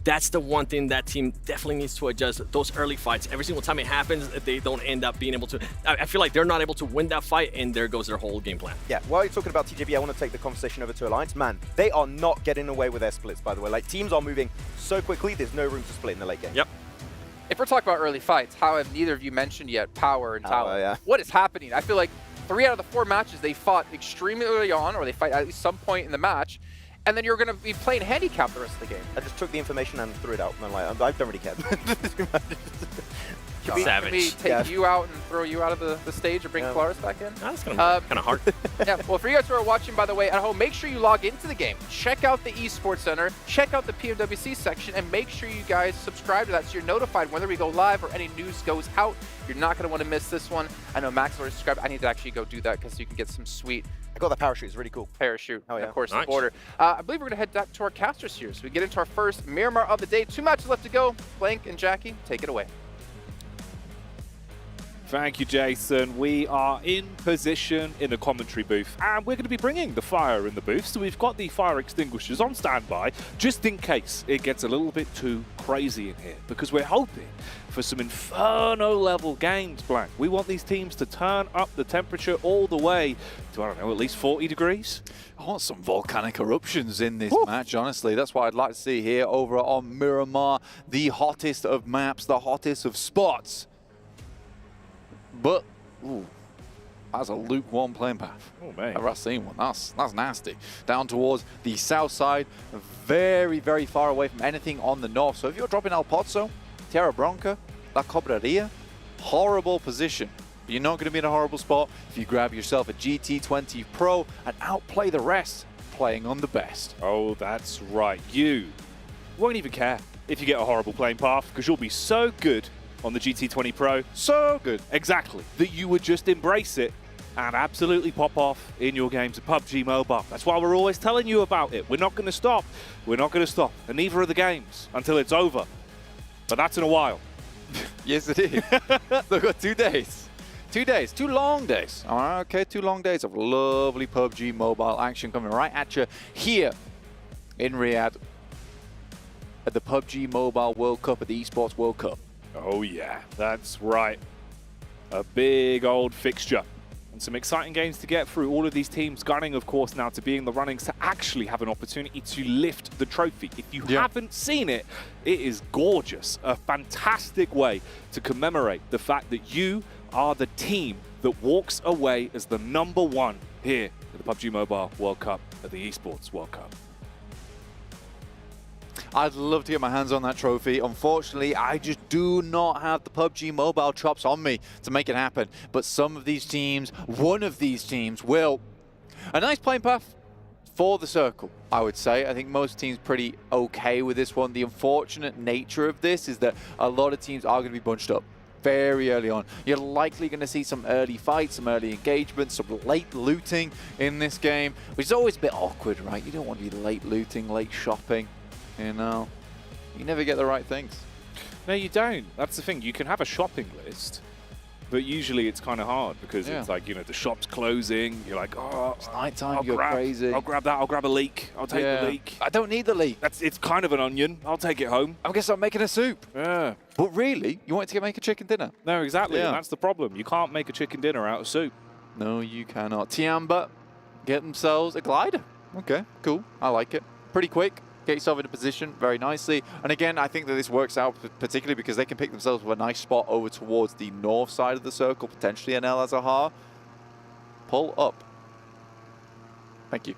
That's the one thing that team definitely needs to adjust. Those early fights, every single time it happens, they don't end up being able to. I feel like they're not able to win that fight, and there goes their whole game plan. Yeah, while you're talking about TJB, I want to take the conversation over to Alliance. Man, they are not getting away with their splits, by the way. Like, teams are moving so quickly, there's no room to split in the late game. Yep. If we're talking about early fights, how have neither of you mentioned yet Power and Tower? Yeah. What is happening? I feel like 3 out of the 4 matches they fought extremely early on, or they fight at least some point in the match, and then you're going to be playing handicap the rest of the game. I just took the information and threw it out. And I'm like, I don't really care. Can we take you out and throw you out of the stage or bring Claris back in? That's kind of hard. Yeah, well, for you guys who are watching, by the way, at home, make sure you log into the game. Check out the eSports Center, check out the PMWC section, and make sure you guys subscribe to that so you're notified whether we go live or any news goes out. You're not going to want to miss this one. I know Max already subscribed. I need to actually go do that because you can get some sweet... I got that parachute. It's really cool. Parachute, oh, yeah. of course, nice. The border. I believe we're going to head back to our casters here. So we get into our first Miramar of the day. 2 matches left to go. Blank and Jackie, take it away. Thank you, Jason. We are in position in the commentary booth, and we're going to be bringing the fire in the booth. So we've got the fire extinguishers on standby, just in case it gets a little bit too crazy in here, because we're hoping for some inferno-level games, Blank. We want these teams to turn up the temperature all the way to, I don't know, at least 40 degrees. I want some volcanic eruptions in this match, honestly. That's what I'd like to see here over on Miramar, the hottest of maps, the hottest of spots. But, ooh, That's a lukewarm playing path. Oh, man. I've seen one. That's nasty. Down towards the south side, very, very far away from anything on the north. So if you're dropping El Pozo, Tierra Bronca, La Cobraria, horrible position. But you're not going to be in a horrible spot if you grab yourself a GT20 Pro and outplay the rest, playing on the best. Oh, that's right. You won't even care if you get a horrible playing path, because you'll be so good on the GT20 Pro. So good. Exactly. That you would just embrace it and absolutely pop off in your games of PUBG Mobile. That's why we're always telling you about it. We're not going to stop. We're not going to stop. And neither are the games until it's over. But that's in a while. Yes, it is. They've got 2 days. 2 days. 2 long days. All right, okay, 2 long days of lovely PUBG Mobile action coming right at you here in Riyadh at the PUBG Mobile World Cup, at the ESPORTS World Cup. Oh, yeah, that's right. A big old fixture. And some exciting games to get through. All of these teams gunning, of course, now to be in the runnings to actually have an opportunity to lift the trophy. If you haven't seen it, it is gorgeous. A fantastic way to commemorate the fact that you are the team that walks away as the #1 here at the PUBG Mobile World Cup, at the ESPORTS World Cup. I'd love to get my hands on that trophy. Unfortunately, I just do not have the PUBG Mobile chops on me to make it happen. But some of these teams, one of these teams will. A nice playing path for the circle, I would say. I think most teams pretty okay with this one. The unfortunate nature of this is that a lot of teams are going to be bunched up very early on. You're likely going to see some early fights, some early engagements, some late looting in this game, which is always a bit awkward, right? You don't want to be late looting, late shopping. You know, you never get the right things. No, you don't. That's the thing. You can have a shopping list, but usually it's kind of hard because it's like, you know, the shop's closing. You're like, oh, it's nighttime. You're crazy. I'll grab that. I'll grab a leek. I'll take the leek. I don't need the leek. It's kind of an onion. I'll take it home. I guess I'm making a soup. Yeah. But really, you want to make a chicken dinner? No, exactly. Yeah. That's the problem. You can't make a chicken dinner out of soup. No, you cannot. Tiamba get themselves a glider. Okay, cool. I like it. Pretty quick. Get yourself in a position very nicely. And again, I think that this works out particularly because they can pick themselves with a nice spot over towards the north side of the circle, potentially an El Azahar. Pull up. Thank you.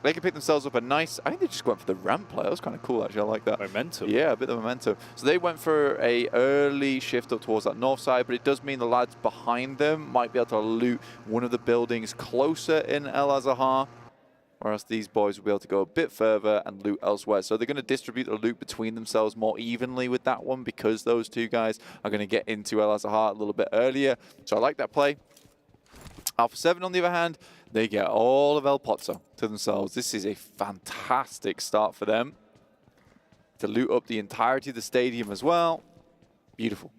They can pick themselves up a nice, I think they just went for the ramp play. That was kind of cool, actually. I like that. Momentum. Yeah, a bit of momentum. So they went for a early shift up towards that north side, but it does mean the lads behind them might be able to loot one of the buildings closer in El Azahar, whereas these boys will be able to go a bit further and loot elsewhere. So they're going to distribute the loot between themselves more evenly with that one because those two guys are going to get into El Azahar a little bit earlier. So I like that play. Alpha 7, on the other hand, they get all of El Pozo to themselves. This is a fantastic start for them to loot up the entirety of the stadium as well. Beautiful.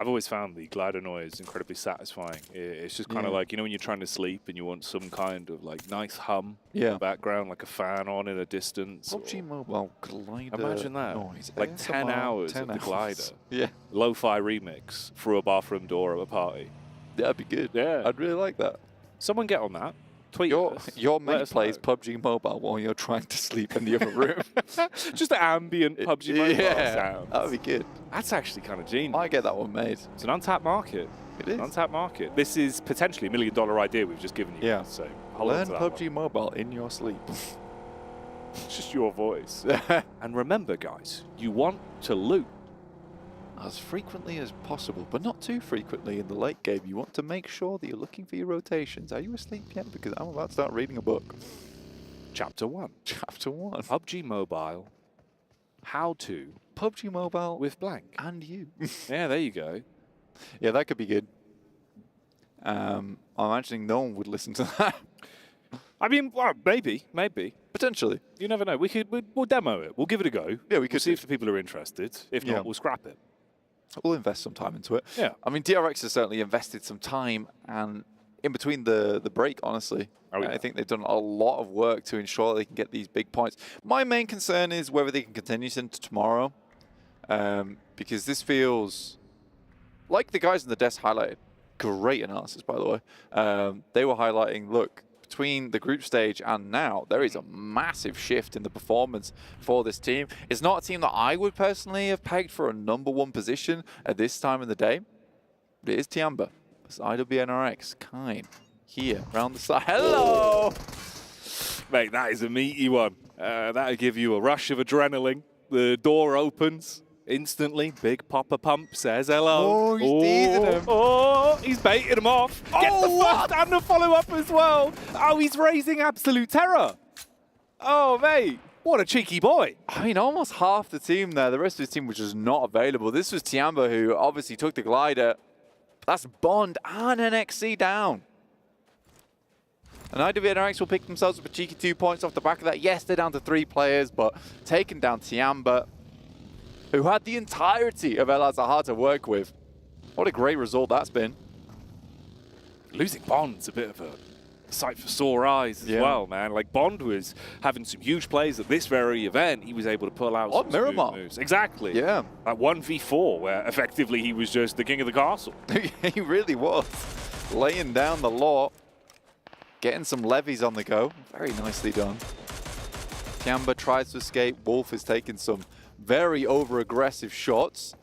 I've always found the glider noise incredibly satisfying. It's just kind of like, you know, when you're trying to sleep and you want some kind of like nice hum in the background, like a fan on in a distance. PUBG Mobile glider. Imagine that. Noise. Like 10 hours of the glider. Yeah. Lo-fi remix through a bathroom door of a party. That'd be good. Yeah. I'd really like that. Someone get on that. Tweet your mate plays PUBG Mobile while you're trying to sleep in the other room. Just the ambient PUBG Mobile sound. That would be good. That's actually kind of genius. I get that one made. It's an untapped market. It is. An untapped market. This is potentially $1 million idea we've just given you. Yeah. So learn PUBG Mobile in your sleep. It's just your voice. And remember, guys, you want to loot as frequently as possible, but not too frequently in the late game. You want to make sure that you're looking for your rotations. Are you asleep yet? Because I'm about to start reading a book. Chapter 1. Chapter 1. PUBG Mobile. How to. PUBG Mobile. With blank. And you. Yeah, there you go. Yeah, that could be good. I'm imagining no one would listen to that. I mean, well, maybe. Potentially. You never know. We'll demo it. We'll give it a go. Yeah, we could see if the people are interested. If not, we'll scrap it. We'll invest some time into it. Yeah. I mean, DRX has certainly invested some time and in between the break, honestly. Oh, yeah. I think they've done a lot of work to ensure they can get these big points. My main concern is whether they can continue into tomorrow, because this feels like the guys in the desk highlighted. Great analysis, by the way. They were highlighting, look, between the group stage and now, there is a massive shift in the performance for this team. It's not a team that I would personally have pegged for a #1 position at this time of the day, but it is Tiamba. It's IWNRX, Kine, here, round the side. Hello! Mate, that is a meaty one. That'll give you a rush of adrenaline. The door opens instantly. Big Papa Pump says hello. Oh, he's teasing him. Oh, he's baiting him off. Gets the first and the follow-up as well. Oh, he's raising absolute terror. Oh, mate. What a cheeky boy. I mean, almost half the team there. The rest of his team was just not available. This was Tiamba, who obviously took the glider. That's Bond and an XC down. And IWNRX will pick themselves up a cheeky 2 points off the back of that. Yes, they're down to 3 players, but taking down Tiamba, who had the entirety of El Azahar to work with. What a great result that's been. Losing Bond's a bit of a sight for sore eyes as well, man. Like, Bond was having some huge plays at this very event. He was able to pull out some smooth moves. Exactly. Yeah. Like 1v4, where effectively he was just the king of the castle. He really was. Laying down the law. Getting some levies on the go. Very nicely done. Tiamba tries to escape. Wolf is taking some very over-aggressive shots.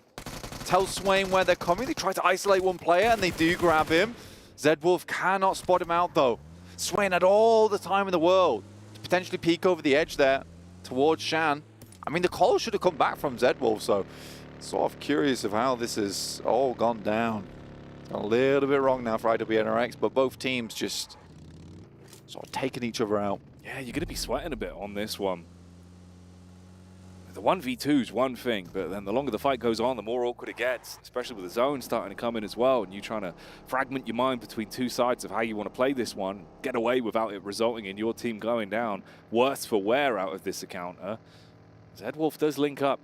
Tells Swain where they're coming. They try to isolate one player, and they do grab him. Zedwolf cannot spot him out, though. Swain had all the time in the world to potentially peek over the edge there towards Shan. I mean, the call should have come back from Zedwolf, so sort of curious of how this has all gone down. A little bit wrong now for IWNRX, but both teams just sort of taking each other out. Yeah, you're going to be sweating a bit on this one. The 1v2 is one thing, but then the longer the fight goes on, the more awkward it gets, especially with the zone starting to come in as well, and you trying to fragment your mind between two sides of how you want to play this one, get away without it resulting in your team going down. Worse for wear out of this encounter. Zedwolf does link up.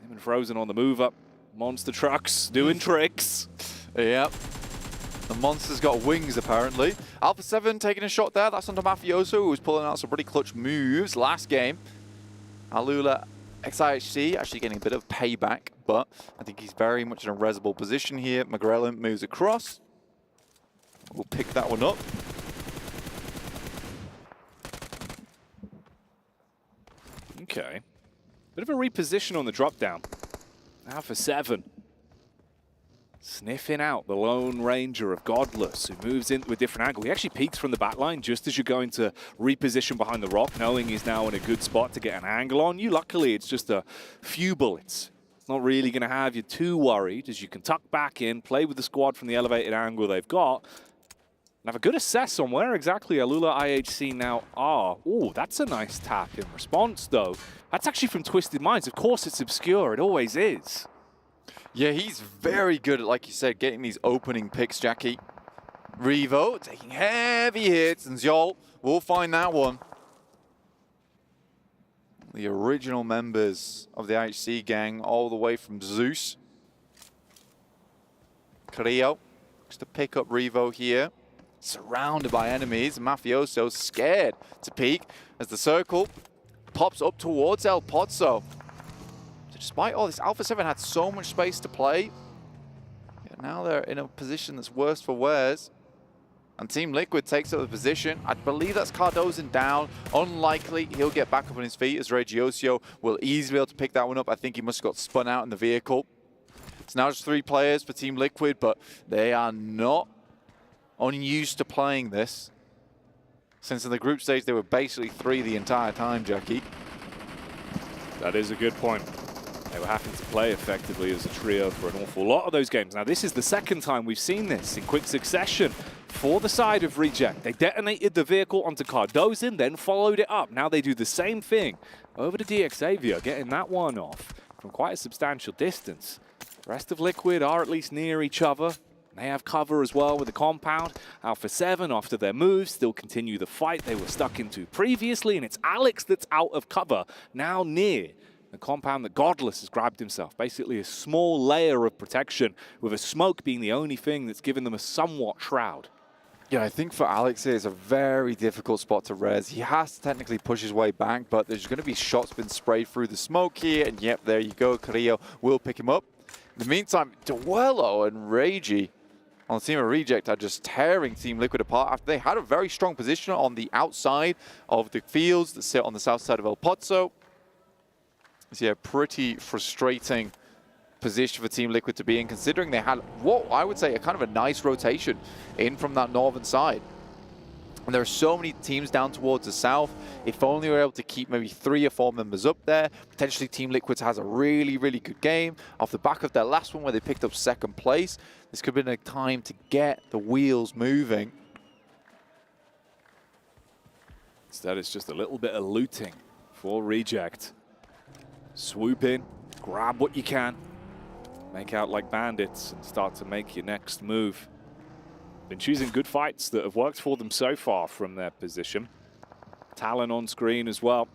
Him and Frozen on the move up. Monster trucks doing tricks. Yep. The monster's got wings, apparently. Alpha 7 taking a shot there. That's onto Mafioso, who was pulling out some pretty clutch moves last game. Alula XIHC actually getting a bit of payback, but I think he's very much in a resible position here. McGrellin moves across. We'll pick that one up. Okay. Bit of a reposition on the drop down. Alpha 7. Sniffing out the Lone Ranger of Godless, who moves into a different angle. He actually peeks from the back line just as you're going to reposition behind the rock, knowing he's now in a good spot to get an angle on you. Luckily, it's just a few bullets. It's not really going to have you too worried, as you can tuck back in, play with the squad from the elevated angle they've got, and have a good assess on where exactly Alula IHC now are. Oh, that's a nice tap in response, though. That's actually from Twisted Minds. Of course, it's obscure. It always is. Yeah, he's very good at, like you said, getting these opening picks, Jackie. Revo taking heavy hits, and Zol will find that one. The original members of the IHC gang, all the way from Zeus. Carrillo looks to pick up Revo here. Surrounded by enemies, Mafioso scared to peek as the circle pops up towards El Pozzo. Despite all this, Alpha 7 had so much space to play. Yeah, now they're in a position that's worse for wears. And Team Liquid takes up the position. I believe that's Cardozen down. Unlikely he'll get back up on his feet, as Regiosio will easily be able to pick that one up. I think he must have got spun out in the vehicle. It's now just 3 players for Team Liquid, but they are not unused to playing this. Since in the group stage, they were basically 3 the entire time, Jackie. That is a good point. They were having to play effectively as a trio for an awful lot of those games. Now, this is the second time we've seen this in quick succession for the side of Reject. They detonated the vehicle onto Cardozen, then followed it up. Now they do the same thing over to DX Xavier, getting that one off from quite a substantial distance. The rest of Liquid are at least near each other. They have cover as well with the compound. Alpha 7, after their moves, still continue the fight they were stuck into previously, and it's Alex that's out of cover, now near the compound that Godless has grabbed himself. Basically a small layer of protection, with a smoke being the only thing that's given them a somewhat shroud. Yeah, I think for Alex it's a very difficult spot to res. He has to technically push his way back, but there's going to be shots being sprayed through the smoke here, and yep, there you go. Carrillo will pick him up. In the meantime, Duello and Regi on the team of Reject are just tearing Team Liquid apart after they had a very strong position on the outside of the fields that sit on the south side of El Pozzo. So yeah, pretty frustrating position for Team Liquid to be in, considering they had what I would say a kind of a nice rotation in from that northern side. And there are so many teams down towards the south. If only we were able to keep maybe 3 or 4 members up there, potentially Team Liquid has a really, really good game. Off the back of their last one where they picked up 2nd place, this could have been a time to get the wheels moving. Instead, it's just a little bit of looting for Reject. Swoop in, grab what you can, make out like bandits, and start to make your next move. Been choosing good fights that have worked for them so far from their position. Talon on screen as well.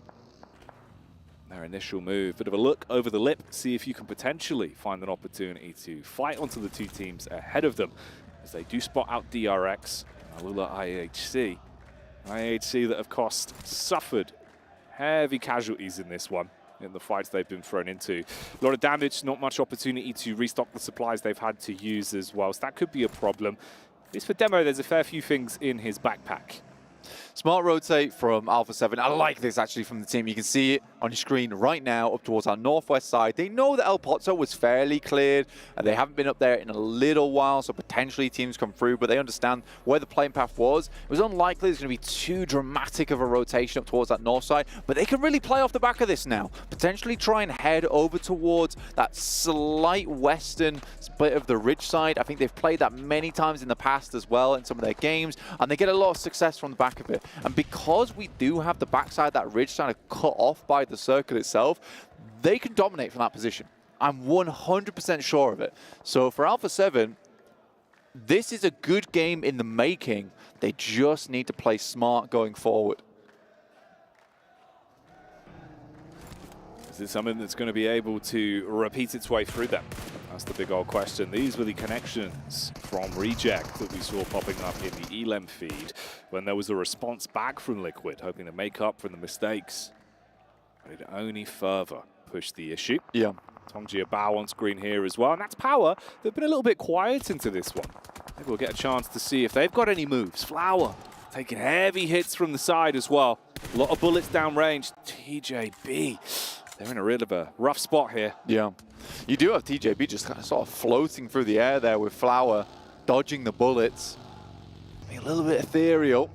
Their initial move, bit of a look over the lip, see if you can potentially find an opportunity to fight onto the 2 teams ahead of them, as they do spot out DRX and Alula IHC. IHC that have suffered heavy casualties in this one, in the fights they've been thrown into. A lot of damage, not much opportunity to restock the supplies they've had to use as well, so that could be a problem. At least for Demo, there's a fair few things in his backpack. Smart rotate from Alpha 7. I like this actually from the team. You can see it on your screen right now up towards our northwest side. They know that El Pozo was fairly cleared. They haven't been up there in a little while, so potentially teams come through, but they understand where the playing path was. It was unlikely there's going to be too dramatic of a rotation up towards that north side, but they can really play off the back of this now. Potentially try and head over towards that slight western bit of the ridge side. I think they've played that many times in the past as well in some of their games, and they get a lot of success from the back of it. And because we do have the backside, that ridge kind of cut off by the circle itself, they can dominate from that position. I'm 100% sure of it. So for Alpha 7, this is a good game in the making. They just need to play smart going forward. Is it something that's going to be able to repeat its way through them? That's the big old question. These were the connections from Reject that we saw popping up in the ELEM feed when there was a response back from Liquid, hoping to make up for the mistakes. But it only further pushed the issue. Yeah. Tongjia Bao on screen here as well, and that's Power. They've been a little bit quiet into this one. Maybe we'll get a chance to see if they've got any moves. Flower taking heavy hits from the side as well. A lot of bullets downrange. TJB. They're in a real of a rough spot here. Yeah. You do have TJB just kind of sort of floating through the air there with Flower, dodging the bullets. A little bit ethereal.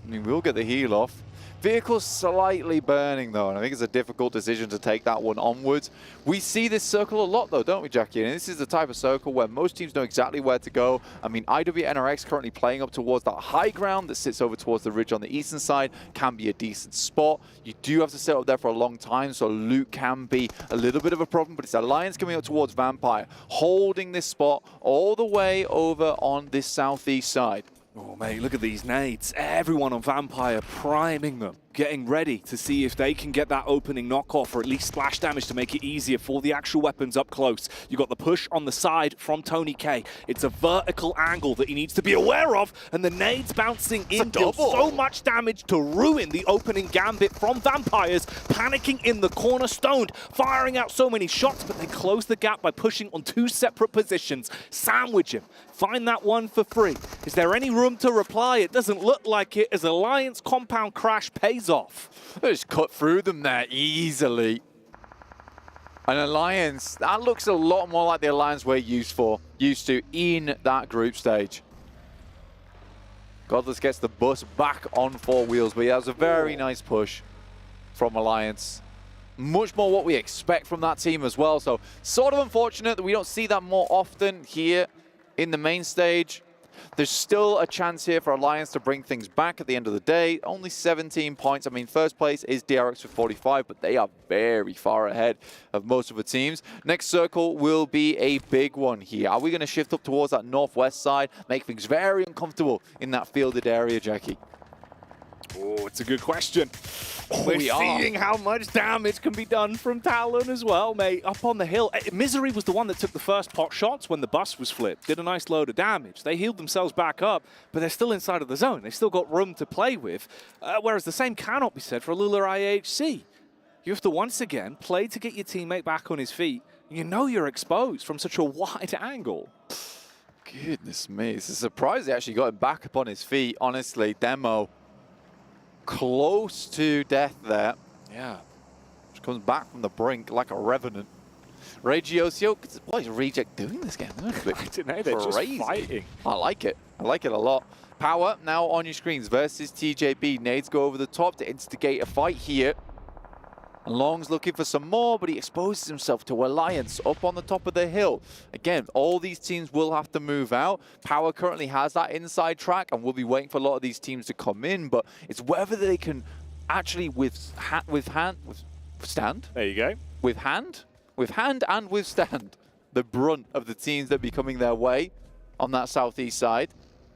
I mean, we'll get the heal off. Vehicle's slightly burning, though, and I think it's a difficult decision to take that one onwards. We see this circle a lot, though, don't we, Jackie? And this is the type of circle where most teams know exactly where to go. I mean, IWNRX currently playing up towards that high ground that sits over towards the ridge on the eastern side can be a decent spot. You do have to sit up there for a long time, so loot can be a little bit of a problem, but it's Alliance coming up towards Vampire, holding this spot all the way over on this southeast side. Oh, mate, look at these nades. Everyone on Vampire priming them, getting ready to see if they can get that opening knockoff or at least splash damage to make it easier for the actual weapons up close. You got the push on the side from Tony K. It's a vertical angle that he needs to be aware of, and the nades bouncing in deal so much damage to ruin the opening gambit from Vampires, panicking in the corner, Stoned, firing out so many shots, but they close the gap by pushing on 2 separate positions. Sandwich him. Find that one for free. Is there any room to reply? It doesn't look like it, as Alliance compound crash pays off. They just cut through them there easily. An Alliance, that looks a lot more like the Alliance we're used to in that group stage. Godless gets the bus back on 4 wheels, but yeah, that was a very nice push from Alliance. Much more what we expect from that team as well, so sort of unfortunate that we don't see that more often here in the main stage. There's still a chance here for Alliance to bring things back at the end of the day. Only 17 points. I mean, first place is DRX with 45, but they are very far ahead of most of the teams. Next circle will be a big one here. Are we going to shift up towards that northwest side, make things very uncomfortable in that fielded area, Jackie? Oh, it's a good question. We're seeing how much damage can be done from Talon as well, mate. Up on the hill. Misery was the one that took the first pot shots when the bus was flipped. Did a nice load of damage. They healed themselves back up, but they're still inside of the zone. They've still got room to play with. Whereas the same cannot be said for Alula IHC. You have to once again play to get your teammate back on his feet. You know you're exposed from such a wide angle. Goodness me. It's a surprise they actually got him back up on his feet. Honestly, Demo close to death there. Yeah. Just comes back from the brink like a revenant. Regiocio, what is Reject doing this game? I don't know, they're just fighting. I like it. I like it a lot. Power now on your screens versus TJB. Nades go over the top to instigate a fight here. And Long's looking for some more, but he exposes himself to Alliance up on the top of the hill. Again, all these teams will have to move out. Power currently has that inside track, and we'll be waiting for a lot of these teams to come in, but it's whether they can actually withstand. There you go. Withstand and withstand the brunt of the teams that be coming their way on that southeast side.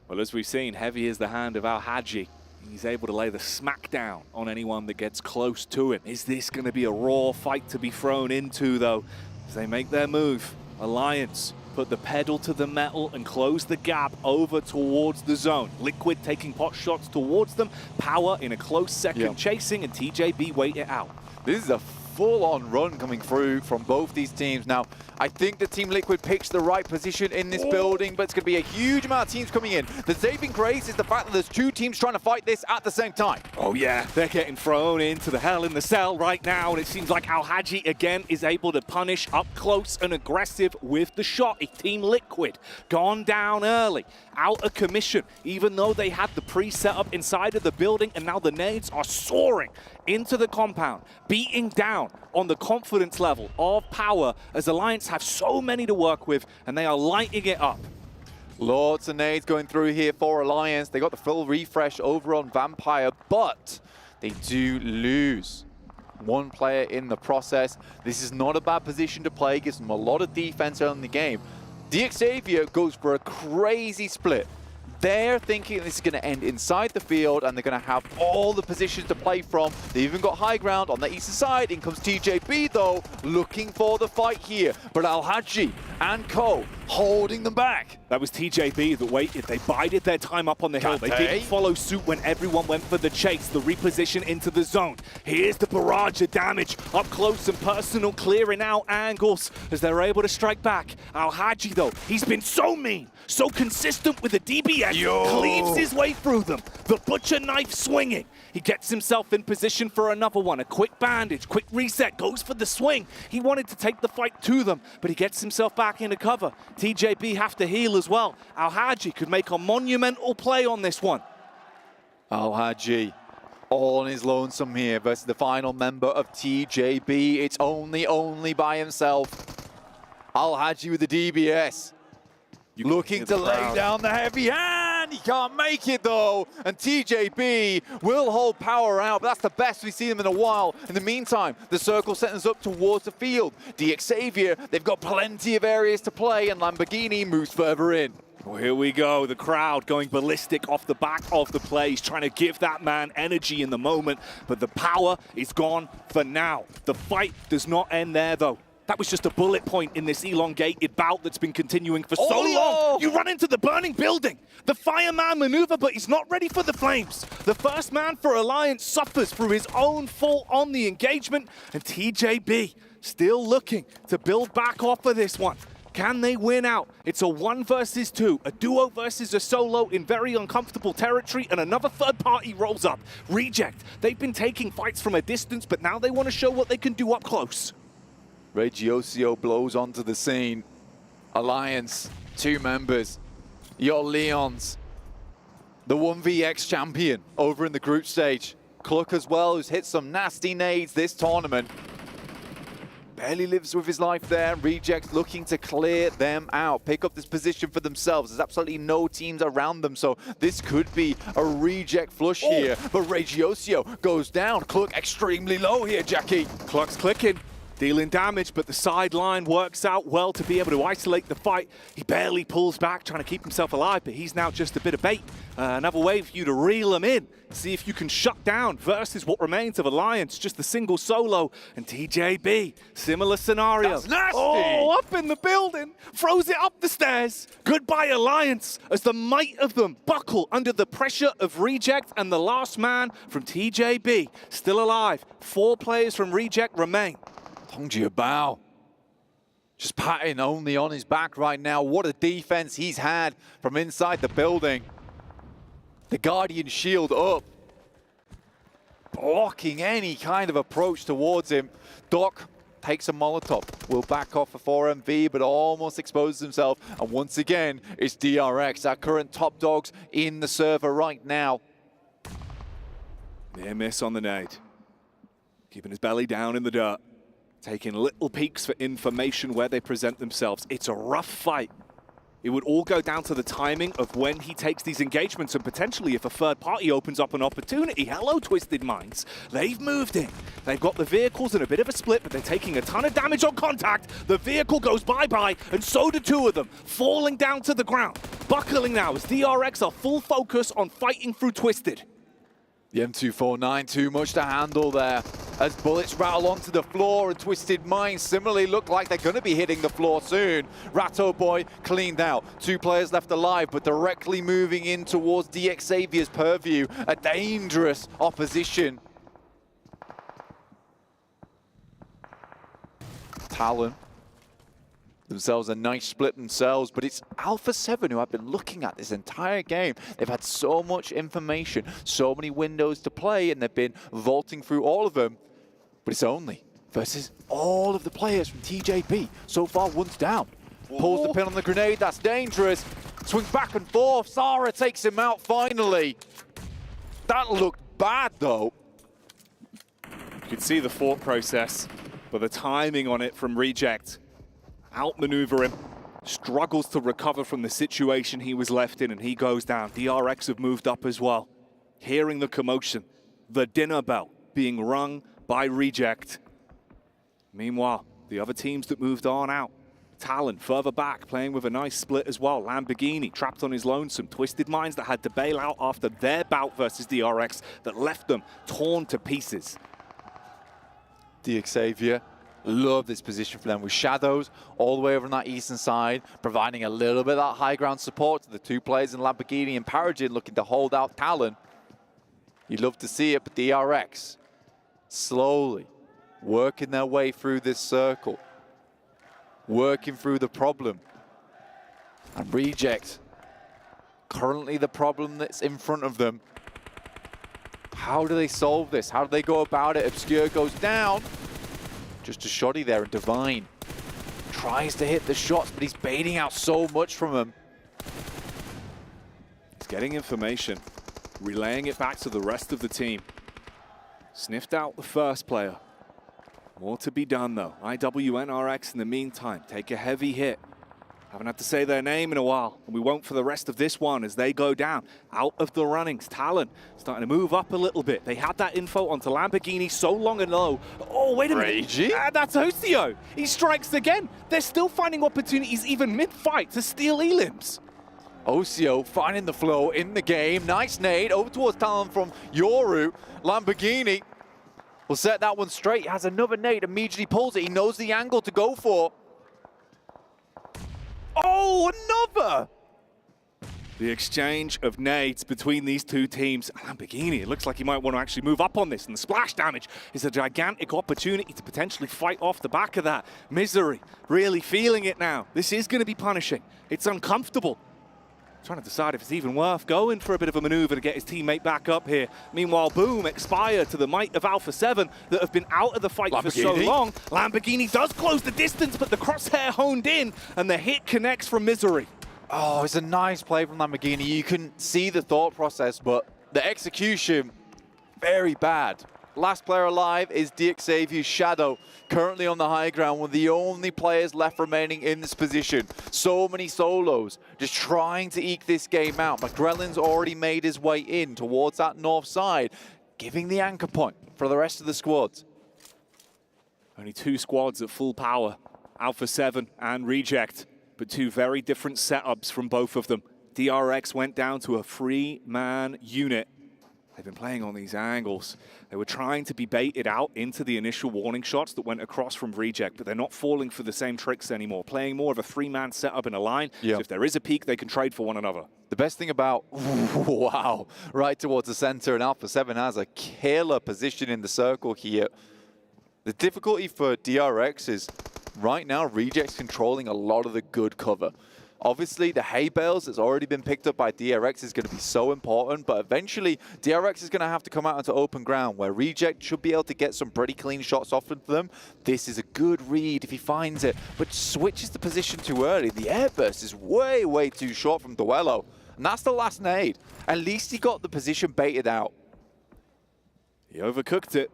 Well, as we've seen, heavy is the hand of Al-Haji. He's able to lay the smack down on anyone that gets close to him. Is this going to be a raw fight to be thrown into, though, as they make their move? Alliance put the pedal to the metal and close the gap over towards the zone. Liquid taking pot shots towards them. Power in a close second chasing, and TJB wait it out. This is a full-on run coming through from both these teams. Now, I think the Team Liquid picks the right position in this building, but it's going to be a huge amount of teams coming in. The saving grace is the fact that there's two teams trying to fight this at the same time. Oh yeah, they're getting thrown into the hell in the cell right now, and it seems like Al-Haji again is able to punish up close and aggressive with the shot. If Team Liquid gone down early, out of commission, even though they had the pre-setup inside of the building, and now the nades are soaring into the compound, beating down on the confidence level of Power, as Alliance have so many to work with, and they are lighting it up. Lots of nades going through here for Alliance. They got the full refresh over on Vampire, but they do lose one player in the process. This is not a bad position to play, gives them a lot of defense early in the game. Xavier goes for a crazy split. They're thinking this is going to end inside the field, and they're going to have all the positions to play from. They even got high ground on the eastern side. In comes TJB, though, looking for the fight here. But Al-Haji and Co holding them back. That was TJB that waited. They bided their time up on the hill. They didn't follow suit when everyone went for the chase, the reposition into the zone. Here's the barrage of damage, up close and personal, clearing out angles as they're able to strike back. Al-Haji, though, he's been so mean, so consistent with the DBS, cleaves his way through them. The butcher knife swinging. He gets himself in position for another one. A quick bandage, quick reset, goes for the swing. He wanted to take the fight to them, but he gets himself back into cover. TJB have to heal as well. Al-Haji could make a monumental play on this one. Al-Haji all on his lonesome here versus the final member of TJB. It's only by himself. Al-Haji with the DBS. Looking to lay down the heavy hand. He can't make it, though. And TJB will hold Power out. But that's the best we've seen them in a while. In the meantime, the circle sends up towards the field. Xavier, they've got plenty of areas to play, and Lamborghini moves further in. Well, here we go. The crowd going ballistic off the back of the plays, trying to give that man energy in the moment. But the power is gone for now. The fight does not end there, though. That was just a bullet point in this elongated bout that's been continuing for so long. You run into the burning building. The fireman maneuver, but he's not ready for the flames. The first man for Alliance suffers through his own fault on the engagement, and TJB still looking to build back off of this one. Can they win out? It's a 1 versus 2, a duo versus a solo in very uncomfortable territory, and another third party rolls up. Reject. They've been taking fights from a distance, but now they want to show what they can do up close. Regiocio blows onto the scene. Alliance, 2 members. Your Leons, the 1vx champion over in the group stage. Cluck as well, who's hit some nasty nades this tournament. Barely lives with his life there. Rejects looking to clear them out, pick up this position for themselves. There's absolutely no teams around them, so this could be a reject flush here. But Regiocio goes down. Cluck extremely low here, Jackie. Cluck's clicking. Dealing damage, but the sideline works out well to be able to isolate the fight. He barely pulls back, trying to keep himself alive, but he's now just a bit of bait. Another way for you to reel him in, see if you can shut down versus what remains of Alliance, just the single solo. And TJB, similar scenario. That's nasty! Oh, up in the building, throws it up the stairs. Goodbye, Alliance, as the might of them buckle under the pressure of Reject, and the last man from TJB still alive. 4 players from Reject remain. Tongji Bao just patting only on his back right now. What a defense he's had from inside the building. The Guardian shield up, blocking any kind of approach towards him. Doc takes a Molotov, will back off a 4MV, but almost exposes himself. And once again, it's DRX, our current top dogs in the server right now. Near miss on the nade. Keeping his belly down in the dirt. Taking little peeks for information where they present themselves. It's a rough fight. It would all go down to the timing of when he takes these engagements and potentially if a third party opens up an opportunity. Hello, Twisted Minds. They've moved in. They've got the vehicles in a bit of a split, but they're taking a ton of damage on contact. The vehicle goes bye-bye, and so do two of them, falling down to the ground. Buckling now as DRX are full focus on fighting through Twisted. The M249, too much to handle there. As bullets rattle onto the floor, and Twisted Minds similarly look like they're going to be hitting the floor soon. Ratto Boy cleaned out. 2 players left alive, but directly moving in towards DXavier's purview. A dangerous opposition. Talon themselves a nice split themselves, but it's Alpha 7 who I've been looking at this entire game. They've had so much information, so many windows to play, and they've been vaulting through all of them. But it's only versus all of the players from TJP. So far, one's down. Pulls the pin on the grenade, that's dangerous. Swings back and forth, Zara takes him out finally. That looked bad though. You could see the thought process, but the timing on it from Reject. Outmaneuver him, struggles to recover from the situation he was left in, and he goes down. DRX have moved up as well. Hearing the commotion, the dinner bell being rung by Reject. Meanwhile, the other teams that moved on out. Talon further back, playing with a nice split as well. Lamborghini trapped on his lonesome. Twisted Minds that had to bail out after their bout versus DRX that left them torn to pieces. DXavier. Love this position for them with Shadows all the way over on that eastern side, providing a little bit of that high ground support to the 2 players in Lamborghini and Paragin looking to hold out Talon. You'd love to see it, but DRX slowly working their way through this circle, working through the problem. And Reject, currently the problem that's in front of them. How do they solve this? How do they go about it? Obscure goes down. Just a shoddy there, and Divine tries to hit the shots, but he's baiting out so much from him. He's getting information, relaying it back to the rest of the team. Sniffed out the first player. More to be done though. IWNRX in the meantime take a heavy hit. Haven't had to say their name in a while, and we won't for the rest of this one as they go down. Out of the runnings, Talon starting to move up a little bit. They had that info onto Lamborghini so long and low. Oh, wait a minute. That's Ocio. He strikes again. They're still finding opportunities even mid-fight to steal elims. Ocio finding the flow in the game. Nice nade over towards Talon from Yoru. Lamborghini will set that one straight. Has another nade, immediately pulls it. He knows the angle to go for. Oh, another! The exchange of nades between these 2 teams. Lamborghini, it looks like he might want to actually move up on this, and the splash damage is a gigantic opportunity to potentially fight off the back of that. Misery, really feeling it now. This is going to be punishing. It's uncomfortable. Trying to decide if it's even worth going for a bit of a maneuver to get his teammate back up here. Meanwhile, boom, expire to the might of Alpha 7 that have been out of the fight for so long. Lamborghini does close the distance, but the crosshair honed in, and the hit connects from Misery. Oh, it's a nice play from Lamborghini. You can see the thought process, but the execution, very bad. Last player alive is DXavier's Shadow, currently on the high ground, one of the only players left remaining in this position. So many solos, just trying to eke this game out. McGrellin's already made his way in towards that north side, giving the anchor point for the rest of the squads. Only 2 squads at full power, Alpha 7 and Reject, but 2 very different setups from both of them. DRX went down to a 3-man unit. They've been playing on these angles. They were trying to be baited out into the initial warning shots that went across from Reject, but they're not falling for the same tricks anymore. Playing more of a 3-man setup in a line. So if there is a peak, they can trade for one another. The best thing about, wow, right towards the center, and Alpha 7 has a killer position in the circle here. The difficulty for DRX is right now Reject's controlling a lot of the good cover. Obviously, the hay bales that's already been picked up by DRX is going to be so important, but eventually, DRX is going to have to come out into open ground where Reject should be able to get some pretty clean shots off into them. This is a good read if he finds it, but switches the position too early. The airburst is way, way too short from Duello, and that's the last nade. At least he got the position baited out. He overcooked it,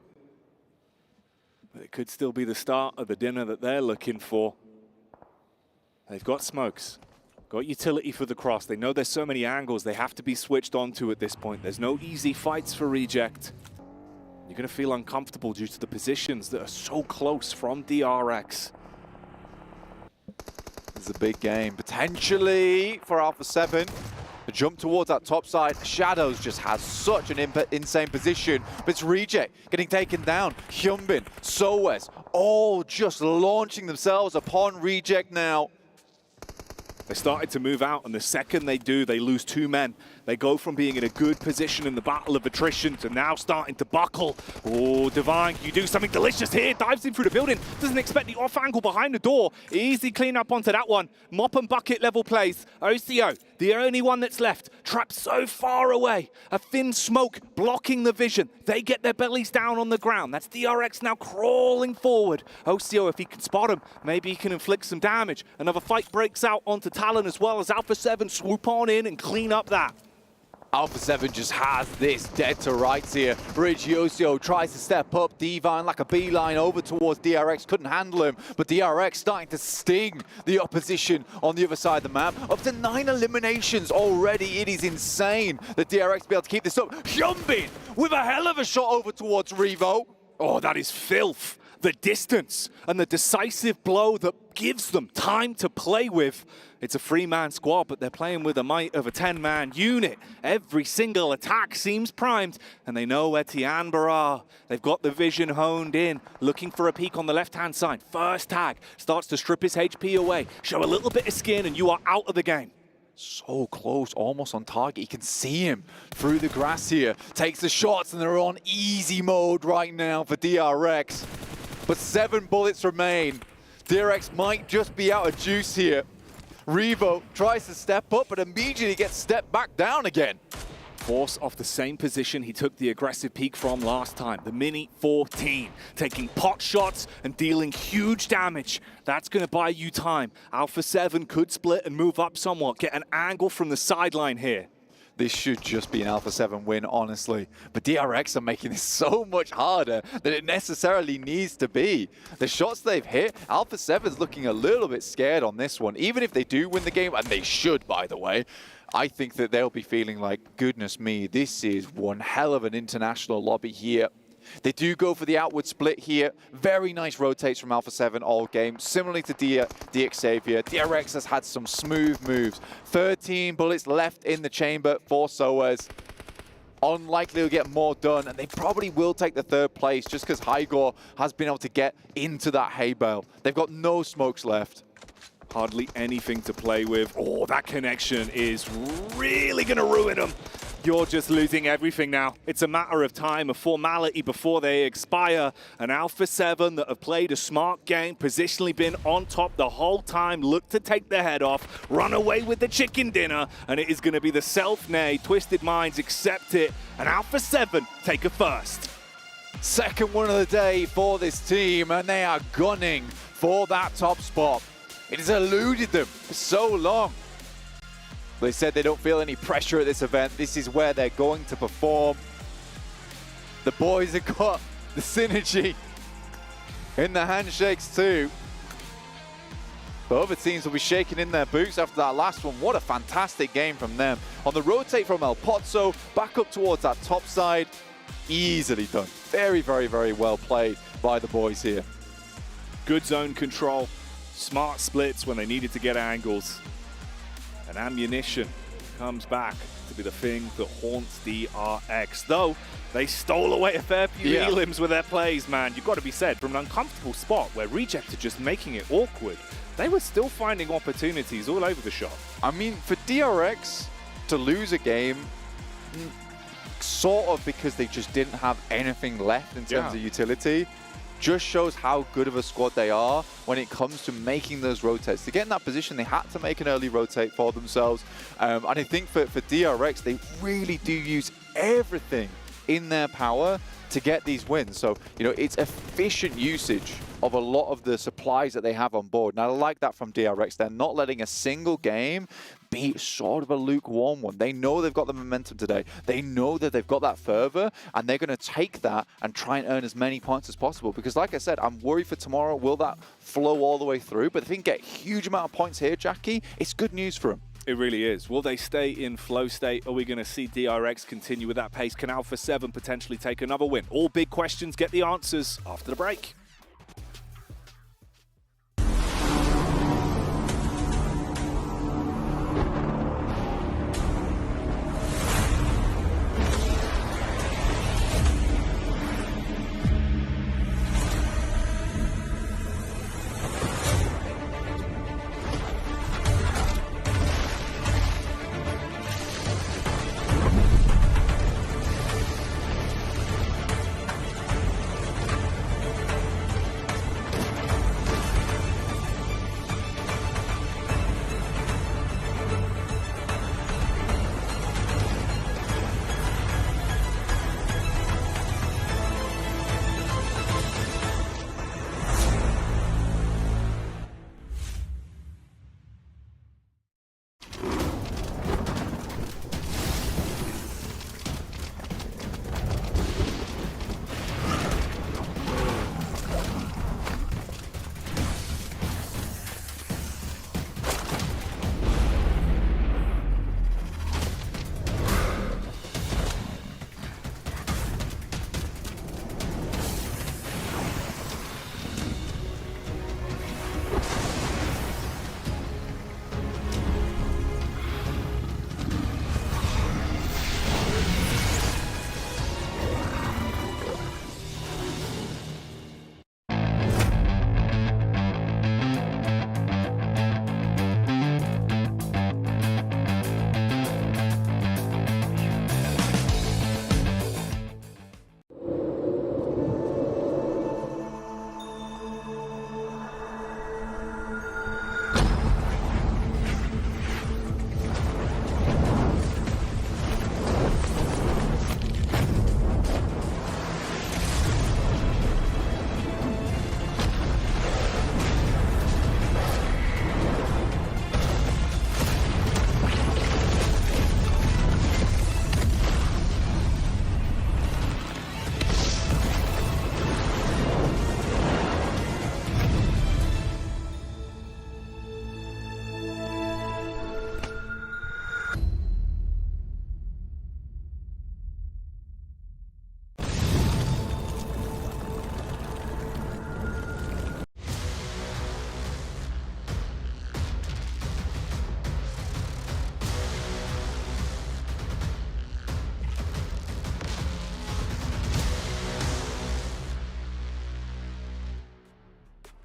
but it could still be the start of the dinner that they're looking for. They've got smokes. Got utility for the cross. They know there's so many angles they have to be switched onto at this point. There's no easy fights for Reject. You're going to feel uncomfortable due to the positions that are so close from DRX. This is a big game, potentially, for Alpha 7. The jump towards that top side. Shadows just has such an insane position, but it's Reject getting taken down. Hyunbin, Soes, all just launching themselves upon Reject now. They started to move out, and the second they do, they lose 2 men. They go from being in a good position in the battle of attrition to now starting to buckle. Oh, Divine, you do something delicious here. Dives in through the building. Doesn't expect the off angle behind the door. Easy clean up onto that one. Mop and bucket level plays. OCO, the only one that's left. Trapped so far away. A thin smoke blocking the vision. They get their bellies down on the ground. That's DRX now crawling forward. OCO, if he can spot him, maybe he can inflict some damage. Another fight breaks out onto Talon as well as Alpha 7 swoop on in and clean up that. Alpha 7 just has this dead to rights here. Bridge Yosio tries to step up. Divine like a beeline over towards DRX. Couldn't handle him, but DRX starting to sting the opposition on the other side of the map. Up to 9 eliminations already. It is insane that DRX be able to keep this up. Hyunbin with a hell of a shot over towards Revo. Oh, that is filth. The distance and the decisive blow that gives them time to play with. It's a 3-man squad, but they're playing with the might of a 10-man unit. Every single attack seems primed, and they know where Tianba are. They've got the vision honed in, looking for a peek on the left-hand side. First tag starts to strip his HP away. Show a little bit of skin, and you are out of the game. So close, almost on target. You can see him through the grass here. Takes the shots, and they're on easy mode right now for DRX. But 7 bullets remain. DRX might just be out of juice here. Revo tries to step up, but immediately gets stepped back down again. Force off the same position he took the aggressive peek from last time. The Mini 14, taking pot shots and dealing huge damage. That's going to buy you time. Alpha 7 could split and move up somewhat, get an angle from the sideline here. This should just be an Alpha 7 win, honestly. But DRX are making this so much harder than it necessarily needs to be. The shots they've hit, Alpha 7's looking a little bit scared on this one. Even if they do win the game, and they should, by the way, I think that they'll be feeling like, goodness me, this is one hell of an international lobby here. They do go for the outward split here. Very nice rotates from Alpha 7 all game. Similarly to DX Xavier, DRX has had some smooth moves. 13 bullets left in the chamber for Soas. Unlikely to get more done, and they probably will take the 3rd place just because Hygor has been able to get into that hay bale. They've got no smokes left. Hardly anything to play with. Oh, that connection is really going to ruin them. You're just losing everything now. It's a matter of time, a formality before they expire. An Alpha 7 that have played a smart game, positionally been on top the whole time, look to take their head off, run away with the chicken dinner, and it is going to be the self-nay, Twisted Minds accept it, and Alpha 7 take a first. 2nd one of the day for this team, and they are gunning for that top spot. It has eluded them for so long. They said they don't feel any pressure at this event. This is where they're going to perform. The boys have got the synergy in the handshakes too. The other teams will be shaking in their boots after that last one. What a fantastic game from them. On the rotate from El Pozzo, back up towards that top side. Easily done. Very, very, very well played by the boys here. Good zone control. Smart splits when they needed to get angles. And ammunition comes back to be the thing that haunts DRX. Though, they stole away a fair few elims with their plays, man. You've got to be said, from an uncomfortable spot where Reject are just making it awkward, they were still finding opportunities all over the shop. I mean, for DRX to lose a game, sort of because they just didn't have anything left in terms of utility, just shows how good of a squad they are when it comes to making those rotates. To get in that position, they had to make an early rotate for themselves. And I think for DRX, they really do use everything in their power to get these wins. So, you know, it's efficient usage of a lot of the supplies that they have on board. And I like that from DRX. They're not letting a single game be sort of a lukewarm one. They know they've got the momentum today. They know that they've got that fervor, and they're going to take that and try and earn as many points as possible. Because like I said, I'm worried for tomorrow. Will that flow all the way through? But if they can get a huge amount of points here, Jackie, it's good news for them. It really is. Will they stay in flow state? Are we going to see DRX continue with that pace? Can Alpha 7 potentially take another win? All big questions. Get the answers after the break.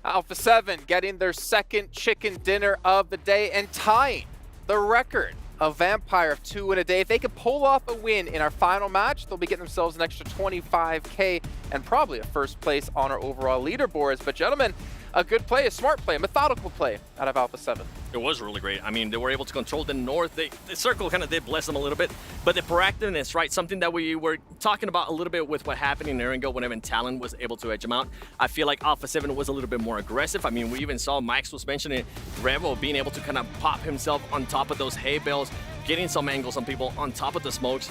Alpha 7 getting their second chicken dinner of the day and tying the record of Vampire of 2 in a day. If they could pull off a win in our final match, they'll be getting themselves an extra 25K and probably a first place on our overall leaderboards. But gentlemen, a good play, a smart play, a methodical play out of Alpha 7. It was really great. I mean, they were able to control the north. The circle kind of did bless them a little bit, but the proactiveness, right? Something that we were talking about a little bit with what happened in Erringo whenever Talon was able to edge them out. I feel like Alpha 7 was a little bit more aggressive. I mean, we even saw Max was mentioning Revo being able to kind of pop himself on top of those hay bales, getting some angles on people on top of the smokes.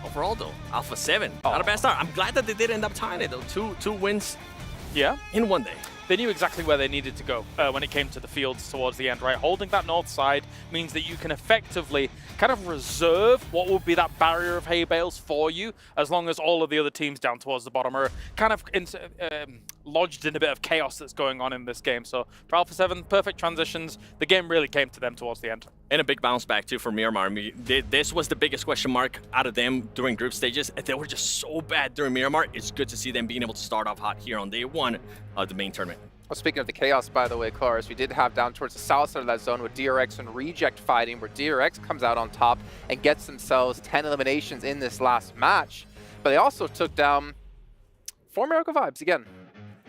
Overall, though, Alpha 7, not a bad start. I'm glad that they did end up tying it, though. Two wins in one day. They knew exactly where they needed to go when it came to the fields towards the end, right? Holding that north side means that you can effectively kind of reserve what would be that barrier of hay bales for you, as long as all of the other teams down towards the bottom are kind of lodged in a bit of chaos that's going on in this game. So for Alpha 7, perfect transitions. The game really came to them towards the end. And a big bounce back, too, for Miramar. I mean, this was the biggest question mark out of them during group stages. They were just so bad during Miramar. It's good to see them being able to start off hot here on day one of the main tournament. Well, speaking of the chaos, by the way, Cars, we did have down towards the south side of that zone with DRX and Reject fighting, where DRX comes out on top and gets themselves 10 eliminations in this last match. But they also took down 4 Miracle Vibes again.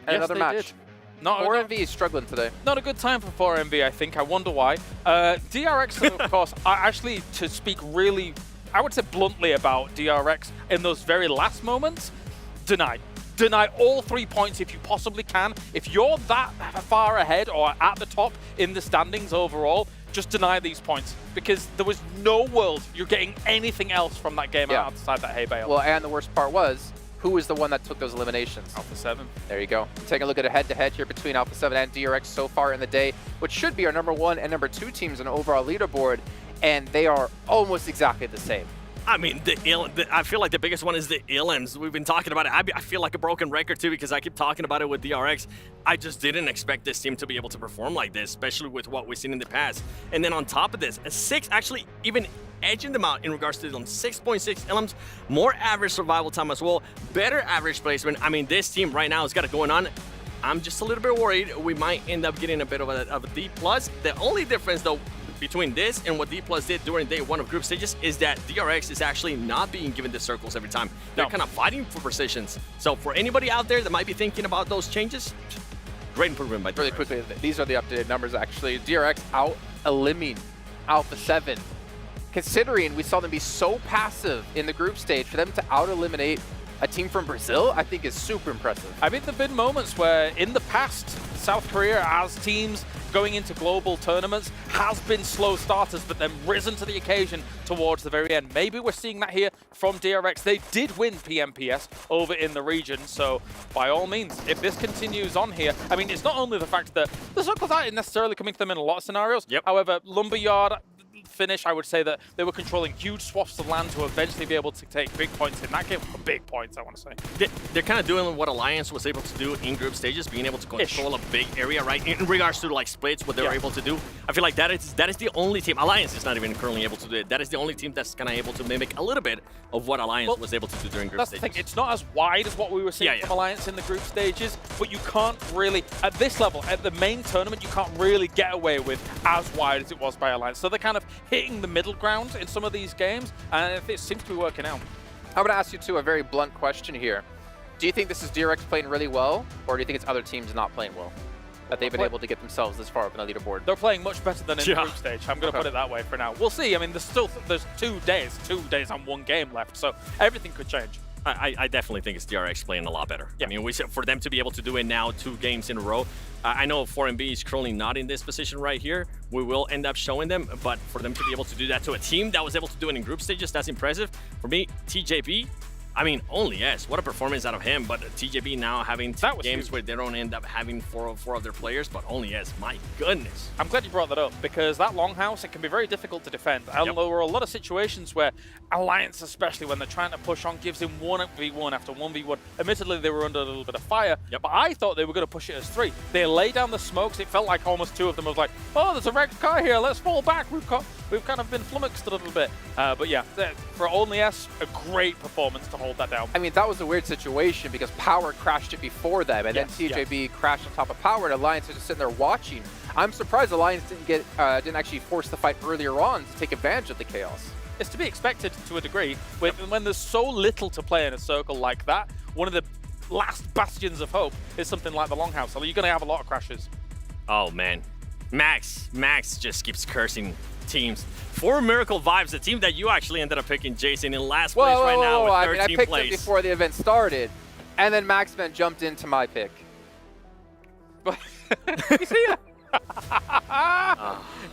And another they match. did. Not 4MV is struggling today. Not a good time for 4MV, I think. I wonder why. DRX, of course, actually, to speak really, I would say bluntly about DRX in those very last moments, deny. Deny all 3 points if you possibly can. If you're that far ahead or at the top in the standings overall, just deny these points, because there was no world you're getting anything else from that game outside that hay bale. Well, and the worst part was, who was the one that took those eliminations? Alpha 7. There you go. Taking a look at a head-to-head here between Alpha 7 and DRX so far in the day, which should be our #1 and #2 teams on the overall leaderboard, and they are almost exactly the same. I mean, I feel like the biggest one is the Ilms. We've been talking about it. I feel like a broken record too, because I keep talking about it with DRX. I just didn't expect this team to be able to perform like this, especially with what we've seen in the past. And then on top of this, a 6 actually even edging them out in regards to them. 6.6 Ilms, more average survival time as well, better average placement. I mean, this team right now has got it going on. I'm just a little bit worried we might end up getting a bit of a D+. The only difference though between this and what D+ did during day 1 of group stages is that DRX is actually not being given the circles every time. They're kind of fighting for positions. So for anybody out there that might be thinking about those changes, great improvement by DRX. Really quickly, these are the updated numbers actually. DRX out-eliminating Alpha 7. Considering we saw them be so passive in the group stage, for them to out-eliminate a team from Brazil, I think is super impressive. I mean, there have been moments where in the past, South Korea as teams going into global tournaments has been slow starters, but then risen to the occasion towards the very end. Maybe we're seeing that here from DRX. They did win PMPS over in the region, so by all means, if this continues on here, I mean, it's not only the fact that the circles aren't necessarily coming to them in a lot of scenarios. However, Lumberyard finish, I would say that they were controlling huge swaths of land to eventually be able to take big points in that game. Big points, I want to say. They're kind of doing what Alliance was able to do in group stages, being able to control a big area, right? In regards to like splits, what they were able to do. I feel like that is the only team. Alliance is not even currently able to do it. That is the only team that's kind of able to mimic a little bit of what Alliance was able to do during group stages. That's the thing. It's not as wide as what we were seeing from Alliance in the group stages, but you can't really, at this level, at the main tournament, you can't really get away with as wide as it was by Alliance. So they're kind of hitting the middle ground in some of these games, and it seems to be working out. I'm going to ask you too a very blunt question here. Do you think this is DRX playing really well, or do you think it's other teams not playing well, that they've been able to get themselves this far up in the leaderboard? They're playing much better than in the group stage. I'm going to put it that way for now. We'll see. I mean, there's 2 days and 1 game left, so everything could change. I definitely think it's DRX playing a lot better. I mean, for them to be able to do it now 2 games in a row. I know 4MB is currently not in this position right here. We will end up showing them, but for them to be able to do that to a team that was able to do it in group stages, that's impressive. For me, TJB, I mean, only yes. What a performance out of him, but TJB now having 2 games where they don't end up having 4 of their players, but only yes. My goodness. I'm glad you brought that up, because that longhouse, it can be very difficult to defend. And there were a lot of situations where Alliance, especially when they're trying to push on, gives him 1v1 after 1v1. Admittedly, they were under a little bit of fire, but I thought they were going to push it as 3. They lay down the smokes. It felt like almost 2 of them was like, oh, there's a red car here. Let's fall back. We've kind of been flummoxed a little bit. But yeah, for only S, a great performance to hold that down. I mean, that was a weird situation because Power crashed it before them, and then TJB crashed on top of Power, and Alliance was just sitting there watching. I'm surprised Alliance didn't actually force the fight earlier on to take advantage of the chaos. It's to be expected to a degree. When there's so little to play in a circle like that, one of the last bastions of hope is something like the Longhouse. So you're going to have a lot of crashes. Oh, man. Max just keeps cursing teams. For Miracle Vibes, the team that you actually ended up picking, Jason, in last place right now with 13th I mean, I picked place. it before the event started, and then Maxman jumped into my pick. You see it?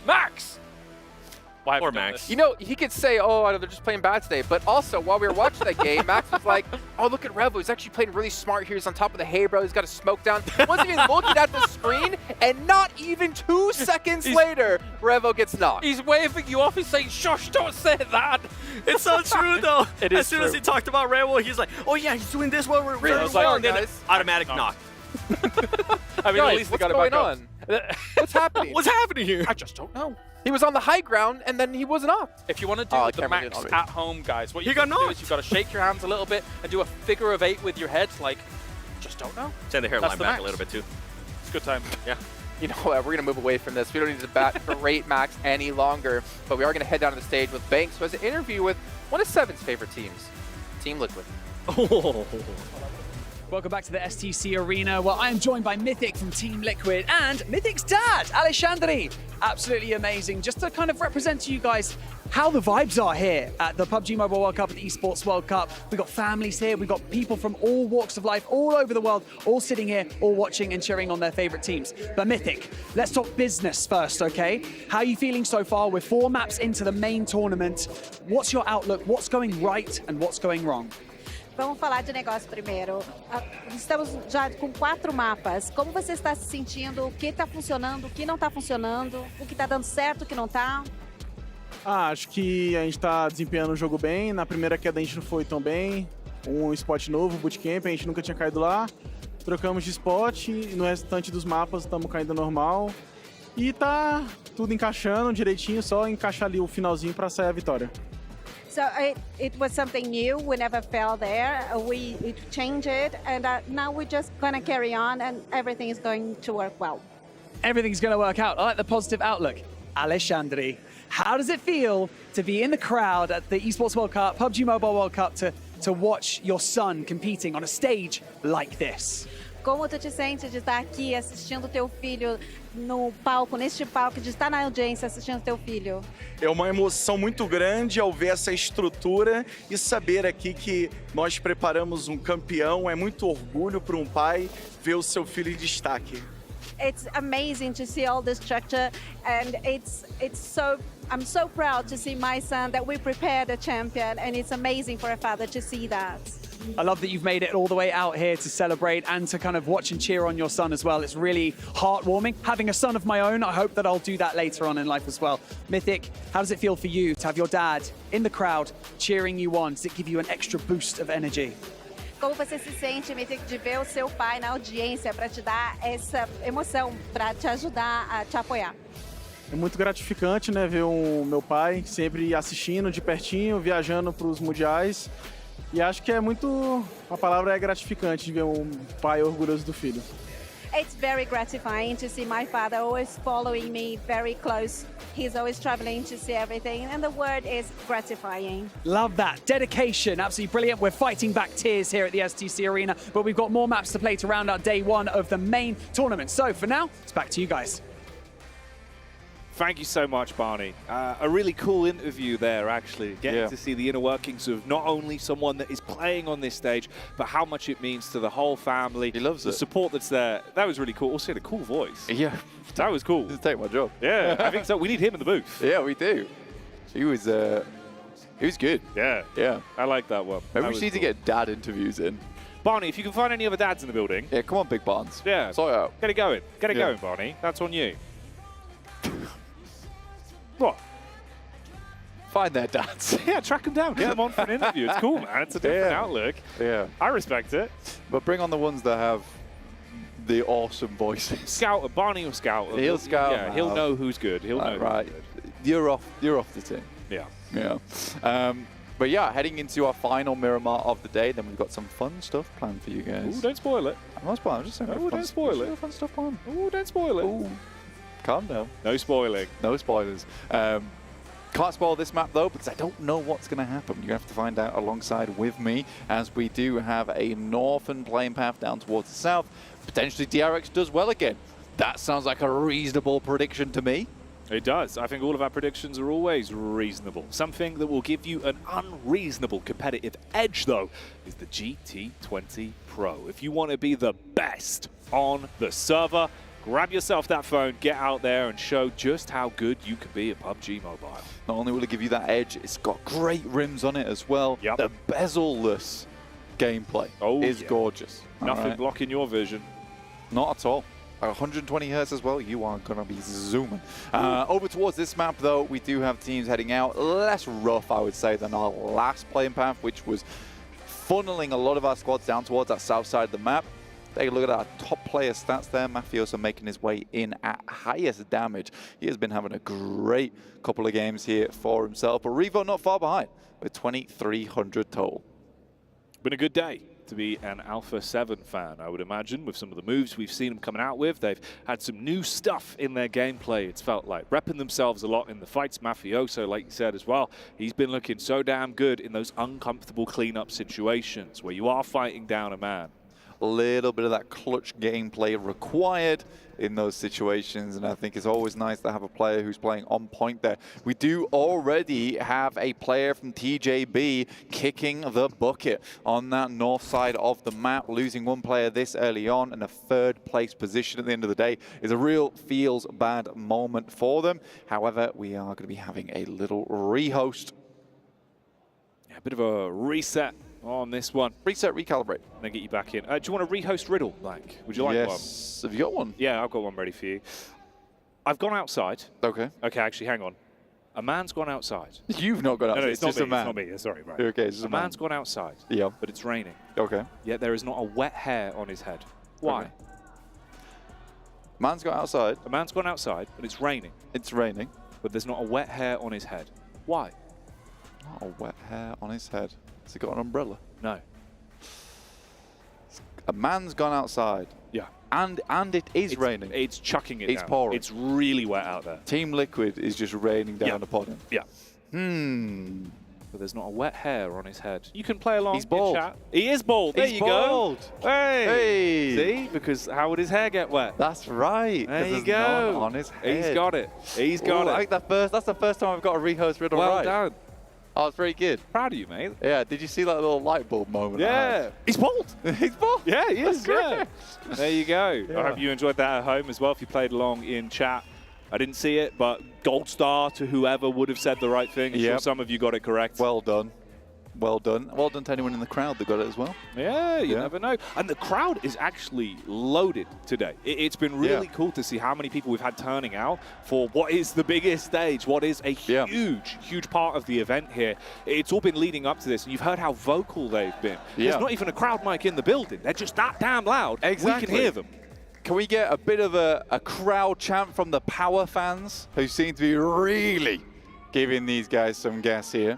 Max! Poor Max. You know, he could say, oh, they're just playing bad today. But also, while we were watching that game, Max was like, oh, look at Revo. He's actually playing really smart here. He's on top of the hay, bro. He's got a smoke down. He wasn't even looking at the screen. And not even 2 seconds later, Revo gets knocked. He's waving you off. He's saying, shush, don't say that. It's so true, though. It is as soon as he talked about Revo, he's like, oh, yeah, he's doing this while we're really well. And then automatic knock. I mean, guys, at least what's going on? What's happening? What's happening here? I just don't know. He was on the high ground, and then he was knocked. If you want to do the Max at home, guys, what you got to do is you've got to shake your hands a little bit and do a figure of 8 with your head, like, just don't know. Send the hairline back a little bit, too. It's a good time. Yeah. You know what? We're going to move away from this. We don't need to berate Max any longer, but we are going to head down to the stage with Banks, who has an interview with one of Seven's favorite teams, Team Liquid. Oh. Welcome back to the STC Arena. Well, I am joined by Mythic from Team Liquid and Mythic's dad, Alexandri. Absolutely amazing. Just to kind of represent to you guys how the vibes are here at the PUBG Mobile World Cup, at the ESPORTS World Cup. We've got families here, we've got people from all walks of life, all over the world, all sitting here, all watching and cheering on their favorite teams. But Mythic, let's talk business first, okay? How are you feeling so far? We're 4 maps into the main tournament. What's your outlook? What's going right and what's going wrong? Vamos falar de negócio primeiro. Estamos já com 4 mapas. Como você está se sentindo? O que está funcionando? O que não está funcionando? O que está dando certo? O que não está? Acho que a gente está desempenhando o jogo bem. Na primeira queda a gente não foi tão bem. Um spot novo, bootcamp, a gente nunca tinha caído lá. Trocamos de spot e no restante dos mapas estamos caindo normal. E tá tudo encaixando direitinho, só encaixar ali o finalzinho para sair a vitória. So it was something new. We never fell there. We changed it, and now we're just gonna carry on, and everything is going to work well. Everything's going to work out. I like the positive outlook. Alexandri, how does it feel to be in the crowd at the ESPORTS World Cup, PUBG Mobile World Cup, to watch your son competing on a stage like this? Como tu te sente de estar aqui assistindo teu filho no palco, neste palco, de estar na audiência assistindo teu filho? É uma emoção muito grande ao ver essa estrutura e saber aqui que nós preparamos um campeão. É muito orgulho para um pai ver o seu filho em destaque. It's amazing to see all the structure, and I'm so proud to see my son that we prepared a champion, and it's amazing for a father to see that. I love that you've made it all the way out here to celebrate and to kind of watch and cheer on your son as well. It's really heartwarming. Having a son of my own, I hope that I'll do that later on in life as well. Mythic, how does it feel for you to have your dad in the crowd cheering you on? Does it give you an extra boost of energy? Como você se sente, Mythic, de ver o seu pai na audiência para te dar essa emoção, para te ajudar a te apoiar? É muito gratificante, né, ver o meu pai sempre assistindo de pertinho, viajando para os mundiais. E acho que a palavra é gratificante de ver um pai orgulhoso do filho. It's very gratifying to see my father always following me very close. He's always traveling to see everything, and the word is gratifying. Love that. Dedication, absolutely brilliant. We're fighting back tears here at the STC Arena, but we've got more maps to play to round out day 1 of the main tournament. So for now, it's back to you guys. Thank you so much, Barney. A really cool interview there, actually. Getting to see the inner workings of not only someone that is playing on this stage, but how much it means to the whole family. He loves the it. support that's there. That was really cool. Also, had a cool voice. Yeah. That was cool. Just take my job. Yeah, I think so. We need him in the booth. Yeah, we do. He was good. Yeah. Yeah. I like that one. Maybe we just need to get dad interviews in. Barney, if you can find any other dads in the building. Yeah, come on, Big Barnes. Yeah. Sort it out. Get it going. Get it going, Barney. That's on you. What? Find their dads. Yeah, track them down. Get them on for an interview. It's cool, man. It's a different outlook. Yeah. I respect it. But bring on the ones that have the awesome voices. Scout, Barney will scout. He'll scout. Yeah, he'll know who's good. He'll know right. who's good. You're off the team. Yeah. Yeah. But yeah, heading into our final Miramar of the day, then we've got some fun stuff planned for you guys. Ooh, don't spoil it. I'm not spoiling. I'm just saying. Oh, don't spoil it. Fun stuff on. Ooh, don't spoil it. Ooh. Calm down. No spoiling. No spoilers. Can't spoil this map though, because I don't know what's going to happen. You're going to have to find out alongside with me, as we do have a northern playing path down towards the south. Potentially DRX does well again. That sounds like a reasonable prediction to me. It does. I think all of our predictions are always reasonable. Something that will give you an unreasonable competitive edge, though, is the GT20 Pro. If you want to be the best on the server, grab yourself that phone, get out there and show just how good you can be at PUBG Mobile. Not only will it give you that edge, it's got great rims on it as well. Yep. The bezel-less gameplay is gorgeous. Nothing blocking your vision. Not at all. 120 hertz as well, you are going to be zooming. Over towards this map, though, we do have teams heading out. Less rough, I would say, than our last playing path, which was funneling a lot of our squads down towards that south side of the map. Take a look at our top player stats there. Mafioso making his way in at highest damage. He has been having a great couple of games here for himself. But Revo not far behind with 2,300 total. Been a good day to be an Alpha 7 fan, I would imagine, with some of the moves we've seen them coming out with. They've had some new stuff in their gameplay, it's felt like. Repping themselves a lot in the fights. Mafioso, like you said as well, he's been looking so damn good in those uncomfortable cleanup situations where you are fighting down a man. a little bit of that clutch gameplay required in those situations, and I think it's always nice to have a player who's playing on point there. We do already have a player from TJB kicking the bucket on that north side of the map. Losing one player this early on and a third place position at the end of the day is a real feels bad moment for them. However, we are going to be having a little rehost. Yeah, a bit of a reset on this one. Reset, recalibrate. And then get you back in. Do you want to rehost Riddle, Blank? Would you like one? Yes. Have you got one? Yeah, I've got one ready for you. I've gone outside. Okay. Okay, actually, hang on. A man's gone outside. You've not gone outside. No, it's just me, a man. It's not me. Sorry, right. Okay, it's just a man's gone outside. Yeah. But it's raining. Okay. Yet there is not a wet hair on his head. Why? Okay. Man's gone outside. A man's gone outside, but it's raining. It's raining. But there's not a wet hair on his head. Why? Not a wet hair on his head. Has he got an umbrella? No. A man's gone outside. Yeah. And it is raining. It's chucking it It's down. pouring. It's really wet out there. Team Liquid is just raining down upon him. Yeah. But there's not a wet hair on his head. You can play along. He's bald. In chat. He is bald. There He's you bald. go. Hey. Hey. See? Because how would his hair get wet? That's right. There you There's go. none on his head. He's got it. He's got Ooh, it. I think that's the first time I've got a rehost Riddle Well right. done. Oh, it's very good. Proud of you, mate. Yeah, did you see that little light bulb moment? Yeah. He's bald. He's bald. Yeah, he is. That's Yeah. There you go. Yeah. I hope you enjoyed that at home as well if you played along in chat. I didn't see it, but gold star to whoever would have said the right thing. I'm sure some of you got it correct. Well done. Well done. Well done to anyone in the crowd that got it as well. Yeah, you never know. And the crowd is actually loaded today. It's been really cool to see how many people we've had turning out for what is the biggest stage, what is a huge part of the event here. It's all been leading up to this, and you've heard how vocal they've been. There's not even a crowd mic in the building. They're just that damn loud. Exactly. We can hear them. Can we get a bit of a crowd chant from the Power fans who seem to be really giving these guys some gas here?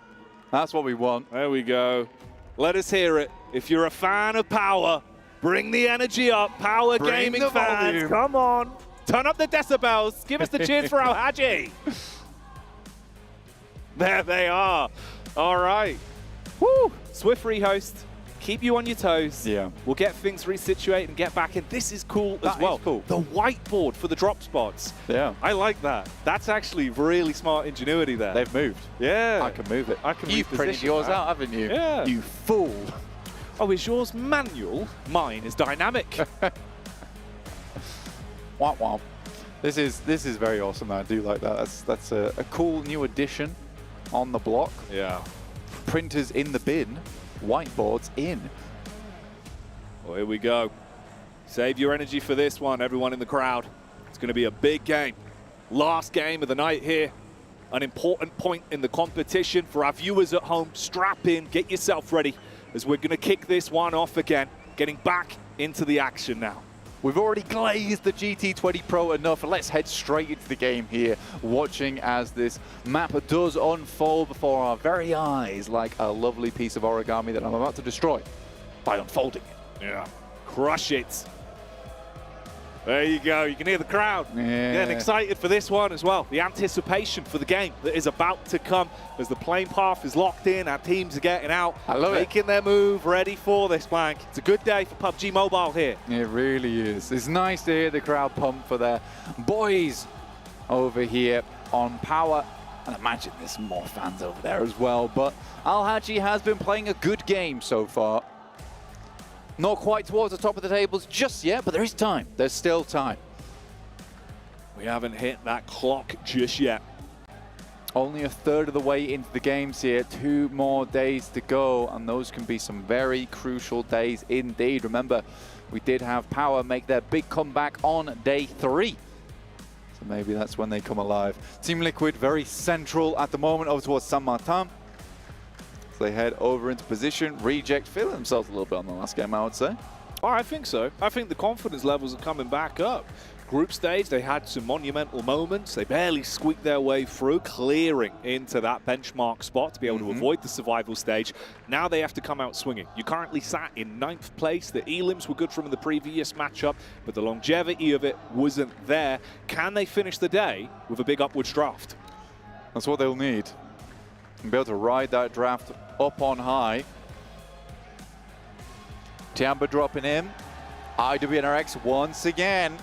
That's what we want. There we go. Let us hear it. If you're a fan of Power, bring the energy up. Power Bring gaming the fans, volume. come on. Turn up the decibels. Give us the cheers for Al Haji. There they are. All right. Woo. Swift rehost. Keep you on your toes. Yeah. We'll get things resituated and get back in. This is cool as well. Is cool. The whiteboard for the drop spots. Yeah. I like that. That's actually really smart ingenuity there. They've moved. Yeah. I can move it. I can You've printed reposition yours that. out, haven't you? Yeah. You fool. Oh, is yours manual? Mine is dynamic. Womp womp. This is very awesome. I do like that. That's a cool new addition on the block. Yeah. Printers in the bin. Whiteboards in. Well, here we go. Save your energy for this one, everyone in the crowd. It's going to be a big game. Last game of the night here. An important point in the competition for our viewers at home. Strap in, get yourself ready, as we're going to kick this one off again. Getting back into the action now. We've already glazed the GT20 Pro enough. Let's head straight into the game here, watching as this map does unfold before our very eyes like a lovely piece of origami that I'm about to destroy by unfolding it. Yeah. Crush it. There you go. You can hear the crowd getting excited for this one as well. The anticipation for the game that is about to come as the playing path is locked in. Our teams are getting out, making their move, ready for this, Blank. It's a good day for PUBG Mobile here. It really is. It's nice to hear the crowd pump for their boys over here on Power. And imagine there's more fans over there as well. But Al Haji has been playing a good game so far. Not quite towards the top of the tables just yet, but there is time. There's still time. We haven't hit that clock just yet. Only a third of the way into the games here. 2 more days to go, and those can be some very crucial days indeed. Remember, we did have Power make their big comeback on day 3. So maybe that's when they come alive. Team Liquid very central at the moment over towards San Martin. They head over into position. Reject feeling themselves a little bit on the last game, I would say. Oh, I think so. I think the confidence levels are coming back up. Group stage, they had some monumental moments. They barely squeaked their way through, clearing into that benchmark spot to be able to avoid the survival stage. Now they have to come out swinging. You currently sat in 9th place. The elims were good from the previous matchup, but the longevity of it wasn't there. Can they finish the day with a big upwards draft? That's what they'll need. And be able to ride that draft up on high. Tiamba dropping in. IWNRX once again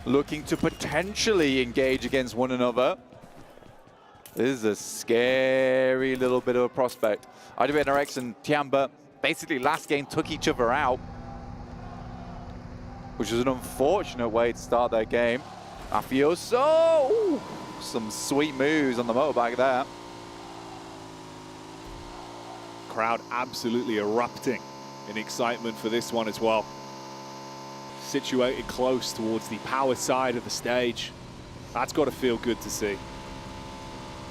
looking to potentially engage against one another. This is a scary little bit of a prospect. IWNRX and Tiamba basically last game took each other out, which is an unfortunate way to start their game. Mafioso! Ooh, some sweet moves on the motorbike there. Crowd absolutely erupting in excitement for this one as well. Situated close towards the power side of the stage. That's got to feel good to see.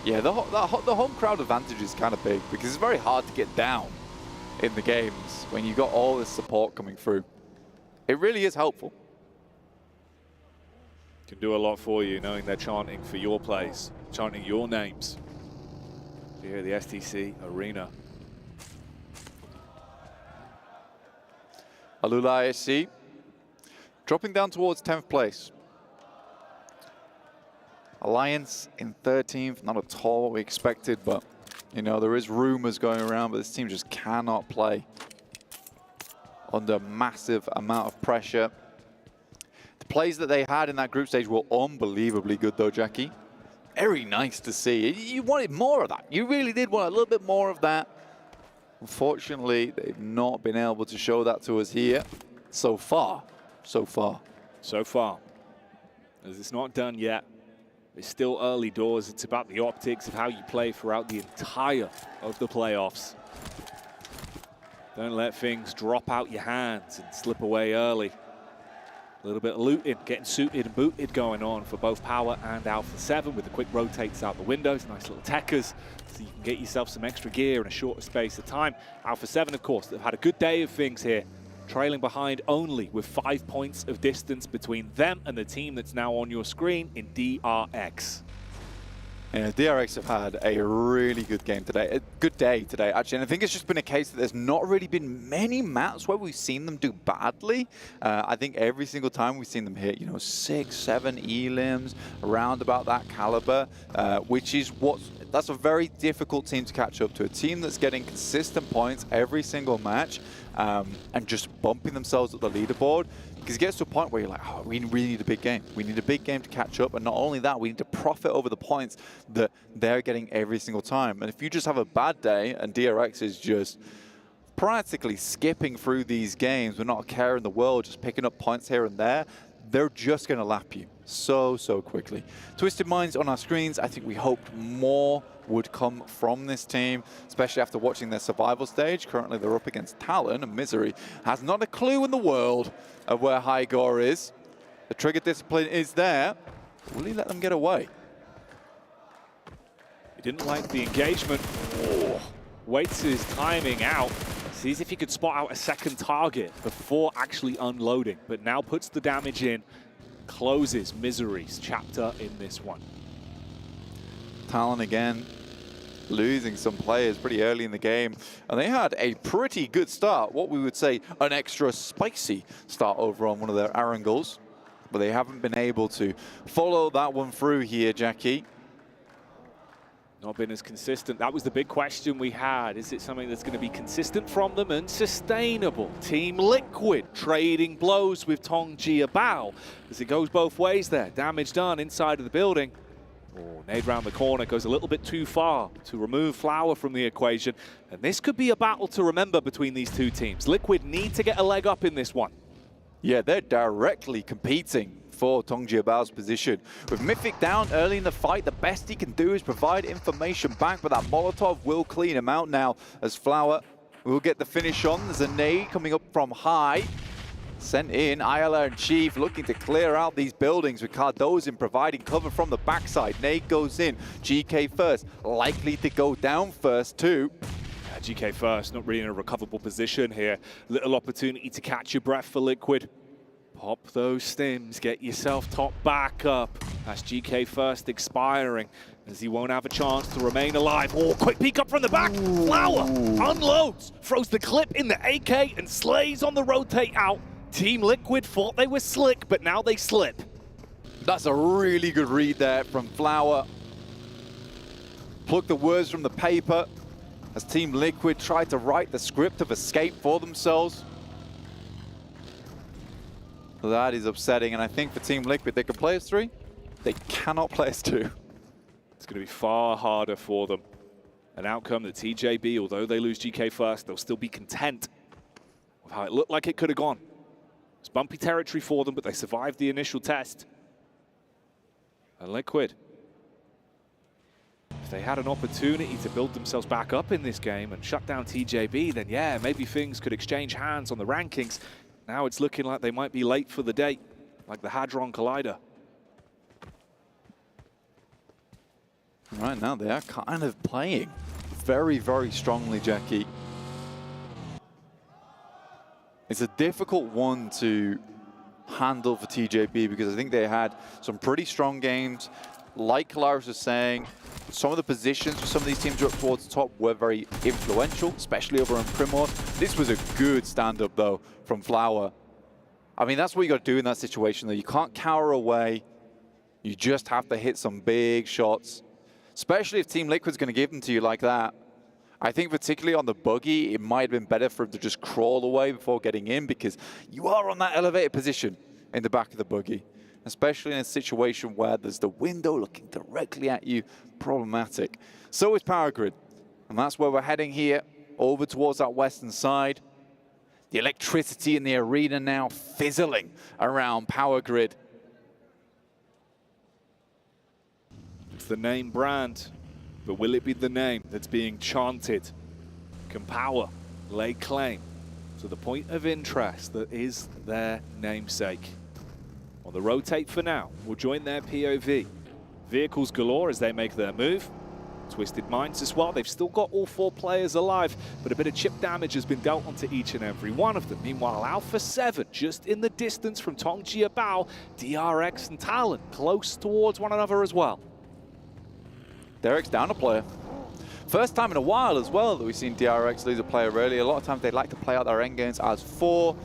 Yeah, the home crowd advantage is kind of big because it's very hard to get down in the games when you've got all this support coming through. It really is helpful. Can do a lot for you knowing they're chanting for your plays, chanting your names here at the STC Arena. Alula ISC dropping down towards 10th place. Alliance in 13th, not at all what we expected, but you know, there is rumors going around, but this team just cannot play under massive amount of pressure. The plays that they had in that group stage were unbelievably good though, Jackie. Very nice to see. You wanted more of that. You really did want a little bit more of that. Unfortunately, they've not been able to show that to us here so far. So far. As it's not done yet. It's still early doors. It's about the optics of how you play throughout the entire of the playoffs. Don't let things drop out your hands and slip away early. A little bit of looting, getting suited and booted going on for both Power and Alpha 7 with the quick rotates out the windows, nice little techers, so you can get yourself some extra gear in a shorter space of time. Alpha 7, of course, they've had a good day of things here, trailing behind only with 5 points of distance between them and the team that's now on your screen in DRX. Yeah, DRX have had a really good game today, a good day today, actually. And I think it's just been a case that there's not really been many maps where we've seen them do badly. I think every single time we've seen them hit, you know, 6, 7 elims, around about that caliber, which is that's a very difficult team to catch up to. A team that's getting consistent points every single match and just bumping themselves up the leaderboard. Because it gets to a point where you're like, oh, we really need a big game. We need a big game to catch up. And not only that, we need to profit over the points that they're getting every single time. And if you just have a bad day and DRX is just practically skipping through these games with not a care in the world, just picking up points here and there, they're just going to lap you so quickly. Twisted Minds on our screens. I think we hoped more would come from this team, especially after watching their survival stage. Currently, they're up against Talon, and Misery has not a clue in the world of where Hygor is. The trigger discipline is there. Will he let them get away? He didn't like the engagement. Oh, waits his timing out. Sees if he could spot out a second target before actually unloading, but now puts the damage in, closes Misery's chapter in this one. Talon again losing some players pretty early in the game, and they had a pretty good start, what we would say an extra spicy start over on one of their Arangles, but they haven't been able to follow that one through here, Jackie. Not been as consistent. That was the big question we had. Is it something that's going to be consistent from them and sustainable? Team Liquid trading blows with Tongji Bao as it goes both ways there. Damage done inside of the building. Oh, nade round the corner goes a little bit too far to remove Flower from the equation. And this could be a battle to remember between these two teams. Liquid need to get a leg up in this one. Yeah, they're directly competing for Tongji Bao's position. With Mythic down early in the fight, the best he can do is provide information back, but that Molotov will clean him out now as Flower will get the finish on. There's a nade coming up from high. Sent in, Ayala and Chief looking to clear out these buildings with Cardozin providing cover from the backside. Nade goes in, GK first, likely to go down first too. GK first, not really in a recoverable position here. Little opportunity to catch your breath for Liquid. Pop those stims, get yourself top back up. That's GK first expiring as he won't have a chance to remain alive. Oh, quick peek up from the back. Ooh. Flower unloads, throws the clip in the AK and slays on the rotate out. Team Liquid thought they were slick, but now they slip. That's a really good read there from Flower. Pluck the words from the paper as Team Liquid tried to write the script of escape for themselves. That is upsetting, and I think for Team Liquid, they can play as 3. They cannot play as 2. It's going to be far harder for them. An outcome that TJB, although they lose GK first, they'll still be content with how it looked like it could have gone. It's bumpy territory for them, but they survived the initial test. And Liquid, if they had an opportunity to build themselves back up in this game and shut down TJB, then yeah, maybe things could exchange hands on the rankings. Now it's looking like they might be late for the date, like the Hadron Collider. Right now, they are kind of playing very, very strongly, Jackie. It's a difficult one to handle for TJB because I think they had some pretty strong games. Like Kalaris was saying, some of the positions for some of these teams up towards the top were very influential, especially over in Primos. This was a good stand-up, though, from Flower. I mean, that's what you got to do in that situation, though. You can't cower away. You just have to hit some big shots, especially if Team Liquid's going to give them to you like that. I think particularly on the buggy, it might have been better for him to just crawl away before getting in because you are on that elevated position in the back of the buggy. Especially in a situation where there's the window looking directly at you, problematic. So is Power Grid, and that's where we're heading here, over towards that western side. The electricity in the arena now fizzling around Power Grid. It's the name brand, but will it be the name that's being chanted? Can Power lay claim to the point of interest that is their namesake? On the rotate for now, we'll join their POV. Vehicles galore as they make their move. Twisted Minds as well. They've still got all 4 players alive, but a bit of chip damage has been dealt onto each and every one of them. Meanwhile, Alpha 7, just in the distance from Tong Jiabao, DRX and Talon, close towards one another as well. Derek's down a player. First time in a while as well that we've seen DRX lose a player early. A lot of times they like to play out their endgames as 4.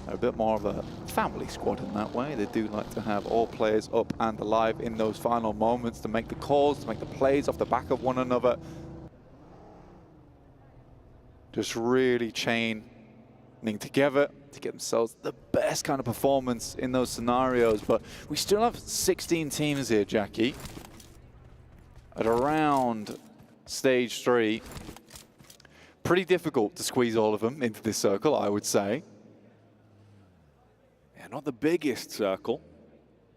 They're a bit more of a family squad in that way. They do like to have all players up and alive in those final moments to make the calls, to make the plays off the back of one another. Just really chaining together to get themselves the best kind of performance in those scenarios. But we still have 16 teams here, Jackie, at around stage 3. Pretty difficult to squeeze all of them into this circle, I would say. Not the biggest circle,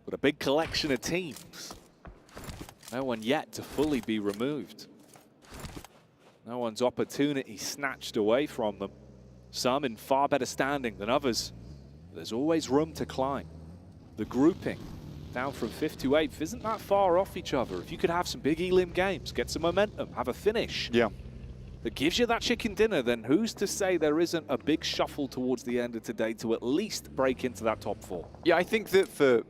but a big collection of teams. No one yet to fully be removed. No one's opportunity snatched away from them. Some in far better standing than others. There's always room to climb. The grouping down from 5th to 8th isn't that far off each other. If you could have some big elim games, get some momentum, have a finish. Yeah. That gives you that chicken dinner, then who's to say there isn't a big shuffle towards the end of today to at least break into that top 4? Yeah, I think that for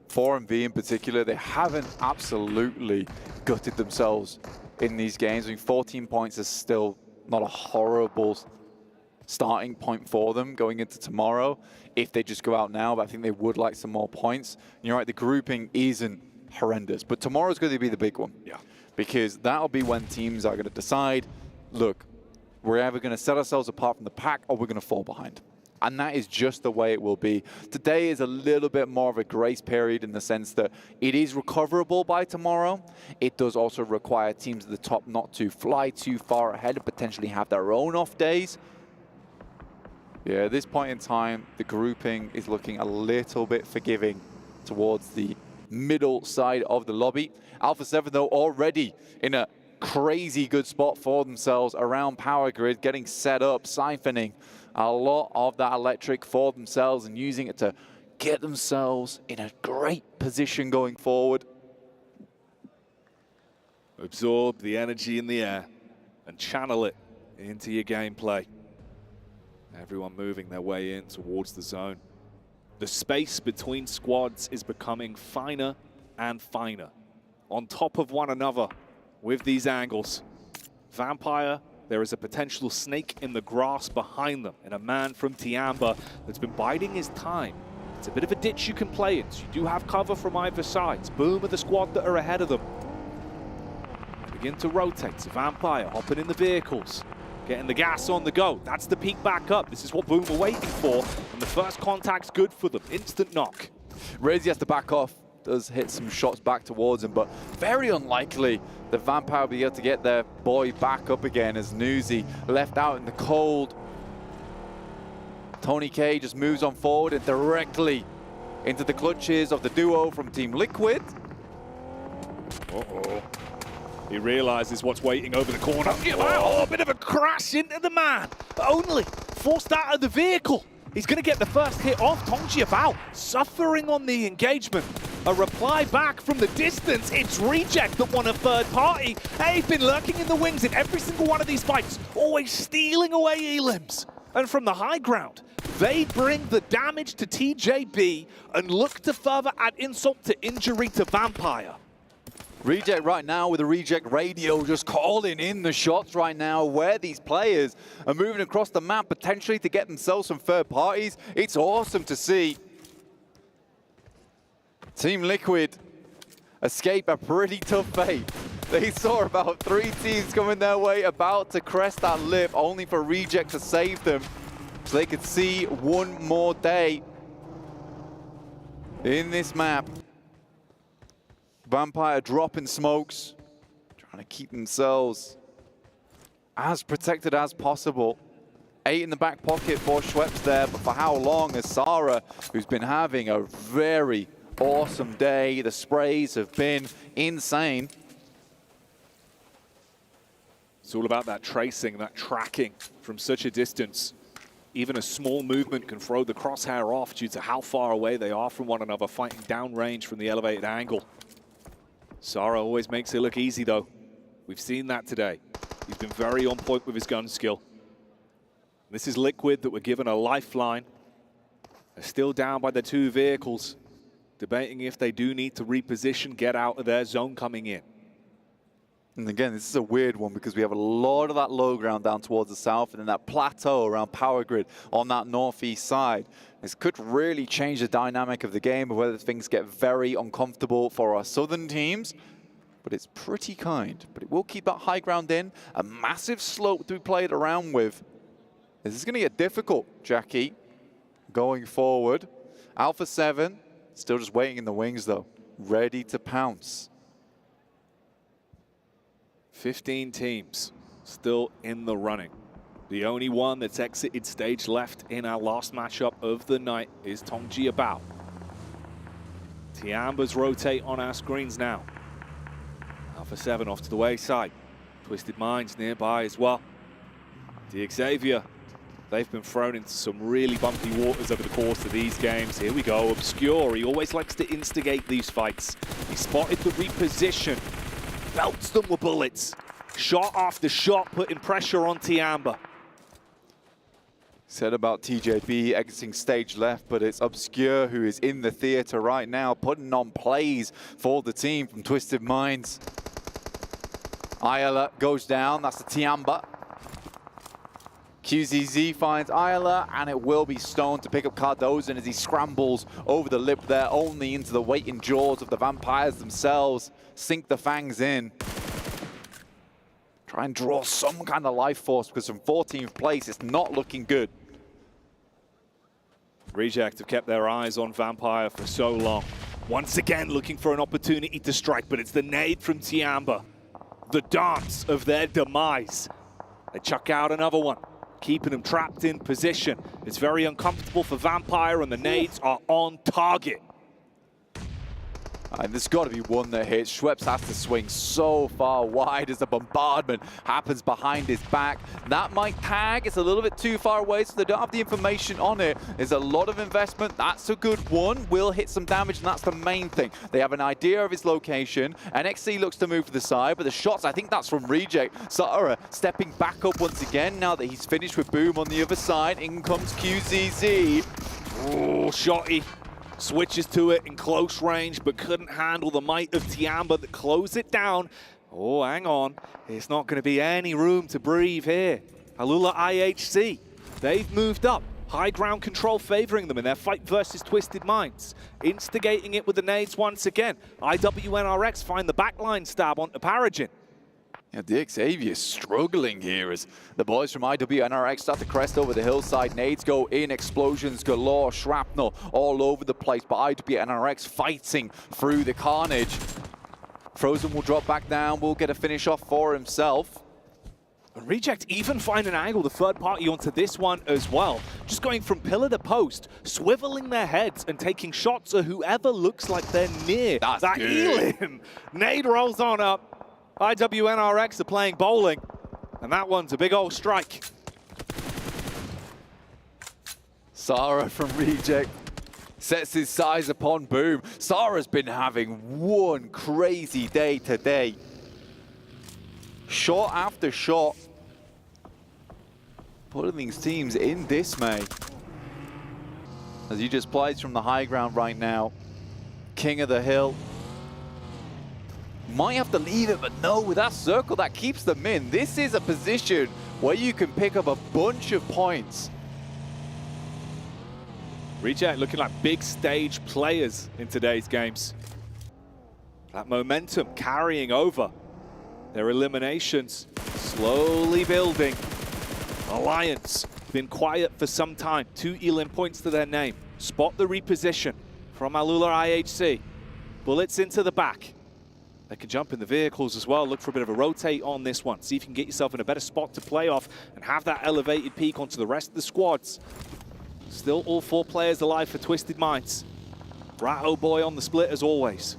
4MV in particular, they haven't absolutely gutted themselves in these games. I mean, 14 points is still not a horrible starting point for them going into tomorrow if they just go out now, but I think they would like some more points. And you're right, the grouping isn't horrendous, but tomorrow's going to be the big one. Yeah. Because that'll be when teams are going to decide, look, we're either going to set ourselves apart from the pack or we're going to fall behind. And that is just the way it will be. Today is a little bit more of a grace period in the sense that it is recoverable by tomorrow. It does also require teams at the top not to fly too far ahead and potentially have their own off days. Yeah, at this point in time, the grouping is looking a little bit forgiving towards the middle side of the lobby. Alpha 7, though, already in a crazy good spot for themselves around Power Grid, getting set up, siphoning a lot of that electric for themselves and using it to get themselves in a great position going forward. Absorb the energy in the air and channel it into your gameplay. Everyone moving their way in towards the zone. The space between squads is becoming finer and finer, on top of one another with these angles. Vampire, there is a potential snake in the grass behind them, and a man from Tiamba that's been biding his time. It's a bit of a ditch you can play in, so you do have cover from either sides. Boom of the squad that are ahead of them. Begin to rotate. Vampire hopping in the vehicles. getting the gas on the go. That's the peak back up. This is what Boom were waiting for, and the first contact's good for them. Instant knock. Razy has to back off. Does hit some shots back towards him, but very unlikely that Vampire will be able to get their boy back up again as Newsy left out in the cold. Tony K just moves on forward and directly into the clutches of the duo from Team Liquid. Uh-oh. He realizes what's waiting over the corner. Oh, a bit of a crash into the man, but only forced out of the vehicle. He's going to get the first hit off. Tongji Bao suffering on the engagement. A reply back from the distance. It's Reject that won a third party. They've been lurking in the wings in every single one of these fights, always stealing away elims. And from the high ground, they bring the damage to TJB and look to further add insult to injury to Vampire. Reject right now with a Reject radio just calling in the shots right now where these players are moving across the map potentially to get themselves some third parties. It's awesome to see Team Liquid escape a pretty tough fate. They saw about 3 teams coming their way about to crest that lip, only for Reject to save them so they could see one more day in this map. Vampire dropping smokes, trying to keep themselves as protected as possible. 8 in the back pocket for Schweppes there, but for how long? As Sarah, who's been having a very awesome day. The sprays have been insane. It's all about that tracing, that tracking from such a distance. Even a small movement can throw the crosshair off due to how far away they are from one another, fighting downrange from the elevated angle. Sarah always makes it look easy, though. We've seen that today. He's been very on point with his gun skill. This is Liquid that were given a lifeline. They're still down by the 2 vehicles, debating if they do need to reposition, get out of their zone coming in. And again, this is a weird one because we have a lot of that low ground down towards the south and then that plateau around Power Grid on that northeast side. This could really change the dynamic of the game of whether things get very uncomfortable for our southern teams. But it's pretty kind. But it will keep that high ground in. A massive slope to be played around with. This is going to get difficult, Jackie, going forward. Alpha 7, still just waiting in the wings, though. Ready to pounce. 15 teams still in the running. The only one that's exited stage left in our last matchup of the night is Tongji Bao. Tiambas rotate on our screens now. Alpha 7 off to the wayside. Twisted Minds nearby as well. The Xavier, they've been thrown into some really bumpy waters over the course of these games. Here we go, Obscure. He always likes to instigate these fights. He spotted the reposition, belts them with bullets. Shot after shot, putting pressure on Tiamba. Said about TJB exiting stage left, but it's Obscure who is in the theater right now, putting on plays for the team from Twisted Minds. Ayala goes down, that's the Tiamba. QZZ finds Ayala, and it will be Stone to pick up Cardozo as he scrambles over the lip there, only into the waiting jaws of the Vampires themselves. Sink the fangs in. Try and draw some kind of life force, because from 14th place, it's not looking good. Reject have kept their eyes on Vampire for so long. Once again, looking for an opportunity to strike, but it's the nade from Tiamba. The dance of their demise. They chuck out another one, keeping them trapped in position. It's very uncomfortable for Vampire, and the nades are on target. And there's got to be one that hits. Schweppes has to swing so far wide as the bombardment happens behind his back. That might tag. It's a little bit too far away, so they don't have the information on it. There's a lot of investment. That's a good one. Will hit some damage, and that's the main thing. They have an idea of his location. NXC looks to move to the side, but the shots, I think that's from Reject. Sara stepping back up once again now that he's finished with Boom on the other side. In comes QZZ. Oh, shotty. Switches to it in close range, but couldn't handle the might of Tiamba that closed it down. Oh, hang on. It's not going to be any room to breathe here. Alula IHC, they've moved up. High ground control favoring them in their fight versus Twisted Minds. Instigating it with the nades once again. IWNRX find the backline stab onto Paragin. Yeah, Dick Xavier struggling here as the boys from IWNRX start to crest over the hillside. Nades go in, explosions galore, shrapnel all over the place, but IWNRX fighting through the carnage. Frozen will drop back down, will get a finish off for himself. And Reject even find an angle, the third party onto this one as well. Just going from pillar to post, swiveling their heads and taking shots at whoever looks like they're near. That's that good. Elim. Nade rolls on up. IWNRX are playing bowling. And that one's a big old strike. Sarah from Reject sets his size upon Boom. Sarah's been having one crazy day today. Shot after shot. Putting these teams in dismay. As he just plays from the high ground right now. King of the hill. Might have to leave it, but no, with that circle that keeps them in. This is a position where you can pick up a bunch of points. Reject looking like big stage players in today's games. That momentum carrying over. Their eliminations slowly building. Alliance been quiet for some time. 2 Elim points to their name. Spot the reposition from Alula IHC. Bullets into the back. They can jump in the vehicles as well. Look for a bit of a rotate on this one. See if you can get yourself in a better spot to play off and have that elevated peak onto the rest of the squads. Still all 4 players alive for Twisted Minds. Ratto Boy on the split as always.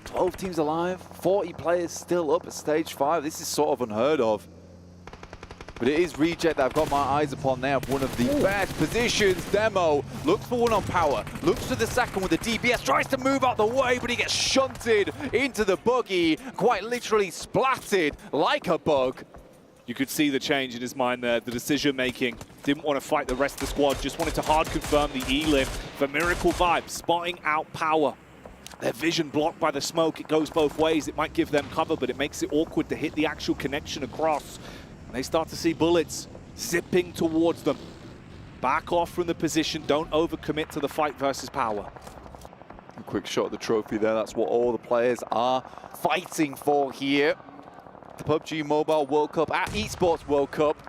12 teams alive, 40 players still up at stage 5. This is sort of unheard of. But it is Reject that I've got my eyes upon there. One of the best positions. Demo looks for one on power. Looks for the second with the DPS. Tries to move out the way, but he gets shunted into the buggy. Quite literally splatted like a bug. You could see the change in his mind there, the decision making. Didn't want to fight the rest of the squad, just wanted to hard confirm the Elim for Miracle Vibes, spotting out power. Their vision blocked by the smoke, it goes both ways. It might give them cover, but it makes it awkward to hit the actual connection across. And they start to see bullets zipping towards them. Back off from the position, don't overcommit to the fight versus power. A quick shot at the trophy there, that's what all the players are fighting for here. The PUBG Mobile World Cup at ESPORTS World Cup.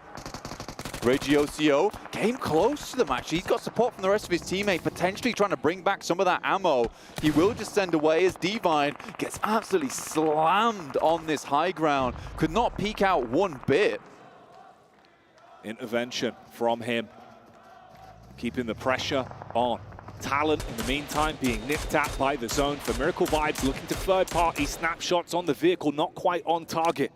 Regiocio came close to the match. He's got support from the rest of his teammate, potentially trying to bring back some of that ammo. He will just send away as Divine gets absolutely slammed on this high ground. Could not peek out one bit. Intervention from him. Keeping the pressure on. Talent, in the meantime, being nipped at by the zone for Miracle Vibes, looking to third-party snapshots on the vehicle, not quite on target.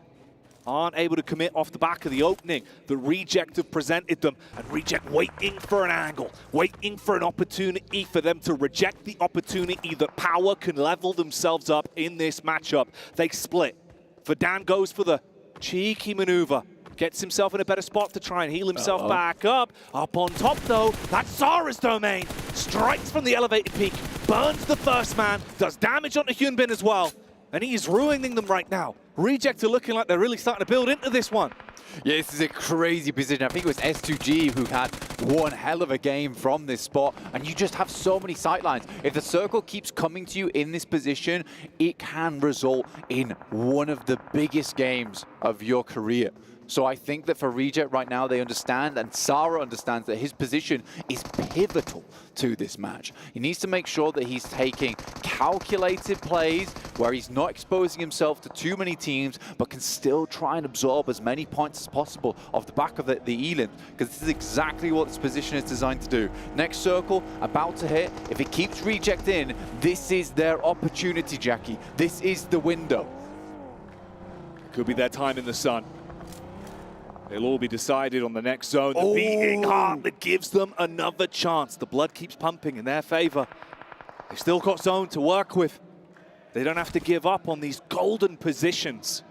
Aren't able to commit off the back of the opening. The Reject have presented them, and Reject waiting for an angle, waiting for an opportunity for them to reject the opportunity that Power can level themselves up in this matchup. They split. Verdan goes for the cheeky maneuver. Gets himself in a better spot to try and heal himself back up. Up on top, though, that's Zara's domain. Strikes from the elevated peak, burns the first man, does damage onto Hyunbin as well. And he is ruining them right now. Reject are looking like they're really starting to build into this one. Yeah, this is a crazy position. I think it was S2G who had one hell of a game from this spot, and you just have so many sightlines. If the circle keeps coming to you in this position, it can result in one of the biggest games of your career. So I think that for Reject right now, they understand, and Sarah understands that his position is pivotal to this match. He needs to make sure that he's taking calculated plays where he's not exposing himself to too many teams, but can still try and absorb as many points as possible off the back of the Elim, because this is exactly what this position is designed to do. Next circle, about to hit. If it keeps Reject in, this is their opportunity, Jackie. This is the window. Could be their time in the sun. They'll all be decided on the next zone. The beating heart that gives them another chance. The blood keeps pumping in their favor. They've still got zone to work with. They don't have to give up on these golden positions.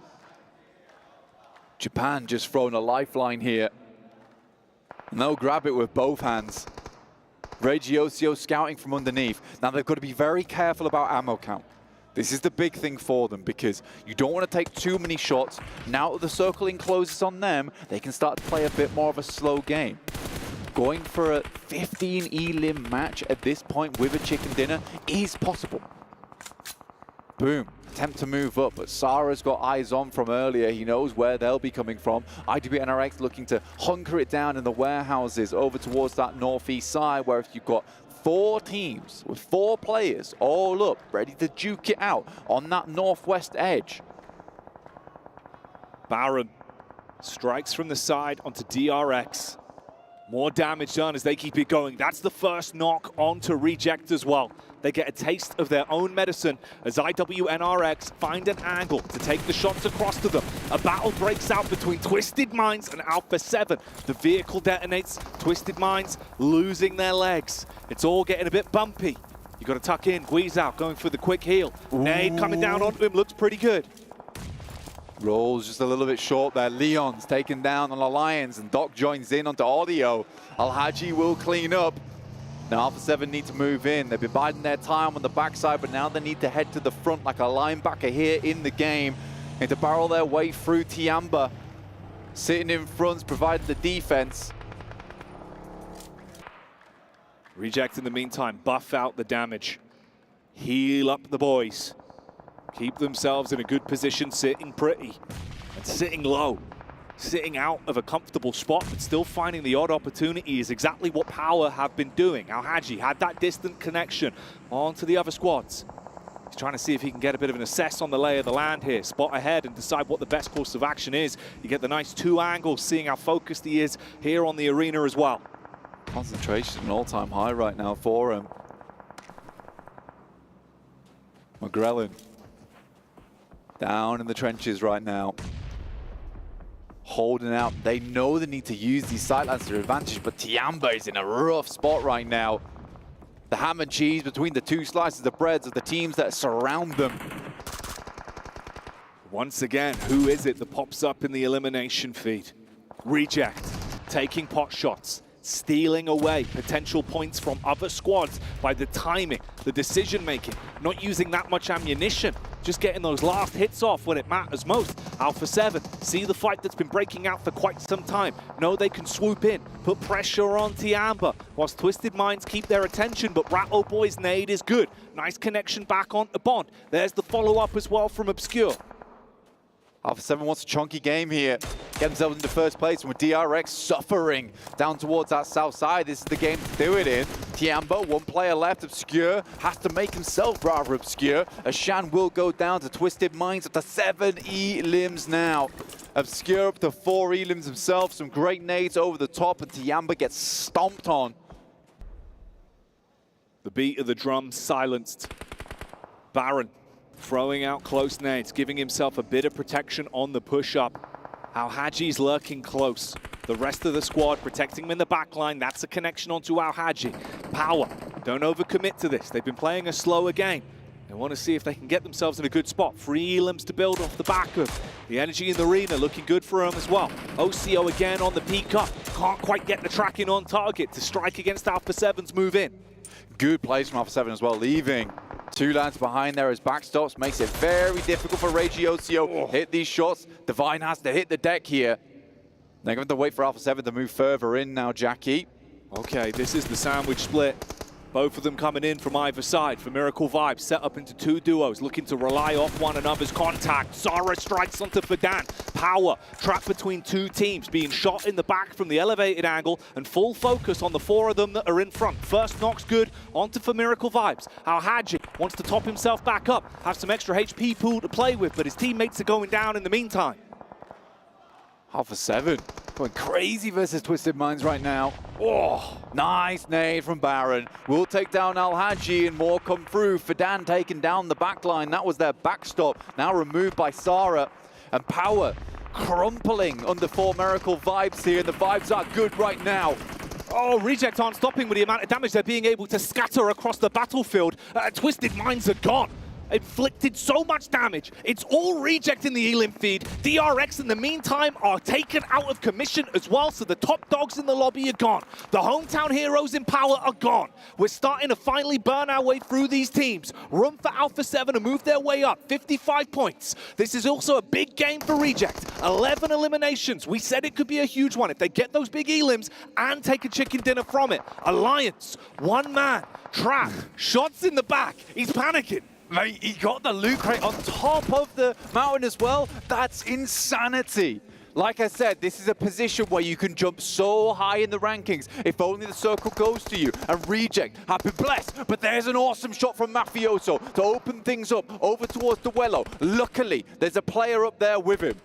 Japan just throwing a lifeline here. And they'll grab it with both hands. Regiocio scouting from underneath. Now they've got to be very careful about ammo count. This is the big thing for them, because you don't want to take too many shots. Now that the circle encloses on them, they can start to play a bit more of a slow game. Going for a 15 Elim match at this point with a chicken dinner is possible. Boom. attempt to move up, but Sara's got eyes on from earlier. He knows where they'll be coming from. IWNRX looking to hunker it down in the warehouses over towards that northeast side, where if you've got 4 teams with 4 players all up, ready to duke it out on that northwest edge. Baron strikes from the side onto DRX. More damage done as they keep it going. That's the first knock onto Reject as well. They get a taste of their own medicine as IWNRX find an angle to take the shots across to them. A battle breaks out between Twisted Minds and Alpha 7. The vehicle detonates, Twisted Minds losing their legs. It's all getting a bit bumpy. You got to tuck in, Guiz out, going for the quick heal. Nade coming down onto him, looks pretty good. Rolls just a little bit short there. Leon's taken down on Alliance, and Doc joins in onto Audio. Al-Haji will clean up. Now Alpha 7 need to move in. They've been biding their time on the backside, but now they need to head to the front like a linebacker here in the game and to barrel their way through Tiamba. Sitting in front, providing the defense. Reject in the meantime, buff out the damage. Heal up the boys. Keep themselves in a good position, sitting pretty and sitting low. Sitting out of a comfortable spot, but still finding the odd opportunity is exactly what Power have been doing. Al-Haji had that distant connection onto the other squads. He's trying to see if he can get a bit of an assess on the lay of the land here, spot ahead and decide what the best course of action is. You get the nice 2 angles, seeing how focused he is here on the arena as well. Concentration an all-time high right now for him. McGrellin down in the trenches right now. Holding out. They know they need to use these sightlines to their advantage, but Tiamba is in a rough spot right now. The ham and cheese between the 2 slices of breads of the teams that surround them. Once again, who is it that pops up in the elimination feed? Reject, taking pot shots, stealing away potential points from other squads by the timing, the decision-making, not using that much ammunition, just getting those last hits off when it matters most. Alpha 7 see the fight that's been breaking out for quite some time, know they can swoop in, put pressure on Tiamba, whilst Twisted Minds keep their attention, but Rattle Boy's nade is good. Nice connection back onto Bond. There's the follow-up as well from Obscure. Alpha 7 wants a chunky game here. Get themselves into first place, and with DRX suffering down towards that south side, this is the game to do it in. Tiamba, 1 player left. Obscure has to make himself rather obscure. Ashan will go down to Twisted Minds up to 7 E-limbs now. Obscure up to 4 E-limbs himself. Some great nades over the top, and Tiamba gets stomped on. The beat of the drum silenced. Baron throwing out close nades, giving himself a bit of protection on the push-up. Al-Haji's lurking close. The rest of the squad protecting him in the back line. That's a connection onto Al-Haji. Power, don't overcommit to this. They've been playing a slower game. They want to see if they can get themselves in a good spot. 3 elims to build off the back of. The energy in the arena looking good for them as well. OCO again on the peak up. Can't quite get the tracking on target to strike against Alpha 7's move in. Good plays from Alpha 7 as well, leaving 2 lands behind there as backstops. Makes it very difficult for Regi OCO. Hit these shots. Divine has to hit the deck here. They're going to wait for Alpha 7 to move further in now, Jackie. Okay, this is the sandwich split. Both of them coming in from either side for Miracle Vibes, set up into 2 duos, looking to rely off one another's contact. Zara strikes onto Fadan. Power trapped between 2 teams, being shot in the back from the elevated angle, and full focus on the 4 of them that are in front. First knock's good, onto for Miracle Vibes. Al-Haji wants to top himself back up, have some extra HP pool to play with, but his teammates are going down in the meantime. Alpha 7 going crazy versus Twisted Minds right now. Oh, nice nade from Baron. Will take down Al-Haji and more come through. Fadan taking down the backline. That was their backstop. Now removed by Sara. And Power crumpling under 4 Miracle Vibes here. And the vibes are good right now. Oh, Reject aren't stopping with the amount of damage they're being able to scatter across the battlefield. Twisted Minds are gone. Inflicted so much damage. It's all Reject in the elim feed. DRX in the meantime are taken out of commission as well, so the top dogs in the lobby are gone. The hometown heroes in Power are gone. We're starting to finally burn our way through these teams. Room for Alpha 7 to move their way up, 55 points. This is also a big game for Reject. 11 eliminations. We said it could be a huge one if they get those big elims and take a chicken dinner from it. Alliance, 1 man, trap, shots in the back. He's panicking. Mate, he got the loot crate on top of the mountain as well. That's insanity. Like I said, this is a position where you can jump so high in the rankings. If only the circle goes to you. And Reject have been blessed. But there's an awesome shot from Mafioso to open things up over towards Duello. Luckily, there's a player up there with him.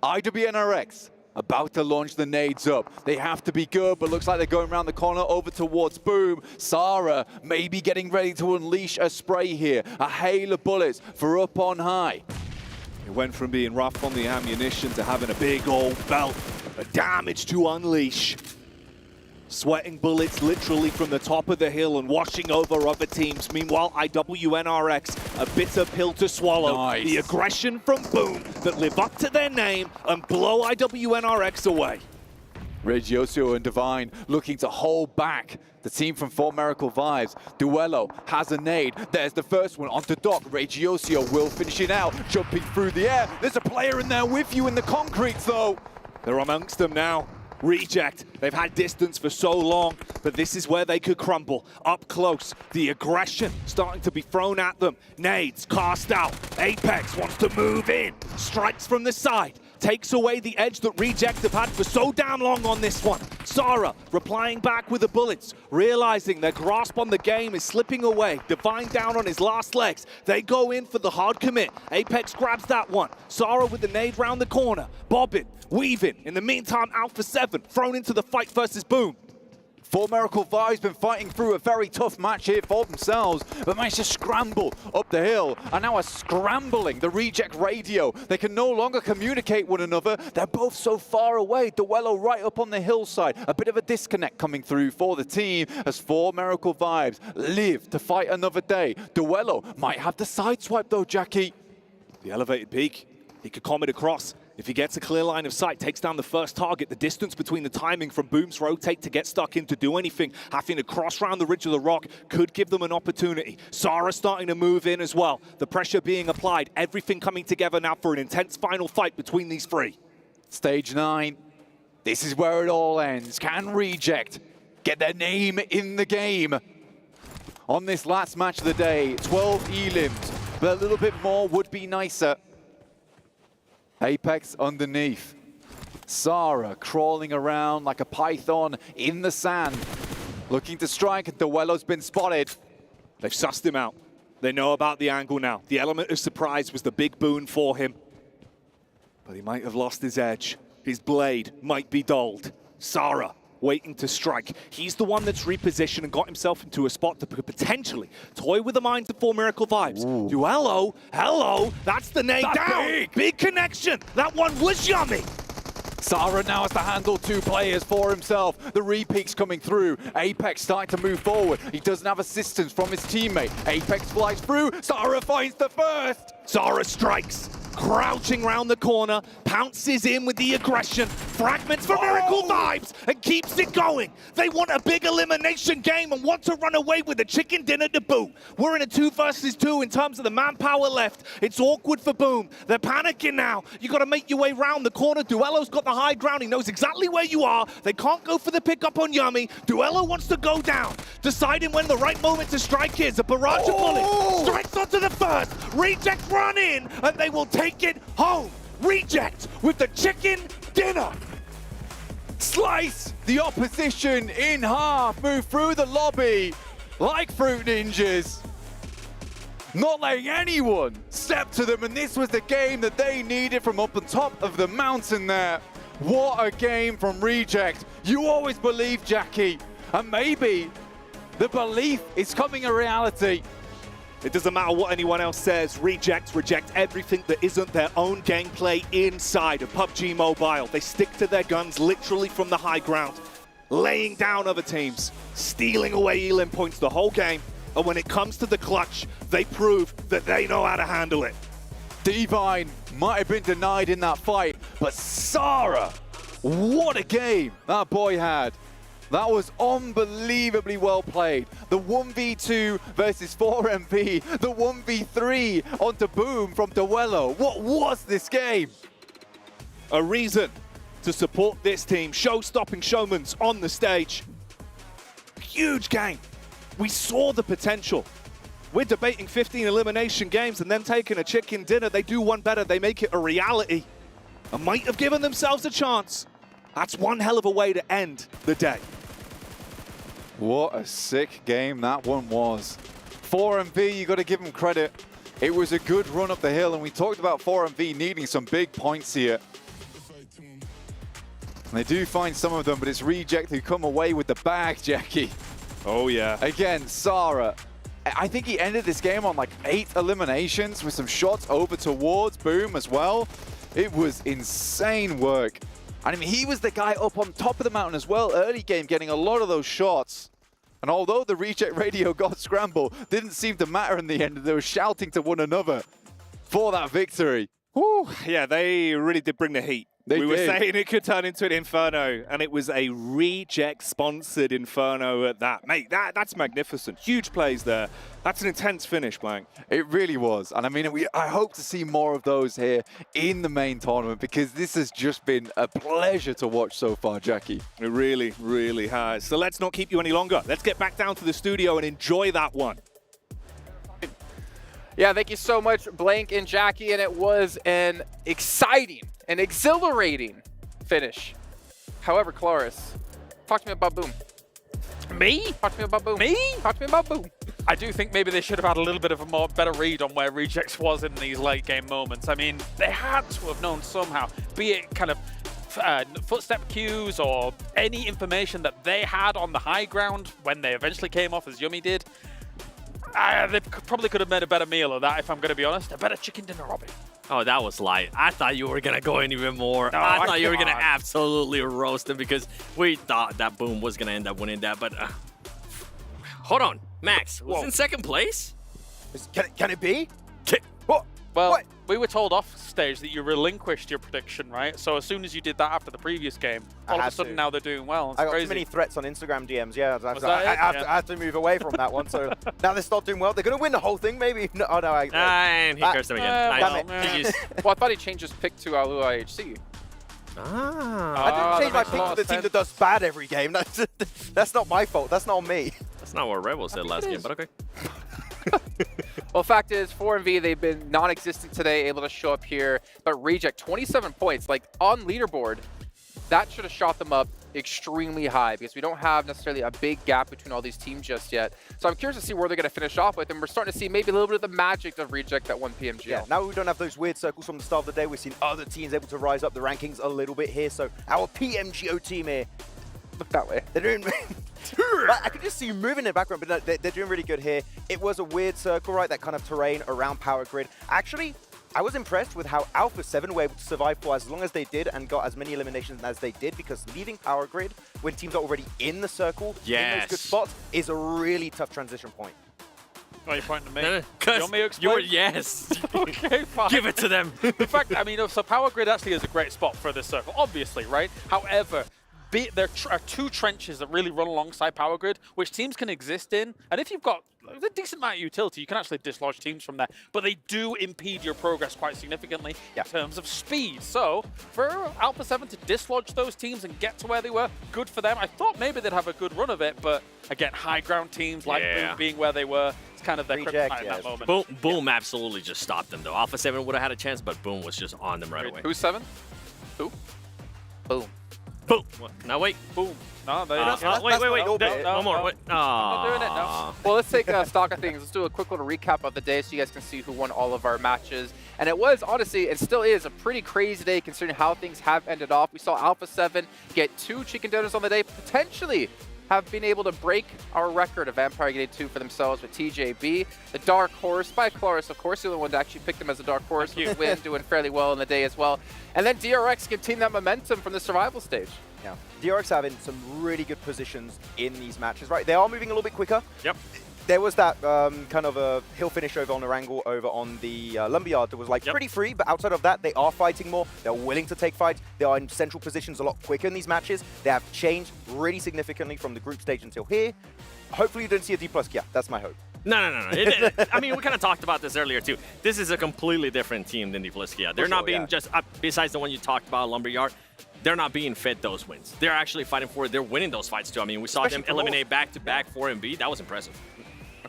IWNRX about to launch the nades up. They have to be good, but looks like they're going around the corner over towards Boom. Sarah maybe getting ready to unleash a spray here. A hail of bullets for up on high. It went from being rough on the ammunition to having a big old belt of damage to unleash. Sweating bullets literally from the top of the hill and washing over other teams. Meanwhile, IWNRX, a bitter pill to swallow. Nice. The aggression from Boom that live up to their name and blow IWNRX away. Regiosio and Divine looking to hold back the team from 4 Miracle Vibes. Duello has a nade. There's the first one onto Doc. Regiosio will finish it out, jumping through the air. There's a player in there with you in the concrete, though. They're amongst them now. Reject. They've had distance for so long, but this is where they could crumble. Up close, the aggression starting to be thrown at them. Nades cast out. Apex wants to move in. Strikes from the side. Takes away the edge that Reject have had for so damn long on this one. Sarah replying back with the bullets, realizing their grasp on the game is slipping away. Divine down on his last legs. They go in for the hard commit. Apex grabs that one. Sarah with the nade round the corner. Bobbin, weaving. In the meantime, Alpha 7 thrown into the fight versus Boom. 4 Miracle Vibes been fighting through a very tough match here for themselves, but managed to scramble up the hill, and now are scrambling the Reject radio. They can no longer communicate one another. They're both so far away. Duello right up on the hillside. A bit of a disconnect coming through for the team as 4 Miracle Vibes live to fight another day. Duello might have the sideswipe though, Jackie. The elevated peak. He could comet across. If he gets a clear line of sight, takes down the first target, the distance between the timing from Boom's rotate to get stuck in to do anything, having to cross round the ridge of the rock could give them an opportunity. Sarah starting to move in as well. The pressure being applied, everything coming together now for an intense final fight between these three. Stage 9. This is where it all ends. Can Reject get their name in the game? On this last match of the day, 12 elims, but a little bit more would be nicer. Apex underneath. Sarah crawling around like a python in the sand. Looking to strike, and Duello's been spotted. They've sussed him out. They know about the angle now. The element of surprise was the big boon for him. But he might have lost his edge. His blade might be dulled. Sarah waiting to strike. He's the one that's repositioned and got himself into a spot that could potentially toy with the minds of 4 Miracle Vibes. Duello, hello, that's the nade down. Big connection. That one was yummy. Sarah now has to handle 2 players for himself. The repeats coming through. Apex starting to move forward. He doesn't have assistance from his teammate. Apex flies through. Sarah finds the first. Sarah strikes. Crouching round the corner, pounces in with the aggression, fragments for Miracle Vibes, and keeps it going. They want a big elimination game and want to run away with a chicken dinner to boot. We're in a 2 versus 2 in terms of the manpower left. It's awkward for Boom. They're panicking now. You got to make your way round the corner. Duello's got the high ground. He knows exactly where you are. They can't go for the pickup on Yummy. Duello wants to go down, deciding when the right moment to strike is. A barrage of bullets strikes onto the first. Reject run in, and they will take it home. Reject with the chicken dinner. Slice the opposition in half. Move through the lobby like fruit ninjas. Not letting anyone step to them, and this was the game that they needed from up on top of the mountain there. What a game from Reject. You always believe, Jackie, and maybe the belief is coming a reality. It doesn't matter what anyone else says. Reject everything that isn't their own gameplay inside of PUBG Mobile. They stick to their guns literally from the high ground, laying down other teams, stealing away elim points the whole game. And when it comes to the clutch, they prove that they know how to handle it. Divine might have been denied in that fight, but Sarah, what a game that boy had. That was unbelievably well played. The 1v2 versus 4MV, the 1v3 onto Boom from Duello. What was this game? A reason to support this team. Show-stopping showmans on the stage. Huge game. We saw the potential. We're debating 15 elimination games and then taking a chicken dinner. They do one better. They make it a reality. And might have given themselves a chance. That's one hell of a way to end the day. What a sick game that one was. 4MV, you got to give them credit. It was a good run up the hill, and we talked about 4MV needing some big points here. And they do find some of them, but it's Reject who come away with the bag, Jackie. Oh, yeah. Again, Sarah. I think he ended this game on like 8 eliminations with some shots over towards Boom as well. It was insane work. And I mean, he was the guy up on top of the mountain as well, early game, getting a lot of those shots. And although the Reject radio got scramble, didn't seem to matter in the end. They were shouting to one another for that victory. Whew. Yeah, they really did bring the heat. We were saying it could turn into an Inferno, and it was a Reject-sponsored Inferno at that. Mate, that's magnificent. Huge plays there. That's an intense finish, Blank. It really was. And I mean, I hope to see more of those here in the main tournament, because this has just been a pleasure to watch so far, Jackie. It really, really has. So let's not keep you any longer. Let's get back down to the studio and enjoy that one. Yeah, thank you so much, Blank and Jackie, and it was an exciting and exhilarating finish. However, Cloris, talk to me about Boom. Me? Talk to me about Boom. Me? Talk to me about Boom. I do think maybe they should have had a little bit of a better read on where Rejects was in these late game moments. I mean, they had to have known somehow, be it kind of footstep cues or any information that they had on the high ground when they eventually came off as Yummy did. They probably could have made a better meal of that, if I'm going to be honest. A better chicken dinner, Robbie. Oh, that was light. I thought you were going to go in even more. No, I thought you were going to absolutely roast him because we thought that Boom was going to end up winning that. But hold on, Max was in second place? Can it be? Well, what? We were told off stage that you relinquished your prediction, right? So as soon as you did that after the previous game, all of a sudden now they're doing well. It's I got crazy. too many threats on Instagram DMs, yeah. I have to move away from that one. So now they start doing well. They're going to win the whole thing, maybe? No, oh, no. And he cursed him again. Well, I thought he changed his pick to Alu IHC. I didn't change my pick to the team that does bad every game. That's not my fault. That's not me. That's not what Rebel said last game, but okay. Well, fact is, 4MV, they've been non-existent today, able to show up here, but Reject, 27 points. Like, on leaderboard, that should have shot them up extremely high because we don't have necessarily a big gap between all these teams just yet. So I'm curious to see where they're going to finish off with, and we're starting to see maybe a little bit of the magic of Reject that won PMGL. Yeah, now we don't have those weird circles from the start of the day. We've seen other teams able to rise up the rankings a little bit here. So our PMGO team here, look that way. They're doing... I can just see you moving in the background, but no, they're doing really good here. It was a weird circle, right? That kind of terrain around Power Grid. Actually, I was impressed with how Alpha 7 were able to survive for as long as they did and got as many eliminations as they did, because leaving Power Grid when teams are already in the circle, in those good spots, is a really tough transition point. Oh, you're pointing to me? No, you want me to explain? Yes. Okay, fine. Give it to them. In fact, I mean, so Power Grid actually is a great spot for this circle, obviously, right? However, there are two trenches that really run alongside Power Grid, which teams can exist in. And if you've got a decent amount of utility, you can actually dislodge teams from there. But they do impede your progress quite significantly in terms of speed. So for Alpha 7 to dislodge those teams and get to where they were, good for them. I thought maybe they'd have a good run of it, but again, high ground teams like Boom being where they were, it's kind of their kryptonite in that moment. Boom absolutely just stopped them, though. Alpha 7 would have had a chance, but Boom was just on them right away. Who's 7? Who? Boom. Boom. Now wait. Boom. No, wait. One more. Wait. I'm not doing it, no. Well, let's take stock of things. Let's do a quick little recap of the day so you guys can see who won all of our matches. And it was, honestly, and still is, a pretty crazy day considering how things have ended off. We saw Alpha 7 get 2 chicken dinners on the day, potentially have been able to break our record of Vampire getting 2 for themselves with TJB. The Dark Horse by Cloris, of course, the only one to actually pick them as a Dark Horse with a win, doing fairly well in the day as well. And then DRX continued that momentum from the survival stage. Yeah, DRX having some really good positions in these matches, right? They are moving a little bit quicker. Yep. There was that kind of a hill finish over on Orangle over on the Lumberyard that was like pretty free, but outside of that, they are fighting more. They're willing to take fights. They are in central positions a lot quicker in these matches. They have changed really significantly from the group stage until here. Hopefully you don't see a D+ Kia. That's my hope. No. I mean, we kind of talked about this earlier, too. This is a completely different team than D+ Kia. They're not being just, besides the one you talked about, Lumberyard, they're not being fed those wins. They're actually fighting for it. They're winning those fights, too. I mean, we saw them eliminate back-to-back 4MV. That was impressive.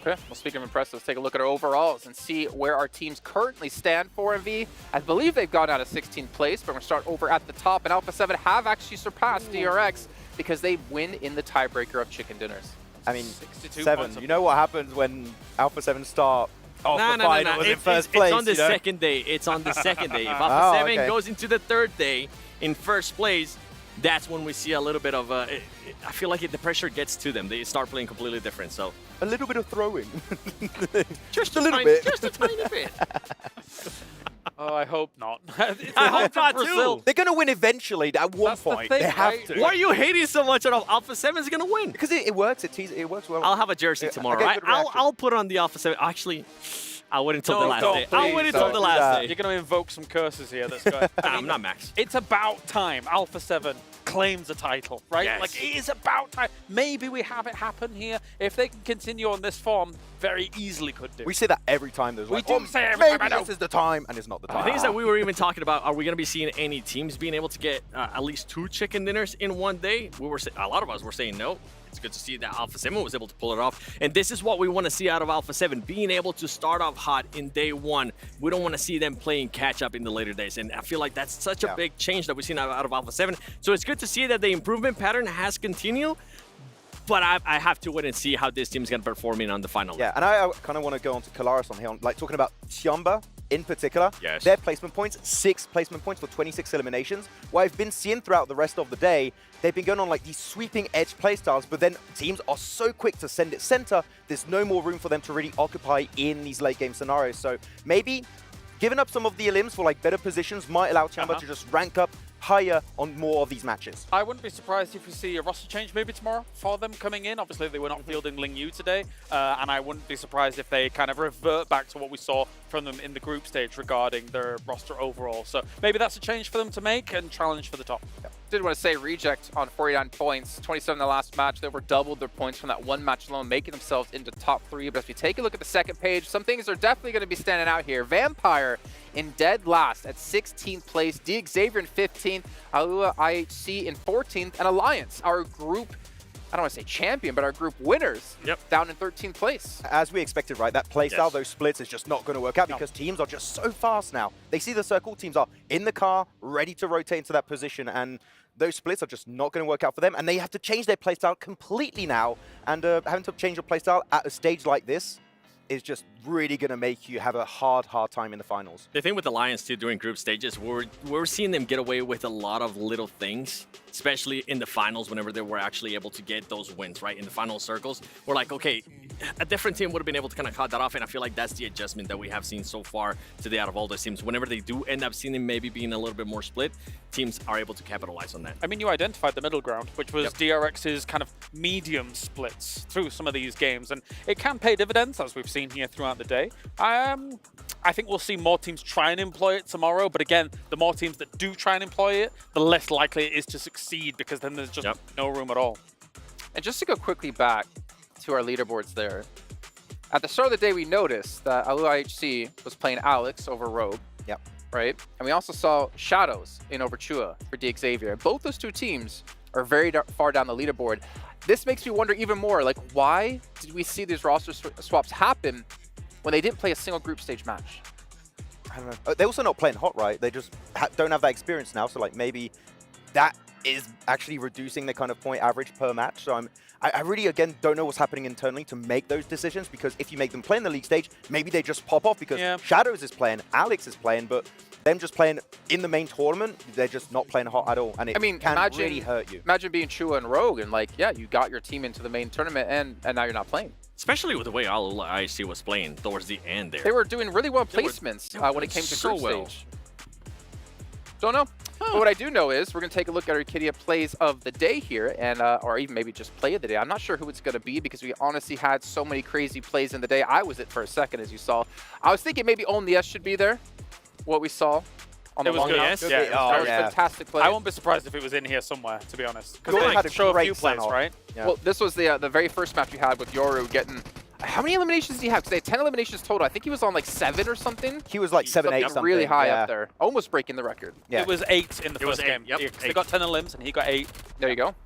Okay, well, speaking of impressive, let's take a look at our overalls and see where our teams currently stand. 4MV, I believe they've gone out of 16th place, but we're going to start over at the top. And Alpha 7 have actually surpassed DRX because they win in the tiebreaker of chicken dinners. I mean, 62 7, you know what happens when Alpha 7 start off No, the no, final no. was in first It's place? on the you know? second day. It's on the second day. If Alpha 7 goes into the third day in first place, that's when we see a little bit of I feel like the pressure gets to them. They start playing completely different. So a little bit of throwing. just a little bit. Just a tiny bit. Oh, I hope not. I hope not too. They're going to win eventually at one point. They have to. Why are you hating so much on Alpha 7 is going to win? Because it works. It works well. I'll have a jersey tomorrow. I'll put on the Alpha 7. Actually, I wait until the last day. I'll wait until the last day. You're going to invoke some curses here. That's going. I'm not Max. It's about time Alpha 7 claims a title, right? Yes. Like, it is about time. Maybe we have it happen here. If they can continue on this form, very easily could do. We say that every time. There's We do say every time, I maybe know. this is the time, and it's not the The time. thing is that we were even talking about, are we going to be seeing any teams being able to get at least 2 chicken dinners in one day? We were a lot of us were saying no. It's good to see that Alpha 7 was able to pull it off. And this is what we want to see out of Alpha 7, being able to start off hot in day 1. We don't want to see them playing catch up in the later days. And I feel like that's such a big change that we've seen out of Alpha 7. So it's good to see that the improvement pattern has continued. But I have to wait and see how this team is going to perform on the final. Yeah, and I kind of want to go on to Kalaris on here, like talking about Tiamba in particular. Yes. Their placement points, 6 placement points for 26 eliminations. What I've been seeing throughout the rest of the day, they've been going on like these sweeping edge playstyles, but then teams are so quick to send it center, there's no more room for them to really occupy in these late game scenarios. So maybe giving up some of the elims for like better positions might allow Tiamba to just rank up higher on more of these matches. I wouldn't be surprised if we see a roster change maybe tomorrow for them coming in. Obviously, they were not fielding Ling Yu today, and I wouldn't be surprised if they kind of revert back to what we saw from them in the group stage regarding their roster overall. So maybe that's a change for them to make and challenge for the top. Yeah. Did want to say Reject on 49 points, 27 in the last match. They over doubled their points from that one match alone, making themselves into top 3. But if you take a look at the second page, some things are definitely going to be standing out here. Vampire in dead last at 16th place, D Xavier in 15th, Alua IHC in 14th, and Alliance, our group, I don't want to say champion, but our group winners, down in 13th place. As we expected, right? That playstyle, those splits, is just not going to work out because teams are just so fast now. They see the circle, teams are in the car, ready to rotate into that position, and those splits are just not going to work out for them, and they have to change their playstyle completely now, and having to change your playstyle at a stage like this is just really going to make you have a hard time in the finals. The thing with Alliance too during group stages, we're seeing them get away with a lot of little things, especially in the finals whenever they were actually able to get those wins, right? In the final circles, we're like, okay, a different team would have been able to kind of cut that off, and I feel like that's the adjustment that we have seen so far today out of all those teams. Whenever they do end up seeing them maybe being a little bit more split, teams are able to capitalize on that. I mean, you identified the middle ground, which was DRX's kind of medium splits through some of these games, and it can pay dividends, as we've seen here throughout the day. I think we'll see more teams try and employ it tomorrow, but again, the more teams that do try and employ it, the less likely it is to succeed, because then there's just no room at all. And just to go quickly back to our leaderboards there, at the start of the day, we noticed that Alua IHC was playing Alex over Rogue. Yep. Right? And we also saw Shadows in over Chua for D Xavier. Both those two teams are very far down the leaderboard. This makes me wonder even more, like, why did we see these roster swaps happen when they didn't play a single group stage match? I don't know. They're also not playing hot, right? They just don't have that experience now, so like maybe that is actually reducing the kind of point average per match. So I really, again, don't know what's happening internally to make those decisions, because if you make them play in the league stage, maybe they just pop off because Shadows is playing, Alex is playing, but them just playing in the main tournament, they're just not playing hot at all, and it can really hurt you. Imagine being Chua and Rogue, and like, yeah, you got your team into the main tournament, and now you're not playing. Especially with the way Alua IHC was playing towards the end there. They were doing really well placements when it came to group stage. Don't know. But what I do know is we're going to take a look at our Arcadia plays of the day here, and or even maybe just play of the day. I'm not sure who it's going to be, because we honestly had so many crazy plays in the day. I was it for a second, as you saw. I was thinking maybe Own the S should be there, what we saw on the long house. Yeah, that was a fantastic play. I won't be surprised if it was in here somewhere, to be honest. Because Yoru they had a show a great few plays, send-off. right? Yeah. Well, this was the very first match we had with Yoru getting... How many eliminations did he have? Because they had 10 eliminations total. I think he was on like 7 or something. He was like 7, 8 something. Really high up there. Almost breaking the record. Yeah. It was 8 in the first game. Yep. They got 10 elims and he got 8. There you go.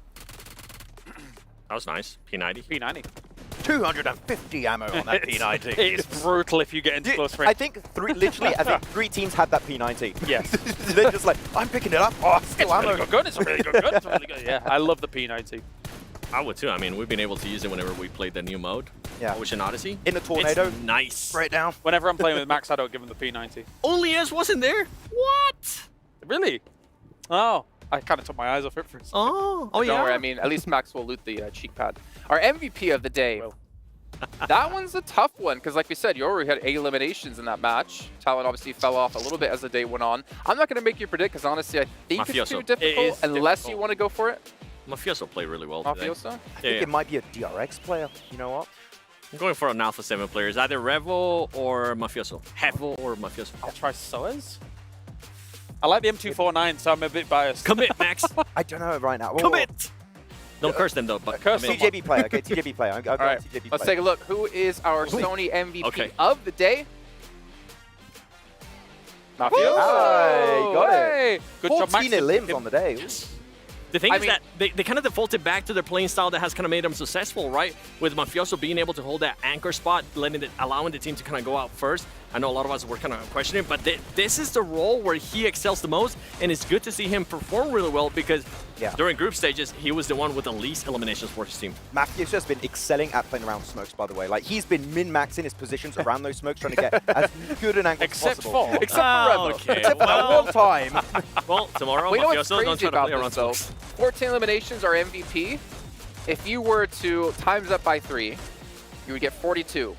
That was nice. P90. P90. 250 ammo on that P90. It's brutal if you get into close range. I think literally, I think 3 teams had that P90. Yes. They're just like, I'm picking it up. Oh, still It's ammo. really good. It's a really good gun. It's really good. Yeah, I love the P90. I would too. I mean, we've been able to use it whenever we played the new mode. Yeah. Which in Odyssey. In the tornado. It's nice. Right down. Whenever I'm playing with Max, I don't give him the P90. Only S wasn't there? What? Really? Oh, I kind of took my eyes off it for a second. Oh, Don't worry, I mean, at least Max will loot the cheek pad. Our MVP of the day. That one's a tough one, because like we said, Yoru had 8 eliminations in that match. Talon obviously fell off a little bit as the day went on. I'm not going to make you predict, because honestly, I think it's too difficult, unless you want to go for it. Mafioso played really well today. Mafioso? I think it might be a DRX player. You know what? I'm going for an Alpha 7 player. It's either Revel or Mafioso. Revel or Mafioso. I'll try Soaz. I like the M249, so I'm a bit biased. Commit, Max. I don't know right now. Commit! Don't curse them though, but TJB player, okay, TJB player. I'll go All right, TJB let's player. take a look. Who is our Sony MVP of the day? Mafioso. Hey, got Hey. it. Good job, Max. 14 limbs on the day. The thing is that they kind of defaulted back to their playing style that has kind of made them successful, right? With Mafioso being able to hold that anchor spot, allowing the team to kind of go out first. I know a lot of us were kind of questioning, but this is the role where he excels the most, and it's good to see him perform really well because during group stages, he was the one with the least eliminations for his team. Mafioso's just been excelling at playing around smokes, by the way. Like, he's been min-maxing his positions around those smokes, trying to get as good an angle as possible. Except for Revo. Okay, Except for that one time. Well, tomorrow, We know what's Mafioso, don't crazy try to about play around this, though. smokes. 14 eliminations are MVP. If you were to times that by 3, you would get 42,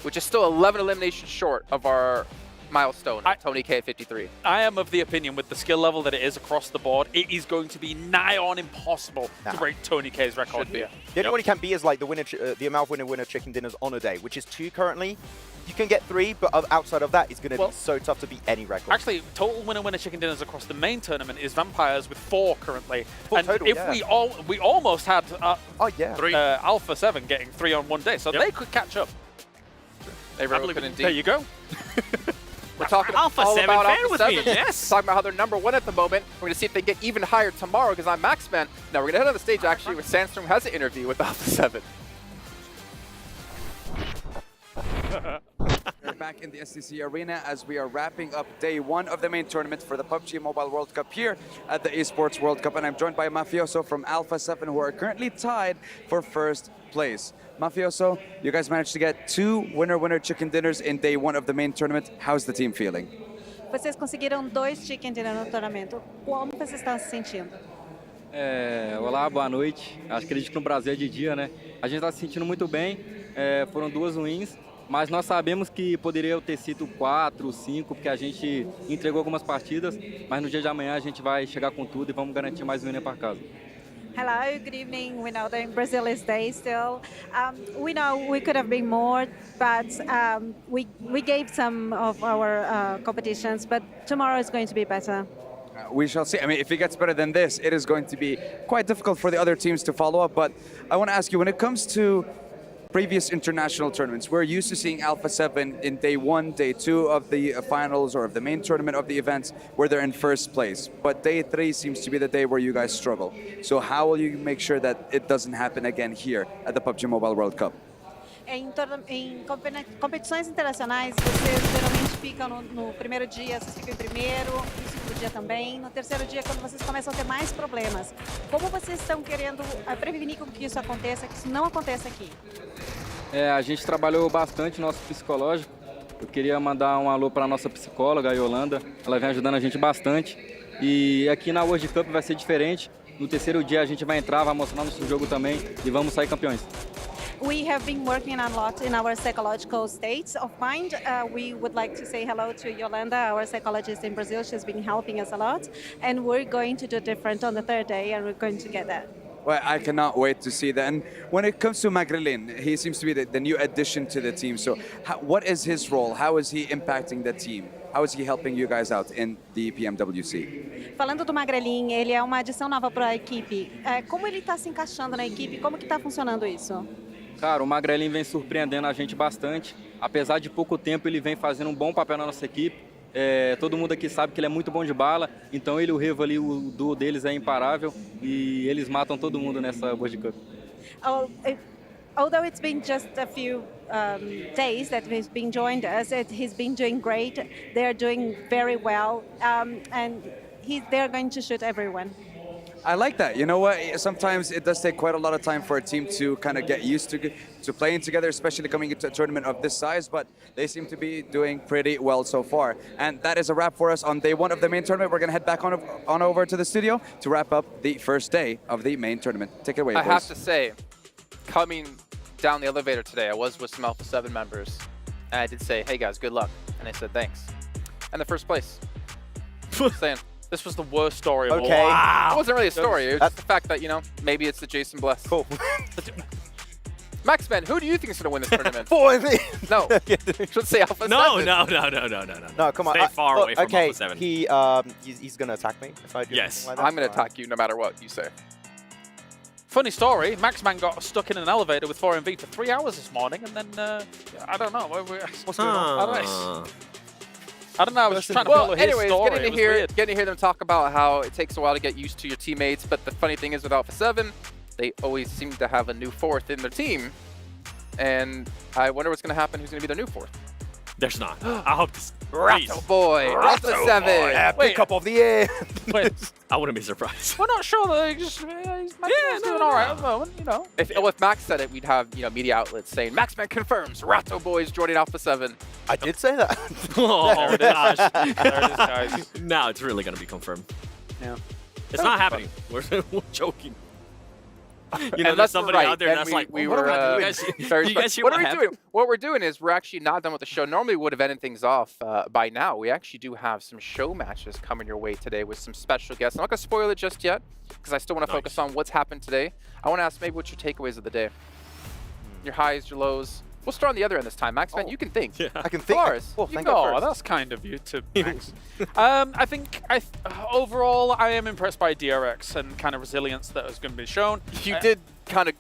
which is still 11 eliminations short of our milestone, Tony K at 53. I am of the opinion with the skill level that it is across the board, it is going to be nigh on impossible to break Tony K's record here. The only one he can be is like the winner, the amount of winner chicken dinners on a day, which is 2 currently. You can get 3, but outside of that, it's going to be so tough to beat any record. Actually, total winner chicken dinners across the main tournament is Vampires with 4 currently. And total, if we almost had 3 Alpha 7 getting 3 on one day, so they could catch up. They really could indeed. There you go. We're talking Alpha all 7 about fan Alpha with 7. me, yes. Talking about how they're #1 at the moment. We're going to see if they get even higher tomorrow because I'm Maxman. Now we're going to head on the stage actually where Sandstrom has an interview with Alpha 7. We're back in the SCC Arena as we are wrapping up day 1 of the main tournament for the PUBG Mobile World Cup here at the ESPORTS World Cup. And I'm joined by Mafioso from Alpha 7 who are currently tied for first place. Mafioso, you guys managed to get 2 winner chicken dinners in day 1 of the main tournament. How's the team feeling? Vocês conseguiram 2 chicken dinner no tournamento. Como vocês estão se sentindo? Olá, boa noite. Acredito que no Brasil é de dia, né? A gente está se sentindo muito bem. Foram 2 wins, mas nós sabemos que poderia ter sido 4, 5, porque a gente entregou algumas partidas, mas no dia de amanhã a gente vai chegar com tudo e vamos garantir mais um winner para casa. Hello, good evening. We know that in Brazil is day still. We know we could have been more, but we gave some of our competitions, but tomorrow is going to be better. We shall see. I mean, if it gets better than this, it is going to be quite difficult for the other teams to follow up. But I want to ask you, when it comes to previous international tournaments, we're used to seeing Alpha 7 in day 1, day 2 of the finals or of the main tournament of the events where they're in first place. But day 3 seems to be the day where you guys struggle. So how will you make sure that it doesn't happen again here at the PUBG Mobile World Cup? Em competições internacionais, vocês geralmente ficam no primeiro dia, vocês ficam em primeiro, no segundo dia também, no terceiro dia quando vocês começam a ter mais problemas. Como vocês estão querendo prevenir com que isso aconteça, que isso não aconteça aqui? A gente trabalhou bastante nosso psicológico. Eu queria mandar um alô para a nossa psicóloga, a Yolanda. Ela vem ajudando a gente bastante. E aqui na World Cup vai ser diferente. No terceiro dia a gente vai entrar, vai mostrar nosso jogo também e vamos sair campeões. We have been working a lot in our psychological states of mind. We would like to say hello to Yolanda, our psychologist in Brazil. She's been helping us a lot. And we're going to do different on the 3rd day, and we're going to get that. Well, I cannot wait to see that. And when it comes to Magrelin, he seems to be the new addition to the team. So what is his role? How is he impacting the team? How is he helping you guys out in the PMWC? Falando do Magrelin, ele é uma adição nova para a equipe. Como ele está se encaixando na equipe? Como que está funcionando isso? Cara, o Magrelin vem surpreendendo a gente bastante. Apesar de pouco tempo, ele vem fazendo um bom papel na nossa equipe. Todo mundo aqui sabe que ele é muito bom de bala. Então ele e o Revo ali, o duo deles é imparável. E eles matam todo mundo nessa World Cup. although it's been just a few days that he's been joined us, he's been doing great. They're doing very well, and they're going to shoot everyone. I like that. You know what? Sometimes it does take quite a lot of time for a team to kind of get used to playing together, especially coming into a tournament of this size, but they seem to be doing pretty well so far. And that is a wrap for us on day one of the main tournament. We're going to head back on over to the studio to wrap up the first day of the main tournament. Take it away, I boys. have to say, coming down the elevator today, I was with some Alpha 7 members, and I did say, hey guys, good luck. And they said, thanks. And the first place. Saying, this was the worst story of all. okay. Wow. It wasn't really a story. It was just the fact that, you know, maybe it's the Jason Bless. Cool. Maxman, who do you think is going to win this tournament? 4MV. No. Should say Alpha 7. No, come on. Stay far away from okay, Alpha 7. He's going to attack me if I do Yes. something like that? I'm going to attack you no matter what you say. Funny story, Maxman got stuck in an elevator with 4MV for 3 hours this morning, and then, I don't know. What's going on? I don't know, I was just trying to follow his story. Getting to hear them talk about how it takes a while to get used to your teammates, but the funny thing is with Alpha 7, they always seem to have a new fourth in their team, and I wonder what's going to happen, who's going to be their new fourth. There's not. I hope this. Ratto boy, Alpha 7. Pickup of the year. Wait, I wouldn't be surprised. we're not sure that he's doing all right at the moment, you know. If Max said it, we'd have media outlets saying, Maxman confirms, Ratto boy is joining Alpha 7. I did say that. Oh, There it is. There it is, guys. Now it's really going to be confirmed. Yeah. It's not happening. We're joking. You know, Unless there's somebody we're right, out there then that's like, we what were, are we doing? You guys hear what what are we happened? doing? What we're doing is we're actually not done with the show. Normally we would have ended things off by now. We actually do have some show matches coming your way today with some special guests. I'm not going to spoil it just yet because I still want to focus on what's happened today. I want to ask maybe what's your takeaways of the day? Your highs, your lows. We'll start on the other end this time, Max. Man, you can think. Yeah. I can think. Lars, Well, you thank go you Oh, first. that's kind of you to Max. I think overall I am impressed by DRX and kind of resilience that is going to be shown. You did kind of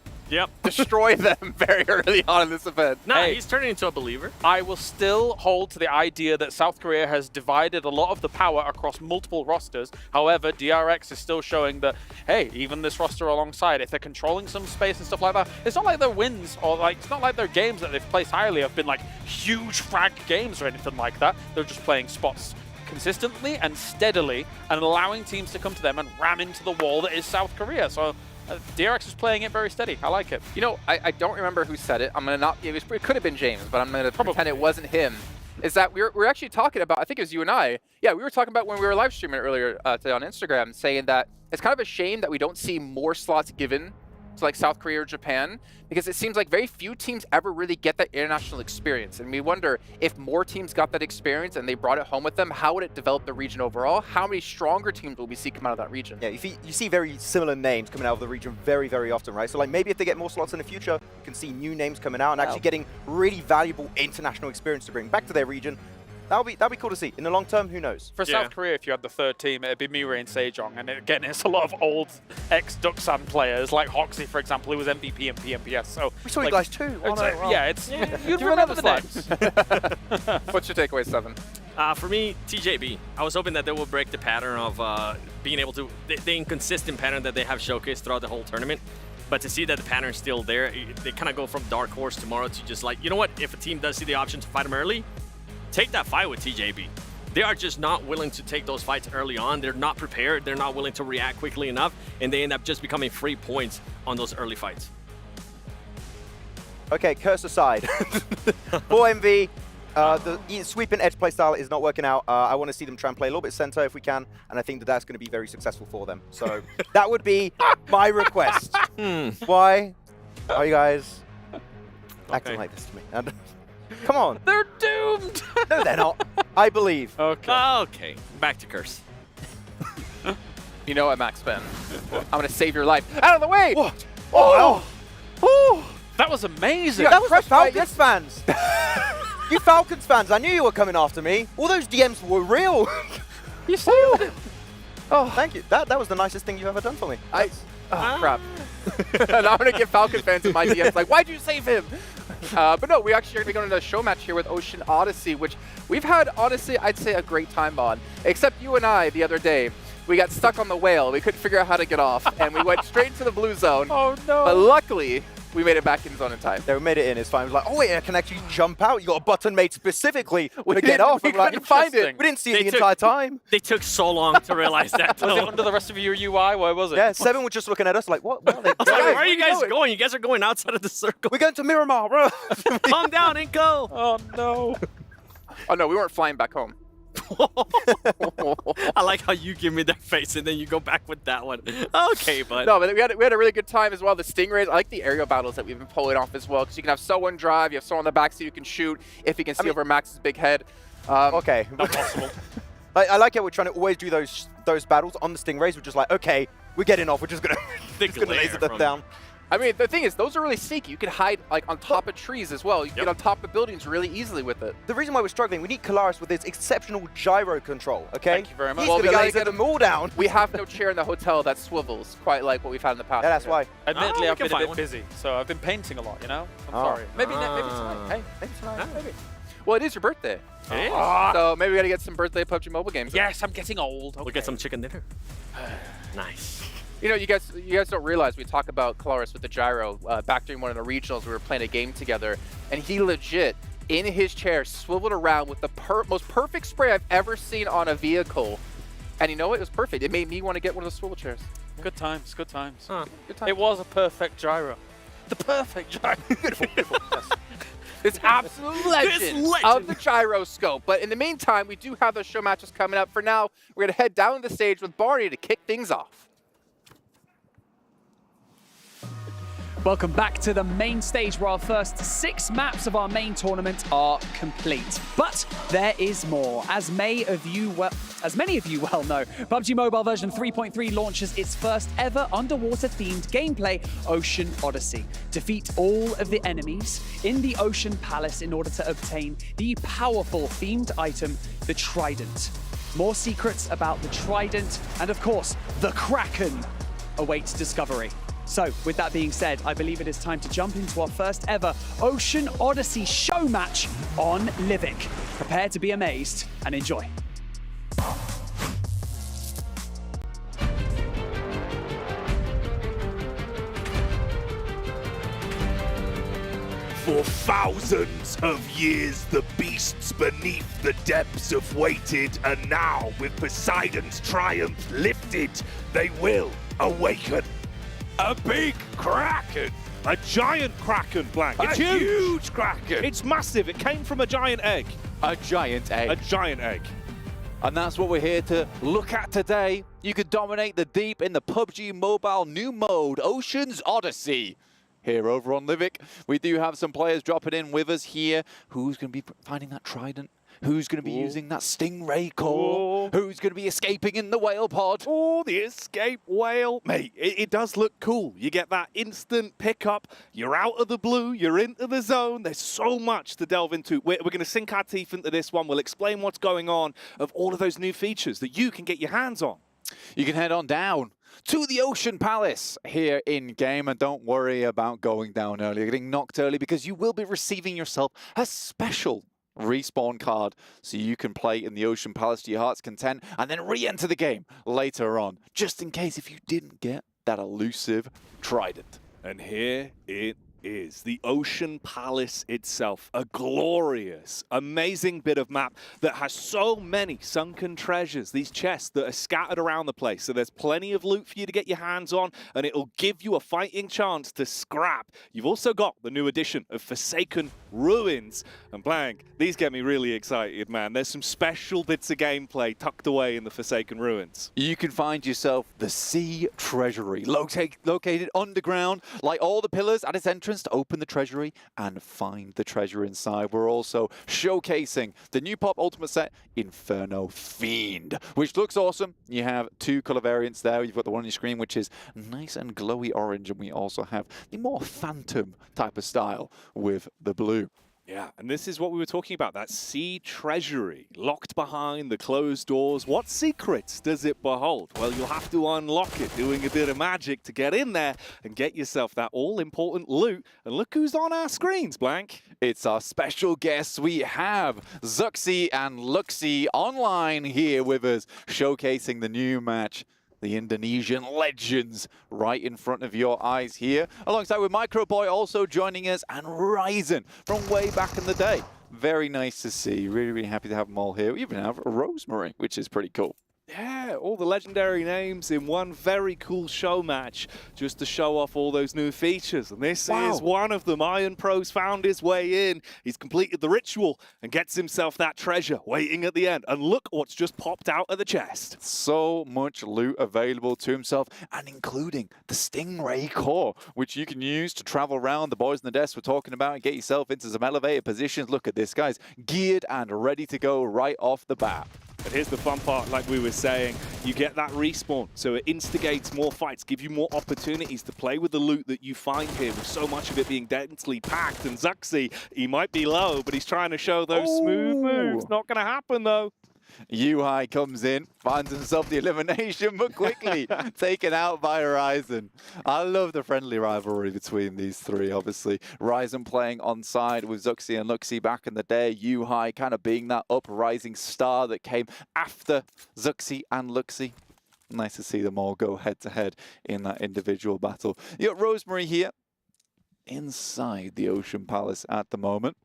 destroy them very early on in this event. Nah, he's turning into a believer. I will still hold to the idea that South Korea has divided a lot of the power across multiple rosters. However, DRX is still showing that, hey, even this roster alongside, if they're controlling some space and stuff like that, it's not like their wins or it's not like their games that they've placed highly have been like huge frag games or anything like that. They're just playing spots consistently and steadily and allowing teams to come to them and ram into the wall that is South Korea. So DRX is playing it very steady. I like it. You know, I don't remember who said it. I'm going to not... It could have been James, but I'm going to pretend it wasn't him. Is that we're actually talking about... I think it was you and I. Yeah, we were talking about when we were live streaming earlier today on Instagram, saying that it's kind of a shame that we don't see more slots given to like South Korea or Japan, because it seems like very few teams ever really get that international experience. And we wonder if more teams got that experience and they brought it home with them, how would it develop the region overall? How many stronger teams will we see come out of that region? Yeah, you see very similar names coming out of the region very, very often, right? So like maybe if they get more slots in the future, you can see new names coming out and actually getting really valuable international experience to bring back to their region. That'll be cool to see. In the long term, who knows? For South Korea, if you had the third team, it'd be Mirai and Sejong. And again, it's a lot of old ex-Duxan players, like Hoxie, for example, who was MVP and PMPS. So we saw you guys too. Yeah, it's you'd remember the names. What's your takeaway, Seven? For me, TJB. I was hoping that they will break the pattern of being able to, the inconsistent pattern that they have showcased throughout the whole tournament. But to see that the pattern's still there, they kind of go from dark horse tomorrow to just like, you know what, if a team does see the option to fight them early, take that fight with TJB. They are just not willing to take those fights early on. They're not prepared. They're not willing to react quickly enough, and they end up just becoming free points on those early fights. Okay, curse aside. 4MV, the sweep and edge play style is not working out. I want to see them try and play a little bit center if we can, and I think that that's going to be very successful for them. So that would be my request. Why are you guys acting like this to me? Come on. They're doomed. No, they're not. I believe. Okay. Okay. Back to curse. You know what, Max Ben? I'm going to save your life. Out of the way! What? Oh! Oh! That was amazing. That was the Falcons fans. You Falcons fans, I knew you were coming after me. All those DMs were real. You saved it. Oh, thank you. That was the nicest thing you've ever done for me. Oh, crap. And I'm going to give Falcon fans in my DMs like, why'd you save him? But no, we actually are going to be going to a show match here with Ocean Odyssey, which we've had, honestly, I'd say a great time on. Except you and I the other day. We got stuck on the whale. We couldn't figure out how to get off, and we went straight into the blue zone. Oh, no. But luckily, we made it back in zone in time. They made it in, it's fine. It was like, oh wait, I can actually jump out. You got a button made specifically to get off. We couldn't find it. We didn't see it the entire time. They took so long to realize that. Was it under the rest of your UI? Where was it? Yeah, Seven was just looking at us like, what? Where are they going? Where are you guys going? You guys are going outside of the circle. We're going to Miramar, bro. Calm down and go. Oh, no. Oh, no, we weren't flying back home. I like how you give me that face and then you go back with that one. Okay, but no, but we had a really good time as well. The Stingrays, I like the aerial battles that we've been pulling off as well, because you can have someone drive, you have someone on the back so you can shoot if you can see over Max's big head. Okay. Not possible. I like how we're trying to always do those battles on the Stingrays. We're just like, okay, we're getting off. We're just gonna laser them down. I mean, the thing is, those are really sneaky. You can hide like on top of trees as well. You can get on top of buildings really easily with it. The reason why we're struggling, we need Kalaris with his exceptional gyro control, okay? Thank you very much. Well, we gotta get them all down. We have no chair in the hotel that swivels, quite like what we've had in the past. Yeah, that's why. Admittedly, I've been a bit busy, so I've been painting a lot, you know? I'm sorry. Maybe tonight. Hey, maybe tonight. Maybe. Well, it is your birthday. It is. So maybe we gotta get some birthday PUBG Mobile games. Yes, I'm getting old. We'll get some chicken dinner. Nice. You know, you guys don't realize we talk about Kalaris with the gyro. Back during one of the regionals, we were playing a game together, and he legit, in his chair, swiveled around with the most perfect spray I've ever seen on a vehicle. And you know what? It was perfect. It made me want to get one of those swivel chairs. Good times, good times. Good times. It was a perfect gyro. The perfect gyro. Beautiful, beautiful. Yes. This absolute legend of the gyroscope. But in the meantime, we do have those show matches coming up. For now, we're going to head down the stage with Barney to kick things off. Welcome back to the main stage, where our first 6 maps of our main tournament are complete. But there is more. As many of you well know, PUBG Mobile version 3.3 launches its first ever underwater-themed gameplay, Ocean Odyssey. Defeat all of the enemies in the Ocean Palace in order to obtain the powerful themed item, the Trident. More secrets about the Trident and, of course, the Kraken awaits discovery. So, with that being said, I believe it is time to jump into our first ever Ocean Odyssey show match on Livik. Prepare to be amazed and enjoy. For thousands of years, the beasts beneath the depths have waited, and now, with Poseidon's triumph lifted, they will awaken. A big kraken! A giant kraken, Blank. It's a huge kraken! It's massive. It came from a giant egg. A giant egg. A giant egg. And that's what we're here to look at today. You can dominate the deep in the PUBG Mobile new mode, Ocean's Odyssey. Here over on Livik, we do have some players dropping in with us here. Who's going to be finding that Trident? Who's going to be using that Stingray core? Who's going to be escaping in the whale pod? Oh, the escape whale. Mate, it does look cool. You get that instant pickup. You're out of the blue. You're into the zone. There's so much to delve into. We're going to sink our teeth into this one. We'll explain what's going on of all of those new features that you can get your hands on. You can head on down to the Ocean Palace here in-game, and don't worry about going down early, getting knocked early, because you will be receiving yourself a special respawn card so you can play in the Ocean Palace to your heart's content and then re-enter the game later on, just in case if you didn't get that elusive Trident. And here it is, the Ocean Palace itself, a glorious, amazing bit of map that has so many sunken treasures, these chests that are scattered around the place. So there's plenty of loot for you to get your hands on, and it'll give you a fighting chance to scrap. You've also got the new addition of Forsaken Ruins. And Blank, these get me really excited, man. There's some special bits of gameplay tucked away in the Forsaken Ruins. You can find yourself the Sea Treasury, located underground, like all the pillars at its entrance to open the treasury and find the treasure inside. We're also showcasing the new pop ultimate set, Inferno Fiend, which looks awesome. You have 2 color variants there. You've got the one on your screen, which is nice and glowy orange, and we also have the more phantom type of style with the blue. Yeah, and this is what we were talking about, that sea treasury locked behind the closed doors. What secrets does it behold? Well, you'll have to unlock it, doing a bit of magic to get in there and get yourself that all-important loot. And look who's on our screens, Blank. It's our special guests. We have Zuxi and Luxi online here with us, showcasing the new match, the Indonesian legends right in front of your eyes here. Alongside with Microboy also joining us, and Ryzen from way back in the day. Very nice to see. Really, really happy to have them all here. We even have Rosemary, which is pretty cool. Yeah, all the legendary names in one very cool show match just to show off all those new features. And this is one of them. Iron Pro's found his way in. He's completed the ritual and gets himself that treasure waiting at the end. And look what's just popped out of the chest. So much loot available to himself, and including the Stingray core, which you can use to travel around. The boys in the desk were talking about and get yourself into some elevated positions. Look at this, guys. Geared and ready to go right off the bat. But here's the fun part, like we were saying, you get that respawn, so it instigates more fights, give you more opportunities to play with the loot that you find here, with so much of it being densely packed. And Zuxi, he might be low, but he's trying to show those smooth moves. Not going to happen, though. Yuhai comes in, finds himself the elimination, but quickly taken out by Ryzen. I love the friendly rivalry between these three, obviously. Ryzen playing on side with Zuxi and Luxi back in the day. Yuhai kind of being that uprising star that came after Zuxi and Luxi. Nice to see them all go head-to-head in that individual battle. You got Rosemary here inside the Ocean Palace at the moment.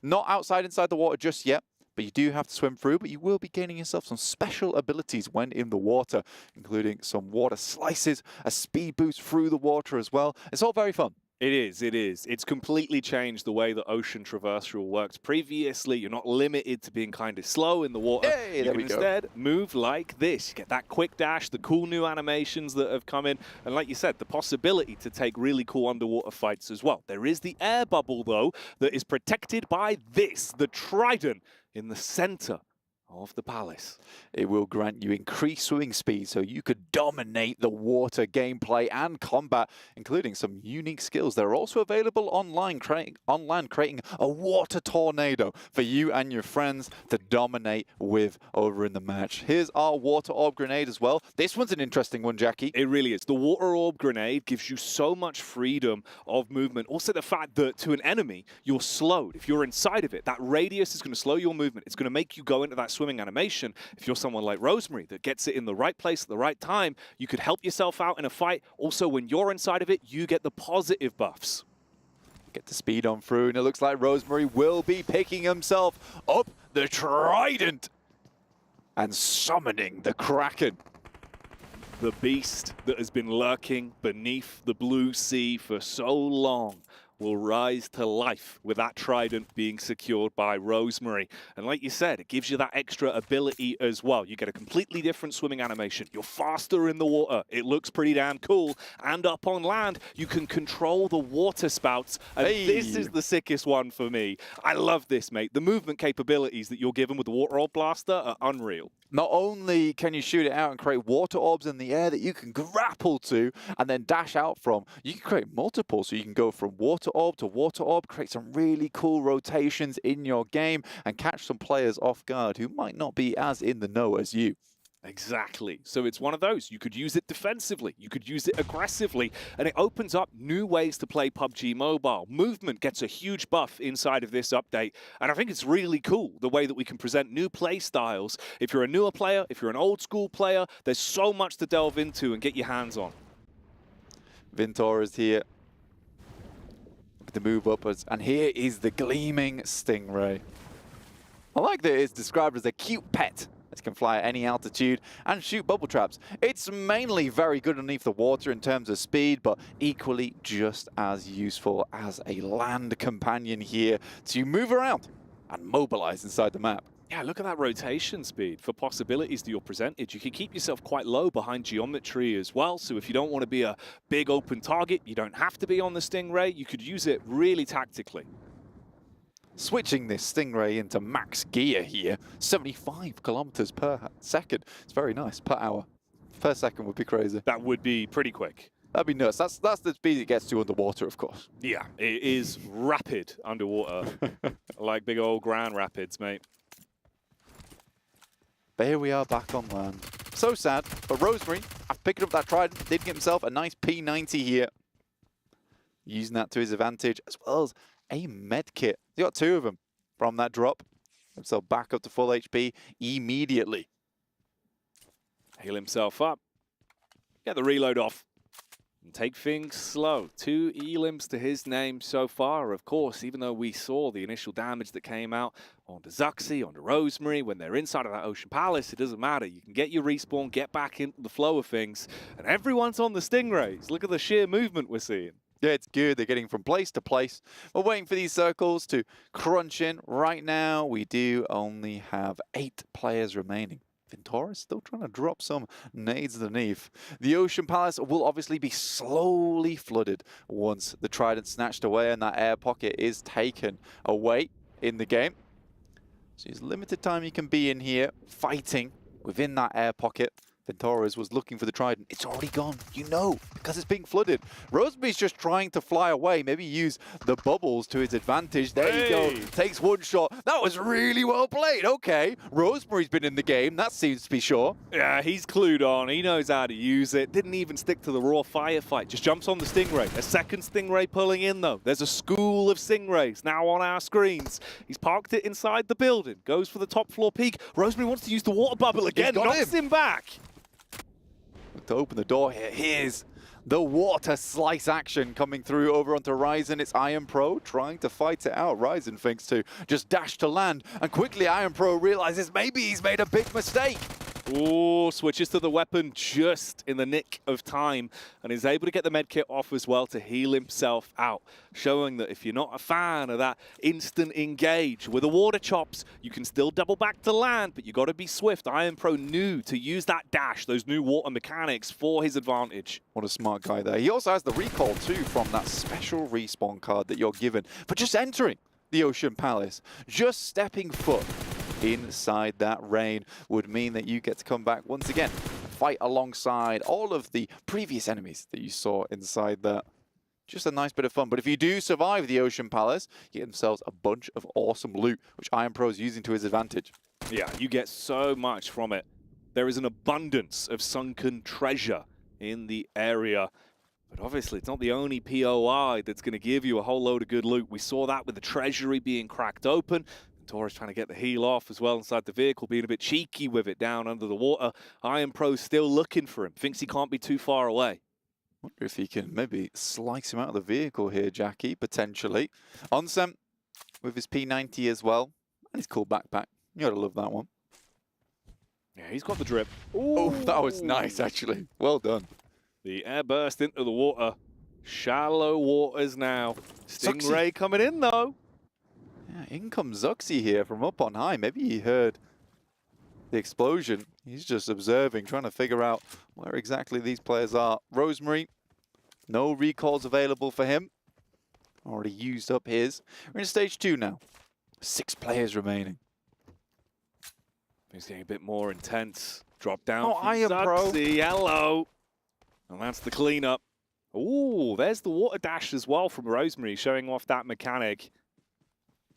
Not outside inside the water just yet. But you do have to swim through, but you will be gaining yourself some special abilities when in the water, including some water slices, a speed boost through the water as well. It's all very fun. It is, it is. It's completely changed the way that Ocean Traversal works. Previously, you're not limited to being kind of slow in the water. Hey, you can instead move like this. You get that quick dash, the cool new animations that have come in, and like you said, the possibility to take really cool underwater fights as well. There is the air bubble, though, that is protected by this, the Trident, in the center of the palace. It will grant you increased swimming speed so you could dominate the water gameplay and combat, including some unique skills that are also available online, creating a water tornado for you and your friends to dominate with over in the match. Here's our water orb grenade as well. This one's an interesting one, Jackie. It really is. The water orb grenade gives you so much freedom of movement. Also the fact that to an enemy, you're slowed. If you're inside of it, that radius is going to slow your movement. It's going to make you go into that swimming animation. If you're someone like Rosemary that gets it in the right place at the right time, you could help yourself out in a fight. Also, when you're inside of it, you get the positive buffs. Get the speed on through, and it looks like Rosemary will be picking himself up the Trident and summoning the Kraken. The beast that has been lurking beneath the blue sea for so long will rise to life with that Trident being secured by Rosemary. And like you said, it gives you that extra ability as well. You get a completely different swimming animation. You're faster in the water. It looks pretty damn cool. And up on land, you can control the water spouts. And this is the sickest one for me. I love this, mate. The movement capabilities that you're given with the Water Orb Blaster are unreal. Not only can you shoot it out and create water orbs in the air that you can grapple to and then dash out from, you can create multiple. So you can go from water orb to water orb, create some really cool rotations in your game and catch some players off guard who might not be as in the know as you. Exactly. So it's one of those. You could use it defensively. You could use it aggressively. And it opens up new ways to play PUBG Mobile. Movement gets a huge buff inside of this update. And I think it's really cool the way that we can present new play styles. If you're a newer player, if you're an old school player, there's so much to delve into and get your hands on. Vintor is here. To move upwards. And here is the gleaming Stingray. I like that it's described as a cute pet. It can fly at any altitude and shoot bubble traps. It's mainly very good underneath the water in terms of speed, but equally just as useful as a land companion here to move around and mobilize inside the map. Yeah, look at that rotation speed for possibilities that you're presented. You can keep yourself quite low behind geometry as well. So if you don't want to be a big open target, you don't have to be on the Stingray. You could use it really tactically. Switching this Stingray into max gear here, 75 kilometers per second. It's very nice, per hour. Per second would be crazy. That would be pretty quick. That'd be nuts. That's the speed it gets to underwater, of course. Yeah, it is rapid underwater. Like big old Grand Rapids, mate. But here we are back on land. So sad, but Rosemary, after picking up that Trident, did get himself a nice P90 here. Using that to his advantage, as well as a med kit. He got two of them from that drop. So back up to full HP immediately. Heal himself up. Get the reload off. And take things slow. 2 elims to his name so far. Of course, even though we saw the initial damage that came out onto Zuxi, onto Rosemary, when they're inside of that Ocean Palace, it doesn't matter. You can get your respawn, get back into the flow of things, and everyone's on the Stingrays. Look at the sheer movement we're seeing. Yeah, it's good. They're getting from place to place. We're waiting for these circles to crunch in. Right now, we do only have 8 players remaining. Ventura's still trying to drop some nades underneath. The Ocean Palace will obviously be slowly flooded once the Trident snatched away and that air pocket is taken away in the game. So there's limited time you can be in here fighting within that air pocket. Ventura's was looking for the Trident. It's already gone, you know, because it's being flooded. Rosemary's just trying to fly away, maybe use the bubbles to his advantage. There you go, takes one shot. That was really well played, okay. Rosemary's been in the game, that seems to be sure. Yeah, he's clued on, he knows how to use it. Didn't even stick to the raw firefight, just jumps on the Stingray. A second Stingray pulling in though. There's a school of Stingrays now on our screens. He's parked it inside the building, goes for the top floor peak. Rosemary wants to use the water bubble again, knocks him back. To open the door here, here's the water slice action coming through over onto Ryzen. It's Iron Pro trying to fight it out. Ryzen thinks to just dash to land, and quickly Iron Pro realizes maybe he's made a big mistake. Ooh, switches to the weapon just in the nick of time and is able to get the medkit off as well to heal himself out, showing that if you're not a fan of that instant engage with the water chops, you can still double back to land, but you got to be swift. Iron Pro knew to use that dash, those new water mechanics for his advantage. What a smart guy there. He also has the recall too from that special respawn card that you're given for just entering the Ocean Palace. Just stepping foot inside that rain would mean that you get to come back once again, fight alongside all of the previous enemies that you saw inside that. Just a nice bit of fun. But if you do survive the Ocean Palace, you get themselves a bunch of awesome loot, which Iron Pro is using to his advantage. Yeah, you get so much from it. There is an abundance of sunken treasure in the area. But obviously, it's not the only POI that's going to give you a whole load of good loot. We saw that with the treasury being cracked open. Torres trying to get the heal off as well inside the vehicle, being a bit cheeky with it down under the water. Iron Pro's still looking for him, thinks he can't be too far away. Wonder if he can maybe slice him out of the vehicle here, Jackie, potentially. Onsem with his P90 as well, and his cool backpack. You gotta love that one. Yeah, he's got the drip. Oh, that was nice, actually. Well done. The air burst into the water. Shallow waters now. Stingray coming in, though. Yeah, in comes Zuxi here from up on high. Maybe he heard the explosion. He's just observing, trying to figure out where exactly these players are. Rosemary, no recalls available for him. Already used up his. We're in stage 2 now. 6 players remaining. Things getting a bit more intense. Drop down. Oh, Iron Pro. Hello. And that's the cleanup. Ooh, there's the water dash as well from Rosemary, showing off that mechanic.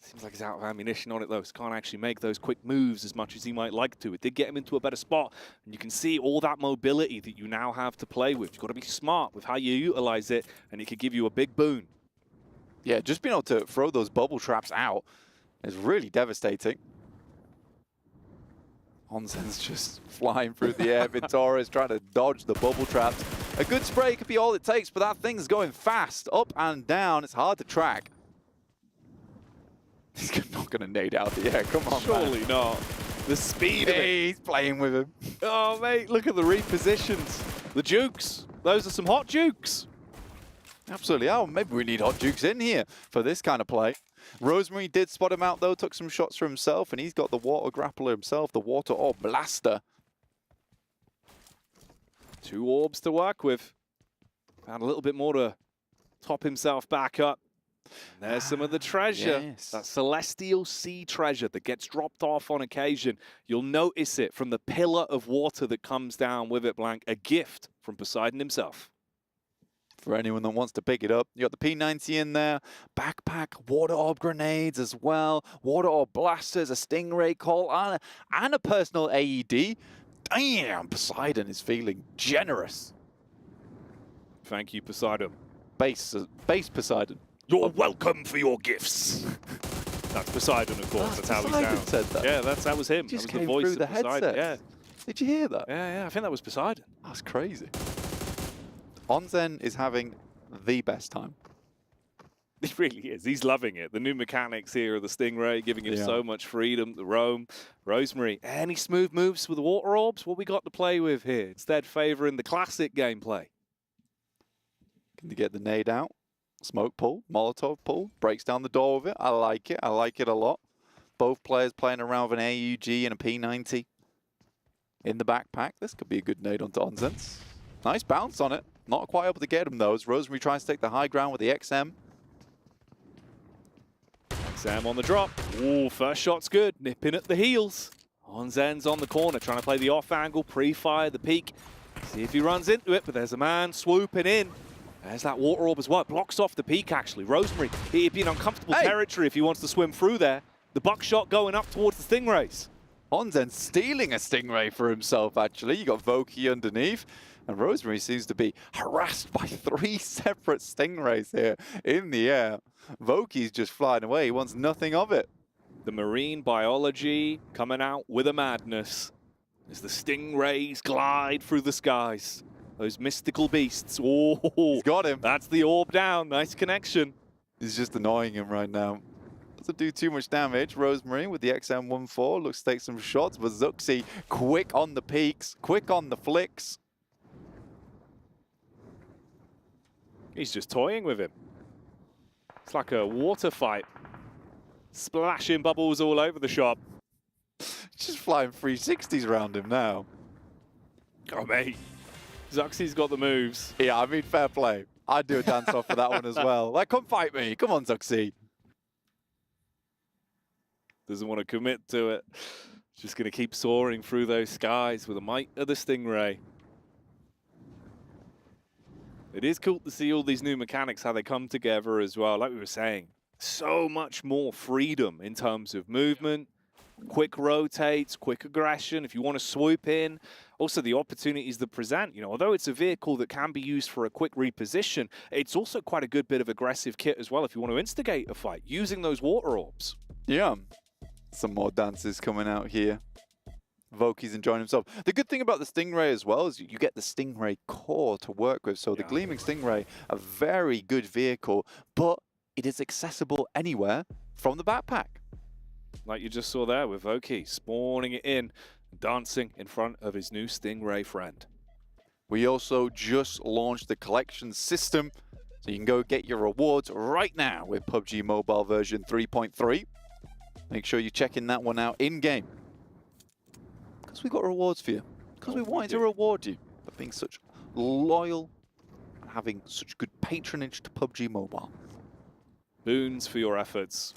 Seems like he's out of ammunition on it though, so can't actually make those quick moves as much as he might like to. It did get him into a better spot, and you can see all that mobility that you now have to play with. You've got to be smart with how you utilize it, and it could give you a big boon. Yeah, just being able to throw those bubble traps out is really devastating. Onsen's just flying through the air. Ventura is trying to dodge the bubble traps. A good spray could be all it takes, but that thing's going fast, up and down. It's hard to track. He's not going to nade out the air. Come on, Surely man. not. The speed of it. He's playing with him. Oh, mate, look at the repositions. The jukes. Those are some hot jukes. Absolutely. Oh, maybe we need hot jukes in here for this kind of play. Rosemary did spot him out, though, took some shots for himself, and he's got the water grappler himself, the water orb blaster. 2 orbs to work with. Found a little bit more to top himself back up. And there's some of the treasure. Yes. That celestial sea treasure that gets dropped off on occasion. You'll notice it from the pillar of water that comes down with it, Blank. A gift from Poseidon himself. For anyone that wants to pick it up, you got the P90 in there, backpack, water orb grenades as well, water orb blasters, a stingray call, and a personal AED. Damn, Poseidon is feeling generous. Thank you, Poseidon. Base Poseidon. You're welcome for your gifts. That's Poseidon, of course. That's how he Poseidon sounds. said that. Yeah, that was him. Just that was came the voice through the of Poseidon. headset. Yeah. Did you hear that? Yeah, I think that was Poseidon. That's crazy. Onzen is having the best time. He really is. He's loving it. The new mechanics here of the Stingray giving him so much freedom to roam. Rosemary, any smooth moves with the water orbs? What we got to play with here? Instead, favoring the classic gameplay. Can they get the nade out? Smoke pull, Molotov pull, breaks down the door with it. I like it. I like it a lot. Both players playing around with an AUG and a P90 in the backpack. This could be a good nade onto Onzen. Nice bounce on it. Not quite able to get him though, as Rosemary tries to take the high ground with the XM. Sam on the drop. Ooh, first shot's good. Nipping at the heels. Onzen's on the corner, trying to play the off angle, pre-fire the peak. See if he runs into it, but there's a man swooping in. There's that water orb as well. Blocks off the peak, actually. Rosemary, he'd be in uncomfortable territory if he wants to swim through there. The buckshot going up towards the Stingrays. Onzen stealing a Stingray for himself, actually. You got Voki underneath. And Rosemary seems to be harassed by 3 separate Stingrays here in the air. Voki's just flying away. He wants nothing of it. The marine biology coming out with a madness as the Stingrays glide through the skies. Those mystical beasts. Oh, he's got him. That's the orb down. Nice connection. He's just annoying him right now. Doesn't do too much damage. Rosemary with the XM14 looks to take some shots, but Zuxi quick on the peaks, quick on the flicks. He's just toying with him. It's like a water fight. Splashing bubbles all over the shop. Just flying 360s around him now. Oh, mate. Zuxi's got the moves. Yeah, I mean, fair play. I'd do a dance-off for that one as well. Like, come fight me. Come on, Zuxi. Doesn't want to commit to it. Just going to keep soaring through those skies with the might of the Stingray. It is cool to see all these new mechanics, how they come together as well. Like we were saying, so much more freedom in terms of movement, quick rotates, quick aggression. If you want to swoop in, also the opportunities that present. You know, although it's a vehicle that can be used for a quick reposition, it's also quite a good bit of aggressive kit as well if you want to instigate a fight using those water orbs. Yeah, some more dances coming out here. Voki's enjoying himself. The good thing about the Stingray as well is you get the Stingray core to work with. So the Gleaming Stingray, a very good vehicle, but it is accessible anywhere from the backpack. Like you just saw there with Voki, spawning it in, dancing in front of his new Stingray friend. We also just launched the collection system, so you can go get your rewards right now with PUBG Mobile version 3.3. Make sure you're checking that one out in-game. Because we got rewards for you. Because we wanted to reward you for being such loyal and having such good patronage to PUBG Mobile. Boons for your efforts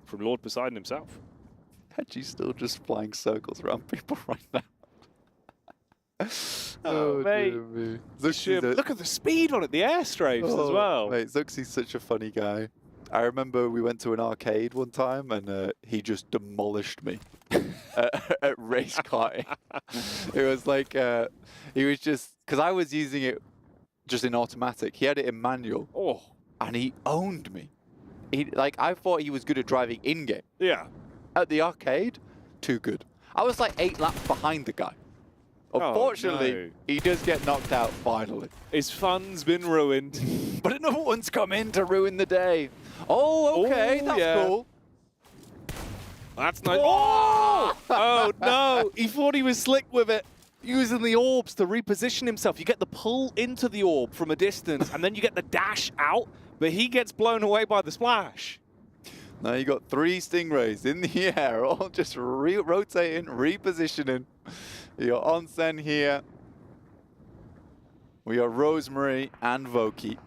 from Lord Poseidon himself. Hedgie's still just flying circles around people right now. Oh, mate. Look at the speed on it, the airstrafes as well. Mate, Zuxi's such a funny guy. I remember we went to an arcade one time and he just demolished me at race karting. It was like, he was just, because I was using it just in automatic. He had it in manual. Oh. And he owned me. Like, I thought he was good at driving in-game. Yeah. At the arcade, too good. I was like 8 laps behind the guy. Unfortunately, he does get knocked out finally. His fun's been ruined. But another one's come in to ruin the day. Oh, okay, that's cool. That's nice. Oh! Oh, no. He thought he was slick with it. Using the orbs to reposition himself. You get the pull into the orb from a distance, and then you get the dash out, but he gets blown away by the splash. Now you got 3 Stingrays in the air, all just rotating, repositioning. You got Onzen here. We got Rosemary and Voki.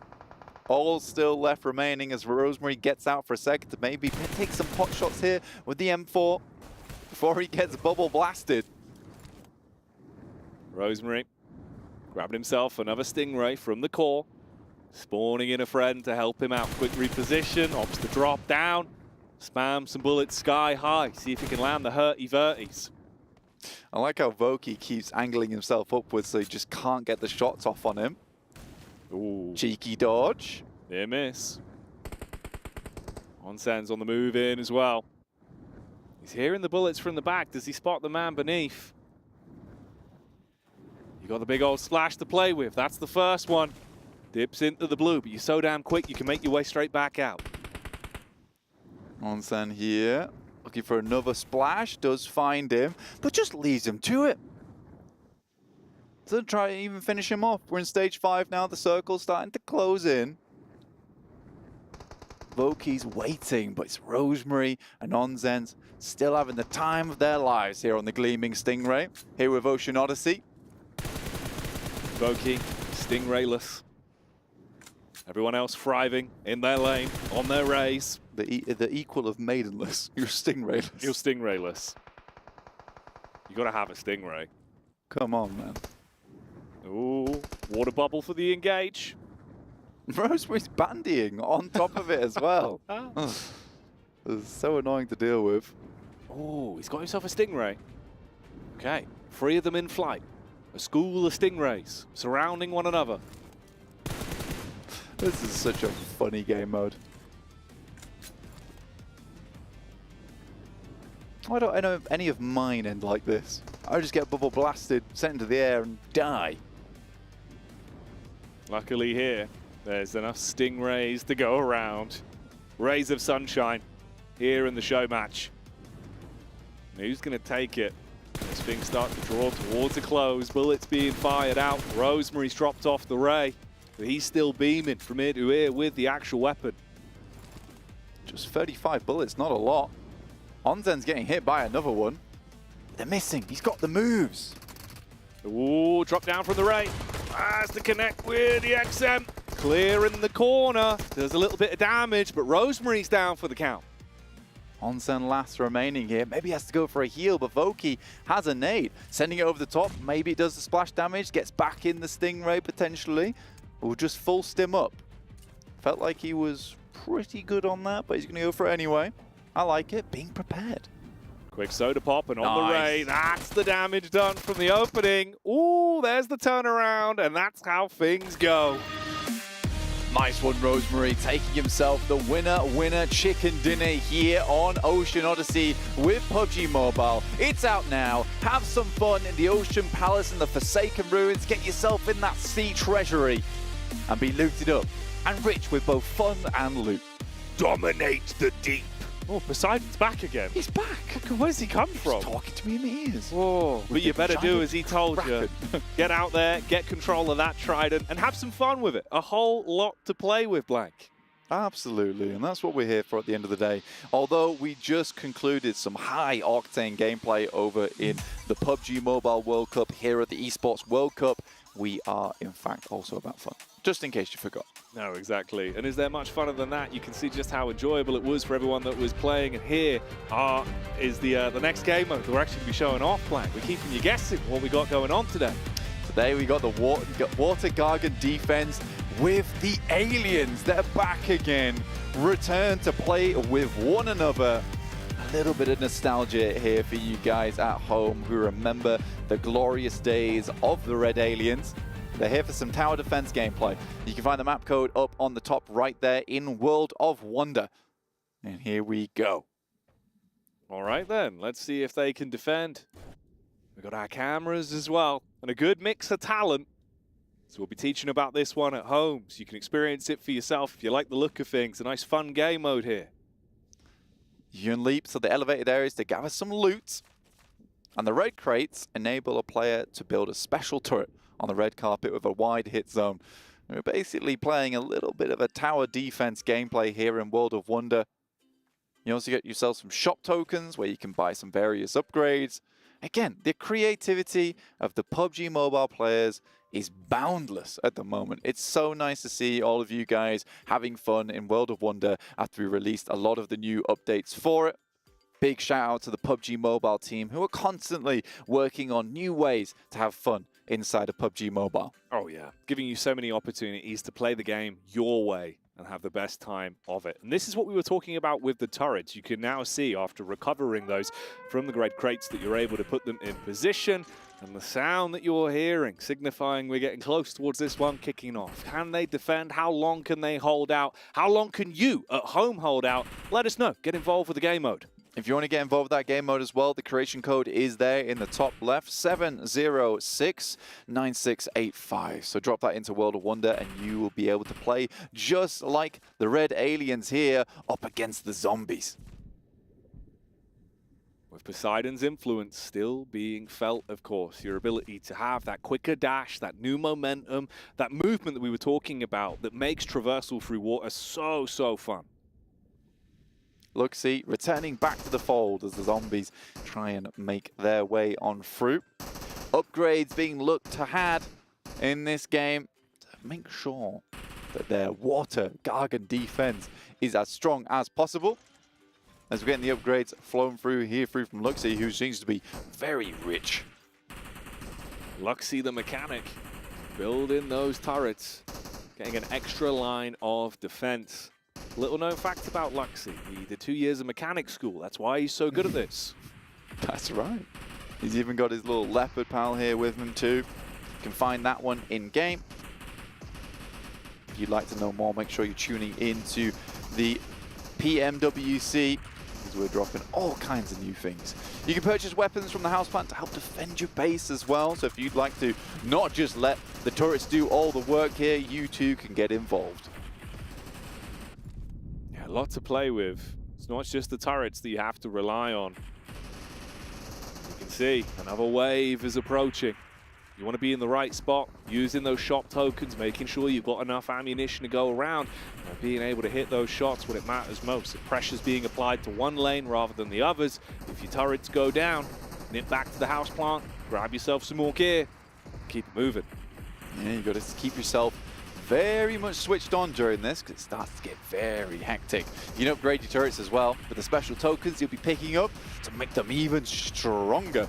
All still left remaining as Rosemary gets out for a second to maybe take some pot shots here with the M4 before he gets bubble blasted. Rosemary grabbing himself another Stingray from the core. Spawning in a friend to help him out. Quick reposition, opts to drop down. Spam some bullets sky high. See if he can land the hurty-verties. I like how Voki keeps angling himself upwards so he just can't get the shots off on him. Ooh. Cheeky dodge. Near miss. Onzen's on the move in as well. He's hearing the bullets from the back. Does he spot the man beneath? You got the big old splash to play with. That's the first one. Dips into the blue, but you're so damn quick you can make your way straight back out. Onsen here, looking for another splash, does find him, but just leaves him to it. Doesn't try to even finish him off. We're in stage 5 now, the circle's starting to close in. Voki's waiting, but it's Rosemary and Onsen's still having the time of their lives here on the Gleaming Stingray, here with Ocean Odyssey. Voki, Stingrayless. Everyone else thriving in their lane, on their race. The equal of Maidenless. You're Stingrayless. You're Stingrayless. You gotta have a Stingray. Come on, man. Ooh, water bubble for the engage. Rosemary's bandying on top of it as well. It's so annoying to deal with. Oh, he's got himself a Stingray. Okay, 3 of them in flight. A school of Stingrays surrounding one another. This is such a funny game mode. Why don't I know if any of mine end like this? I just get bubble blasted, sent into the air and die. Luckily here, there's enough Stingrays to go around. Rays of sunshine here in the show match. Who's going to take it? As things start to draw towards a close, bullets being fired out. Rosemary's dropped off the ray, but he's still beaming from ear to ear with the actual weapon. Just 35 bullets, not a lot. Onsen's getting hit by another one. They're missing. He's got the moves. Ooh, drop down from the ray. Has to connect with the XM. Clear in the corner. Does a little bit of damage, but Rosemary's down for the count. Onsen last remaining here. Maybe he has to go for a heal, but Voki has a nade. Sending it over the top. Maybe it does the splash damage. Gets back in the Stingray potentially. Or just full stim up. Felt like he was pretty good on that, but he's going to go for it anyway. I like it. Being prepared. Quick soda pop and on the ray. That's the damage done from the opening. Ooh, there's the turnaround, and that's how things go. Nice one, Rosemary, taking himself the winner chicken dinner here on Ocean Odyssey with PUBG Mobile. It's out now. Have some fun in the Ocean Palace and the Forsaken Ruins. Get yourself in that sea treasury and be looted up and rich with both fun and loot. Dominate the deep. Oh, Poseidon's back again. He's back. Where's he come from? He's talking to me in the ears. Oh, but you better do as he told you. Get out there, get control of that trident, and have some fun with it. A whole lot to play with, Blank. Absolutely, and that's what we're here for at the end of the day. Although we just concluded some high-octane gameplay over in the PUBG Mobile World Cup here at the ESPORTS World Cup, we are, in fact, also about fun. Just in case you forgot. No, exactly. And is there much funner than that? You can see just how enjoyable it was for everyone that was playing. And here is the next game mode we're actually going to be showing off, Blank. We're keeping you guessing what we got going on today. Today we got the Water Gargan defense with the aliens. They're back again. Return to play with one another. A little bit of nostalgia here for you guys at home who remember the glorious days of the Red Aliens. They're here for some tower defense gameplay. You can find the map code up on the top right there in World of Wonder. And here we go. All right then, let's see if they can defend. We've got our cameras as well, and a good mix of talent. So we'll be teaching about this one at home, so you can experience it for yourself if you like the look of things. A nice fun game mode here. You can leap to the elevated areas to gather some loot. And the red crates enable a player to build a special turret on the red carpet with a wide hit zone. We're basically playing a little bit of a tower defense gameplay here in World of Wonder. You also get yourself some shop tokens where you can buy some various upgrades. Again, the creativity of the PUBG Mobile players is boundless at the moment. It's so nice to see all of you guys having fun in World of Wonder after we released a lot of the new updates for it. Big shout out to the PUBG Mobile team who are constantly working on new ways to have fun inside of PUBG Mobile. Oh yeah, giving you so many opportunities to play the game your way and have the best time of it. And this is what we were talking about with the turrets. You can now see after recovering those from the red crates that you're able to put them in position, and the sound that you're hearing signifying we're getting close towards this one kicking off. Can they defend? How long can they hold out? How long can you at home hold out? Let us know. Get involved with the game mode. If you want to get involved with that game mode as well, the creation code is there in the top left, 7069685. So drop that into World of Wonder and you will be able to play just like the red aliens here up against the zombies. With Poseidon's influence still being felt, of course, your ability to have that quicker dash, that new momentum, that movement that we were talking about that makes traversal through water so, so fun. Luxy returning back to the fold as the zombies try and make their way on through. Upgrades being looked to had in this game to make sure that their water Gargan defense is as strong as possible. As we're getting the upgrades flown through here through from Luxy, who seems to be very rich. Luxy the mechanic, building those turrets, getting an extra line of defense. Little known fact about Luxy, he did 2 years of mechanic school. That's why he's so good at this. That's right. He's even got his little leopard pal here with him too. You can find that one in game. If you'd like to know more, make sure you're tuning into the PMWC, because we're dropping all kinds of new things. You can purchase weapons from the house plant to help defend your base as well. So if you'd like to not just let the turrets do all the work here, you too can get involved. A lot to play with. It's not just the turrets that you have to rely on. You can see another wave is approaching. You want to be in the right spot, using those shop tokens, making sure you've got enough ammunition to go around, and being able to hit those shots when it matters most. If pressure's being applied to one lane rather than the others, if your turrets go down, nip back to the house plant, grab yourself some more gear, keep it moving. Yeah, you got to keep yourself very much switched on during this, because it starts to get very hectic. You can upgrade your turrets as well with the special tokens you'll be picking up to make them even stronger.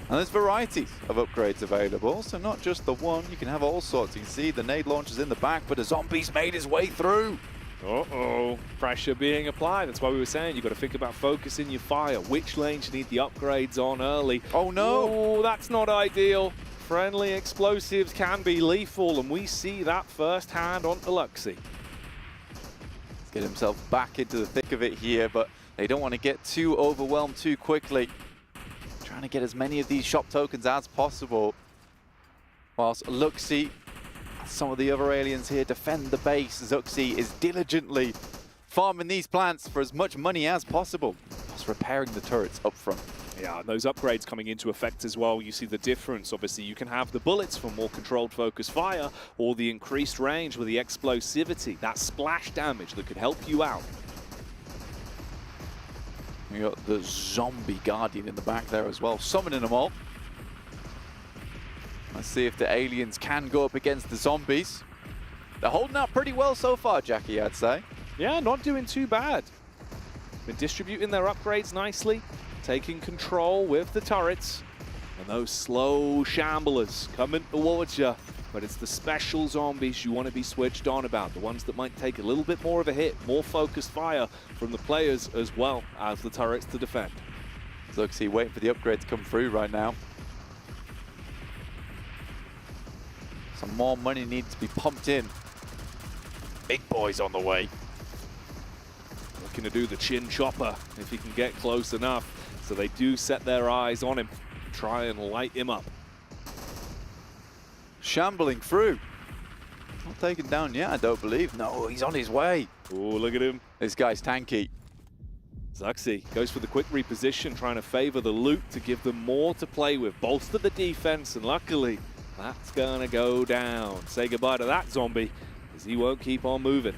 And there's varieties of upgrades available, so not just the one, you can have all sorts. You can see the nade launchers in the back, but the zombie's made his way through. Uh-oh, pressure being applied. That's why we were saying you've got to think about focusing your fire. Which lanes you need the upgrades on early. Oh no! Oh, that's not ideal. Friendly explosives can be lethal, and we see that firsthand on Luxy. Let's get himself back into the thick of it here, but they don't want to get too overwhelmed too quickly. Trying to get as many of these shop tokens as possible. Whilst Luxy, some of the other aliens here defend the base, Zuxi is diligently farming these plants for as much money as possible, whilst repairing the turrets up front. Yeah, those upgrades coming into effect as well, you see the difference. Obviously, you can have the bullets for more controlled focus fire, or the increased range with the explosivity, that splash damage that could help you out. We got the zombie guardian in the back there as well, summoning them all. Let's see if the aliens can go up against the zombies. They're holding out pretty well so far, Jackie, I'd say. Yeah, not doing too bad. Been distributing their upgrades nicely, taking control with the turrets, and those slow shamblers coming towards you. But it's the special zombies you want to be switched on about, the ones that might take a little bit more of a hit, more focused fire from the players as well as the turrets to defend. Zuxi waiting for the upgrade to come through right now. Some more money needs to be pumped in. Big boys on the way. Looking to do the chin chopper if he can get close enough. So they do set their eyes on him, try and light him up. Shambling through. Not taken down yet, I don't believe. No, he's on his way. Oh, look at him. This guy's tanky. Zuxi goes for the quick reposition, trying to favor the loot to give them more to play with, bolster the defense, and luckily, that's gonna go down. Say goodbye to that zombie, because he won't keep on moving.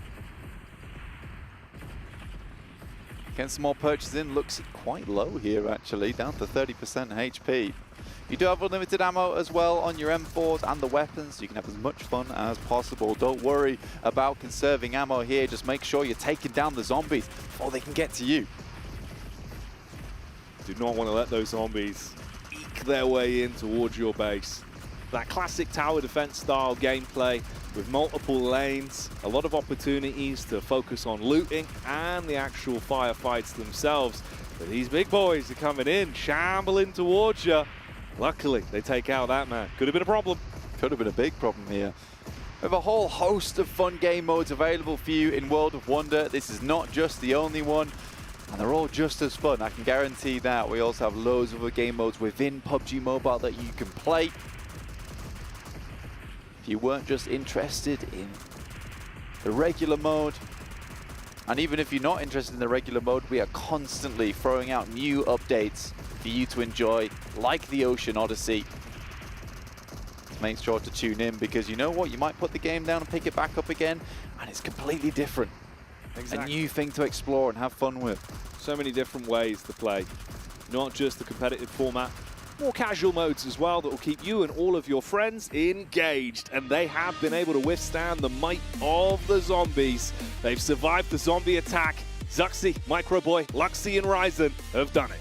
Getting some more purchases in, looks quite low here actually, down to 30% HP. You do have unlimited ammo as well on your M4s and the weapons, so you can have as much fun as possible. Don't worry about conserving ammo here, just make sure you're taking down the zombies before they can get to you. Do not want to let those zombies eke their way in towards your base. That classic tower defense style gameplay with multiple lanes, a lot of opportunities to focus on looting and the actual firefights themselves. But these big boys are coming in, shambling towards you. Luckily, they take out that man. Could have been a problem. Could have been a big problem here. We have a whole host of fun game modes available for you in World of Wonder. This is not just the only one. And they're all just as fun, I can guarantee that. We also have loads of other game modes within PUBG Mobile that you can play. If you weren't just interested in the regular mode, and even if you're not interested in the regular mode, we are constantly throwing out new updates for you to enjoy, like the Ocean Odyssey. Make sure to tune in, because you know what? You might put the game down and pick it back up again, and it's completely different. Exactly. A new thing to explore and have fun with. So many different ways to play. Not just the competitive format, more casual modes as well that will keep you and all of your friends engaged. And they have been able to withstand the might of the zombies. They've survived the zombie attack. Zuxi, Microboy, Luxy and Ryzen have done it.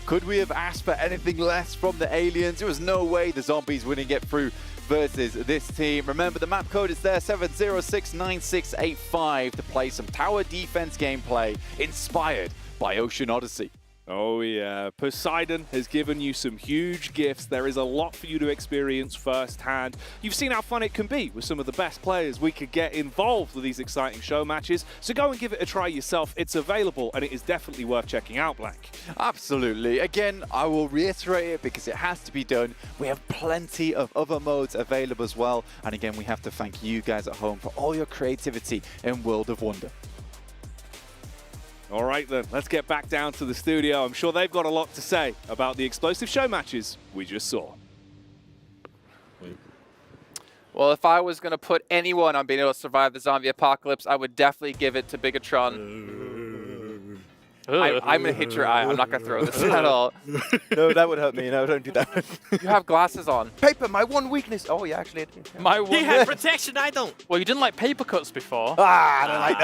Could we have asked for anything less from the aliens? There was no way the zombies wouldn't get through versus this team. Remember, the map code is there, 7069685, to play some tower defense gameplay inspired by Ocean Odyssey. Oh yeah, Poseidon has given you some huge gifts. There is a lot for you to experience firsthand. You've seen how fun it can be with some of the best players we could get involved with these exciting show matches. So go and give it a try yourself. It's available and it is definitely worth checking out, Blank. Absolutely. Again, I will reiterate it because it has to be done. We have plenty of other modes available as well. And again, we have to thank you guys at home for all your creativity in World of Wonder. All right then, let's get back down to the studio. I'm sure they've got a lot to say about the explosive show matches we just saw. Well, if I was going to put anyone on being able to survive the zombie apocalypse, I would definitely give it to Bigatron. I'm going to hit your eye. I'm not going to throw this at all. No, that would hurt me. No, don't do that. You have glasses on. Paper, my one weakness. Oh, yeah, actually. My one. He had protection, I don't. Well, you didn't like paper cuts before. I don't like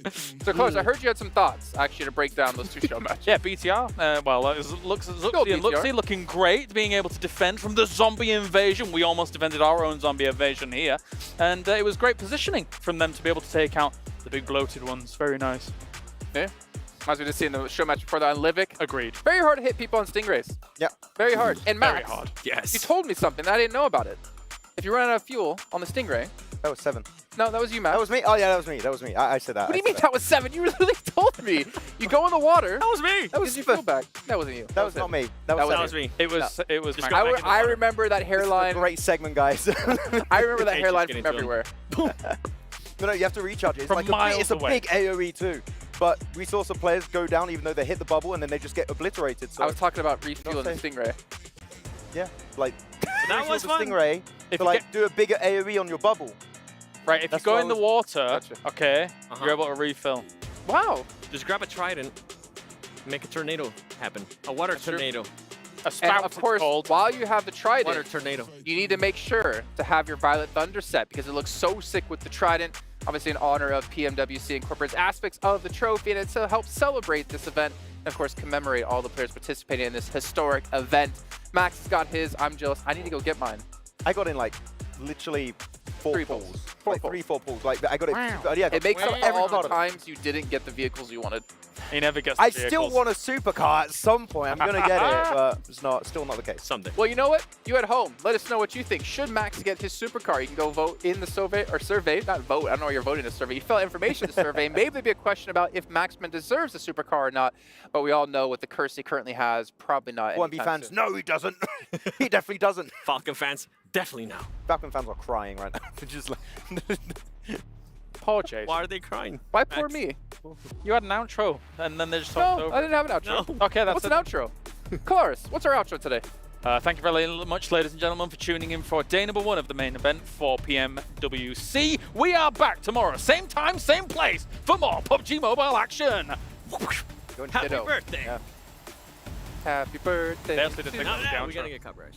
those. So, Coach, I heard you had some thoughts, actually, to break down those two show matches. Yeah, BTR. Well, it looks looking great, being able to defend from the zombie invasion. We almost defended our own zombie invasion here. And it was great positioning from them to be able to take out the big bloated ones. Very nice. Yeah. As we just seen in the show match before that on Livic. Agreed. Very hard to hit people on Stingrays. Yeah. Very hard. And Max, very hard. Yes. you told me something. I didn't know about it. If you run out of fuel on the Stingray. That was 7. No, that was you, Max. That was me? Oh, yeah, that was me. That was me. I said that. What do you mean that was 7? You literally told me. You go in the water. That was me. That was your fuel back. That wasn't you. That was not me. That was me. It was. No. It was. I remember that hairline. Great segment, guys. I remember that hairline from everywhere. No, you have to recharge it. It's From like miles a away. big AoE too. But we saw some players go down even though they hit the bubble and then they just get obliterated. So I was talking about refueling the Stingray. yeah, like That was the fun. Stingray If to you like do a bigger AoE on your bubble. Right, if you That's go what in I the water, Gotcha. okay, you're able to refill. Wow. Just grab a trident, make a tornado happen. A water tornado. A spout, And of course, while you have the Water trident, tornado. you need to make sure to have your Violet Thunder set because it looks so sick with the trident. Obviously, in honor of PMWC, incorporates aspects of the trophy, and it helps celebrate this event and, of course, commemorate all the players participating in this historic event. Max has got his. I'm jealous. I need to go get mine. I got in like literally 4 3 pulls. pulls. Like 3-4 pulls. Like I got it. Yeah, It makes up for every all the part of it. times you didn't get the vehicles you wanted. He never gets. I the still vehicles. want a supercar at some point. I'm gonna get it, but it's still not the case. Someday. Well, you know what? You at home, let us know what you think. Should Max get his supercar? You can go vote in the survey, not vote. I don't know why you're voting in the survey. You fill out information in the survey. Maybe there'd be a question about if Maxman deserves a supercar or not. But we all know with the curse he currently has, probably not. One B fans, no, he doesn't. He definitely doesn't. Falcon fans, definitely no. Falcon fans are crying right now. They're just like. Poor Chase. Why are they crying? Why poor me? You had an outro, and then they just No, talked over. I didn't have an outro. No. Okay, that's What's an outro? Colaris, what's our outro today? Thank you very much, ladies and gentlemen, for tuning in for day number 1 of the main event for PMWC. We are back tomorrow, same time, same place, for more PUBG Mobile action. Happy birthday. Yeah. Happy birthday. They also did the No, outro. we're gonna get copyright.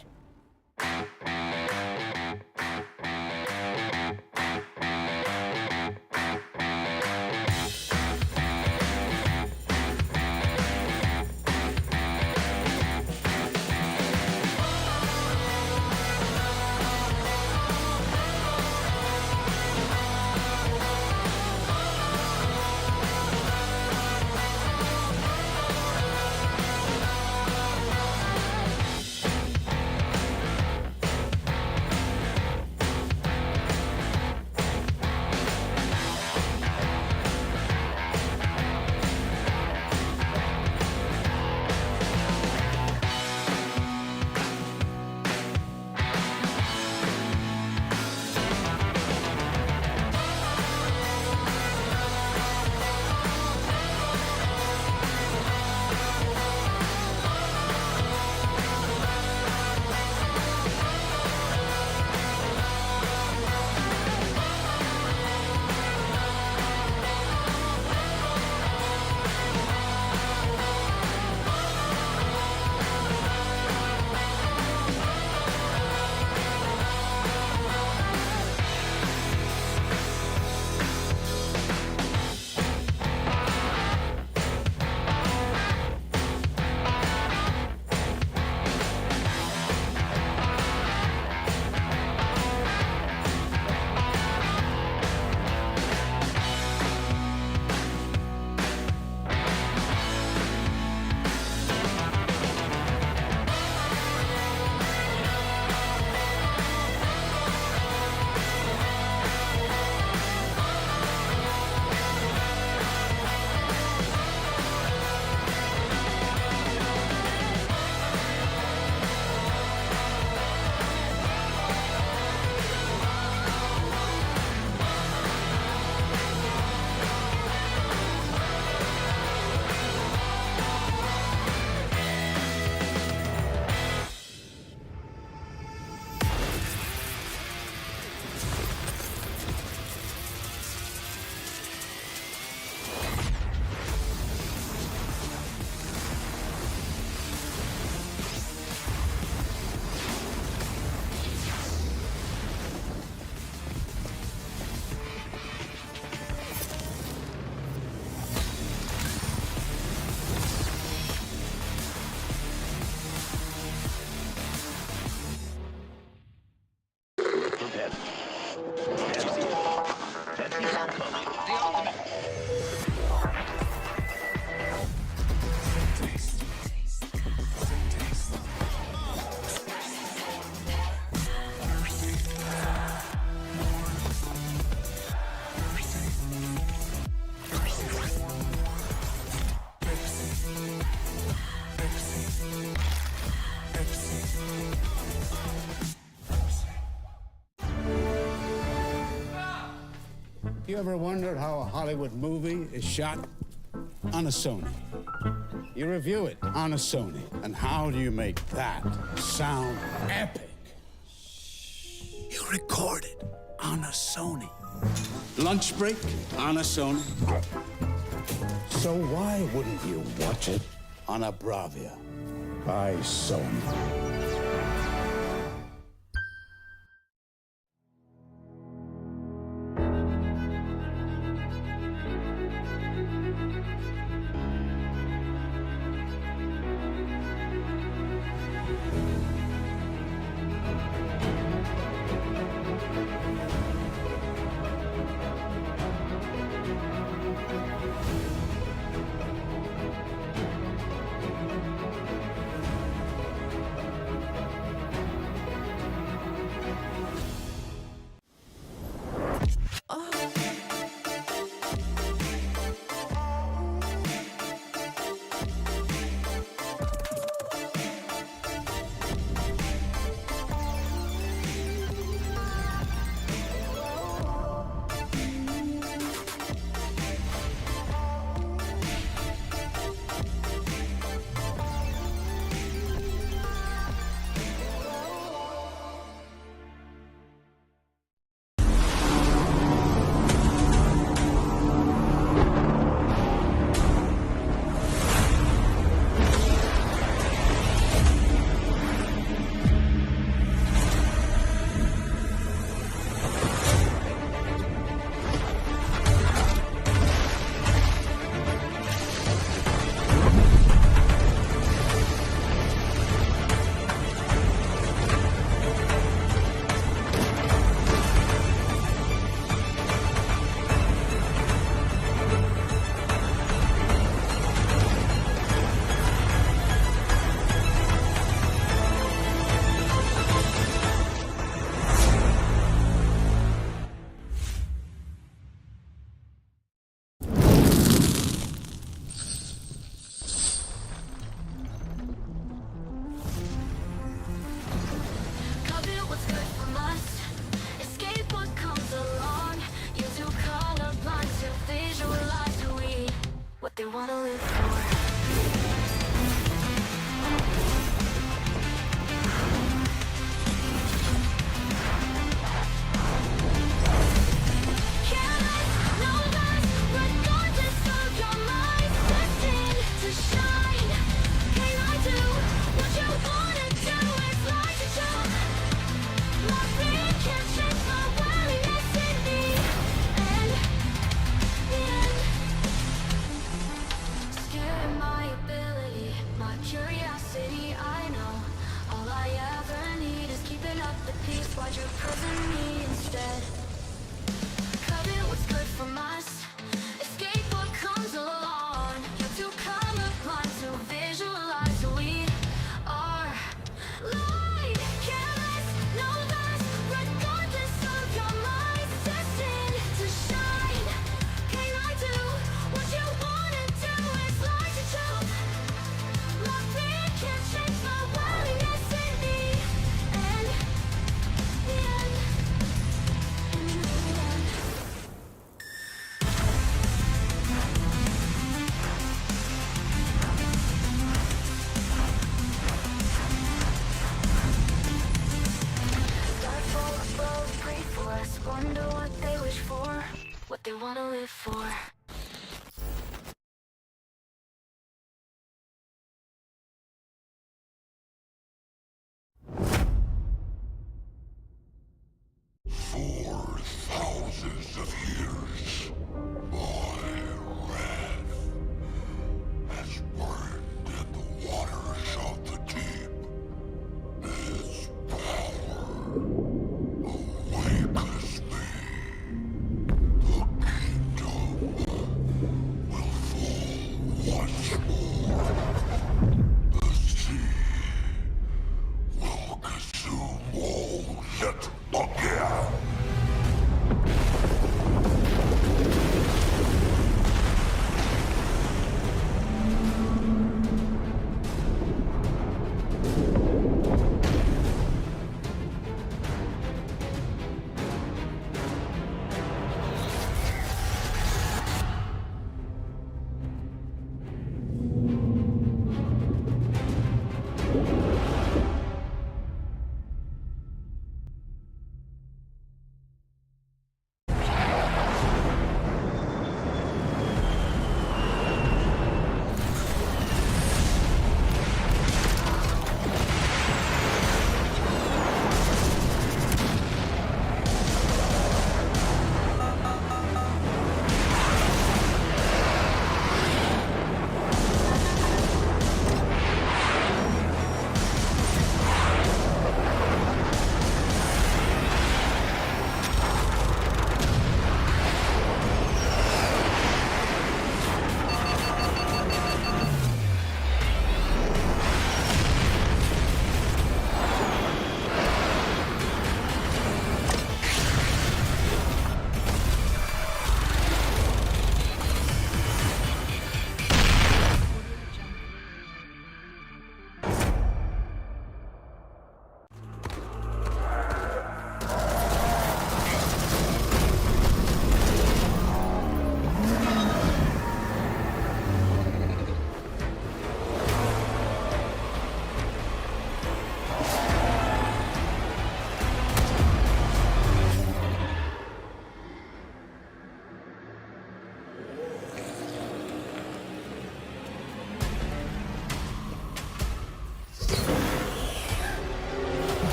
You ever wondered how a Hollywood movie is shot? On a Sony. You review it on a Sony. And how do you make that sound epic? You record it on a Sony. Lunch break on a Sony. So why wouldn't you watch it on a Bravia by Sony? They wanna live for. Why'd you prison me instead? Cut it, what's good from us? Escape what comes along. You two come upon to visualize who we are. Light, careless, no less, regardless of your mind. Destined to shine. Can I do what you wanna do? It's like a joke. My fear can't change my willingness in me. Wonder what they wish for, what they wanna live for.